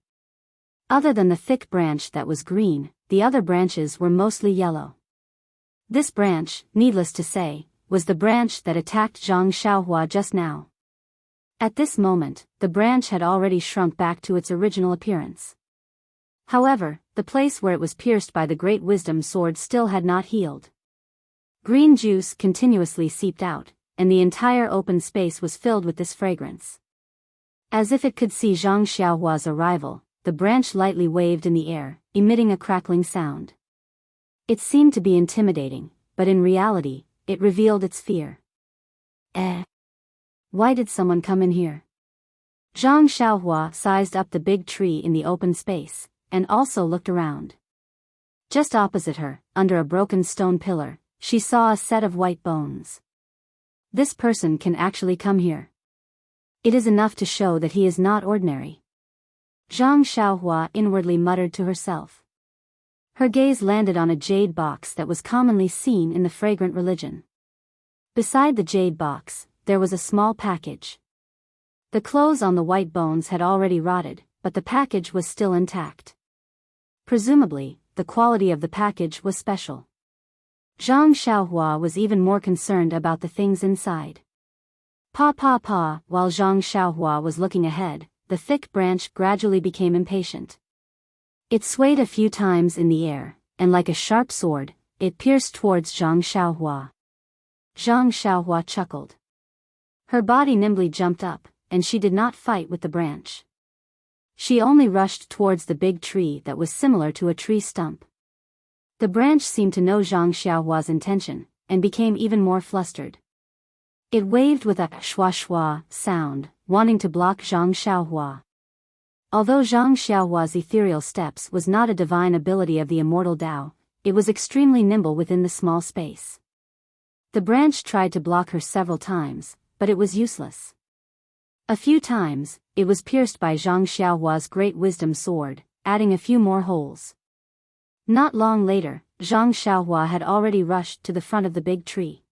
Other than the thick branch that was green, the other branches were mostly yellow. This branch, needless to say, was the branch that attacked Zhang Xiaohua just now. At this moment, the branch had already shrunk back to its original appearance. However, the place where it was pierced by the Great Wisdom Sword still had not healed. Green juice continuously seeped out, and the entire open space was filled with this fragrance. As if it could see Zhang Xiaohua's arrival, the branch lightly waved in the air, emitting a crackling sound. It seemed to be intimidating, but in reality, it revealed its fear. Why did someone come in here? Zhang Xiaohua sized up the big tree in the open space, and also looked around. Just opposite her, under a broken stone pillar, she saw a set of white bones. This person can actually come here. It is enough to show that he is not ordinary. Zhang Xiaohua inwardly muttered to herself. Her gaze landed on a jade box that was commonly seen in the fragrant religion. Beside the jade box, there was a small package. The clothes on the white bones had already rotted, but the package was still intact. Presumably, the quality of the package was special. Zhang Xiaohua was even more concerned about the things inside. While Zhang Xiaohua was looking ahead, the thick branch gradually became impatient. It swayed a few times in the air, and like a sharp sword, it pierced towards Zhang Xiaohua. Zhang Xiaohua chuckled. Her body nimbly jumped up, and she did not fight with the branch. She only rushed towards the big tree that was similar to a tree stump. The branch seemed to know Zhang Xiaohua's intention, and became even more flustered. It waved with a shwa-shwa sound, wanting to block Zhang Xiaohua. Although Zhang Xiaohua's ethereal steps was not a divine ability of the Immortal Tao, it was extremely nimble within the small space. The branch tried to block her several times, but it was useless. A few times, it was pierced by Zhang Xiaohua's great wisdom sword, adding a few more holes. Not long later, Zhang Xiaohua had already rushed to the front of the big tree.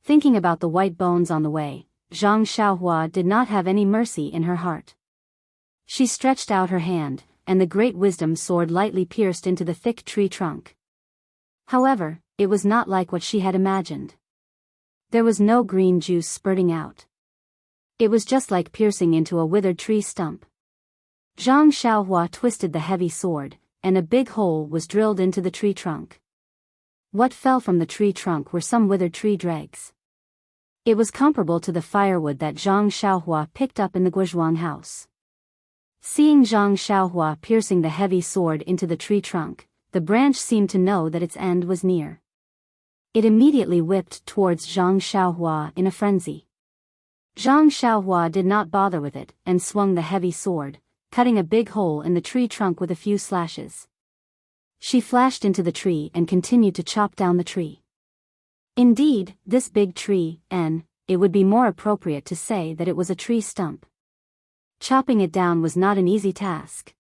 Thinking about the white bones on the way, Zhang Xiaohua did not have any mercy in her heart. She stretched out her hand, and the great wisdom sword lightly pierced into the thick tree trunk. However, it was not like what she had imagined. There was no green juice spurting out. It was just like piercing into a withered tree stump. Zhang Xiaohua twisted the heavy sword, and a big hole was drilled into the tree trunk. What fell from the tree trunk were some withered tree dregs. It was comparable to the firewood that Zhang Xiaohua picked up in the Guozhuang house. Seeing Zhang Xiaohua piercing the heavy sword into the tree trunk, the branch seemed to know that its end was near. It immediately whipped towards Zhang Xiaohua in a frenzy. Zhang Xiaohua did not bother with it and swung the heavy sword, cutting a big hole in the tree trunk with a few slashes. She flashed into the tree and continued to chop down the tree. Indeed, this big tree, it would be more appropriate to say that it was a tree stump. Chopping it down was not an easy task.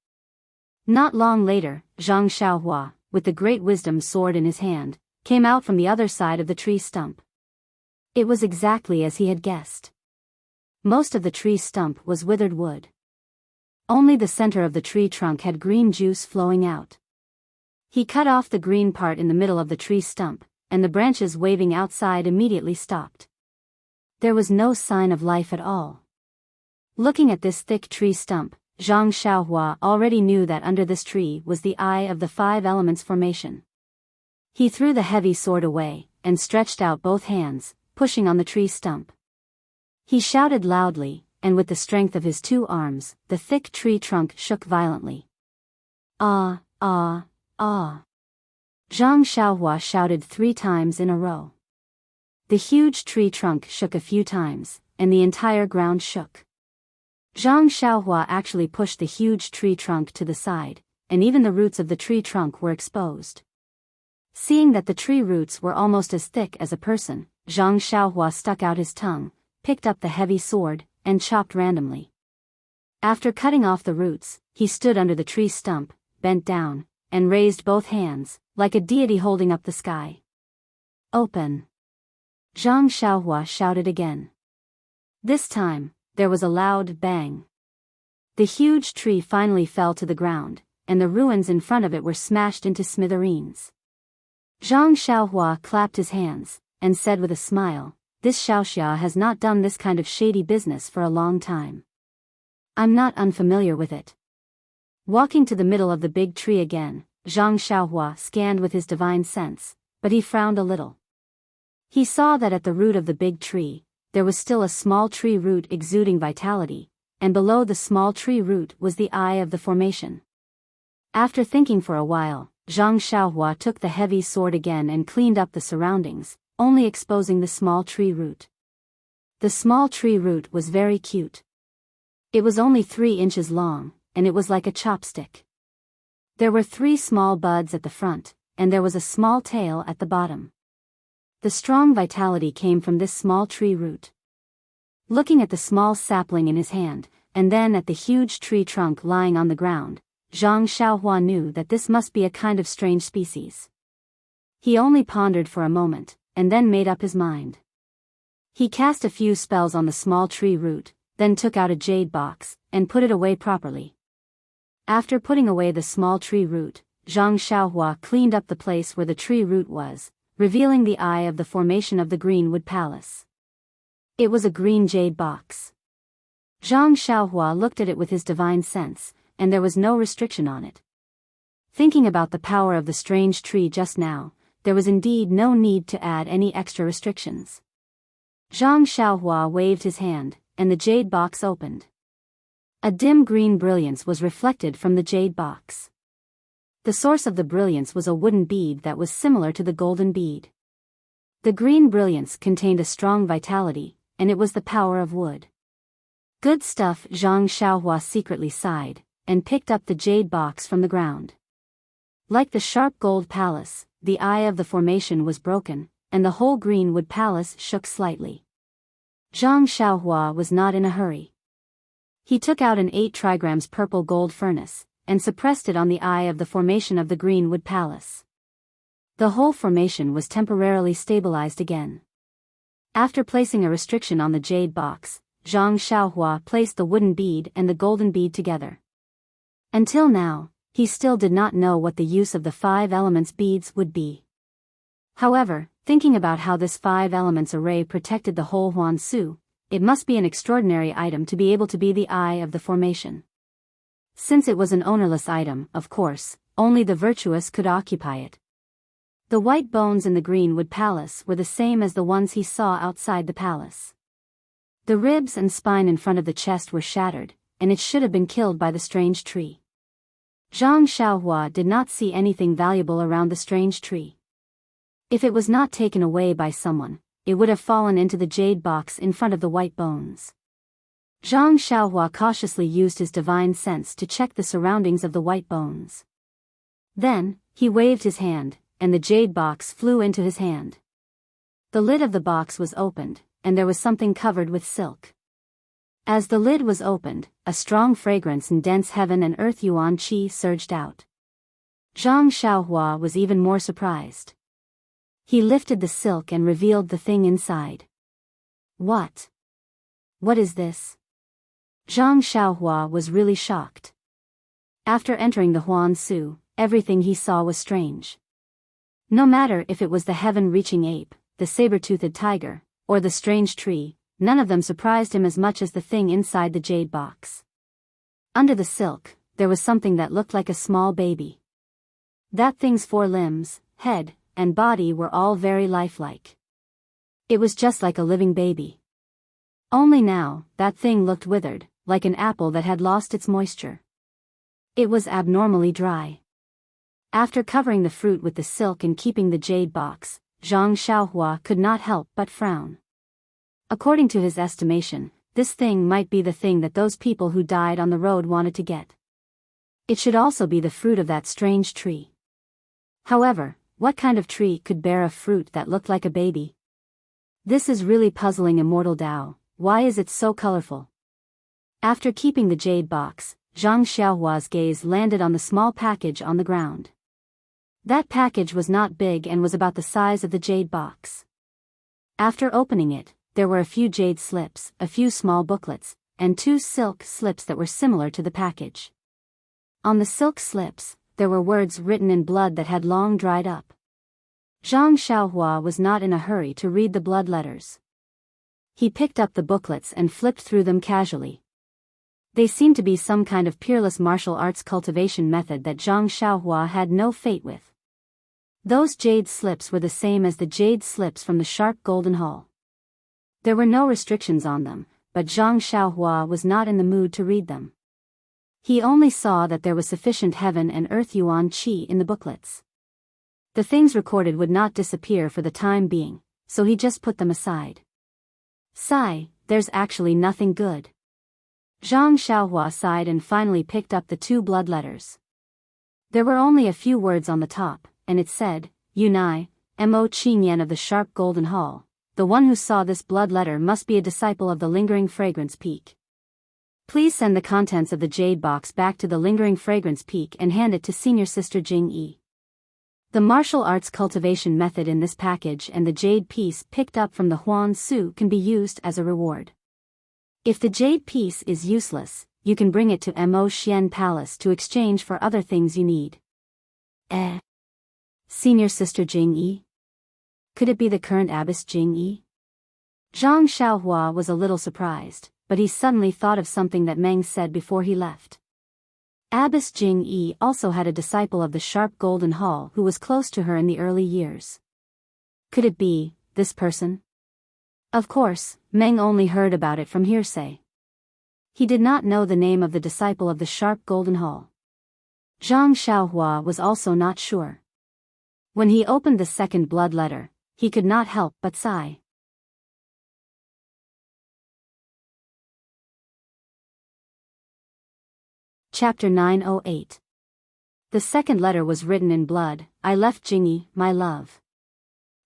Not long later, Zhang Xiaohua, with the great wisdom sword in his hand, came out from the other side of the tree stump. It was exactly as he had guessed. Most of the tree stump was withered wood. Only the center of the tree trunk had green juice flowing out. He cut off the green part in the middle of the tree stump, and the branches waving outside immediately stopped. There was no sign of life at all. Looking at this thick tree stump, Zhang Xiaohua already knew that under this tree was the eye of the five elements formation. He threw the heavy sword away, and stretched out both hands, pushing on the tree stump. He shouted loudly, and with the strength of his two arms, the thick tree trunk shook violently. Ah, ah, ah. Zhang Xiaohua shouted 3 times in a row. The huge tree trunk shook a few times, and the entire ground shook. Zhang Xiaohua actually pushed the huge tree trunk to the side, and even the roots of the tree trunk were exposed. Seeing that the tree roots were almost as thick as a person, Zhang Xiaohua stuck out his tongue, picked up the heavy sword, and chopped randomly. After cutting off the roots, he stood under the tree stump, bent down, and raised both hands, like a deity holding up the sky. Open! Zhang Xiaohua shouted again. This time, there was a loud bang. The huge tree finally fell to the ground, and the ruins in front of it were smashed into smithereens. Zhang Xiaohua clapped his hands, and said with a smile, "This Xiaoxia has not done this kind of shady business for a long time. I'm not unfamiliar with it." Walking to the middle of the big tree again, Zhang Xiaohua scanned with his divine sense, but he frowned a little. He saw that at the root of the big tree, there was still a small tree root exuding vitality, and below the small tree root was the eye of the formation. After thinking for a while, Zhang Xiaohua took the heavy sword again and cleaned up the surroundings, only exposing the small tree root. The small tree root was very cute. It was only 3 inches long, and it was like a chopstick. There were 3 small buds at the front, and there was a small tail at the bottom. The strong vitality came from this small tree root. Looking at the small sapling in his hand, and then at the huge tree trunk lying on the ground, Zhang Xiaohua knew that this must be a kind of strange species. He only pondered for a moment, and then made up his mind. He cast a few spells on the small tree root, then took out a jade box, and put it away properly. After putting away the small tree root, Zhang Xiaohua cleaned up the place where the tree root was, revealing the eye of the formation of the Greenwood Palace. It was a green jade box. Zhang Xiaohua looked at it with his divine sense, and there was no restriction on it. Thinking about the power of the strange tree just now, there was indeed no need to add any extra restrictions. Zhang Xiaohua waved his hand, and the jade box opened. A dim green brilliance was reflected from the jade box. The source of the brilliance was a wooden bead that was similar to the golden bead. The green brilliance contained a strong vitality, and it was the power of wood. Good stuff, Zhang Xiaohua secretly sighed, and picked up the jade box from the ground. Like the sharp gold palace, the eye of the formation was broken, and the whole greenwood palace shook slightly. Zhang Xiaohua was not in a hurry. He took out an 8 trigrams purple gold furnace, and suppressed it on the eye of the formation of the greenwood palace. The whole formation was temporarily stabilized again. After placing a restriction on the jade box, Zhang Xiaohua placed the wooden bead and the golden bead together. Until now, he still did not know what the use of the 5 elements beads would be. However, thinking about how this 5 elements array protected the whole Huan Su, it must be an extraordinary item to be able to be the eye of the formation. Since it was an ownerless item, of course, only the virtuous could occupy it. The white bones in the greenwood palace were the same as the ones he saw outside the palace. The ribs and spine in front of the chest were shattered, and it should have been killed by the strange tree. Zhang Xiaohua did not see anything valuable around the strange tree. If it was not taken away by someone, it would have fallen into the jade box in front of the white bones. Zhang Xiaohua cautiously used his divine sense to check the surroundings of the white bones. Then, he waved his hand, and the jade box flew into his hand. The lid of the box was opened, and there was something covered with silk. As the lid was opened, a strong fragrance and dense heaven and earth yuan qi surged out. Zhang Xiaohua was even more surprised. He lifted the silk and revealed the thing inside. What? What is this? Zhang Xiaohua was really shocked. After entering the Huan Su, everything he saw was strange. No matter if it was the heaven-reaching ape, the saber-toothed tiger, or the strange tree, none of them surprised him as much as the thing inside the jade box. Under the silk, there was something that looked like a small baby. That thing's 4 limbs, head, and body were all very lifelike. It was just like a living baby. Only now, that thing looked withered, like an apple that had lost its moisture. It was abnormally dry. After covering the fruit with the silk and keeping the jade box, Zhang Xiaohua could not help but frown. According to his estimation, this thing might be the thing that those people who died on the road wanted to get. It should also be the fruit of that strange tree. However, what kind of tree could bear a fruit that looked like a baby? This is really puzzling Immortal Dao. Why is it so colorful? After keeping the jade box, Zhang Xiaohua's gaze landed on the small package on the ground. That package was not big and was about the size of the jade box. After opening it, there were a few jade slips, a few small booklets, and 2 silk slips that were similar to the package. On the silk slips, there were words written in blood that had long dried up. Zhang Xiaohua was not in a hurry to read the blood letters. He picked up the booklets and flipped through them casually. They seemed to be some kind of peerless martial arts cultivation method that Zhang Xiaohua had no fate with. Those jade slips were the same as the jade slips from the sharp golden hull. There were no restrictions on them, but Zhang Xiaohua was not in the mood to read them. He only saw that there was sufficient heaven and earth yuan qi in the booklets. The things recorded would not disappear for the time being, so he just put them aside. Sigh, there's actually nothing good. Zhang Xiaohua sighed and finally picked up the 2 blood letters. There were only a few words on the top, and it said, Yunai, Mo Qingyan of the sharp golden hull. The one who saw this blood letter must be a disciple of the lingering fragrance peak. Please send the contents of the jade box back to the lingering fragrance peak and hand it to senior sister Jing Yi. The martial arts cultivation method in this package and the jade piece picked up from the Huan Su can be used as a reward. If the jade piece is useless, you can bring it to Mo Xian Palace to exchange for other things you need. Senior sister Jing Yi? Could it be the current abbess Jing Yi? Zhang Xiaohua was a little surprised, but he suddenly thought of something that Meng said before he left. Abbess Jing Yi also had a disciple of the sharp golden hull who was close to her in the early years. Could it be this person? Of course, Meng only heard about it from hearsay. He did not know the name of the disciple of the sharp golden hull. Zhang Xiaohua was also not sure. When he opened the second blood letter, he could not help but sigh. Chapter 908. The second letter was written in blood. I left Jingyi, my love.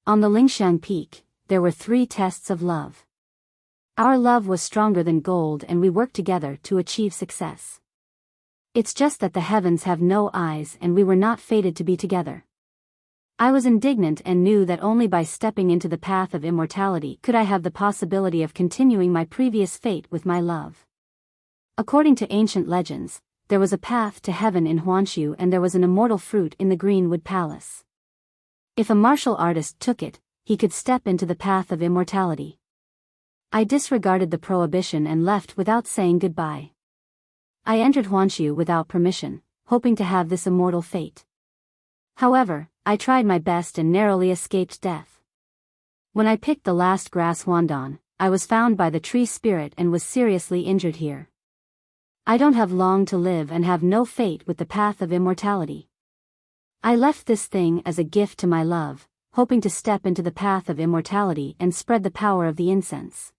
On the Lingxiang Peak, there were 3 tests of love. Our love was stronger than gold and we worked together to achieve success. It's just that the heavens have no eyes and we were not fated to be together. I was indignant and knew that only by stepping into the path of immortality could I have the possibility of continuing my previous fate with my love. According to ancient legends, there was a path to heaven in Huanshu and there was an immortal fruit in the Greenwood Palace. If a martial artist took it, he could step into the path of immortality. I disregarded the prohibition and left without saying goodbye. I entered Huanshu without permission, hoping to have this immortal fate. However, I tried my best and narrowly escaped death. When I picked the last grass Huandon, I was found by the tree spirit and was seriously injured here. I don't have long to live and have no fate with the path of immortality. I left this thing as a gift to my love, hoping to step into the path of immortality and spread the power of the incense.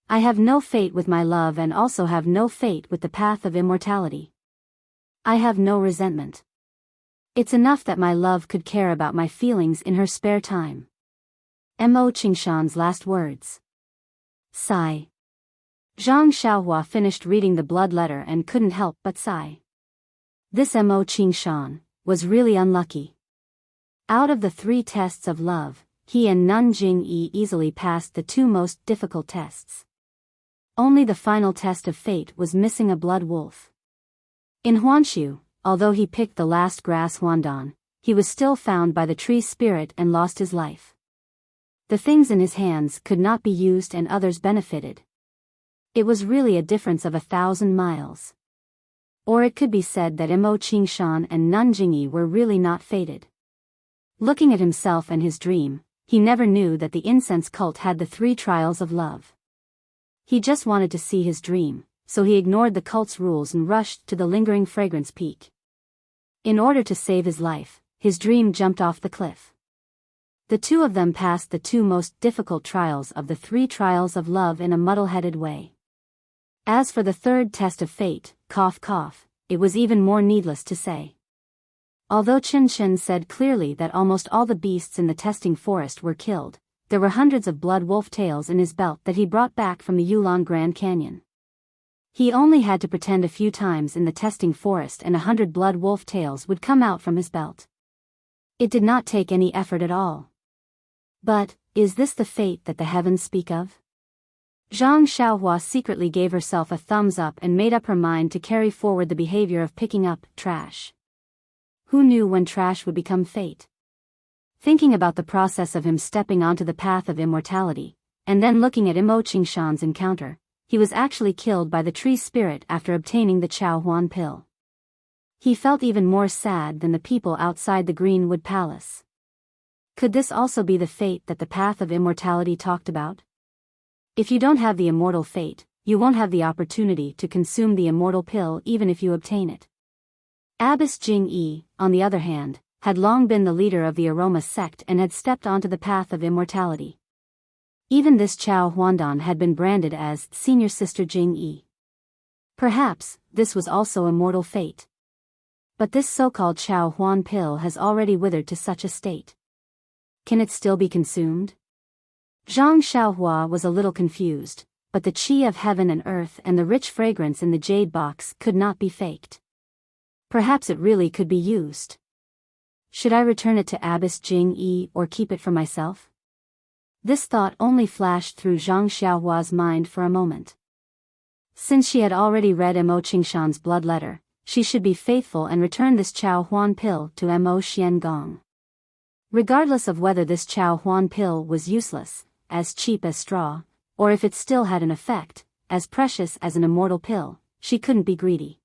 I have no fate with my love and also have no fate with the path of immortality. I have no resentment. It's enough that my love could care about my feelings in her spare time. Mo Qingshan's last words. Sigh. Zhang Xiaohua finished reading the blood letter and couldn't help but sigh. This Mo Qingshan was really unlucky. Out of the 3 tests of love, he and Nun Jingyi easily passed the 2 most difficult tests. Only the final test of fate was missing a blood wolf. In Huanshu, although he picked the last grass Huandon, he was still found by the tree spirit and lost his life. The things in his hands could not be used and others benefited. It was really a difference of 1,000 miles. Or it could be said that Mo Qingshan and Nun Jingyi were really not fated. Looking at himself and his dream, he never knew that the incense cult had the 3 trials of love. He just wanted to see his dream, so he ignored the cult's rules and rushed to the lingering fragrance peak. In order to save his life, his dream jumped off the cliff. The 2 of them passed the 2 most difficult trials of the 3 trials of love in a muddle-headed way. As for the 3rd test of fate, cough cough, it was even more needless to say. Although Chen Chen said clearly that almost all the beasts in the testing forest were killed, there were hundreds of blood wolf tails in his belt that he brought back from the Yulon Grand Canyon. He only had to pretend a few times in the testing forest and 100 blood wolf tails would come out from his belt. It did not take any effort at all. But, is this the fate that the heavens speak of? Zhang Xiaohua secretly gave herself a thumbs up and made up her mind to carry forward the behavior of picking up trash. Who knew when trash would become fate? Thinking about the process of him stepping onto the path of immortality, and then looking at Mo Qingshan's encounter, he was actually killed by the tree spirit after obtaining the Chao Huan pill. He felt even more sad than the people outside the Greenwood Palace. Could this also be the fate that the path of immortality talked about? If you don't have the immortal fate, you won't have the opportunity to consume the immortal pill even if you obtain it. Abbess Jing-yi, on the other hand, had long been the leader of the Aroma sect and had stepped onto the path of immortality. Even this Chao Huandon had been branded as Senior Sister Jing-yi. Perhaps, this was also immortal fate. But this so-called Chao Huan pill has already withered to such a state. Can it still be consumed? Zhang Xiaohua was a little confused, but the qi of heaven and earth and the rich fragrance in the jade box could not be faked. Perhaps it really could be used. Should I return it to Abbess Jing-yi or keep it for myself? This thought only flashed through Zhang Xiaohua's mind for a moment. Since she had already read Mo Qingshan's blood letter, she should be faithful and return this Chao Huan pill to Mo Xiangong. Regardless of whether this Chao Huan pill was useless, as cheap as straw, or if it still had an effect, as precious as an immortal pill, she couldn't be greedy.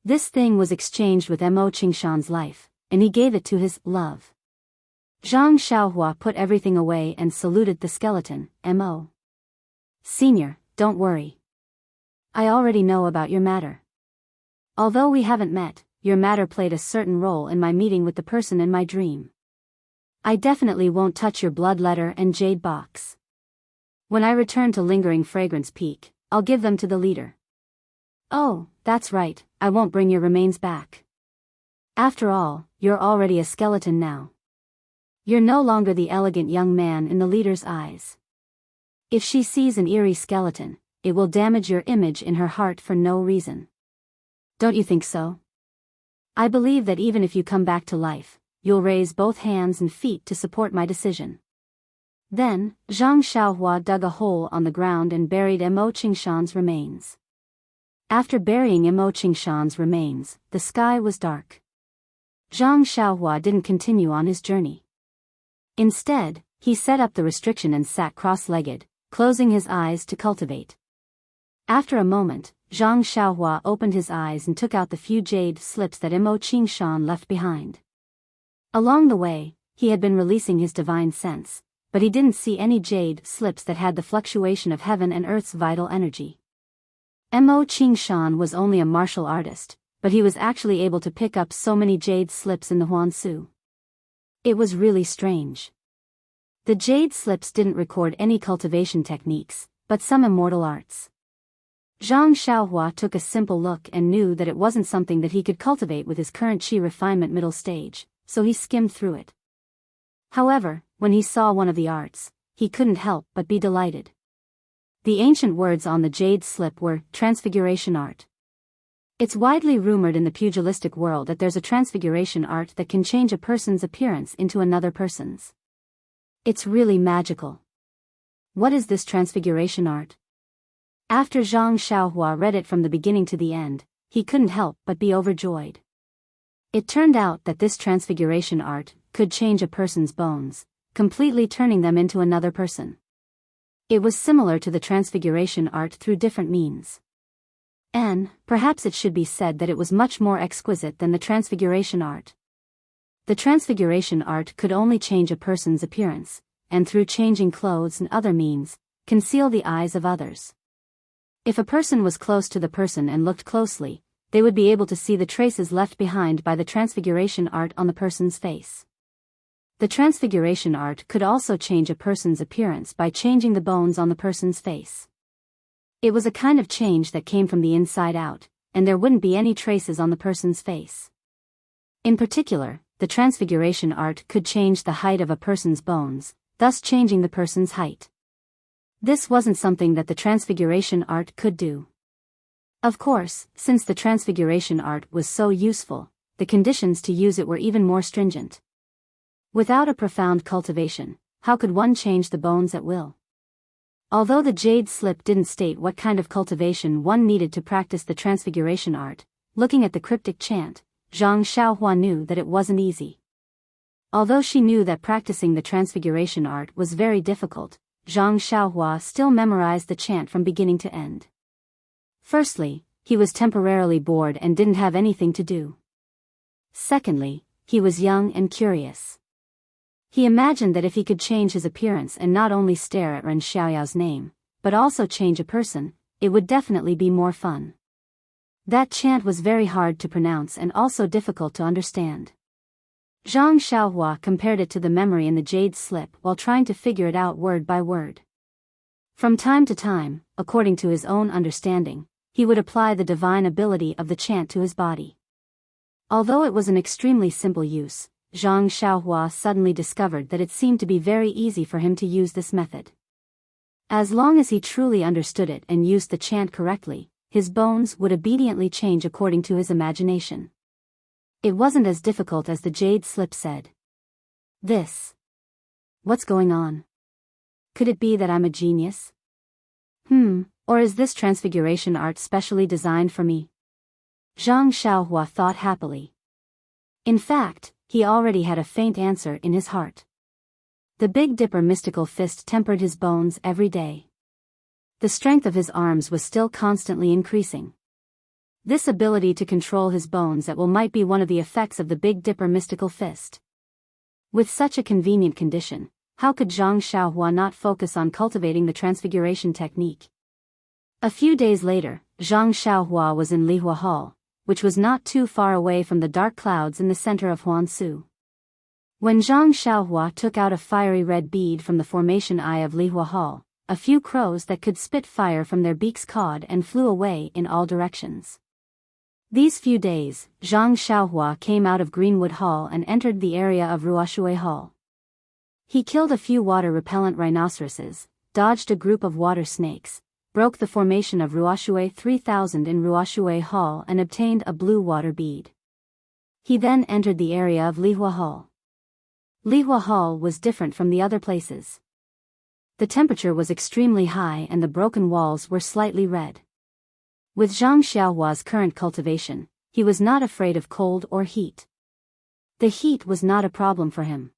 This thing was exchanged with Mo Qingshan's life, and he gave it to his love. Zhang Xiaohua put everything away and saluted the skeleton. Mo. Senior, don't worry. I already know about your matter. Although we haven't met, your matter played a certain role in my meeting with the person in my dream. I definitely won't touch your blood letter and jade box. When I return to Lingering Fragrance Peak, I'll give them to the leader. Oh, that's right, I won't bring your remains back. After all, you're already a skeleton now. You're no longer the elegant young man in the leader's eyes. If she sees an eerie skeleton, it will damage your image in her heart for no reason. Don't you think so? I believe that even if you come back to life, you'll raise both hands and feet to support my decision. Then, Zhang Xiaohua dug a hole on the ground and buried Mo Qingshan's remains. After burying Mo Qingshan's remains, the sky was dark. Zhang Xiaohua didn't continue on his journey. Instead, he set up the restriction and sat cross-legged, closing his eyes to cultivate. After a moment, Zhang Xiaohua opened his eyes and took out the few jade slips that Mo Qingshan left behind. Along the way, he had been releasing his divine sense, but he didn't see any jade slips that had the fluctuation of heaven and earth's vital energy. Mo Qingshan was only a martial artist, but he was actually able to pick up so many jade slips in the Huansu. It was really strange. The jade slips didn't record any cultivation techniques, but some immortal arts. Zhang Xiaohua took a simple look and knew that it wasn't something that he could cultivate with his current qi refinement middle stage, so he skimmed through it. However, when he saw one of the arts, he couldn't help but be delighted. The ancient words on the jade slip were Transfiguration Art. It's widely rumored in the pugilistic world that there's a transfiguration art that can change a person's appearance into another person's. It's really magical. What is this transfiguration art? After Zhang Xiaohua read it from the beginning to the end, he couldn't help but be overjoyed. It turned out that this transfiguration art could change a person's bones, completely turning them into another person. It was similar to the transfiguration art through different means. And, perhaps it should be said that it was much more exquisite than the transfiguration art. The transfiguration art could only change a person's appearance, and through changing clothes and other means, conceal the eyes of others. If a person was close to the person and looked closely, they would be able to see the traces left behind by the transfiguration art on the person's face. The transfiguration art could also change a person's appearance by changing the bones on the person's face. It was a kind of change that came from the inside out, and there wouldn't be any traces on the person's face. In particular, the transfiguration art could change the height of a person's bones, thus changing the person's height. This wasn't something that the transfiguration art could do. Of course, since the transfiguration art was so useful, the conditions to use it were even more stringent. Without a profound cultivation, how could one change the bones at will? Although the jade slip didn't state what kind of cultivation one needed to practice the transfiguration art, looking at the cryptic chant, Zhang Xiaohua knew that it wasn't easy. Although she knew that practicing the transfiguration art was very difficult, Zhang Xiaohua still memorized the chant from beginning to end. Firstly, he was temporarily bored and didn't have anything to do. Secondly, he was young and curious. He imagined that if he could change his appearance and not only stare at Ren Xiaoyao's name, but also change a person, it would definitely be more fun. That chant was very hard to pronounce and also difficult to understand. Zhang Xiaohua compared it to the memory in the jade slip while trying to figure it out word by word. From time to time, according to his own understanding, he would apply the divine ability of the chant to his body. Although it was an extremely simple use, Zhang Xiaohua suddenly discovered that it seemed to be very easy for him to use this method. As long as he truly understood it and used the chant correctly, his bones would obediently change according to his imagination. It wasn't as difficult as the jade slip said. What's going on? Could it be that I'm a genius? Or is this transfiguration art specially designed for me? Zhang Xiaohua thought happily. In fact, he already had a faint answer in his heart. The Big Dipper mystical fist tempered his bones every day. The strength of his arms was still constantly increasing. This ability to control his bones at will might be one of the effects of the Big Dipper mystical fist. With such a convenient condition, how could Zhang Xiaohua not focus on cultivating the transfiguration technique? A few days later, Zhang Xiaohua was in Lihua Hall, which was not too far away from the dark clouds in the center of Huansu. When Zhang Xiaohua took out a fiery red bead from the formation eye of Lihua Hall, a few crows that could spit fire from their beaks cawed and flew away in all directions. These few days, Zhang Xiaohua came out of Greenwood Hall and entered the area of Ruoshui Hall. He killed a few water-repellent rhinoceroses, dodged a group of water snakes, broke the formation of Ruoshui 3000 in Ruoshui Hall and obtained a blue water bead. He then entered the area of Lihua Hall. Lihua Hall was different from the other places. The temperature was extremely high and the broken walls were slightly red. With Zhang Xiaohua's current cultivation, he was not afraid of cold or heat. The heat was not a problem for him.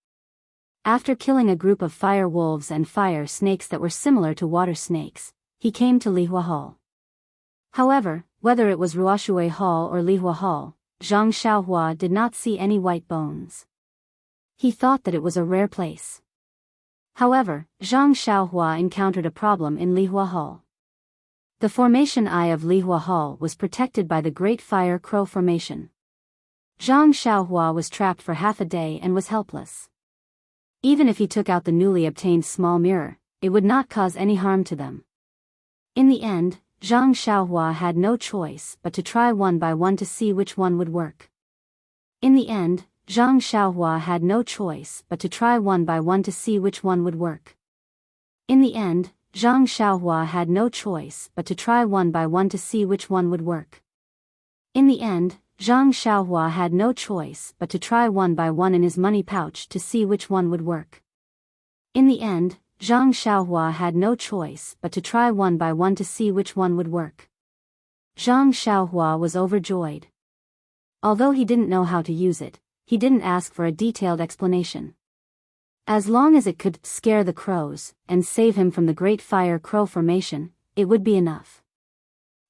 After killing a group of fire wolves and fire snakes that were similar to water snakes, he came to Lihua Hall. However, whether it was Ruoshui Hall or Lihua Hall, Zhang Xiaohua did not see any white bones. He thought that it was a rare place. However, Zhang Xiaohua encountered a problem in Lihua Hall. The formation eye of Lihua Hall was protected by the Great Fire Crow Formation. Zhang Xiaohua was trapped for half a day and was helpless. Even if he took out the newly obtained small mirror, it would not cause any harm to them. In the end, Zhang Xiaohua had no choice but to try one by one to see which one would work. In the end, Zhang Xiaohua had no choice but to try one by one to see which one would work. In the end, Zhang Xiaohua had no choice but to try one by one to see which one would work. In the end, Zhang Xiaohua had no choice but to try one by one in his money pouch to see which one would work. In the end, Zhang Xiaohua had no choice but to try one by one to see which one would work. Zhang Xiaohua was overjoyed. Although he didn't know how to use it, he didn't ask for a detailed explanation. As long as it could scare the crows and save him from the Great Fire Crow Formation, it would be enough.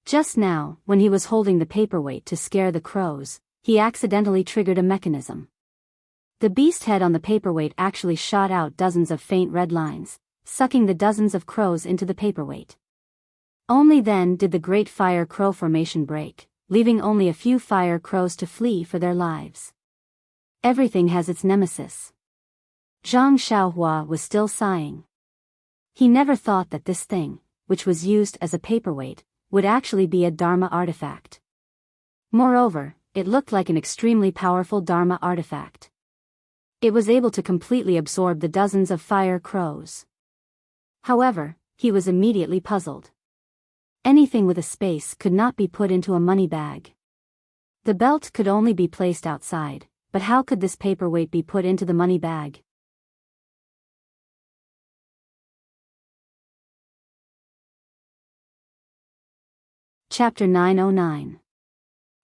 Just now, when he was holding the paperweight to scare the crows, he accidentally triggered a mechanism. The beast head on the paperweight actually shot out dozens of faint red lines, sucking the dozens of crows into the paperweight. Only then did the Great Fire Crow Formation break, leaving only a few fire crows to flee for their lives. Everything has its nemesis. Zhang Xiaohua was still sighing. He never thought that this thing, which was used as a paperweight, would actually be a Dharma artifact. Moreover, it looked like an extremely powerful Dharma artifact. It was able to completely absorb the dozens of fire crows. However, he was immediately puzzled. Anything with a space could not be put into a money bag. The belt could only be placed outside, but how could this paperweight be put into the money bag? Chapter 909.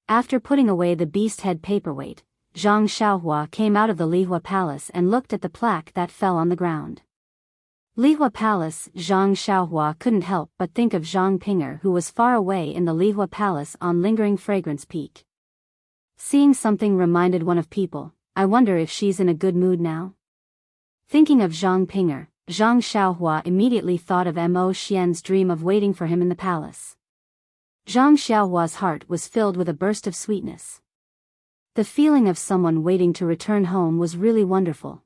After putting away the beast head paperweight, Zhang Xiaohua came out of the Lihua Palace and looked at the plaque that fell on the ground. Lihua Palace. Zhang Xiaohua couldn't help but think of Zhang Pinger, who was far away in the Lihua Palace on Lingering Fragrance Peak. Seeing something reminded one of people, I wonder if she's in a good mood now? Thinking of Zhang Pinger, Zhang Xiaohua immediately thought of Mo Xian's dream of waiting for him in the palace. Zhang Xiaohua's heart was filled with a burst of sweetness. The feeling of someone waiting to return home was really wonderful.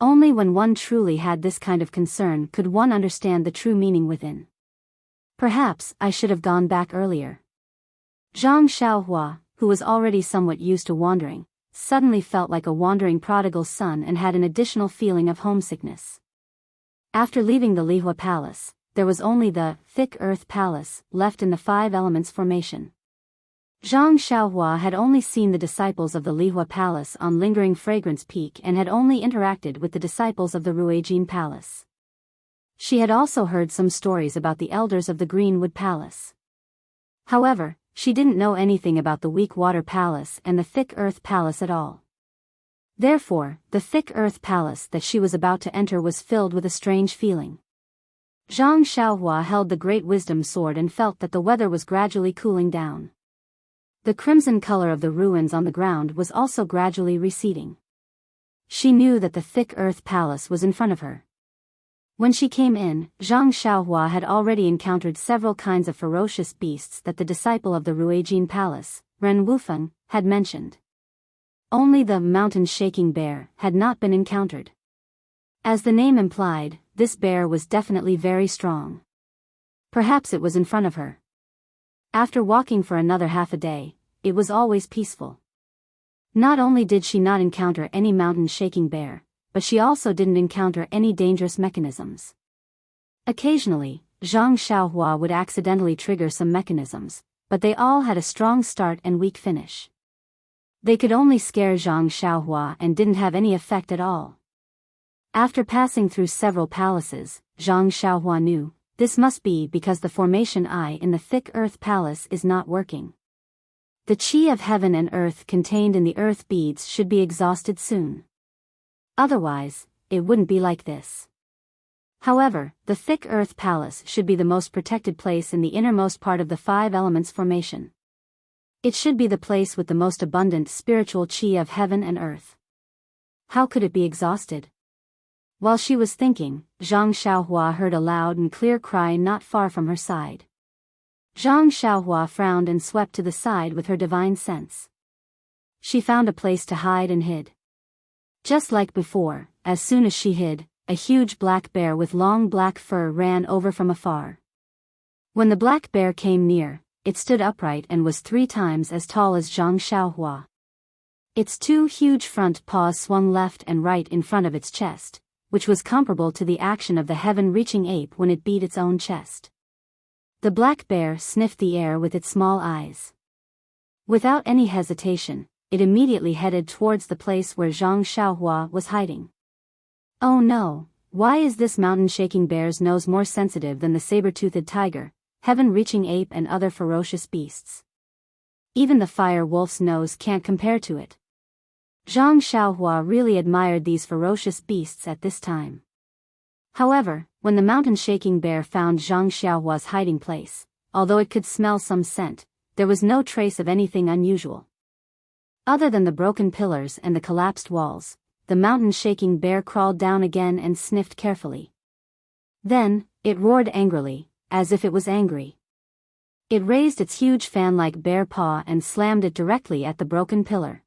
Only when one truly had this kind of concern could one understand the true meaning within. Perhaps I should have gone back earlier. Zhang Xiaohua, who was already somewhat used to wandering, suddenly felt like a wandering prodigal son and had an additional feeling of homesickness. After leaving the Lihua Palace, there was only the thick earth palace left in the Five Elements formation. Zhang Xiaohua had only seen the disciples of the Lihua Palace on Lingering Fragrance Peak and had only interacted with the disciples of the Ruijin Palace. She had also heard some stories about the elders of the Greenwood Palace. However, she didn't know anything about the Weak Water Palace and the Thick Earth Palace at all. Therefore, the Thick Earth Palace that she was about to enter was filled with a strange feeling. Zhang Xiaohua held the Great Wisdom Sword and felt that the weather was gradually cooling down. The crimson color of the ruins on the ground was also gradually receding. She knew that the Thick Earth Palace was in front of her. When she came in, Zhang Xiaohua had already encountered several kinds of ferocious beasts that the disciple of the Ruijin Palace, Ren Wufeng, had mentioned. Only the mountain-shaking bear had not been encountered. As the name implied, this bear was definitely very strong. Perhaps it was in front of her. After walking for another half a day, it was always peaceful. Not only did she not encounter any mountain-shaking bear, but she also didn't encounter any dangerous mechanisms. Occasionally, Zhang Xiaohua would accidentally trigger some mechanisms, but they all had a strong start and weak finish. They could only scare Zhang Xiaohua and didn't have any effect at all. After passing through several palaces, Zhang Xiaohua knew, this must be because the formation eye in the thick earth palace is not working. The qi of heaven and earth contained in the earth beads should be exhausted soon. Otherwise, it wouldn't be like this. However, the thick earth palace should be the most protected place in the innermost part of the five elements formation. It should be the place with the most abundant spiritual qi of heaven and earth. How could it be exhausted? While she was thinking, Zhang Xiaohua heard a loud and clear cry not far from her side. Zhang Xiaohua frowned and swept to the side with her divine sense. She found a place to hide and hid. Just like before, as soon as she hid, a huge black bear with long black fur ran over from afar. When the black bear came near, it stood upright and was 3 times as tall as Zhang Xiaohua. Its 2 huge front paws swung left and right in front of its chest, which was comparable to the action of the heaven-reaching ape when it beat its own chest. The black bear sniffed the air with its small eyes. Without any hesitation, it immediately headed towards the place where Zhang Xiaohua was hiding. Oh no, why is this mountain-shaking bear's nose more sensitive than the saber-toothed tiger, heaven-reaching ape and other ferocious beasts? Even the fire wolf's nose can't compare to it. Zhang Xiaohua really admired these ferocious beasts at this time. However, when the mountain-shaking bear found Zhang Xiaohua's hiding place, although it could smell some scent, there was no trace of anything unusual. Other than the broken pillars and the collapsed walls, the mountain-shaking bear crawled down again and sniffed carefully. Then, it roared angrily, as if it was angry. It raised its huge fan-like bear paw and slammed it directly at the broken pillar.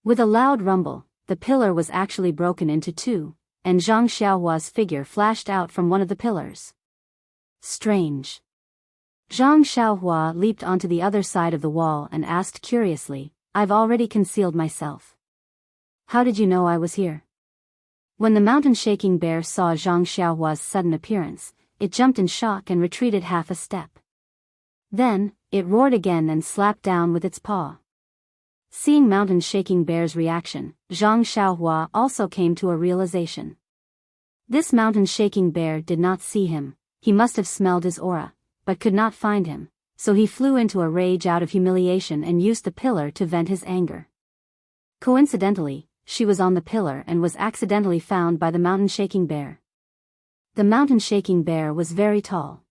With a loud rumble, the pillar was actually broken into 2, and Zhang Xiaohua's figure flashed out from one of the pillars. Strange. Zhang Xiaohua leaped onto the other side of the wall and asked curiously, I've already concealed myself. How did you know I was here? When the mountain-shaking bear saw Zhang Xiaohua's sudden appearance, it jumped in shock and retreated half a step. Then, it roared again and slapped down with its paw. Seeing mountain-shaking bear's reaction, Zhang Xiaohua also came to a realization. This mountain-shaking bear did not see him, he must have smelled his aura, but could not find him, so he flew into a rage out of humiliation and used the pillar to vent his anger. Coincidentally, she was on the pillar and was accidentally found by the mountain-shaking bear. The mountain-shaking bear was very tall.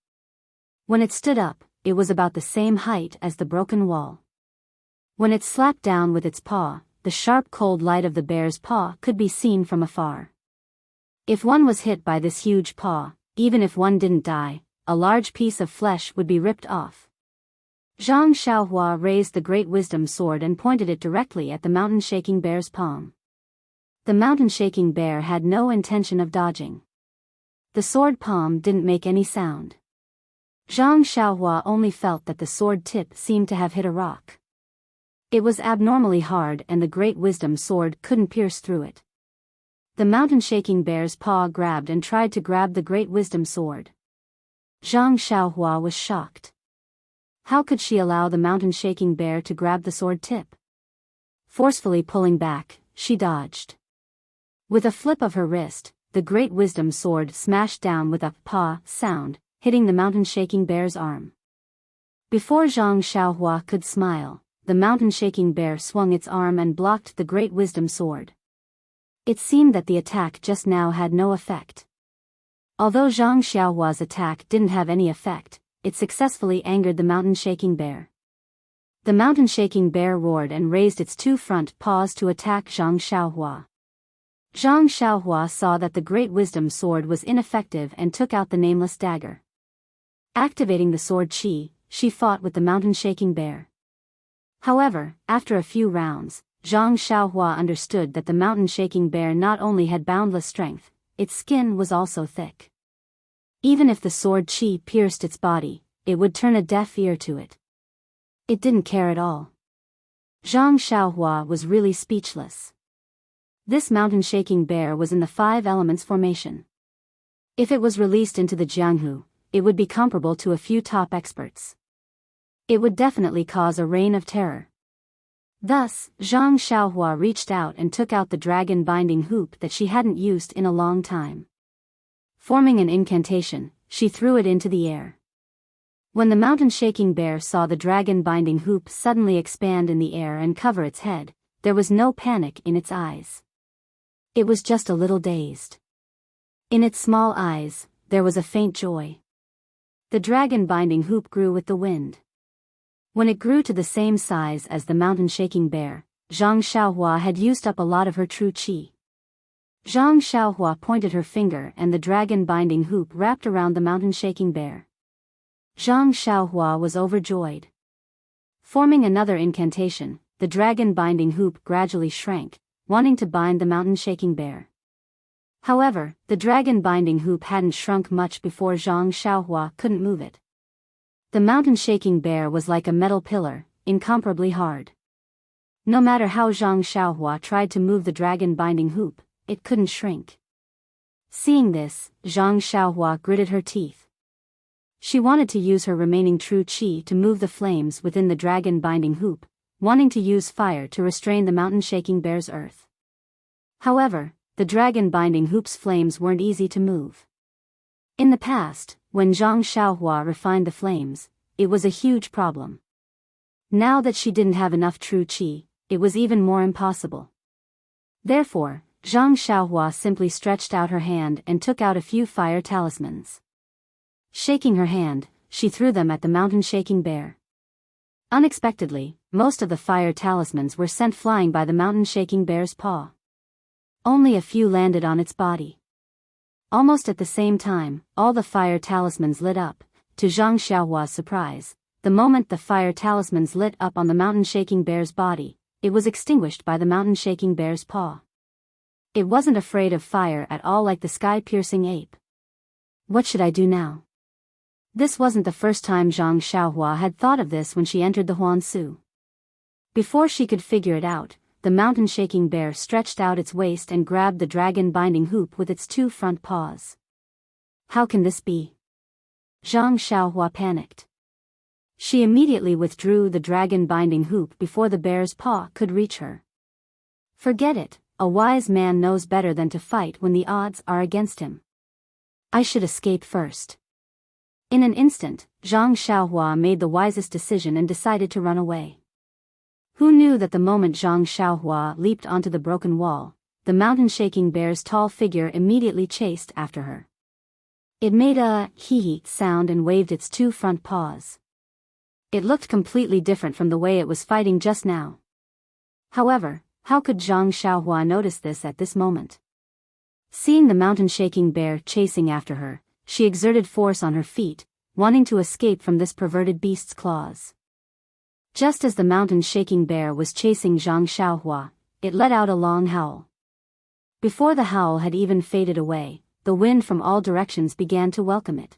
When it stood up, it was about the same height as the broken wall. When it slapped down with its paw, the sharp cold light of the bear's paw could be seen from afar. If one was hit by this huge paw, even if one didn't die, a large piece of flesh would be ripped off. Zhang Xiaohua raised the great wisdom sword and pointed it directly at the mountain-shaking bear's palm. The mountain-shaking bear had no intention of dodging. The sword palm didn't make any sound. Zhang Xiaohua only felt that the sword tip seemed to have hit a rock. It was abnormally hard and the great wisdom sword couldn't pierce through it. The mountain-shaking bear's paw grabbed and tried to grab the great wisdom sword. Zhang Xiaohua was shocked. How could she allow the mountain-shaking bear to grab the sword tip? Forcefully pulling back, she dodged. With a flip of her wrist, the great wisdom sword smashed down with a paw sound, hitting the mountain-shaking bear's arm. Before Zhang Xiaohua could smile, the mountain-shaking bear swung its arm and blocked the great wisdom sword. It seemed that the attack just now had no effect. Although Zhang Xiaohua's attack didn't have any effect, it successfully angered the mountain-shaking bear. The mountain-shaking bear roared and raised its 2 front paws to attack Zhang Xiaohua. Zhang Xiaohua saw that the great wisdom sword was ineffective and took out the nameless dagger. Activating the sword qi, she fought with the mountain-shaking bear. However, after a few rounds, Zhang Xiaohua understood that the mountain-shaking bear not only had boundless strength, its skin was also thick. Even if the sword qi pierced its body, it would turn a deaf ear to it. It didn't care at all. Zhang Xiaohua was really speechless. This mountain-shaking bear was in the 5 elements formation. If it was released into the Jianghu, it would be comparable to a few top experts. It would definitely cause a reign of terror. Thus, Zhang Xiaohua reached out and took out the dragon binding hoop that she hadn't used in a long time. Forming an incantation, she threw it into the air. When the mountain-shaking bear saw the dragon binding hoop suddenly expand in the air and cover its head, there was no panic in its eyes. It was just a little dazed. In its small eyes, there was a faint joy. The dragon binding hoop grew with the wind. When it grew to the same size as the mountain-shaking bear, Zhang Xiaohua had used up a lot of her true qi. Zhang Xiaohua pointed her finger and the dragon binding hoop wrapped around the mountain-shaking bear. Zhang Xiaohua was overjoyed. Forming another incantation, the dragon binding hoop gradually shrank, wanting to bind the mountain-shaking bear. However, the dragon binding hoop hadn't shrunk much before Zhang Xiaohua couldn't move it. The mountain-shaking bear was like a metal pillar, incomparably hard. No matter how Zhang Xiaohua tried to move the dragon binding hoop, it couldn't shrink. Seeing this, Zhang Xiaohua gritted her teeth. She wanted to use her remaining true qi to move the flames within the dragon binding hoop, wanting to use fire to restrain the mountain-shaking bear's earth. However, the dragon binding hoop's flames weren't easy to move. In the past, when Zhang Xiaohua refined the flames, it was a huge problem. Now that she didn't have enough true qi, it was even more impossible. Therefore, Zhang Xiaohua simply stretched out her hand and took out a few fire talismans. Shaking her hand, she threw them at the mountain-shaking bear. Unexpectedly, most of the fire talismans were sent flying by the mountain-shaking bear's paw. Only a few landed on its body. Almost at the same time, all the fire talismans lit up. To Zhang Xiaohua's surprise, the moment the fire talismans lit up on the mountain-shaking bear's body, it was extinguished by the mountain-shaking bear's paw. It wasn't afraid of fire at all like the sky-piercing ape. What should I do now? This wasn't the first time Zhang Xiaohua had thought of this when she entered the Huangsu. Before she could figure it out, the mountain-shaking bear stretched out its waist and grabbed the dragon binding hoop with its 2 front paws. How can this be? Zhang Xiaohua panicked. She immediately withdrew the dragon binding hoop before the bear's paw could reach her. Forget it, a wise man knows better than to fight when the odds are against him. I should escape first. In an instant, Zhang Xiaohua made the wisest decision and decided to run away. Who knew that the moment Zhang Xiaohua leaped onto the broken wall, the mountain-shaking bear's tall figure immediately chased after her. It made a hee-hee sound and waved its 2 front paws. It looked completely different from the way it was fighting just now. However, how could Zhang Xiaohua notice this at this moment? Seeing the mountain-shaking bear chasing after her, she exerted force on her feet, wanting to escape from this perverted beast's claws. Just as the mountain-shaking bear was chasing Zhang Xiaohua, it let out a long howl. Before the howl had even faded away, the wind from all directions began to welcome it.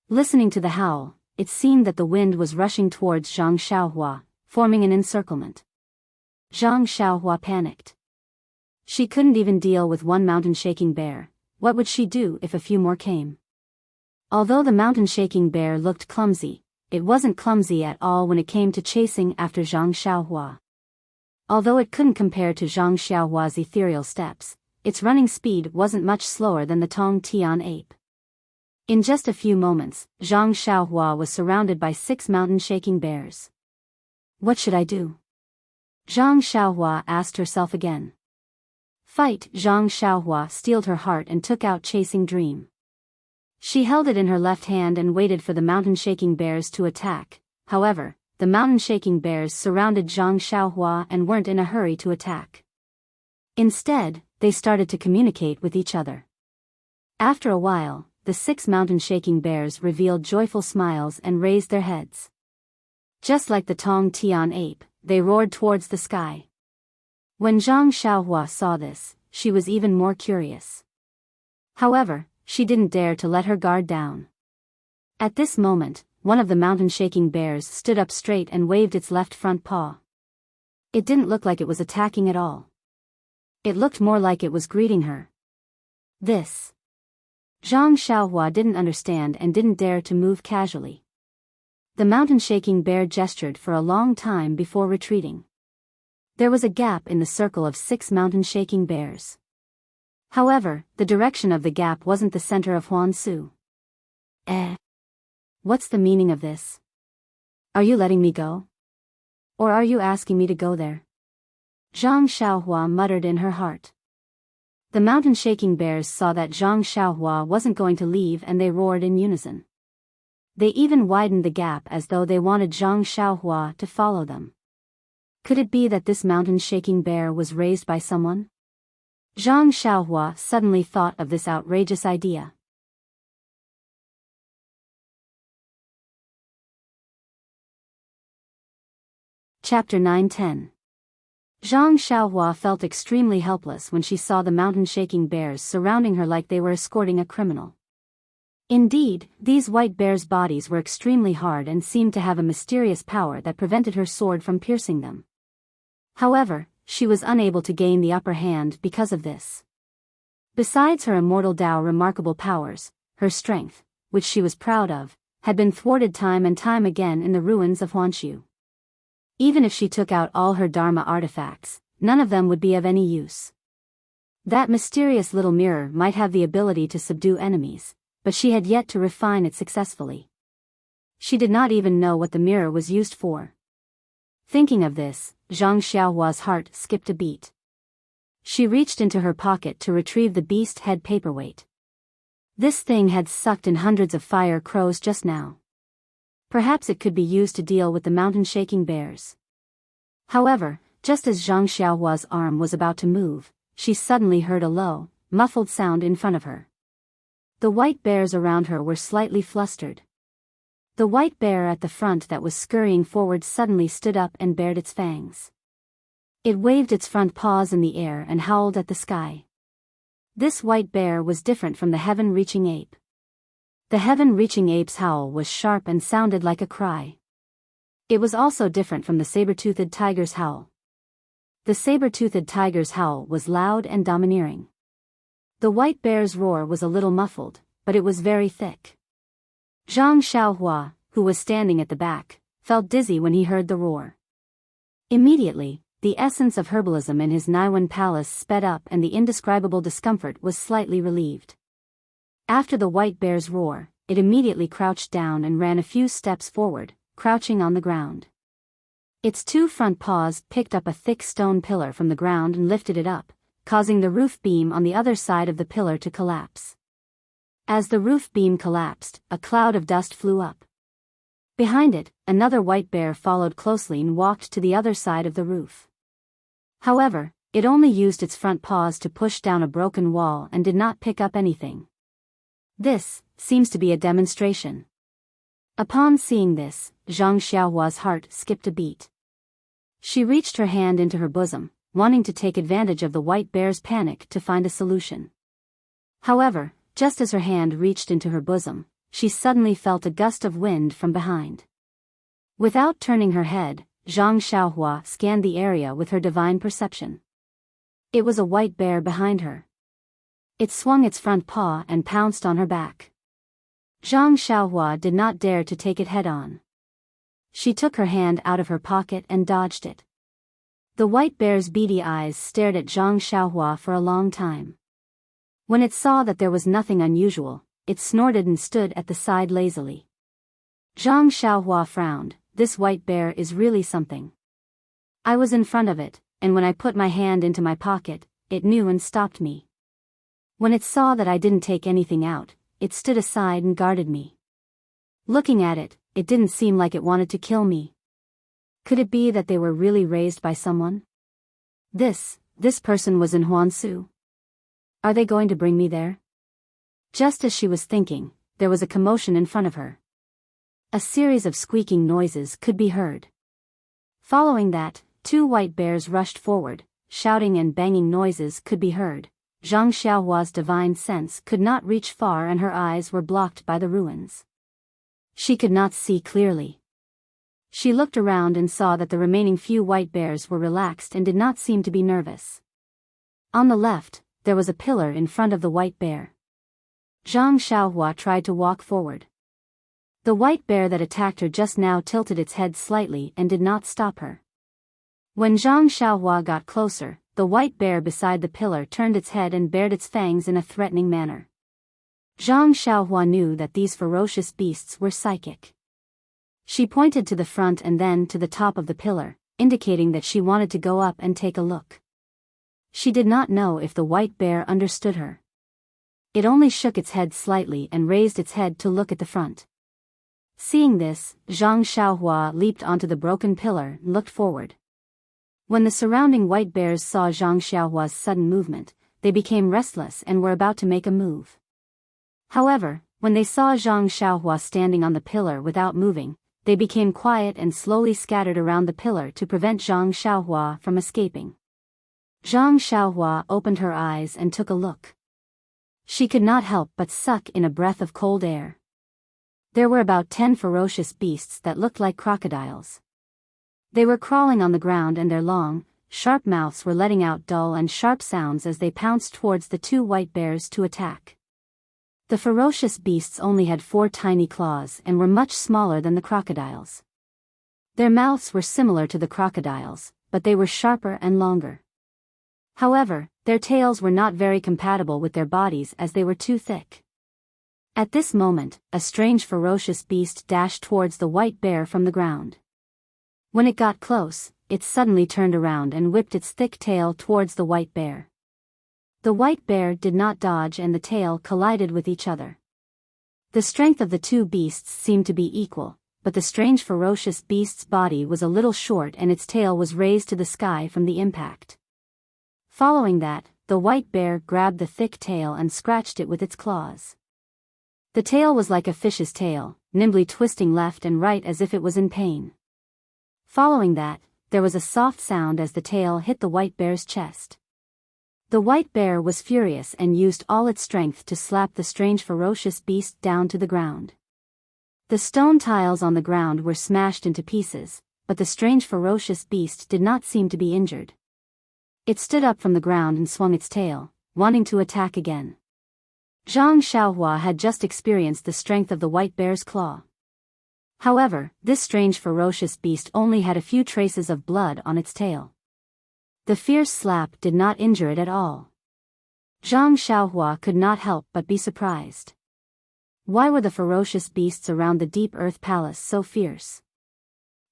Listening to the howl, it seemed that the wind was rushing towards Zhang Xiaohua, forming an encirclement. Zhang Xiaohua panicked. She couldn't even deal with one mountain-shaking bear. What would she do if a few more came? Although the mountain-shaking bear looked clumsy, it wasn't clumsy at all when it came to chasing after Zhang Xiaohua. Although it couldn't compare to Zhang Xiaohua's ethereal steps, its running speed wasn't much slower than the Tong Tian ape. In just a few moments, Zhang Xiaohua was surrounded by 6 mountain-shaking bears. What should I do? Zhang Xiaohua asked herself again. Fight! Zhang Xiaohua steeled her heart and took out Chasing Dream. She held it in her left hand and waited for the mountain-shaking bears to attack. However, the mountain-shaking bears surrounded Zhang Xiaohua and weren't in a hurry to attack. Instead, they started to communicate with each other. After a while, the 6 mountain-shaking bears revealed joyful smiles and raised their heads. Just like the Tong Tian ape, they roared towards the sky. When Zhang Xiaohua saw this, she was even more curious. However, she didn't dare to let her guard down. At this moment, one of the mountain-shaking bears stood up straight and waved its left front paw. It didn't look like it was attacking at all. It looked more like it was greeting her. This. Zhang Xiaohua didn't understand and didn't dare to move casually. The mountain-shaking bear gestured for a long time before retreating. There was a gap in the circle of 6 mountain-shaking bears. However, the direction of the gap wasn't the center of Huangsu. What's the meaning of this? Are you letting me go? Or are you asking me to go there? Zhang Xiaohua muttered in her heart. The mountain-shaking bears saw that Zhang Xiaohua wasn't going to leave and they roared in unison. They even widened the gap as though they wanted Zhang Xiaohua to follow them. Could it be that this mountain-shaking bear was raised by someone? Zhang Xiaohua suddenly thought of this outrageous idea. Chapter 9-10. Zhang Xiaohua felt extremely helpless when she saw the mountain-shaking bears surrounding her like they were escorting a criminal. Indeed, these white bears' bodies were extremely hard and seemed to have a mysterious power that prevented her sword from piercing them. However, she was unable to gain the upper hand because of this. Besides her immortal Dao remarkable powers, her strength, which she was proud of, had been thwarted time and time again in the ruins of Huanshu. Even if she took out all her Dharma artifacts, none of them would be of any use. That mysterious little mirror might have the ability to subdue enemies, but she had yet to refine it successfully. She did not even know what the mirror was used for. Thinking of this, Zhang Xiaohua's heart skipped a beat. She reached into her pocket to retrieve the beast head paperweight. This thing had sucked in hundreds of fire crows just now. Perhaps it could be used to deal with the mountain-shaking bears. However, just as Zhang Xiaohua's arm was about to move, she suddenly heard a low, muffled sound in front of her. The white bears around her were slightly flustered. The white bear at the front that was scurrying forward suddenly stood up and bared its fangs. It waved its front paws in the air and howled at the sky. This white bear was different from the heaven-reaching ape. The heaven-reaching ape's howl was sharp and sounded like a cry. It was also different from the saber-toothed tiger's howl. The saber-toothed tiger's howl was loud and domineering. The white bear's roar was a little muffled, but it was very thick. Zhang Xiaohua, who was standing at the back, felt dizzy when he heard the roar. Immediately, the essence of herbalism in his Naiwan palace sped up and the indescribable discomfort was slightly relieved. After the white bear's roar, it immediately crouched down and ran a few steps forward, crouching on the ground. Its 2 front paws picked up a thick stone pillar from the ground and lifted it up, causing the roof beam on the other side of the pillar to collapse. As the roof beam collapsed, a cloud of dust flew up. Behind it, another white bear followed closely and walked to the other side of the roof. However, it only used its front paws to push down a broken wall and did not pick up anything. This seems to be a demonstration. Upon seeing this, Zhang Xiaohua's heart skipped a beat. She reached her hand into her bosom, wanting to take advantage of the white bear's panic to find a solution. However, just as her hand reached into her bosom, she suddenly felt a gust of wind from behind. Without turning her head, Zhang Xiaohua scanned the area with her divine perception. It was a white bear behind her. It swung its front paw and pounced on her back. Zhang Xiaohua did not dare to take it head-on. She took her hand out of her pocket and dodged it. The white bear's beady eyes stared at Zhang Xiaohua for a long time. When it saw that there was nothing unusual, it snorted and stood at the side lazily. Zhang Xiaohua frowned. This white bear is really something. I was in front of it, and when I put my hand into my pocket, it knew and stopped me. When it saw that I didn't take anything out, it stood aside and guarded me. Looking at it, it didn't seem like it wanted to kill me. Could it be that they were really raised by someone? This person was in Huangsu. Are they going to bring me there? Just as she was thinking, there was a commotion in front of her. A series of squeaking noises could be heard. Following that, 2 white bears rushed forward, shouting and banging noises could be heard. Zhang Xiaohua's divine sense could not reach far and her eyes were blocked by the ruins. She could not see clearly. She looked around and saw that the remaining few white bears were relaxed and did not seem to be nervous. On the left, there was a pillar in front of the white bear. Zhang Xiaohua tried to walk forward. The white bear that attacked her just now tilted its head slightly and did not stop her. When Zhang Xiaohua got closer, the white bear beside the pillar turned its head and bared its fangs in a threatening manner. Zhang Xiaohua knew that these ferocious beasts were psychic. She pointed to the front and then to the top of the pillar, indicating that she wanted to go up and take a look. She did not know if the white bear understood her. It only shook its head slightly and raised its head to look at the front. Seeing this, Zhang Xiaohua leaped onto the broken pillar and looked forward. When the surrounding white bears saw Zhang Xiaohua's sudden movement, they became restless and were about to make a move. However, when they saw Zhang Xiaohua standing on the pillar without moving, they became quiet and slowly scattered around the pillar to prevent Zhang Xiaohua from escaping. Zhang Xiaohua opened her eyes and took a look. She could not help but suck in a breath of cold air. There were about 10 ferocious beasts that looked like crocodiles. They were crawling on the ground and their long, sharp mouths were letting out dull and sharp sounds as they pounced towards the 2 white bears to attack. The ferocious beasts only had 4 tiny claws and were much smaller than the crocodiles. Their mouths were similar to the crocodiles, but they were sharper and longer. However, their tails were not very compatible with their bodies as they were too thick. At this moment, a strange ferocious beast dashed towards the white bear from the ground. When it got close, it suddenly turned around and whipped its thick tail towards the white bear. The white bear did not dodge and the tail collided with each other. The strength of the 2 beasts seemed to be equal, but the strange ferocious beast's body was a little short and its tail was raised to the sky from the impact. Following that, the white bear grabbed the thick tail and scratched it with its claws. The tail was like a fish's tail, nimbly twisting left and right as if it was in pain. Following that, there was a soft sound as the tail hit the white bear's chest. The white bear was furious and used all its strength to slap the strange ferocious beast down to the ground. The stone tiles on the ground were smashed into pieces, but the strange ferocious beast did not seem to be injured. It stood up from the ground and swung its tail, wanting to attack again. Zhang Xiaohua had just experienced the strength of the white bear's claw. However, this strange ferocious beast only had a few traces of blood on its tail. The fierce slap did not injure it at all. Zhang Xiaohua could not help but be surprised. Why were the ferocious beasts around the Deep Earth Palace so fierce?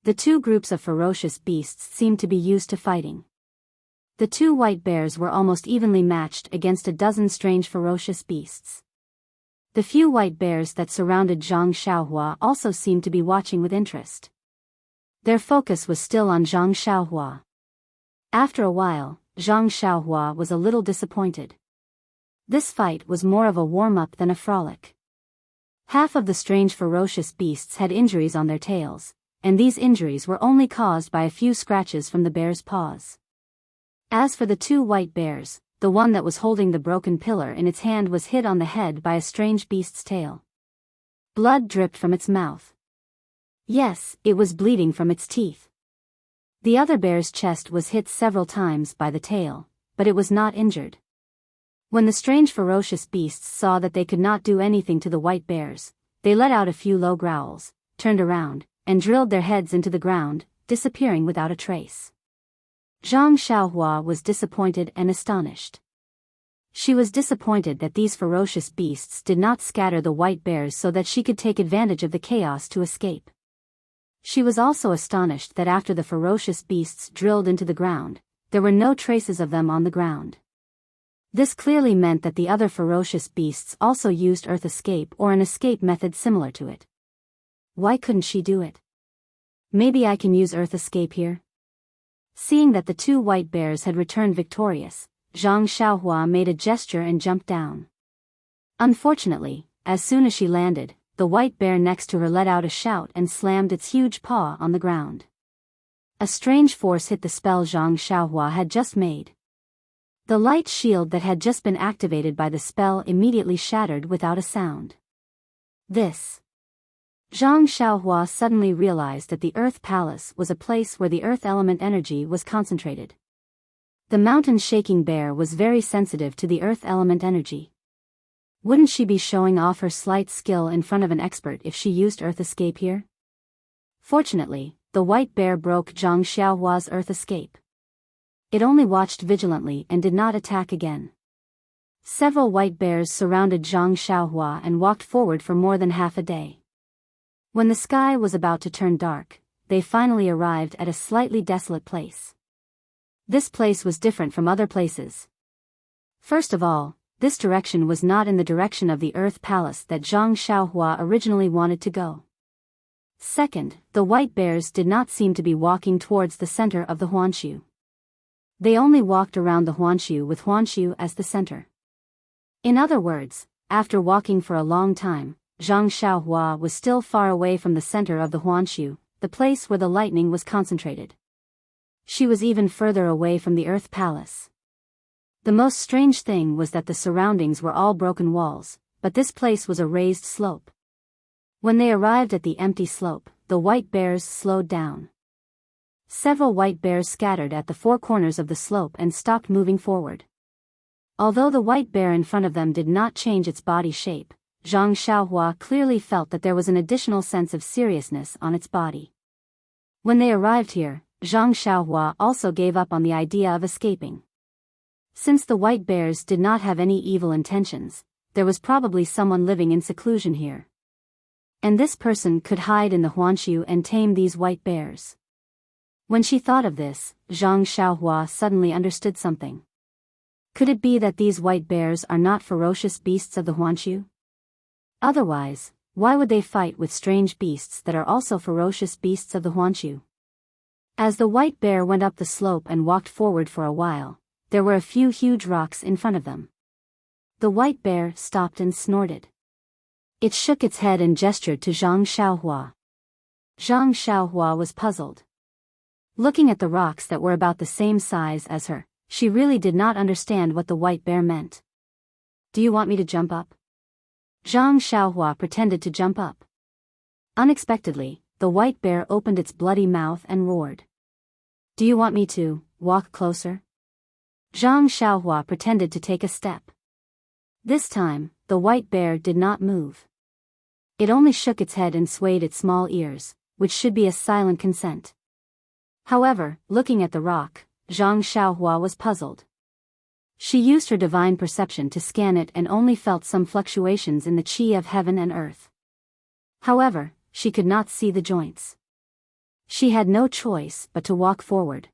The 2 groups of ferocious beasts seemed to be used to fighting. The 2 white bears were almost evenly matched against a dozen strange ferocious beasts. The few white bears that surrounded Zhang Xiaohua also seemed to be watching with interest. Their focus was still on Zhang Xiaohua. After a while, Zhang Xiaohua was a little disappointed. This fight was more of a warm-up than a frolic. Half of the strange ferocious beasts had injuries on their tails, and these injuries were only caused by a few scratches from the bear's paws. As for the 2 white bears, the one that was holding the broken pillar in its hand was hit on the head by a strange beast's tail. Blood dripped from its mouth. Yes, it was bleeding from its teeth. The other bear's chest was hit several times by the tail, but it was not injured. When the strange ferocious beasts saw that they could not do anything to the white bears, they let out a few low growls, turned around, and drilled their heads into the ground, disappearing without a trace. Zhang Xiaohua was disappointed and astonished. She was disappointed that these ferocious beasts did not scatter the white bears so that she could take advantage of the chaos to escape. She was also astonished that after the ferocious beasts drilled into the ground, there were no traces of them on the ground. This clearly meant that the other ferocious beasts also used earth escape or an escape method similar to it. Why couldn't she do it? Maybe I can use earth escape here? Seeing that the 2 white bears had returned victorious, Zhang Xiaohua made a gesture and jumped down. Unfortunately, as soon as she landed, the white bear next to her let out a shout and slammed its huge paw on the ground. A strange force hit the spell Zhang Xiaohua had just made. The light shield that had just been activated by the spell immediately shattered without a sound. Zhang Xiaohua suddenly realized that the Earth Palace was a place where the Earth element energy was concentrated. The mountain-shaking bear was very sensitive to the earth element energy. Wouldn't she be showing off her slight skill in front of an expert if she used earth escape here? Fortunately, the white bear broke Zhang Xiaohua's earth escape. It only watched vigilantly and did not attack again. Several white bears surrounded Zhang Xiaohua and walked forward for more than half a day. When the sky was about to turn dark, they finally arrived at a slightly desolate place. This place was different from other places. First of all, this direction was not in the direction of the Earth Palace that Zhang Xiaohua originally wanted to go. Second, the white bears did not seem to be walking towards the center of the Huanshu. They only walked around the Huanshu with Huanshu as the center. In other words, after walking for a long time, Zhang Xiaohua was still far away from the center of the Huanshu, the place where the lightning was concentrated. She was even further away from the Earth Palace. The most strange thing was that the surroundings were all broken walls, but this place was a raised slope. When they arrived at the empty slope, the white bears slowed down. Several white bears scattered at the four corners of the slope and stopped moving forward. Although the white bear in front of them did not change its body shape, Zhang Xiaohua clearly felt that there was an additional sense of seriousness on its body. When they arrived here, Zhang Xiaohua also gave up on the idea of escaping. Since the white bears did not have any evil intentions, there was probably someone living in seclusion here. And this person could hide in the Huanshu and tame these white bears. When she thought of this, Zhang Xiaohua suddenly understood something. Could it be that these white bears are not ferocious beasts of the Huanshu? Otherwise, why would they fight with strange beasts that are also ferocious beasts of the Huanshu? As the white bear went up the slope and walked forward for a while, there were a few huge rocks in front of them. The white bear stopped and snorted. It shook its head and gestured to Zhang Xiaohua. Zhang Xiaohua was puzzled. Looking at the rocks that were about the same size as her, she really did not understand what the white bear meant. "Do you want me to jump up?" Zhang Xiaohua pretended to jump up. Unexpectedly, the white bear opened its bloody mouth and roared. "Do you want me to walk closer?" Zhang Xiaohua pretended to take a step. This time, the white bear did not move. It only shook its head and swayed its small ears, which should be a silent consent. However, looking at the rock, Zhang Xiaohua was puzzled. She used her divine perception to scan it and only felt some fluctuations in the qi of heaven and earth. However, she could not see the joints. She had no choice but to walk forward.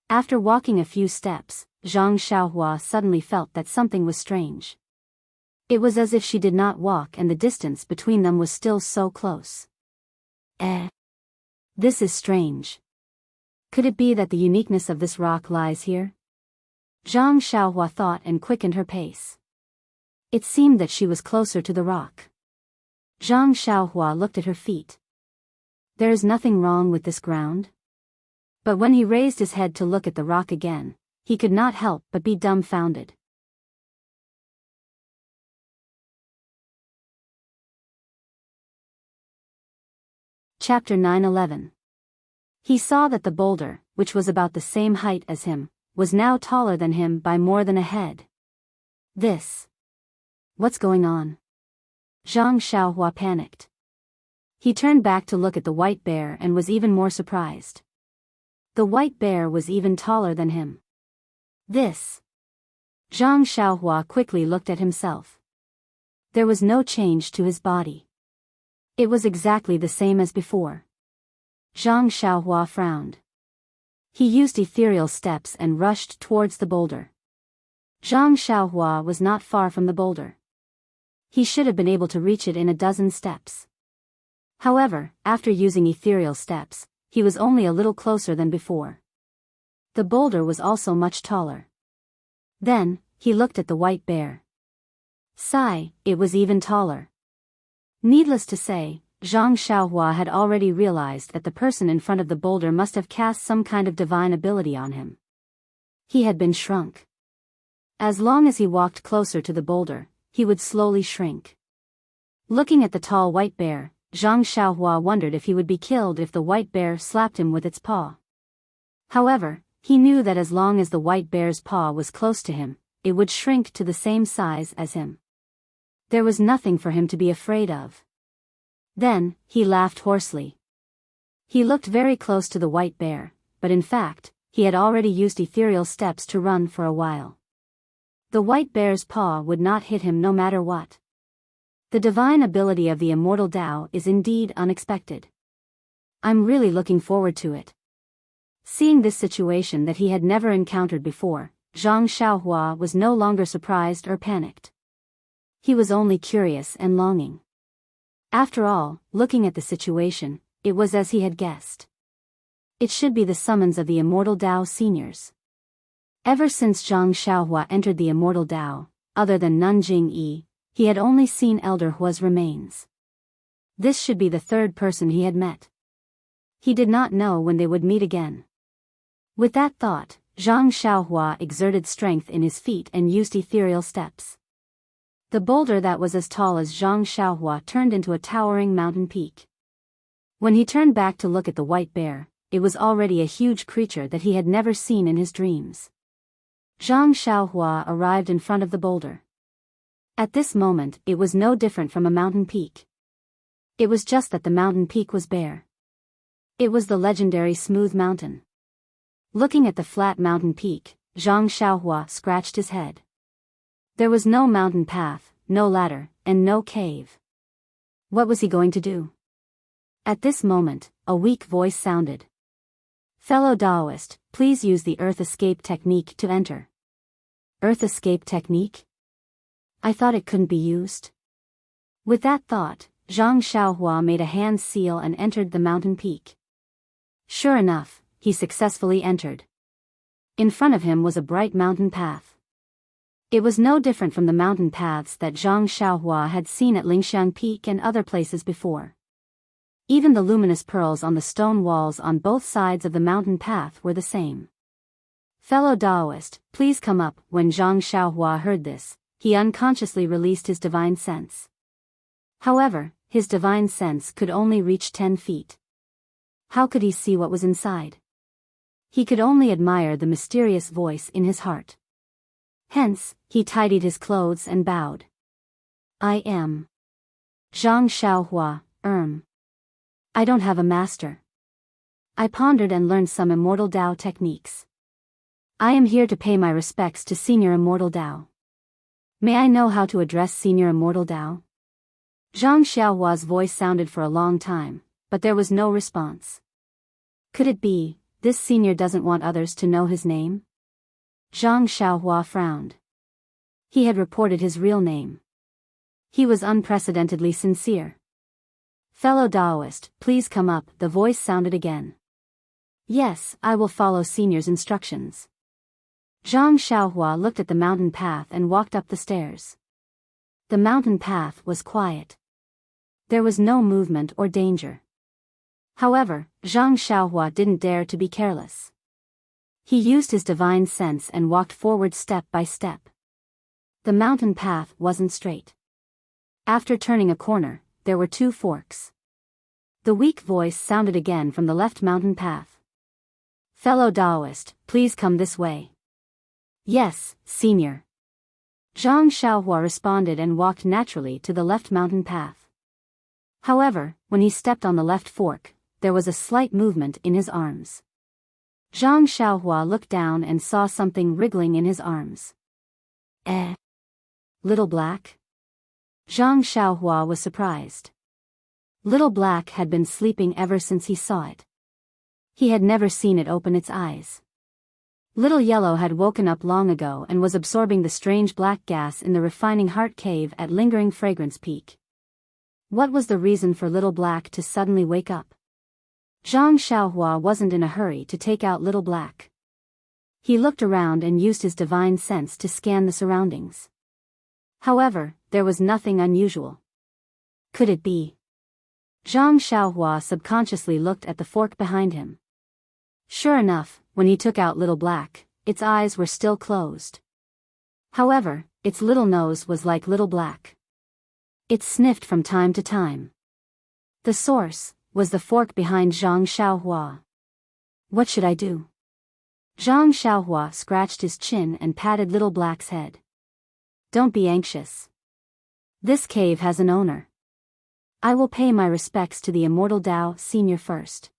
After walking a few steps, Zhang Xiaohua suddenly felt that something was strange. It was as if she did not walk and the distance between them was still so close. This is strange. Could it be that the uniqueness of this rock lies here? Zhang Xiaohua thought and quickened her pace. It seemed that she was closer to the rock. Zhang Xiaohua looked at her feet. There is nothing wrong with this ground? But when he raised his head to look at the rock again, he could not help but be dumbfounded. Chapter 9:11. He saw that the boulder, which was about the same height as him, was now taller than him by more than a head. What's going on? Zhang Xiaohua panicked. He turned back to look at the white bear and was even more surprised. The white bear was even taller than him. Zhang Xiaohua quickly looked at himself. There was no change to his body. It was exactly the same as before. Zhang Xiaohua frowned. He used ethereal steps and rushed towards the boulder. Zhang Xiaohua was not far from the boulder. He should have been able to reach it in a dozen steps. However, after using ethereal steps, he was only a little closer than before. The boulder was also much taller. Then, he looked at the white bear. It was even taller. Needless to say, Zhang Xiaohua had already realized that the person in front of the boulder must have cast some kind of divine ability on him. He had been shrunk. As long as he walked closer to the boulder, he would slowly shrink. Looking at the tall white bear, Zhang Xiaohua wondered if he would be killed if the white bear slapped him with its paw. However, he knew that as long as the white bear's paw was close to him, it would shrink to the same size as him. There was nothing for him to be afraid of. Then, he laughed hoarsely. He looked very close to the white bear, but in fact, he had already used ethereal steps to run for a while. The white bear's paw would not hit him no matter what. The divine ability of the Immortal Tao is indeed unexpected. I'm really looking forward to it. Seeing this situation that he had never encountered before, Zhang Xiaohua was no longer surprised or panicked. He was only curious and longing. After all, looking at the situation, it was as he had guessed. It should be the summons of the Immortal Tao seniors. Ever since Zhang Xiaohua entered the Immortal Tao, other than Nanjing Yi, he had only seen Elder Hua's remains. This should be the third person he had met. He did not know when they would meet again. With that thought, Zhang Xiaohua exerted strength in his feet and used ethereal steps. The boulder that was as tall as Zhang Xiaohua turned into a towering mountain peak. When he turned back to look at the white bear, it was already a huge creature that he had never seen in his dreams. Zhang Xiaohua arrived in front of the boulder. At this moment, it was no different from a mountain peak. It was just that the mountain peak was bare. It was the legendary Smooth Mountain. Looking at the flat mountain peak, Zhang Xiaohua scratched his head. There was no mountain path, no ladder, and no cave. What was he going to do? At this moment, a weak voice sounded. Fellow Taoist, please use the Earth Escape technique to enter. Earth Escape technique? I thought it couldn't be used. With that thought, Zhang Xiaohua made a hand seal and entered the mountain peak. Sure enough, he successfully entered. In front of him was a bright mountain path. It was no different from the mountain paths that Zhang Xiaohua had seen at Lingxiang Peak and other places before. Even the luminous pearls on the stone walls on both sides of the mountain path were the same. Fellow Taoist, please come up. When Zhang Xiaohua heard this, he unconsciously released his divine sense. However, his divine sense could only reach 10 feet. How could he see what was inside? He could only admire the mysterious voice in his heart. Hence, he tidied his clothes and bowed. I am Zhang Xiaohua, I don't have a master. I pondered and learned some Immortal Tao techniques. I am here to pay my respects to Senior Immortal Tao. May I know how to address Senior Immortal Tao? Zhang Xiaohua's voice sounded for a long time, but there was no response. Could it be, this senior doesn't want others to know his name? Zhang Xiaohua frowned. He had reported his real name. He was unprecedentedly sincere. Fellow Taoist, please come up, the voice sounded again. Yes, I will follow senior's instructions. Zhang Xiaohua looked at the mountain path and walked up the stairs. The mountain path was quiet. There was no movement or danger. However, Zhang Xiaohua didn't dare to be careless. He used his divine sense and walked forward step by step. The mountain path wasn't straight. After turning a corner, there were 2 forks. The weak voice sounded again from the left mountain path. Fellow Taoist, please come this way. Yes, senior. Zhang Xiaohua responded and walked naturally to the left mountain path. However, when he stepped on the left fork, there was a slight movement in his arms. Zhang Xiaohua looked down and saw something wriggling in his arms. Little Black? Zhang Xiaohua was surprised. Little Black had been sleeping ever since he saw it. He had never seen it open its eyes. Little Yellow had woken up long ago and was absorbing the strange black gas in the refining heart cave at Lingering Fragrance Peak. What was the reason for Little Black to suddenly wake up? Zhang Xiaohua wasn't in a hurry to take out Little Black. He looked around and used his divine sense to scan the surroundings. However, there was nothing unusual. Could it be? Zhang Xiaohua subconsciously looked at the fork behind him. Sure enough, when he took out Little Black, its eyes were still closed. However, its little nose was like Little Black. It sniffed from time to time. The source was the fork behind Zhang Xiaohua. What should I do? Zhang Xiaohua scratched his chin and patted Little Black's head. Don't be anxious. This cave has an owner. I will pay my respects to the Immortal Dao Senior first.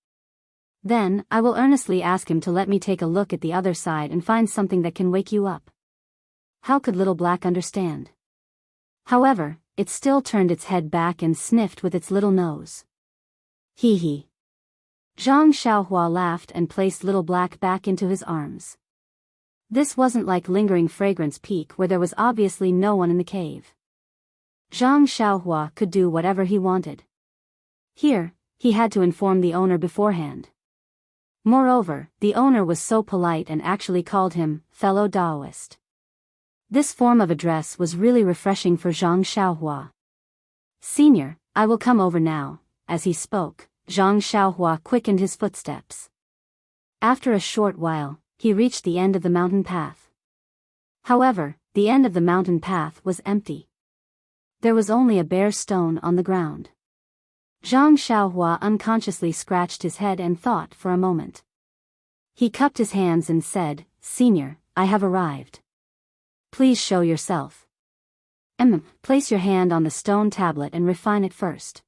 Then, I will earnestly ask him to let me take a look at the other side and find something that can wake you up. How could Little Black understand? However, it still turned its head back and sniffed with its little nose. Hee hee. Zhang Xiaohua laughed and placed Little Black back into his arms. This wasn't like Lingering Fragrance Peak where there was obviously no one in the cave. Zhang Xiaohua could do whatever he wanted. Here, he had to inform the owner beforehand. Moreover, the owner was so polite and actually called him fellow Daoist. This form of address was really refreshing for Zhang Xiaohua. Senior, I will come over now. As he spoke, Zhang Xiaohua quickened his footsteps. After a short while, he reached the end of the mountain path. However, the end of the mountain path was empty. There was only a bare stone on the ground. Zhang Xiaohua unconsciously scratched his head and thought for a moment. He cupped his hands and said, Senior, I have arrived. Please show yourself. Place your hand on the stone tablet and refine it first.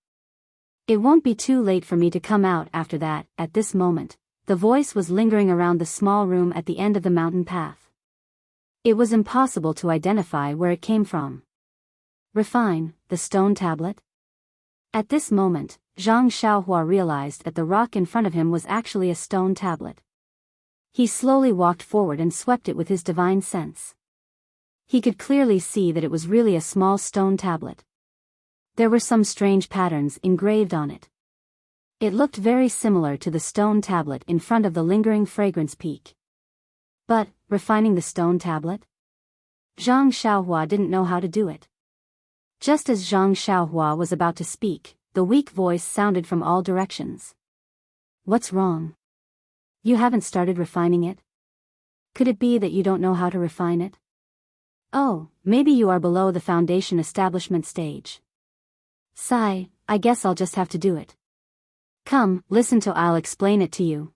It won't be too late for me to come out after that. At this moment, the voice was lingering around the small room at the end of the mountain path. It was impossible to identify where it came from. Refine the stone tablet? At this moment, Zhang Xiaohua realized that the rock in front of him was actually a stone tablet. He slowly walked forward and swept it with his divine sense. He could clearly see that it was really a small stone tablet. There were some strange patterns engraved on it. It looked very similar to the stone tablet in front of the Lingering Fragrance Peak. But, refining the stone tablet? Zhang Xiaohua didn't know how to do it. Just as Zhang Xiaohua was about to speak, the weak voice sounded from all directions. What's wrong? You haven't started refining it? Could it be that you don't know how to refine it? Oh, maybe you are below the foundation establishment stage. Sigh, I guess I'll just have to do it. Come, listen till I'll explain it to you.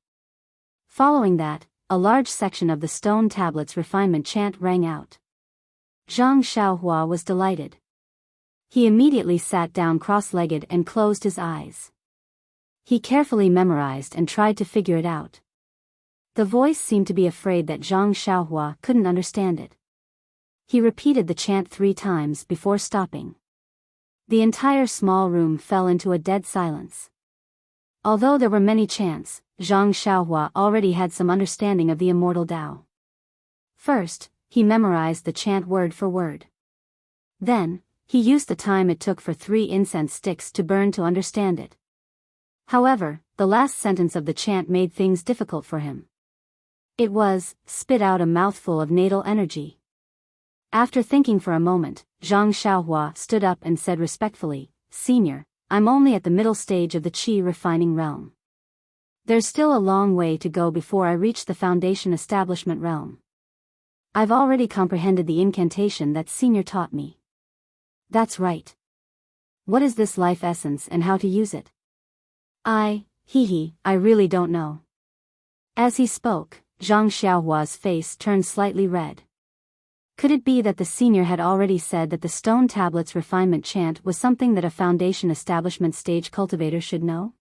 Following that, a large section of the stone tablet's refinement chant rang out. Zhang Xiaohua was delighted. He immediately sat down cross-legged and closed his eyes. He carefully memorized and tried to figure it out. The voice seemed to be afraid that Zhang Xiaohua couldn't understand it. He repeated the chant 3 times before stopping. The entire small room fell into a dead silence. Although there were many chants, Zhang Xiaohua already had some understanding of the Immortal Dao. First, he memorized the chant word for word. Then, he used the time it took for 3 incense sticks to burn to understand it. However, the last sentence of the chant made things difficult for him. It was, spit out a mouthful of natal energy. After thinking for a moment, Zhang Xiaohua stood up and said respectfully, Senior, I'm only at the middle stage of the qi refining realm. There's still a long way to go before I reach the foundation establishment realm. I've already comprehended the incantation that Senior taught me. That's right. What is this life essence and how to use it? I really don't know. As he spoke, Zhang Xiaohua's face turned slightly red. Could it be that the senior had already said that the stone tablet's refinement chant was something that a foundation establishment stage cultivator should know?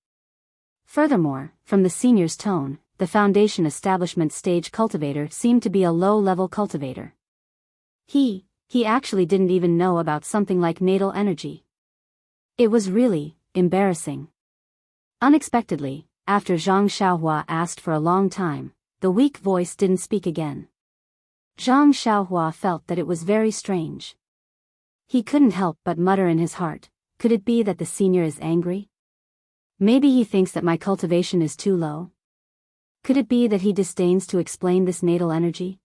Furthermore, from the senior's tone, the foundation establishment stage cultivator seemed to be a low-level cultivator. He actually didn't even know about something like natal energy. It was really embarrassing. Unexpectedly, after Zhang Xiaohua asked for a long time, the weak voice didn't speak again. Zhang Xiaohua felt that it was very strange. He couldn't help but mutter in his heart, could it be that the senior is angry? Maybe he thinks that my cultivation is too low? Could it be that he disdains to explain this natal energy?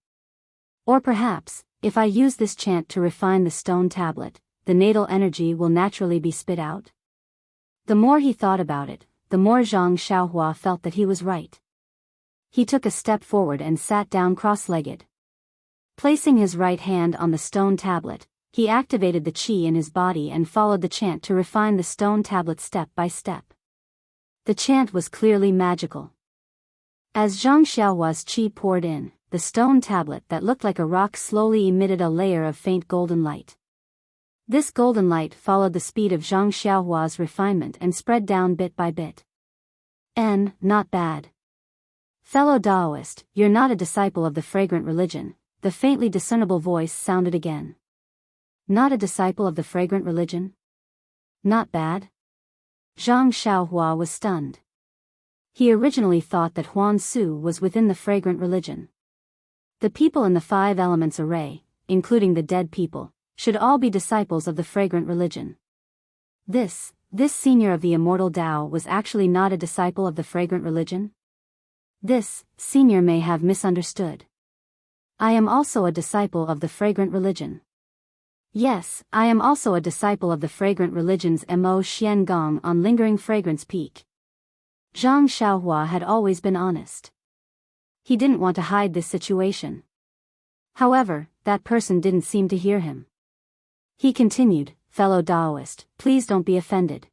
Or perhaps, if I use this chant to refine the stone tablet, the natal energy will naturally be spit out? The more he thought about it, the more Zhang Xiaohua felt that he was right. He took a step forward and sat down cross-legged. Placing his right hand on the stone tablet, he activated the qi in his body and followed the chant to refine the stone tablet step by step. The chant was clearly magical. As Zhang Xiaohua's qi poured in, the stone tablet that looked like a rock slowly emitted a layer of faint golden light. This golden light followed the speed of Zhang Xiaohua's refinement and spread down bit by bit. Not bad. Fellow Taoist, you're not a disciple of the fragrant religion, the faintly discernible voice sounded again. Not a disciple of the fragrant religion? Not bad? Zhang Xiaohua was stunned. He originally thought that Huan Su was within the fragrant religion. The people in the 5 elements array, including the dead people, should all be disciples of the fragrant religion. This senior of the Immortal Tao was actually not a disciple of the fragrant religion? This senior may have misunderstood. I am also a disciple of the fragrant religion. Yes, I am also a disciple of the fragrant religion's Mo Xian Gong on Lingering Fragrance Peak. Zhang Xiaohua had always been honest. He didn't want to hide this situation. However, that person didn't seem to hear him. He continued, fellow Taoist, please don't be offended.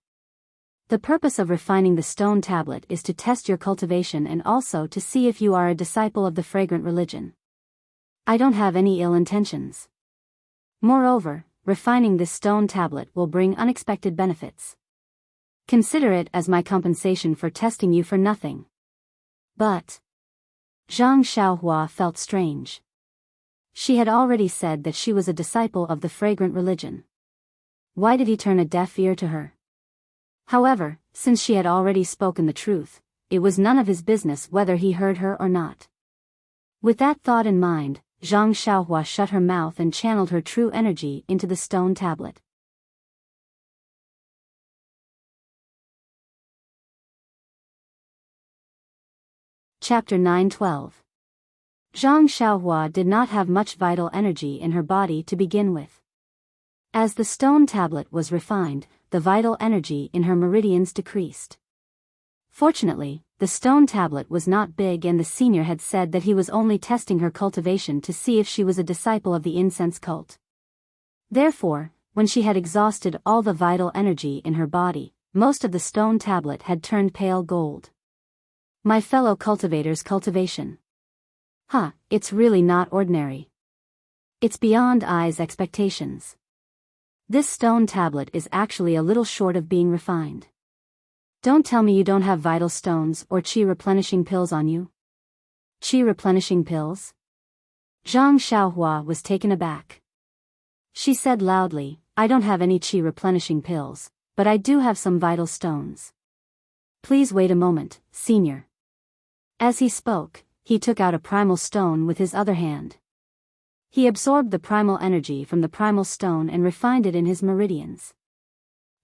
The purpose of refining the stone tablet is to test your cultivation and also to see if you are a disciple of the fragrant religion. I don't have any ill intentions. Moreover, refining this stone tablet will bring unexpected benefits. Consider it as my compensation for testing you for nothing. But Zhang Xiaohua felt strange. She had already said that she was a disciple of the fragrant religion. Why did he turn a deaf ear to her? However, since she had already spoken the truth, it was none of his business whether he heard her or not. With that thought in mind, Zhang Xiaohua shut her mouth and channeled her true energy into the stone tablet. Chapter 9:12. Zhang Xiaohua did not have much vital energy in her body to begin with. As the stone tablet was refined, the vital energy in her meridians decreased. Fortunately, the stone tablet was not big and the senior had said that he was only testing her cultivation to see if she was a disciple of the incense cult. Therefore, when she had exhausted all the vital energy in her body, most of the stone tablet had turned pale gold. My fellow cultivators' cultivation. It's really not ordinary. It's beyond I's expectations. This stone tablet is actually a little short of being refined. Don't tell me you don't have vital stones or qi replenishing pills on you. Qi replenishing pills? Zhang Xiaohua was taken aback. She said loudly, I don't have any qi replenishing pills, but I do have some vital stones. Please wait a moment, senior. As he spoke, he took out a primal stone with his other hand. He absorbed the primal energy from the primal stone and refined it in his meridians.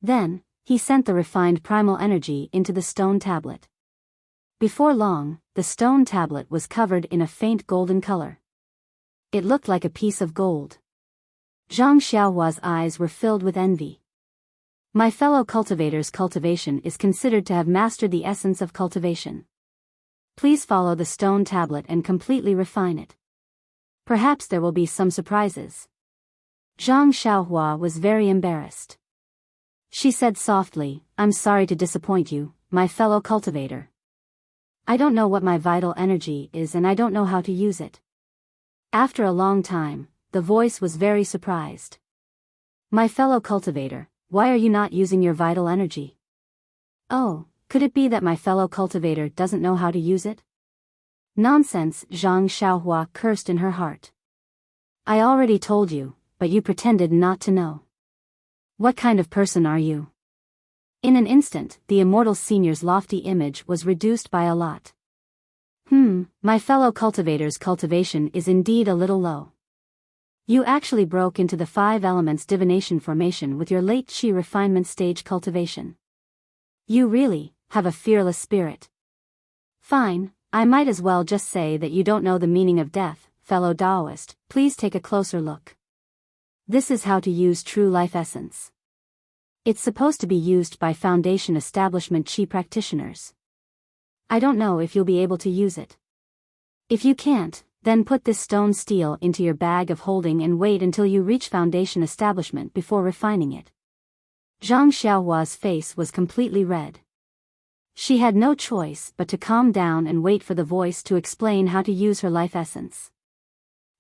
Then, he sent the refined primal energy into the stone tablet. Before long, the stone tablet was covered in a faint golden color. It looked like a piece of gold. Zhang Xiaohua's eyes were filled with envy. My fellow cultivator's cultivation is considered to have mastered the essence of cultivation. Please follow the stone tablet and completely refine it. Perhaps there will be some surprises. Zhang Xiaohua was very embarrassed. She said softly, I'm sorry to disappoint you, my fellow cultivator. I don't know what my vital energy is and I don't know how to use it. After a long time, the voice was very surprised. My fellow cultivator, why are you not using your vital energy? Oh, could it be that my fellow cultivator doesn't know how to use it? Nonsense, Zhang Xiaohua cursed in her heart. I already told you, but you pretended not to know. What kind of person are you? In an instant, the Immortal Senior's lofty image was reduced by a lot. My fellow cultivator's cultivation is indeed a little low. You actually broke into the 5 elements divination formation with your late qi refinement stage cultivation. You really have a fearless spirit. Fine, I might as well just say that you don't know the meaning of death, fellow Taoist, please take a closer look. This is how to use true life essence. It's supposed to be used by foundation establishment qi practitioners. I don't know if you'll be able to use it. If you can't, then put this stone steel into your bag of holding and wait until you reach foundation establishment before refining it. Zhang Xiaohua's face was completely red. She had no choice but to calm down and wait for the voice to explain how to use her life essence.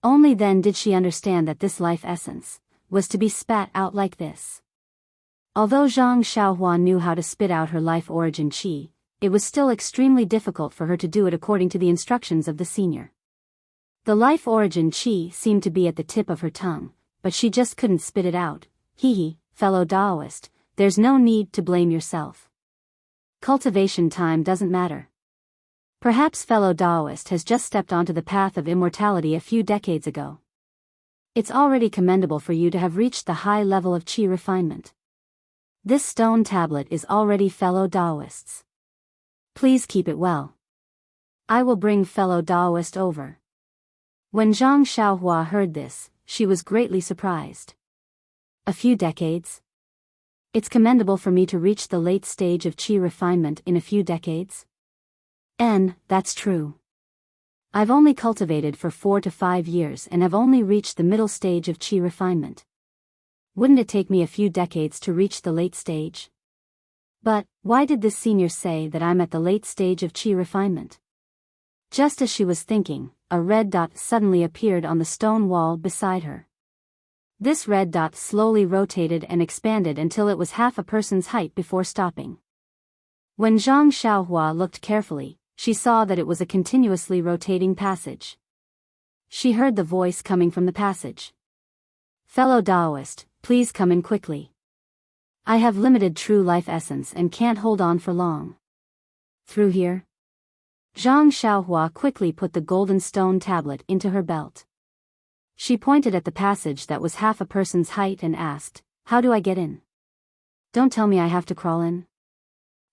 Only then did she understand that this life essence was to be spat out like this. Although Zhang Xiaohua knew how to spit out her life origin qi, it was still extremely difficult for her to do it according to the instructions of the senior. The life origin qi seemed to be at the tip of her tongue, but she just couldn't spit it out. Hee, fellow Taoist, there's no need to blame yourself. Cultivation time doesn't matter. Perhaps fellow Taoist has just stepped onto the path of immortality a few decades ago. It's already commendable for you to have reached the high level of qi refinement. This stone tablet is already fellow Taoists. Please keep it well. I will bring fellow Taoist over. When Zhang Xiaohua heard this, she was greatly surprised. A few decades? It's commendable for me to reach the late stage of qi refinement in a few decades? That's true. I've only cultivated for 4 to 5 years and have only reached the middle stage of qi refinement. Wouldn't it take me a few decades to reach the late stage? But, why did this senior say that I'm at the late stage of qi refinement? Just as she was thinking, a red dot suddenly appeared on the stone wall beside her. This red dot slowly rotated and expanded until it was half a person's height before stopping. When Zhang Xiaohua looked carefully, she saw that it was a continuously rotating passage. She heard the voice coming from the passage. Fellow Taoist, please come in quickly. I have limited true life essence and can't hold on for long. Through here? Zhang Xiaohua quickly put the golden stone tablet into her belt. She pointed at the passage that was half a person's height and asked, "How do I get in? Don't tell me I have to crawl in."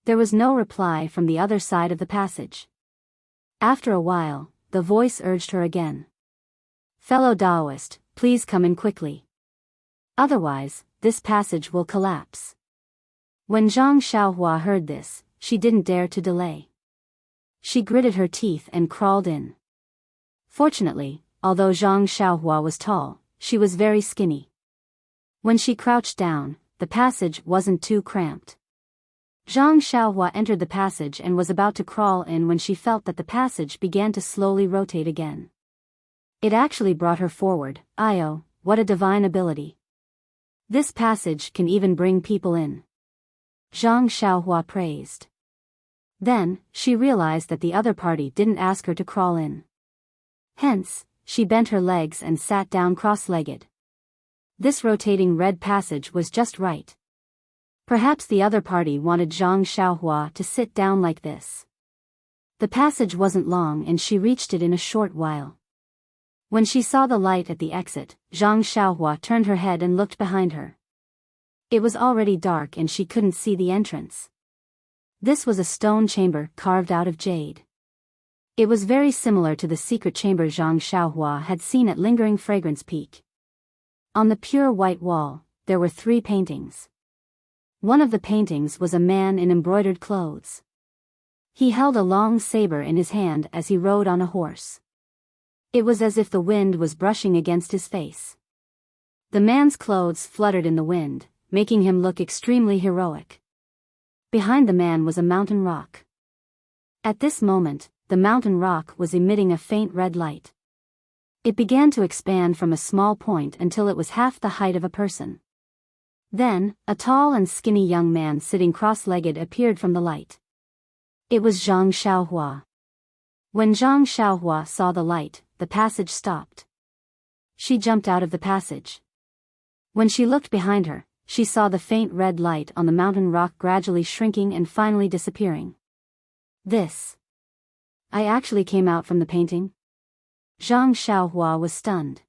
There was no reply from the other side of the passage. After a while, the voice urged her again. Fellow Taoist, please come in quickly. Otherwise, this passage will collapse. When Zhang Xiaohua heard this, she didn't dare to delay. She gritted her teeth and crawled in. Fortunately, although Zhang Xiaohua was tall, she was very skinny. When she crouched down, the passage wasn't too cramped. Zhang Xiaohua entered the passage and was about to crawl in when she felt that the passage began to slowly rotate again. It actually brought her forward. "Io, what a divine ability. This passage can even bring people in," Zhang Xiaohua praised. Then, she realized that the other party didn't ask her to crawl in. Hence, she bent her legs and sat down cross-legged. This rotating red passage was just right. Perhaps the other party wanted Zhang Xiaohua to sit down like this. The passage wasn't long and she reached it in a short while. When she saw the light at the exit, Zhang Xiaohua turned her head and looked behind her. It was already dark and she couldn't see the entrance. This was a stone chamber carved out of jade. It was very similar to the secret chamber Zhang Xiaohua had seen at Lingering Fragrance Peak. On the pure white wall, there were 3 paintings. One of the paintings was a man in embroidered clothes. He held a long saber in his hand as he rode on a horse. It was as if the wind was brushing against his face. The man's clothes fluttered in the wind, making him look extremely heroic. Behind the man was a mountain rock. At this moment, the mountain rock was emitting a faint red light. It began to expand from a small point until it was half the height of a person. Then, a tall and skinny young man sitting cross-legged appeared from the light. It was Zhang Xiaohua. When Zhang Xiaohua saw the light, the passage stopped. She jumped out of the passage. When she looked behind her, she saw the faint red light on the mountain rock gradually shrinking and finally disappearing. I actually came out from the painting? Zhang Xiaohua was stunned.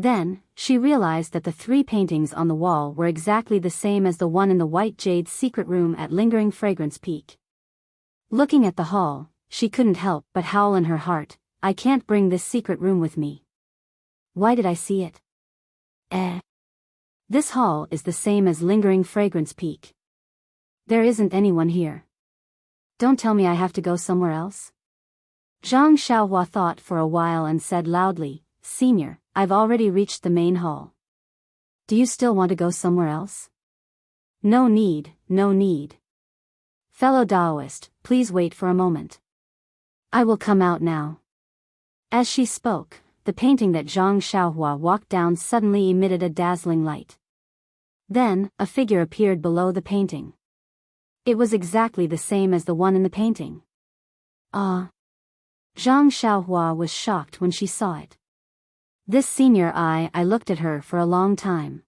Then, she realized that the 3 paintings on the wall were exactly the same as the one in the white jade secret room at Lingering Fragrance Peak. Looking at the hall, she couldn't help but howl in her heart, "I can't bring this secret room with me. Why did I see it? This hall is the same as Lingering Fragrance Peak. There isn't anyone here. Don't tell me I have to go somewhere else?" Zhang Xiaohua thought for a while and said loudly, "Senior, I've already reached the main hall. Do you still want to go somewhere else?" No need, no need. Fellow Taoist, please wait for a moment. I will come out now. As she spoke, the painting that Zhang Xiaohua walked down suddenly emitted a dazzling light. Then, a figure appeared below the painting. It was exactly the same as the one in the painting. Ah! Zhang Xiaohua was shocked when she saw it. This senior I looked at her for a long time.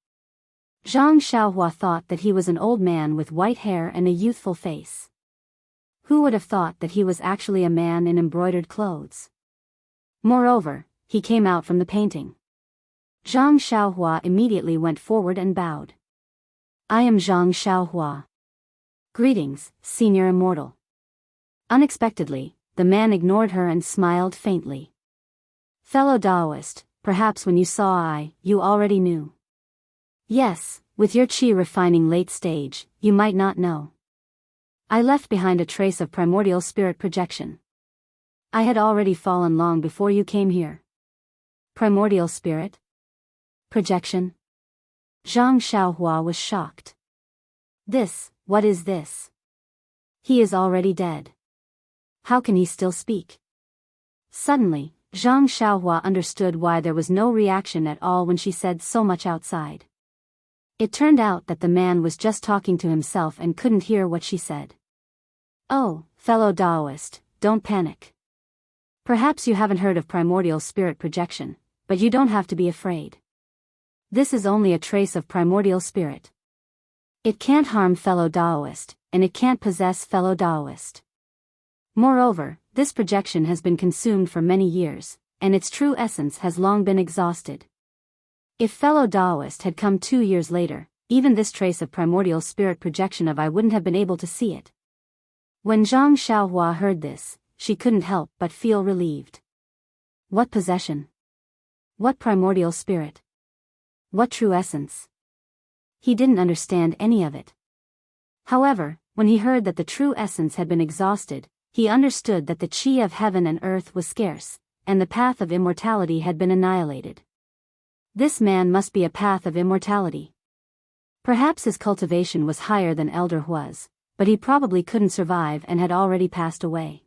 Zhang Xiaohua thought that he was an old man with white hair and a youthful face. Who would have thought that he was actually a man in embroidered clothes? Moreover, he came out from the painting. Zhang Xiaohua immediately went forward and bowed. I am Zhang Xiaohua. Greetings, Senior Immortal. Unexpectedly, the man ignored her and smiled faintly. Fellow Taoist, perhaps when you saw you already knew. Yes, with your chi refining late stage, you might not know. I left behind a trace of primordial spirit projection. I had already fallen long before you came here. Primordial spirit? Projection? Zhang Xiaohua was shocked. What is this? He is already dead. How can he still speak? Suddenly, Zhang Xiaohua understood why there was no reaction at all when she said so much outside. It turned out that the man was just talking to himself and couldn't hear what she said. Oh, fellow Taoist, don't panic. Perhaps you haven't heard of primordial spirit projection, but you don't have to be afraid. This is only a trace of primordial spirit. It can't harm fellow Taoist, and it can't possess fellow Taoist. Moreover, this projection has been consumed for many years, and its true essence has long been exhausted. If fellow Taoist had come 2 years later, even this trace of primordial spirit projection of I wouldn't have been able to see it. When Zhang Xiaohua heard this, she couldn't help but feel relieved. What possession? What primordial spirit? What true essence? He didn't understand any of it. However, when he heard that the true essence had been exhausted, he understood that the chi of heaven and earth was scarce, and the path of immortality had been annihilated. This man must be a path of immortality. Perhaps his cultivation was higher than Elder Hua's, but he probably couldn't survive and had already passed away.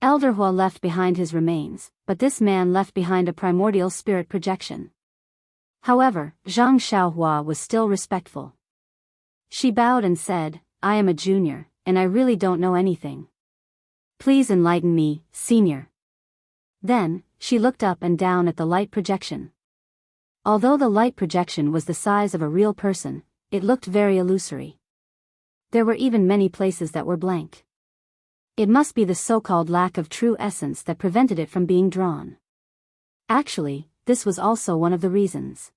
Elder Hua left behind his remains, but this man left behind a primordial spirit projection. However, Zhang Xiaohua was still respectful. She bowed and said, I am a junior, and I really don't know anything. Please enlighten me, senior. Then, she looked up and down at the light projection. Although the light projection was the size of a real person, it looked very illusory. There were even many places that were blank. It must be the so-called lack of true essence that prevented it from being drawn. Actually, this was also one of the reasons.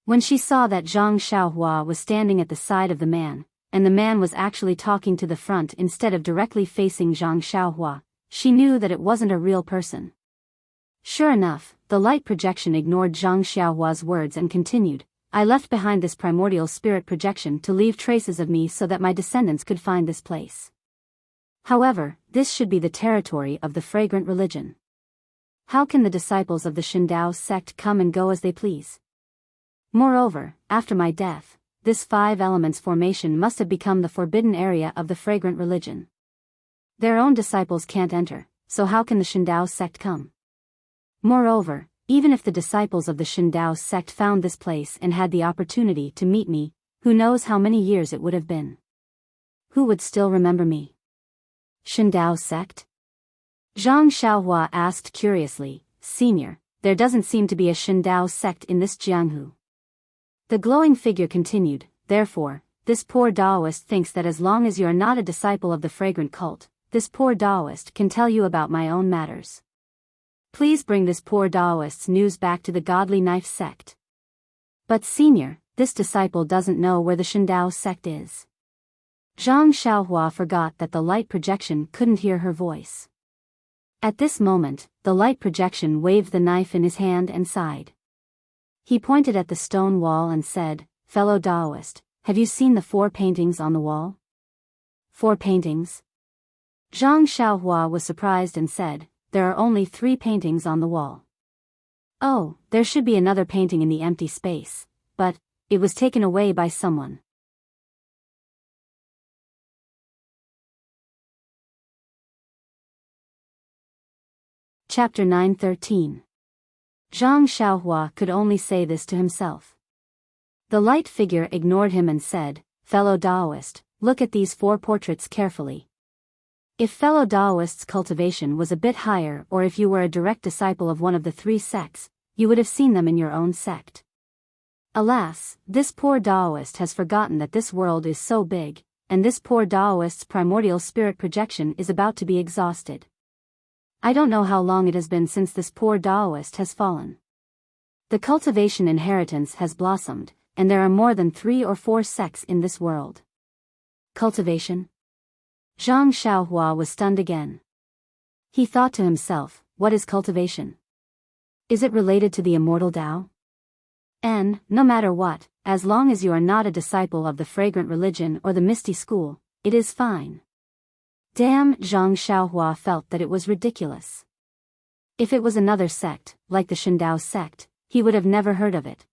When she saw that Zhang Xiaohua was standing at the side of the man, and the man was actually talking to the front instead of directly facing Zhang Xiaohua, she knew that it wasn't a real person. Sure enough, the light projection ignored Zhang Xiaohua's words and continued, I left behind this primordial spirit projection to leave traces of me so that my descendants could find this place. However, this should be the territory of the fragrant religion. How can the disciples of the Shindao sect come and go as they please? Moreover, after my death, this 5 elements formation must have become the forbidden area of the fragrant religion. Their own disciples can't enter, so how can the Shindao sect come? Moreover, even if the disciples of the Shindao sect found this place and had the opportunity to meet me, who knows how many years it would have been? Who would still remember me? Shindao sect? Zhang Xiaohua asked curiously, Senior, there doesn't seem to be a Shindao sect in this Jianghu. The glowing figure continued, therefore, this poor Taoist thinks that as long as you are not a disciple of the fragrant cult, this poor Taoist can tell you about my own matters. Please bring this poor Taoist's news back to the Godly Knife sect. But Senior, this disciple doesn't know where the Shindao sect is. Zhang Xiaohua forgot that the light projection couldn't hear her voice. At this moment, the light projection waved the knife in his hand and sighed. He pointed at the stone wall and said, Fellow Taoist, have you seen the 4 paintings on the wall? 4 paintings? Zhang Xiaohua was surprised and said, there are only 3 paintings on the wall. Oh, there should be another painting in the empty space, but it was taken away by someone. Chapter 9:13. Zhang Xiaohua could only say this to himself. The light figure ignored him and said, "Fellow Taoist, look at these 4 portraits carefully. If fellow Taoist's cultivation was a bit higher, or if you were a direct disciple of one of the 3 sects, you would have seen them in your own sect. Alas, this poor Taoist has forgotten that this world is so big, and this poor Taoist's primordial spirit projection is about to be exhausted. I don't know how long it has been since this poor Taoist has fallen. The cultivation inheritance has blossomed, and there are more than 3 or 4 sects in this world." Cultivation? Zhang Xiaohua was stunned again. He thought to himself, what is cultivation? Is it related to the immortal Tao? And, no matter what, as long as you are not a disciple of the fragrant religion or the misty school, it is fine. Damn, Zhang Xiaohua felt that it was ridiculous. If it was another sect, like the Shindao sect, he would have never heard of it.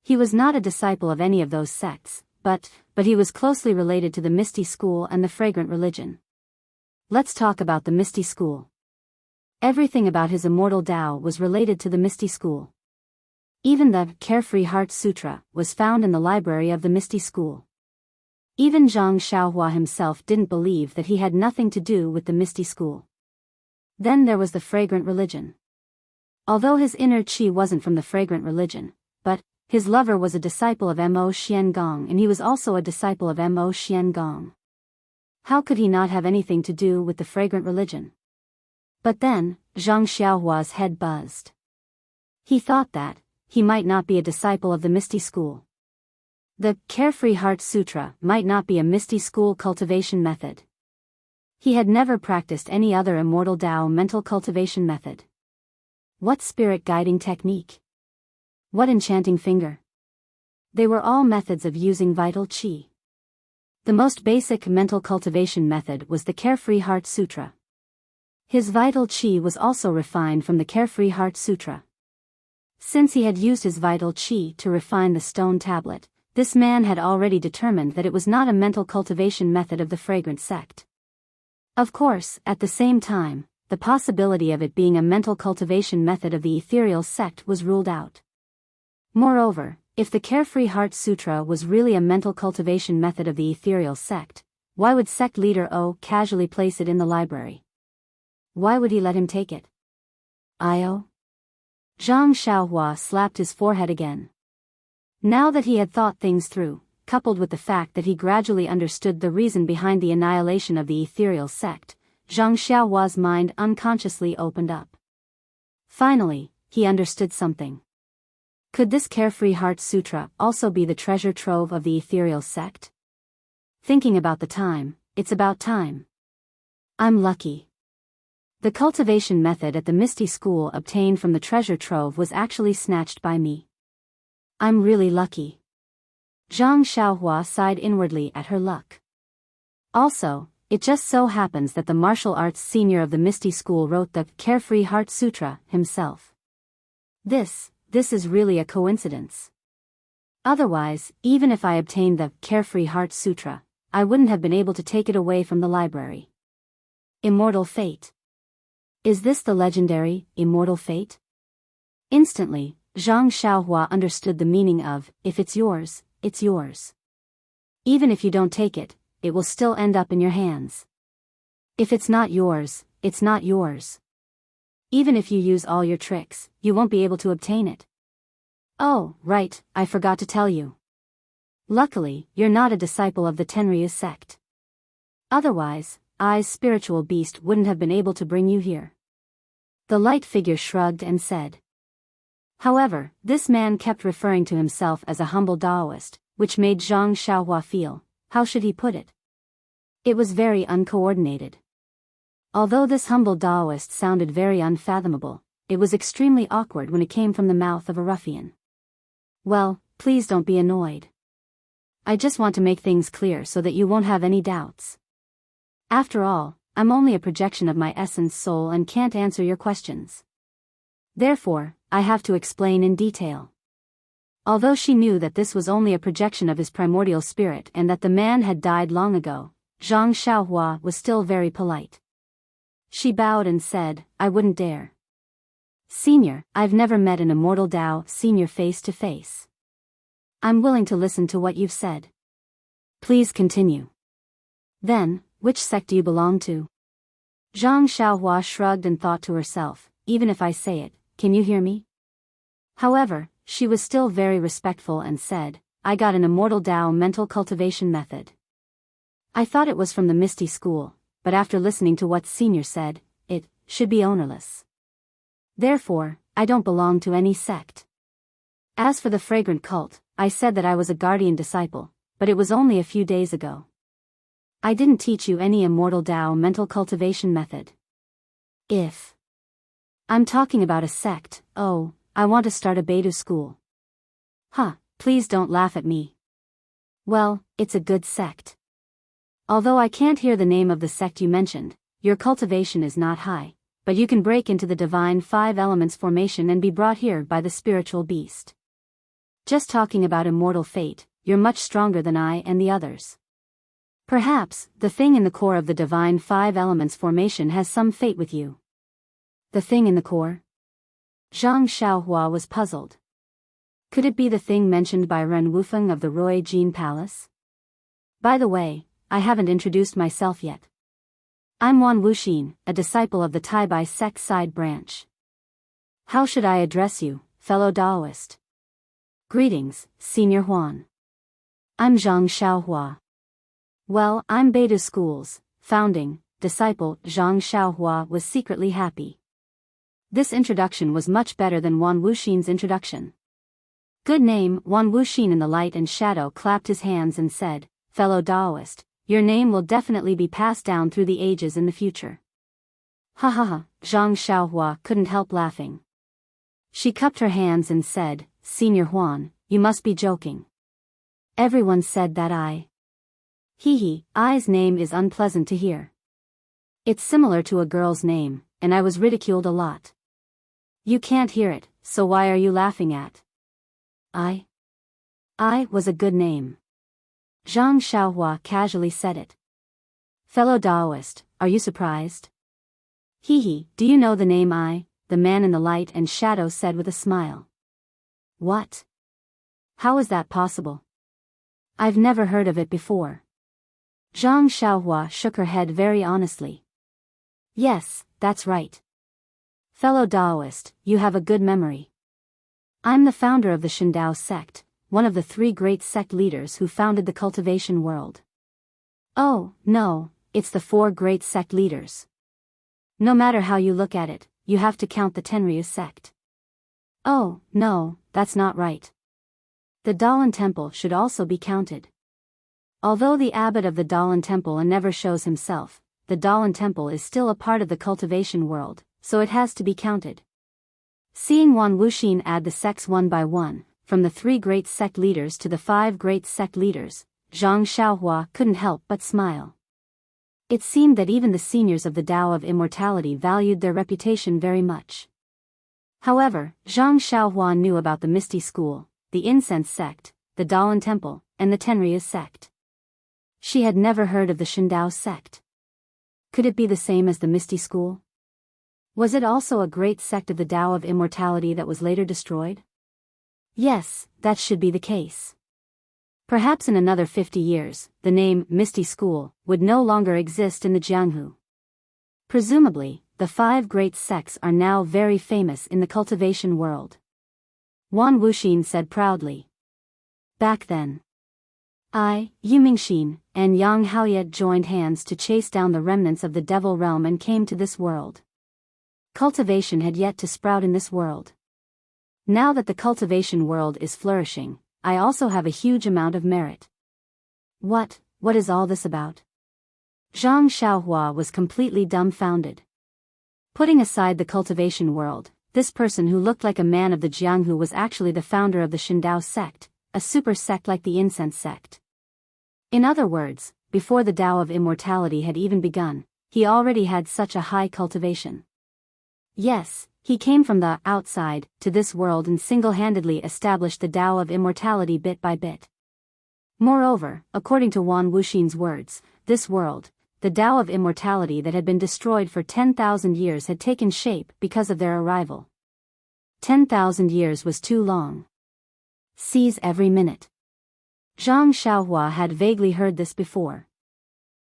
He was not a disciple of any of those sects, but he was closely related to the misty school and the fragrant religion. Let's talk about the misty school. Everything about his immortal Tao was related to the misty school. Even the Carefree Heart Sutra was found in the library of the misty school. Even Zhang Xiaohua himself didn't believe that he had nothing to do with the misty school. Then there was the fragrant religion. Although his inner qi wasn't from the fragrant religion, but his lover was a disciple of Mo Xiangong, and he was also a disciple of Mo Xiangong. How could he not have anything to do with the fragrant religion? But then, Zhang Xiaohua's head buzzed. He thought that he might not be a disciple of the misty school. The Carefree Heart Sutra might not be a misty school cultivation method. He had never practiced any other immortal Tao mental cultivation method. What spirit guiding technique? What enchanting finger? They were all methods of using vital qi. The most basic mental cultivation method was the Carefree Heart Sutra. His vital qi was also refined from the Carefree Heart Sutra. Since he had used his vital qi to refine the stone tablet, this man had already determined that it was not a mental cultivation method of the fragrant sect. Of course, at the same time, the possibility of it being a mental cultivation method of the ethereal sect was ruled out. Moreover, if the Carefree Heart Sutra was really a mental cultivation method of the ethereal sect, why would sect leader O casually place it in the library? Why would he let him take it? Io? Zhang Xiaohua slapped his forehead again. Now that he had thought things through, coupled with the fact that he gradually understood the reason behind the annihilation of the ethereal sect, Zhang Xiaohua's mind unconsciously opened up. Finally, he understood something. Could this Carefree Heart Sutra also be the treasure trove of the ethereal sect? Thinking about the time, it's about time. I'm lucky. The cultivation method at the Misty School obtained from the treasure trove was actually snatched by me. I'm really lucky. Zhang Xiaohua sighed inwardly at her luck. Also, it just so happens that the martial arts senior of the Misty School wrote the Carefree Heart Sutra himself. This is really a coincidence. Otherwise, even if I obtained the Carefree Heart Sutra, I wouldn't have been able to take it away from the library. Immortal fate. Is this the legendary, immortal fate? Instantly, Zhang Xiaohua understood the meaning of, if it's yours, it's yours. Even if you don't take it, it will still end up in your hands. If it's not yours, it's not yours. Even if you use all your tricks, you won't be able to obtain it. Oh, right, I forgot to tell you. Luckily, you're not a disciple of the Tenryu sect. Otherwise, I's spiritual beast wouldn't have been able to bring you here. The light figure shrugged and said. However, this man kept referring to himself as a humble Taoist, which made Zhang Xiaohua feel, how should he put it? It was very uncoordinated. Although this humble Taoist sounded very unfathomable, it was extremely awkward when it came from the mouth of a ruffian. Well, please don't be annoyed. I just want to make things clear so that you won't have any doubts. After all, I'm only a projection of my essence soul and can't answer your questions. Therefore, I have to explain in detail. Although she knew that this was only a projection of his primordial spirit and that the man had died long ago, Zhang Xiaohua was still very polite. She bowed and said, I wouldn't dare. Senior, I've never met an immortal Tao senior face to face. I'm willing to listen to what you've said. Please continue. Then, which sect do you belong to? Zhang Xiaohua shrugged and thought to herself, even if I say it, can you hear me? However, she was still very respectful and said, I got an Immortal Tao mental cultivation method. I thought it was from the Misty School, but after listening to what Senior said, it should be ownerless. Therefore, I don't belong to any sect. As for the fragrant cult, I said that I was a guardian disciple, but it was only a few days ago. I didn't teach you any Immortal Tao mental cultivation method. If I'm talking about a sect, oh, I want to start a Beidu school. Please don't laugh at me. Well, it's a good sect. Although I can't hear the name of the sect you mentioned, your cultivation is not high, but you can break into the divine 5 elements formation and be brought here by the spiritual beast. Just talking about immortal fate, you're much stronger than I and the others. Perhaps, the thing in the core of the divine 5 elements formation has some fate with you. The thing in the core? Zhang Xiaohua was puzzled. Could it be the thing mentioned by Ren Wufeng of the Roy Jin Palace? By the way, I haven't introduced myself yet. I'm Wan Wuxin, a disciple of the Taibai sect side branch. How should I address you, fellow Daoist? Greetings, Senior Huan. I'm Zhang Xiaohua. Well, I'm Beidu School's founding disciple. Zhang Xiaohua was secretly happy. This introduction was much better than Wan Wuxin's introduction. Good name. Wan Wuxin in the light and shadow clapped his hands and said, fellow Daoist, your name will definitely be passed down through the ages in the future. Ha ha ha, Zhang Xiaohua couldn't help laughing. She cupped her hands and said, Senior Huan, you must be joking. Everyone said that I's name is unpleasant to hear. It's similar to a girl's name, and I was ridiculed a lot. You can't hear it, so why are you laughing at? I was a good name. Zhang Xiaohua casually said it. Fellow Daoist, are you surprised? Do you know the name the man in the light and shadow said with a smile. What? How is that possible? I've never heard of it before. Zhang Xiaohua shook her head very honestly. Yes, that's right. Fellow Daoist, you have a good memory. I'm the founder of the Shindao sect, one of the 3 great sect leaders who founded the cultivation world. Oh, no, it's the 4 great sect leaders. No matter how you look at it, you have to count the Tenryu sect. Oh, no, that's not right. The Dalan Temple should also be counted. Although the abbot of the Dalan Temple never shows himself, the Dalan Temple is still a part of the cultivation world, so it has to be counted. Seeing Wan Wuxin add the sects one by one, from the 3 great sect leaders to the 5 great sect leaders, Zhang Xiaohua couldn't help but smile. It seemed that even the seniors of the Tao of Immortality valued their reputation very much. However, Zhang Xiaohua knew about the Misty School, the Incense sect, the Dalan Temple, and the Tenryu sect. She had never heard of the Shindao sect. Could it be the same as the Misty School? Was it also a great sect of the Tao of Immortality that was later destroyed? Yes, that should be the case. Perhaps in another 50 years, the name Misty School would no longer exist in the Jianghu. Presumably, the 5 great sects are now very famous in the cultivation world. Wan Wuxin said proudly. Back then, Yu Mingxin, and Yang Haoye joined hands to chase down the remnants of the Devil Realm and came to this world. Cultivation had yet to sprout in this world. Now that the cultivation world is flourishing, I also have a huge amount of merit. What is all this about? Zhang Xiaohua was completely dumbfounded. Putting aside the cultivation world, this person who looked like a man of the Jianghu was actually the founder of the Shindao sect, a super sect like the Incense sect. In other words, before the Tao of Immortality had even begun, he already had such a high cultivation. Yes, he came from the outside to this world and single-handedly established the Tao of Immortality bit by bit. Moreover, according to Wan Wuxin's words, this world, the the Tao of immortality that had been destroyed for 10,000 years had taken shape because of their arrival. 10,000 years was too long. Seize every minute. Zhang Xiaohua had vaguely heard this before.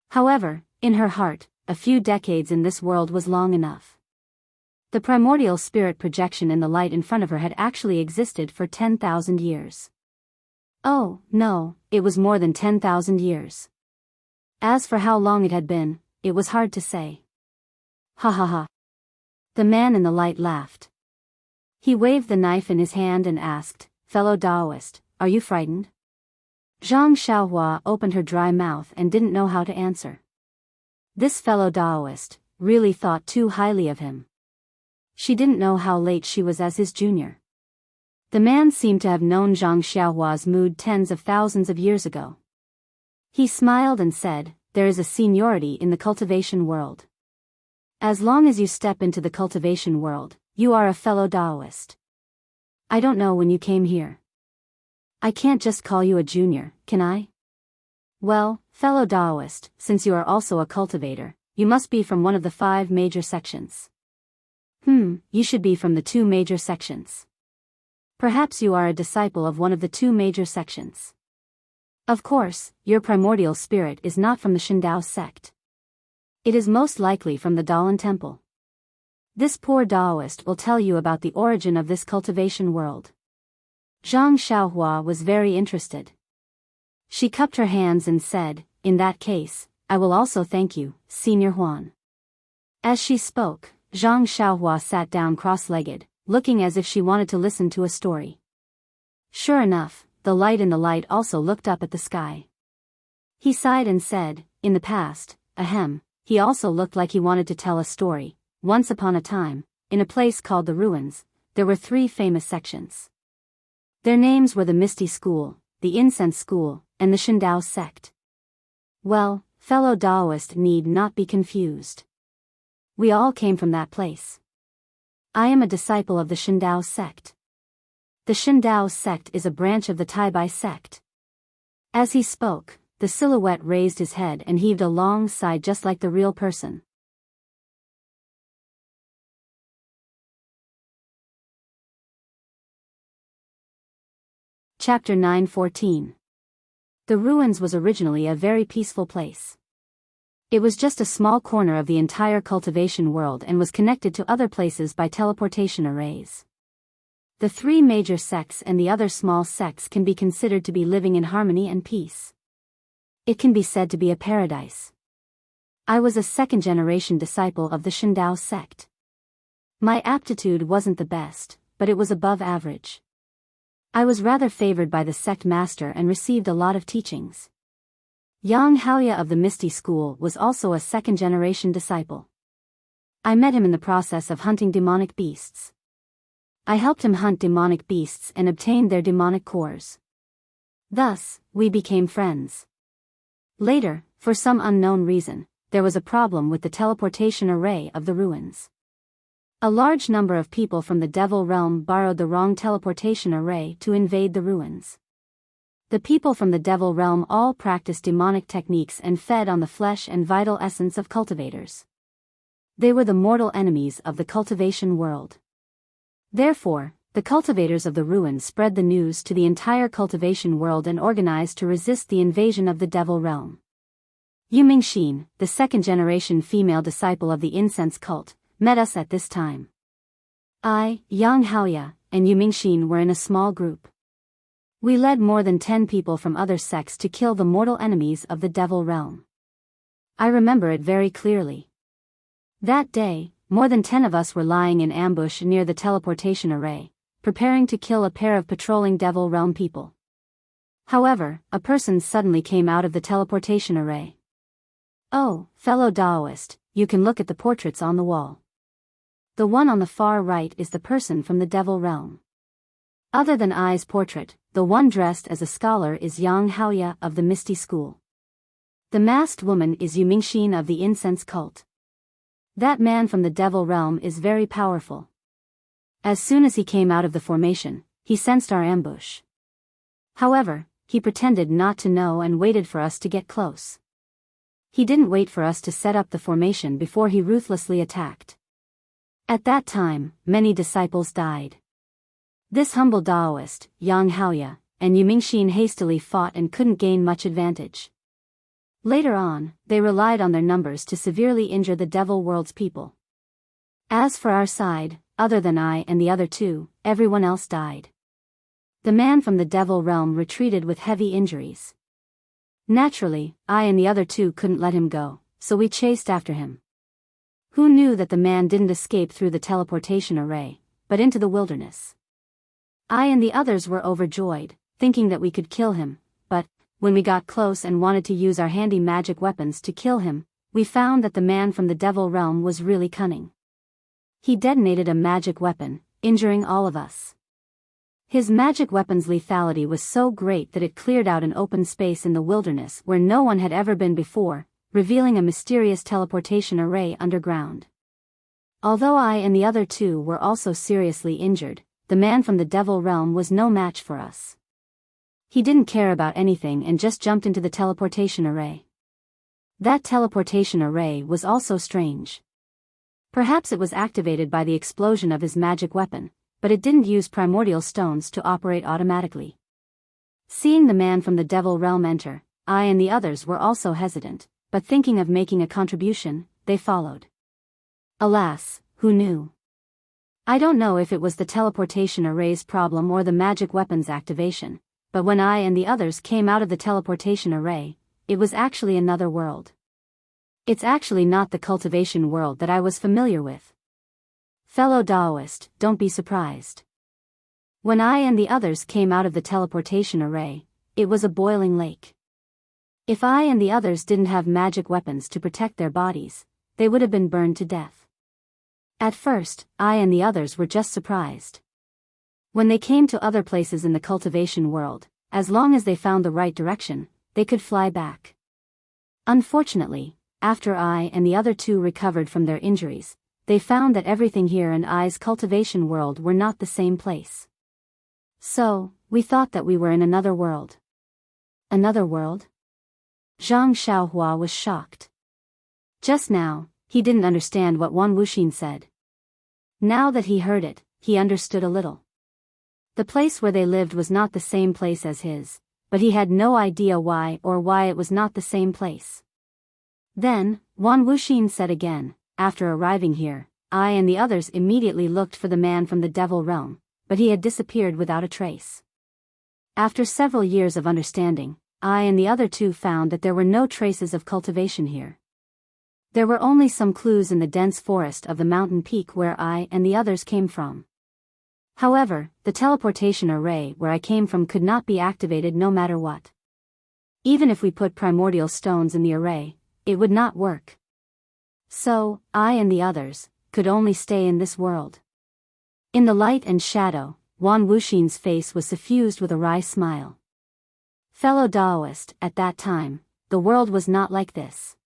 However, in her heart, a few decades in this world was long enough. The primordial spirit projection in the light in front of her had actually existed for 10,000 years. Oh, no, it was more than 10,000 years. As for how long it had been, it was hard to say. Ha ha ha. The man in the light laughed. He waved the knife in his hand and asked, "Fellow Taoist, are you frightened?" Zhang Xiaohua opened her dry mouth and didn't know how to answer. This fellow Taoist really thought too highly of him. She didn't know how late she was as his junior. The man seemed to have known Zhang Xiaohua's mood tens of thousands of years ago. He smiled and said, "There is a seniority in the cultivation world. As long as you step into the cultivation world, you are a fellow Taoist. I don't know when you came here. I can't just call you a junior, can I? Well, fellow Taoist, since you are also a cultivator, you must be from one of the 5 major sections. You should be from the 2 major sections. Perhaps you are a disciple of one of the 2 major sections. Of course, your primordial spirit is not from the Shindao sect. It is most likely from the Dalan Temple. This poor Taoist will tell you about the origin of this cultivation world." Zhang Xiaohua was very interested. She cupped her hands and said, "In that case, I will also thank you, Senior Huan." As she spoke, Zhang Xiaohua sat down cross-legged, looking as if she wanted to listen to a story. Sure enough, the light in the light also looked up at the sky. He sighed and said, "In the past, he also looked like he wanted to tell a story. Once upon a time, in a place called the Ruins, there were 3 famous sections. Their names were the Misty School, the Incense School, and the Shindao sect. Well, fellow Taoist need not be confused. We all came from that place. I am a disciple of the Shindao sect. The Shindao sect is a branch of the Taibai sect." As he spoke, the silhouette raised his head and heaved a long sigh just like the real person. Chapter 9:14. The Ruins was originally a very peaceful place. It was just a small corner of the entire cultivation world and was connected to other places by teleportation arrays. The 3 major sects and the other small sects can be considered to be living in harmony and peace. It can be said to be a paradise. I was a 2nd-generation disciple of the Shindao sect. My aptitude wasn't the best, but it was above average. I was rather favored by the sect master and received a lot of teachings. Yang Haoya of the Misty School was also a 2nd-generation disciple. I met him in the process of hunting demonic beasts. I helped him hunt demonic beasts and obtained their demonic cores. Thus, we became friends. Later, for some unknown reason, there was a problem with the teleportation array of the Ruins. A large number of people from the Devil Realm borrowed the wrong teleportation array to invade the Ruins. The people from the Devil Realm all practiced demonic techniques and fed on the flesh and vital essence of cultivators. They were the mortal enemies of the cultivation world. Therefore, the cultivators of the Ruins spread the news to the entire cultivation world and organized to resist the invasion of the Devil Realm. Yu Mingxin, the 2nd-generation female disciple of the incense cult, met us at this time. I, Yang Haoya, and Yu Mingxin were in a small group. We led more than 10 people from other sects to kill the mortal enemies of the Devil Realm. I remember it very clearly. That day, more than 10 of us were lying in ambush near the teleportation array, preparing to kill a pair of patrolling Devil Realm people. However, a person suddenly came out of the teleportation array. "Oh, fellow Taoist, you can look at the portraits on the wall. The one on the far right is the person from the Devil Realm. Other than I's portrait, the one dressed as a scholar is Yang Haoya of the Misty School. The masked woman is Yu Mingxin of the Incense Cult. That man from the Devil Realm is very powerful. As soon as he came out of the formation, he sensed our ambush. However, he pretended not to know and waited for us to get close. He didn't wait for us to set up the formation before he ruthlessly attacked. At that time, many disciples died. This humble Taoist, Yang Haoya, and Yumingxin hastily fought and couldn't gain much advantage. Later on, they relied on their numbers to severely injure the Devil World's people. As for our side, other than I and the other two, everyone else died. The man from the Devil Realm retreated with heavy injuries. Naturally, I and the other two couldn't let him go, so we chased after him. Who knew that the man didn't escape through the teleportation array, but into the wilderness? I and the others were overjoyed, thinking that we could kill him, but, when we got close and wanted to use our handy magic weapons to kill him, we found that the man from the Devil Realm was really cunning. He detonated a magic weapon, injuring all of us. His magic weapon's lethality was so great that it cleared out an open space in the wilderness where no one had ever been before, revealing a mysterious teleportation array underground. Although I and the other two were also seriously injured, the man from the Devil Realm was no match for us. He didn't care about anything and just jumped into the teleportation array. That teleportation array was also strange. Perhaps it was activated by the explosion of his magic weapon, but it didn't use primordial stones to operate automatically. Seeing the man from the Devil Realm enter, I and the others were also hesitant, but thinking of making a contribution, they followed. Alas, who knew? I don't know if it was the teleportation array's problem or the magic weapon's activation, but when I and the others came out of the teleportation array, it was actually another world. It's actually not the cultivation world that I was familiar with. Fellow Taoist, don't be surprised. When I and the others came out of the teleportation array, it was a boiling lake. If I and the others didn't have magic weapons to protect their bodies, they would have been burned to death. At first, I and the others were just surprised. When they came to other places in the cultivation world, as long as they found the right direction, they could fly back. Unfortunately, after I and the other two recovered from their injuries, they found that everything here in I's cultivation world were not the same place. So, we thought that we were in another world. Another world? Zhang Xiaohua was shocked. Just now, he didn't understand what Wan Wuxin said. Now that he heard it, he understood a little. The place where they lived was not the same place as his, but he had no idea why or why it was not the same place. Then, Wan Wuxin said again, after arriving here, I and the others immediately looked for the man from the Devil Realm, but he had disappeared without a trace. After several years of understanding, I and the other two found that there were no traces of cultivation here. There were only some clues in the dense forest of the mountain peak where I and the others came from. However, the teleportation array where I came from could not be activated no matter what. Even if we put primordial stones in the array, it would not work. So, I and the others could only stay in this world. In the light and shadow, Wan Wuxin's face was suffused with a wry smile. Fellow Taoist, at that time, the world was not like this.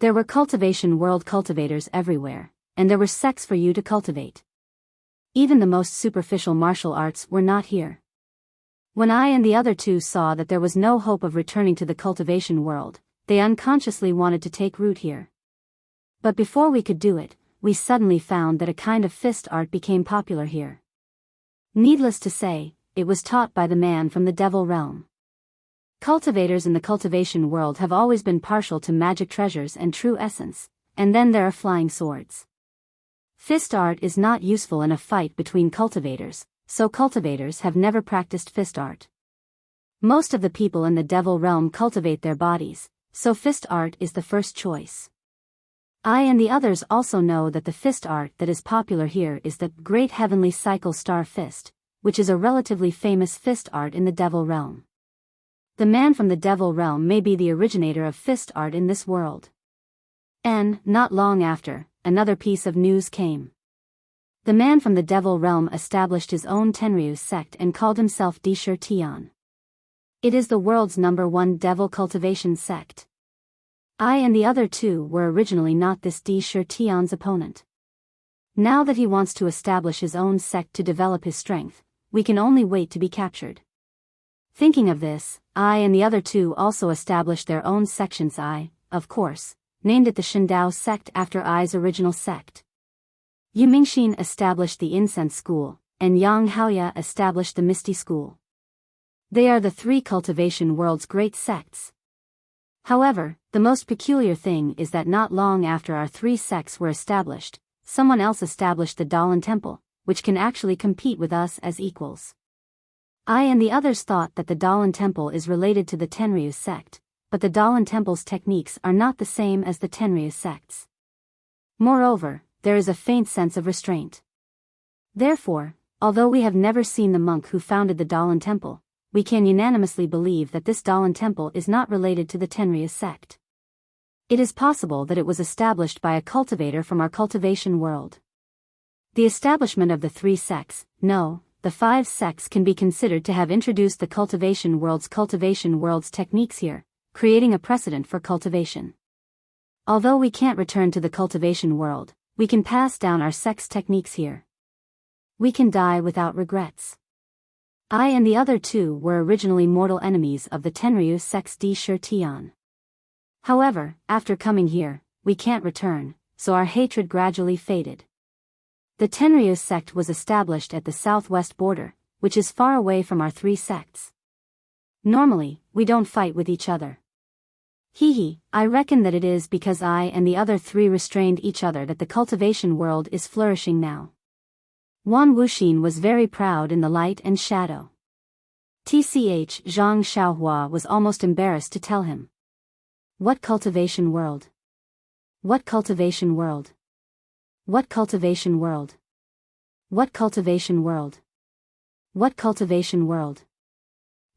There were cultivation world cultivators everywhere, and there were sects for you to cultivate. Even the most superficial martial arts were not here. When I and the other two saw that there was no hope of returning to the cultivation world, they unconsciously wanted to take root here. But before we could do it, we suddenly found that a kind of fist art became popular here. Needless to say, it was taught by the man from the Devil Realm. Cultivators in the cultivation world have always been partial to magic treasures and true essence, and then there are flying swords. Fist art is not useful in a fight between cultivators, so cultivators have never practiced fist art. Most of the people in the Devil Realm cultivate their bodies, so fist art is the first choice. I and the others also know that the fist art that is popular here is the Great Heavenly Cycle Star Fist, which is a relatively famous fist art in the Devil Realm. The man from the Devil Realm may be the originator of fist art in this world. And, not long after, another piece of news came. The man from the Devil Realm established his own Tenryu sect and called himself Dishir Tian. It is the world's #1 devil cultivation sect. I and the other two were originally not this Dishir Tian's opponent. Now that he wants to establish his own sect to develop his strength, we can only wait to be captured. Thinking of this, I and the other two also established their own sections. I, of course, named it the Shindao sect after Ai's original sect. Yu Mingxin established the incense school, and Yang Haoya established the Misty school. They are the three cultivation world's great sects. However, the most peculiar thing is that not long after our three sects were established, someone else established the Dalan Temple, which can actually compete with us as equals. I and the others thought that the Dalan Temple is related to the Tenryu sect, but the Dalan Temple's techniques are not the same as the Tenryu sects. Moreover, there is a faint sense of restraint. Therefore, although we have never seen the monk who founded the Dalan Temple, we can unanimously believe that this Dalan Temple is not related to the Tenryu sect. It is possible that it was established by a cultivator from our cultivation world. The establishment of the three sects, no, the five sects can be considered to have introduced the cultivation world's techniques here, creating a precedent for cultivation. Although we can't return to the cultivation world, we can pass down our sect's techniques here. We can die without regrets. I and the other two were originally mortal enemies of the Tenryu sect's Di Shi Tian. However, after coming here, we can't return, so our hatred gradually faded. The Tenryu sect was established at the southwest border, which is far away from our three sects. Normally, we don't fight with each other. I reckon that it is because I and the other three restrained each other that the cultivation world is flourishing now. Wan Wuxin was very proud in the light and shadow. Tch Zhang Xiaohua was almost embarrassed to tell him. What cultivation world? What cultivation world? What cultivation world? What cultivation world? What cultivation world?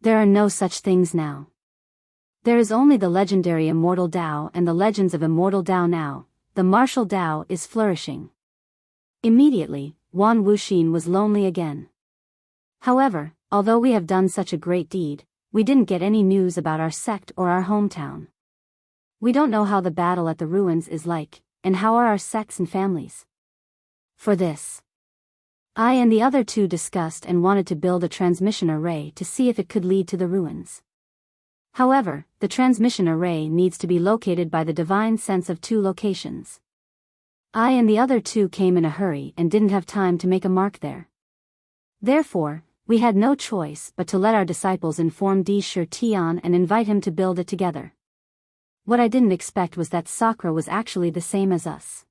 There are no such things now. There is only the legendary Immortal Dao and the legends of Immortal Dao now. The martial Dao is flourishing. Immediately, Wan Wuxin was lonely again. However, although we have done such a great deed, we didn't get any news about our sect or our hometown. We don't know how the battle at the ruins is like, and how are our sects and families. For this, I and the other two discussed and wanted to build a transmission array to see if it could lead to the ruins. However, the transmission array needs to be located by the divine sense of two locations. I and the other two came in a hurry and didn't have time to make a mark there. Therefore, we had no choice but to let our disciples inform Di Shi Tian and invite him to build it together. What I didn't expect was that Sakura was actually the same as us.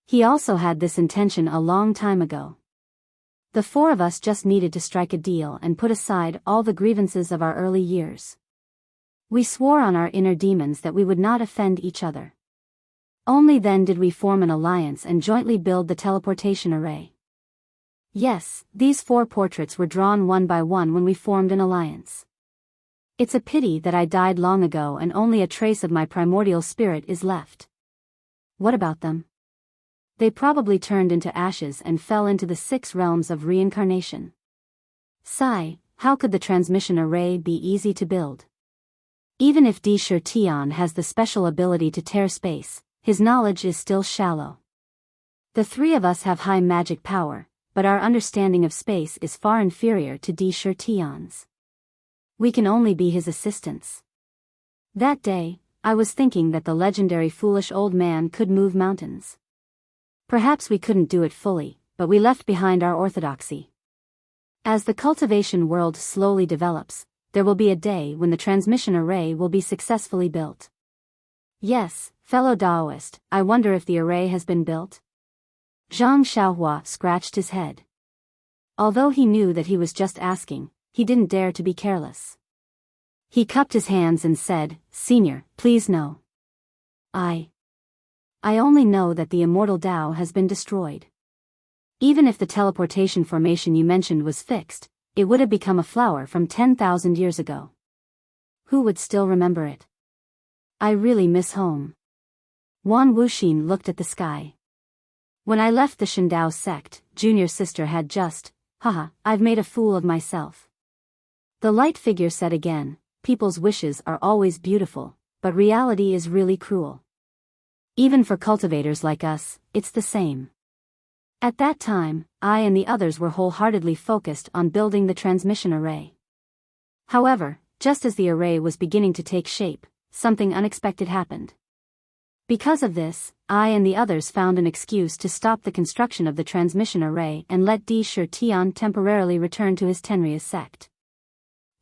He also had this intention a long time ago. The four of us just needed to strike a deal and put aside all the grievances of our early years. We swore on our inner demons that we would not offend each other. Only then did we form an alliance and jointly build the teleportation array. Yes, these four portraits were drawn one by one when we formed an alliance. It's a pity that I died long ago and only a trace of my primordial spirit is left. What about them? They probably turned into ashes and fell into the 6 realms of reincarnation. Sigh, how could the transmission array be easy to build? Even if Di Shi Tian has the special ability to tear space, his knowledge is still shallow. The three of us have high magic power, but our understanding of space is far inferior to Di Shi Tian's. We can only be his assistants. That day, I was thinking that the legendary foolish old man could move mountains. Perhaps we couldn't do it fully, but we left behind our orthodoxy. As the cultivation world slowly develops, there will be a day when the transmission array will be successfully built. Yes, fellow Daoist, I wonder if the array has been built? Zhang Xiaohua scratched his head. Although he knew that he was just asking, he didn't dare to be careless. He cupped his hands and said, "Senior, please no. I only know that the Immortal Dao has been destroyed. Even if the teleportation formation you mentioned was fixed, it would have become a flower from 10,000 years ago. Who would still remember it? I really miss home." Wan Wuxin looked at the sky. When I left the Shindao sect, junior sister had just, I've made a fool of myself. The light figure said again, people's wishes are always beautiful, but reality is really cruel. Even for cultivators like us, it's the same. At that time, I and the others were wholeheartedly focused on building the transmission array. However, just as the array was beginning to take shape, something unexpected happened. Because of this, I and the others found an excuse to stop the construction of the transmission array and let Di Shi Tian temporarily return to his Tenryus sect.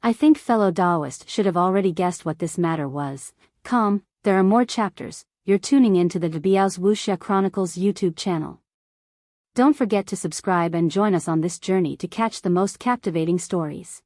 I think fellow Daoist should have already guessed what this matter was. There are more chapters. You're tuning in to the Biyao's Wuxia Chronicles YouTube channel. Don't forget to subscribe and join us on this journey to catch the most captivating stories.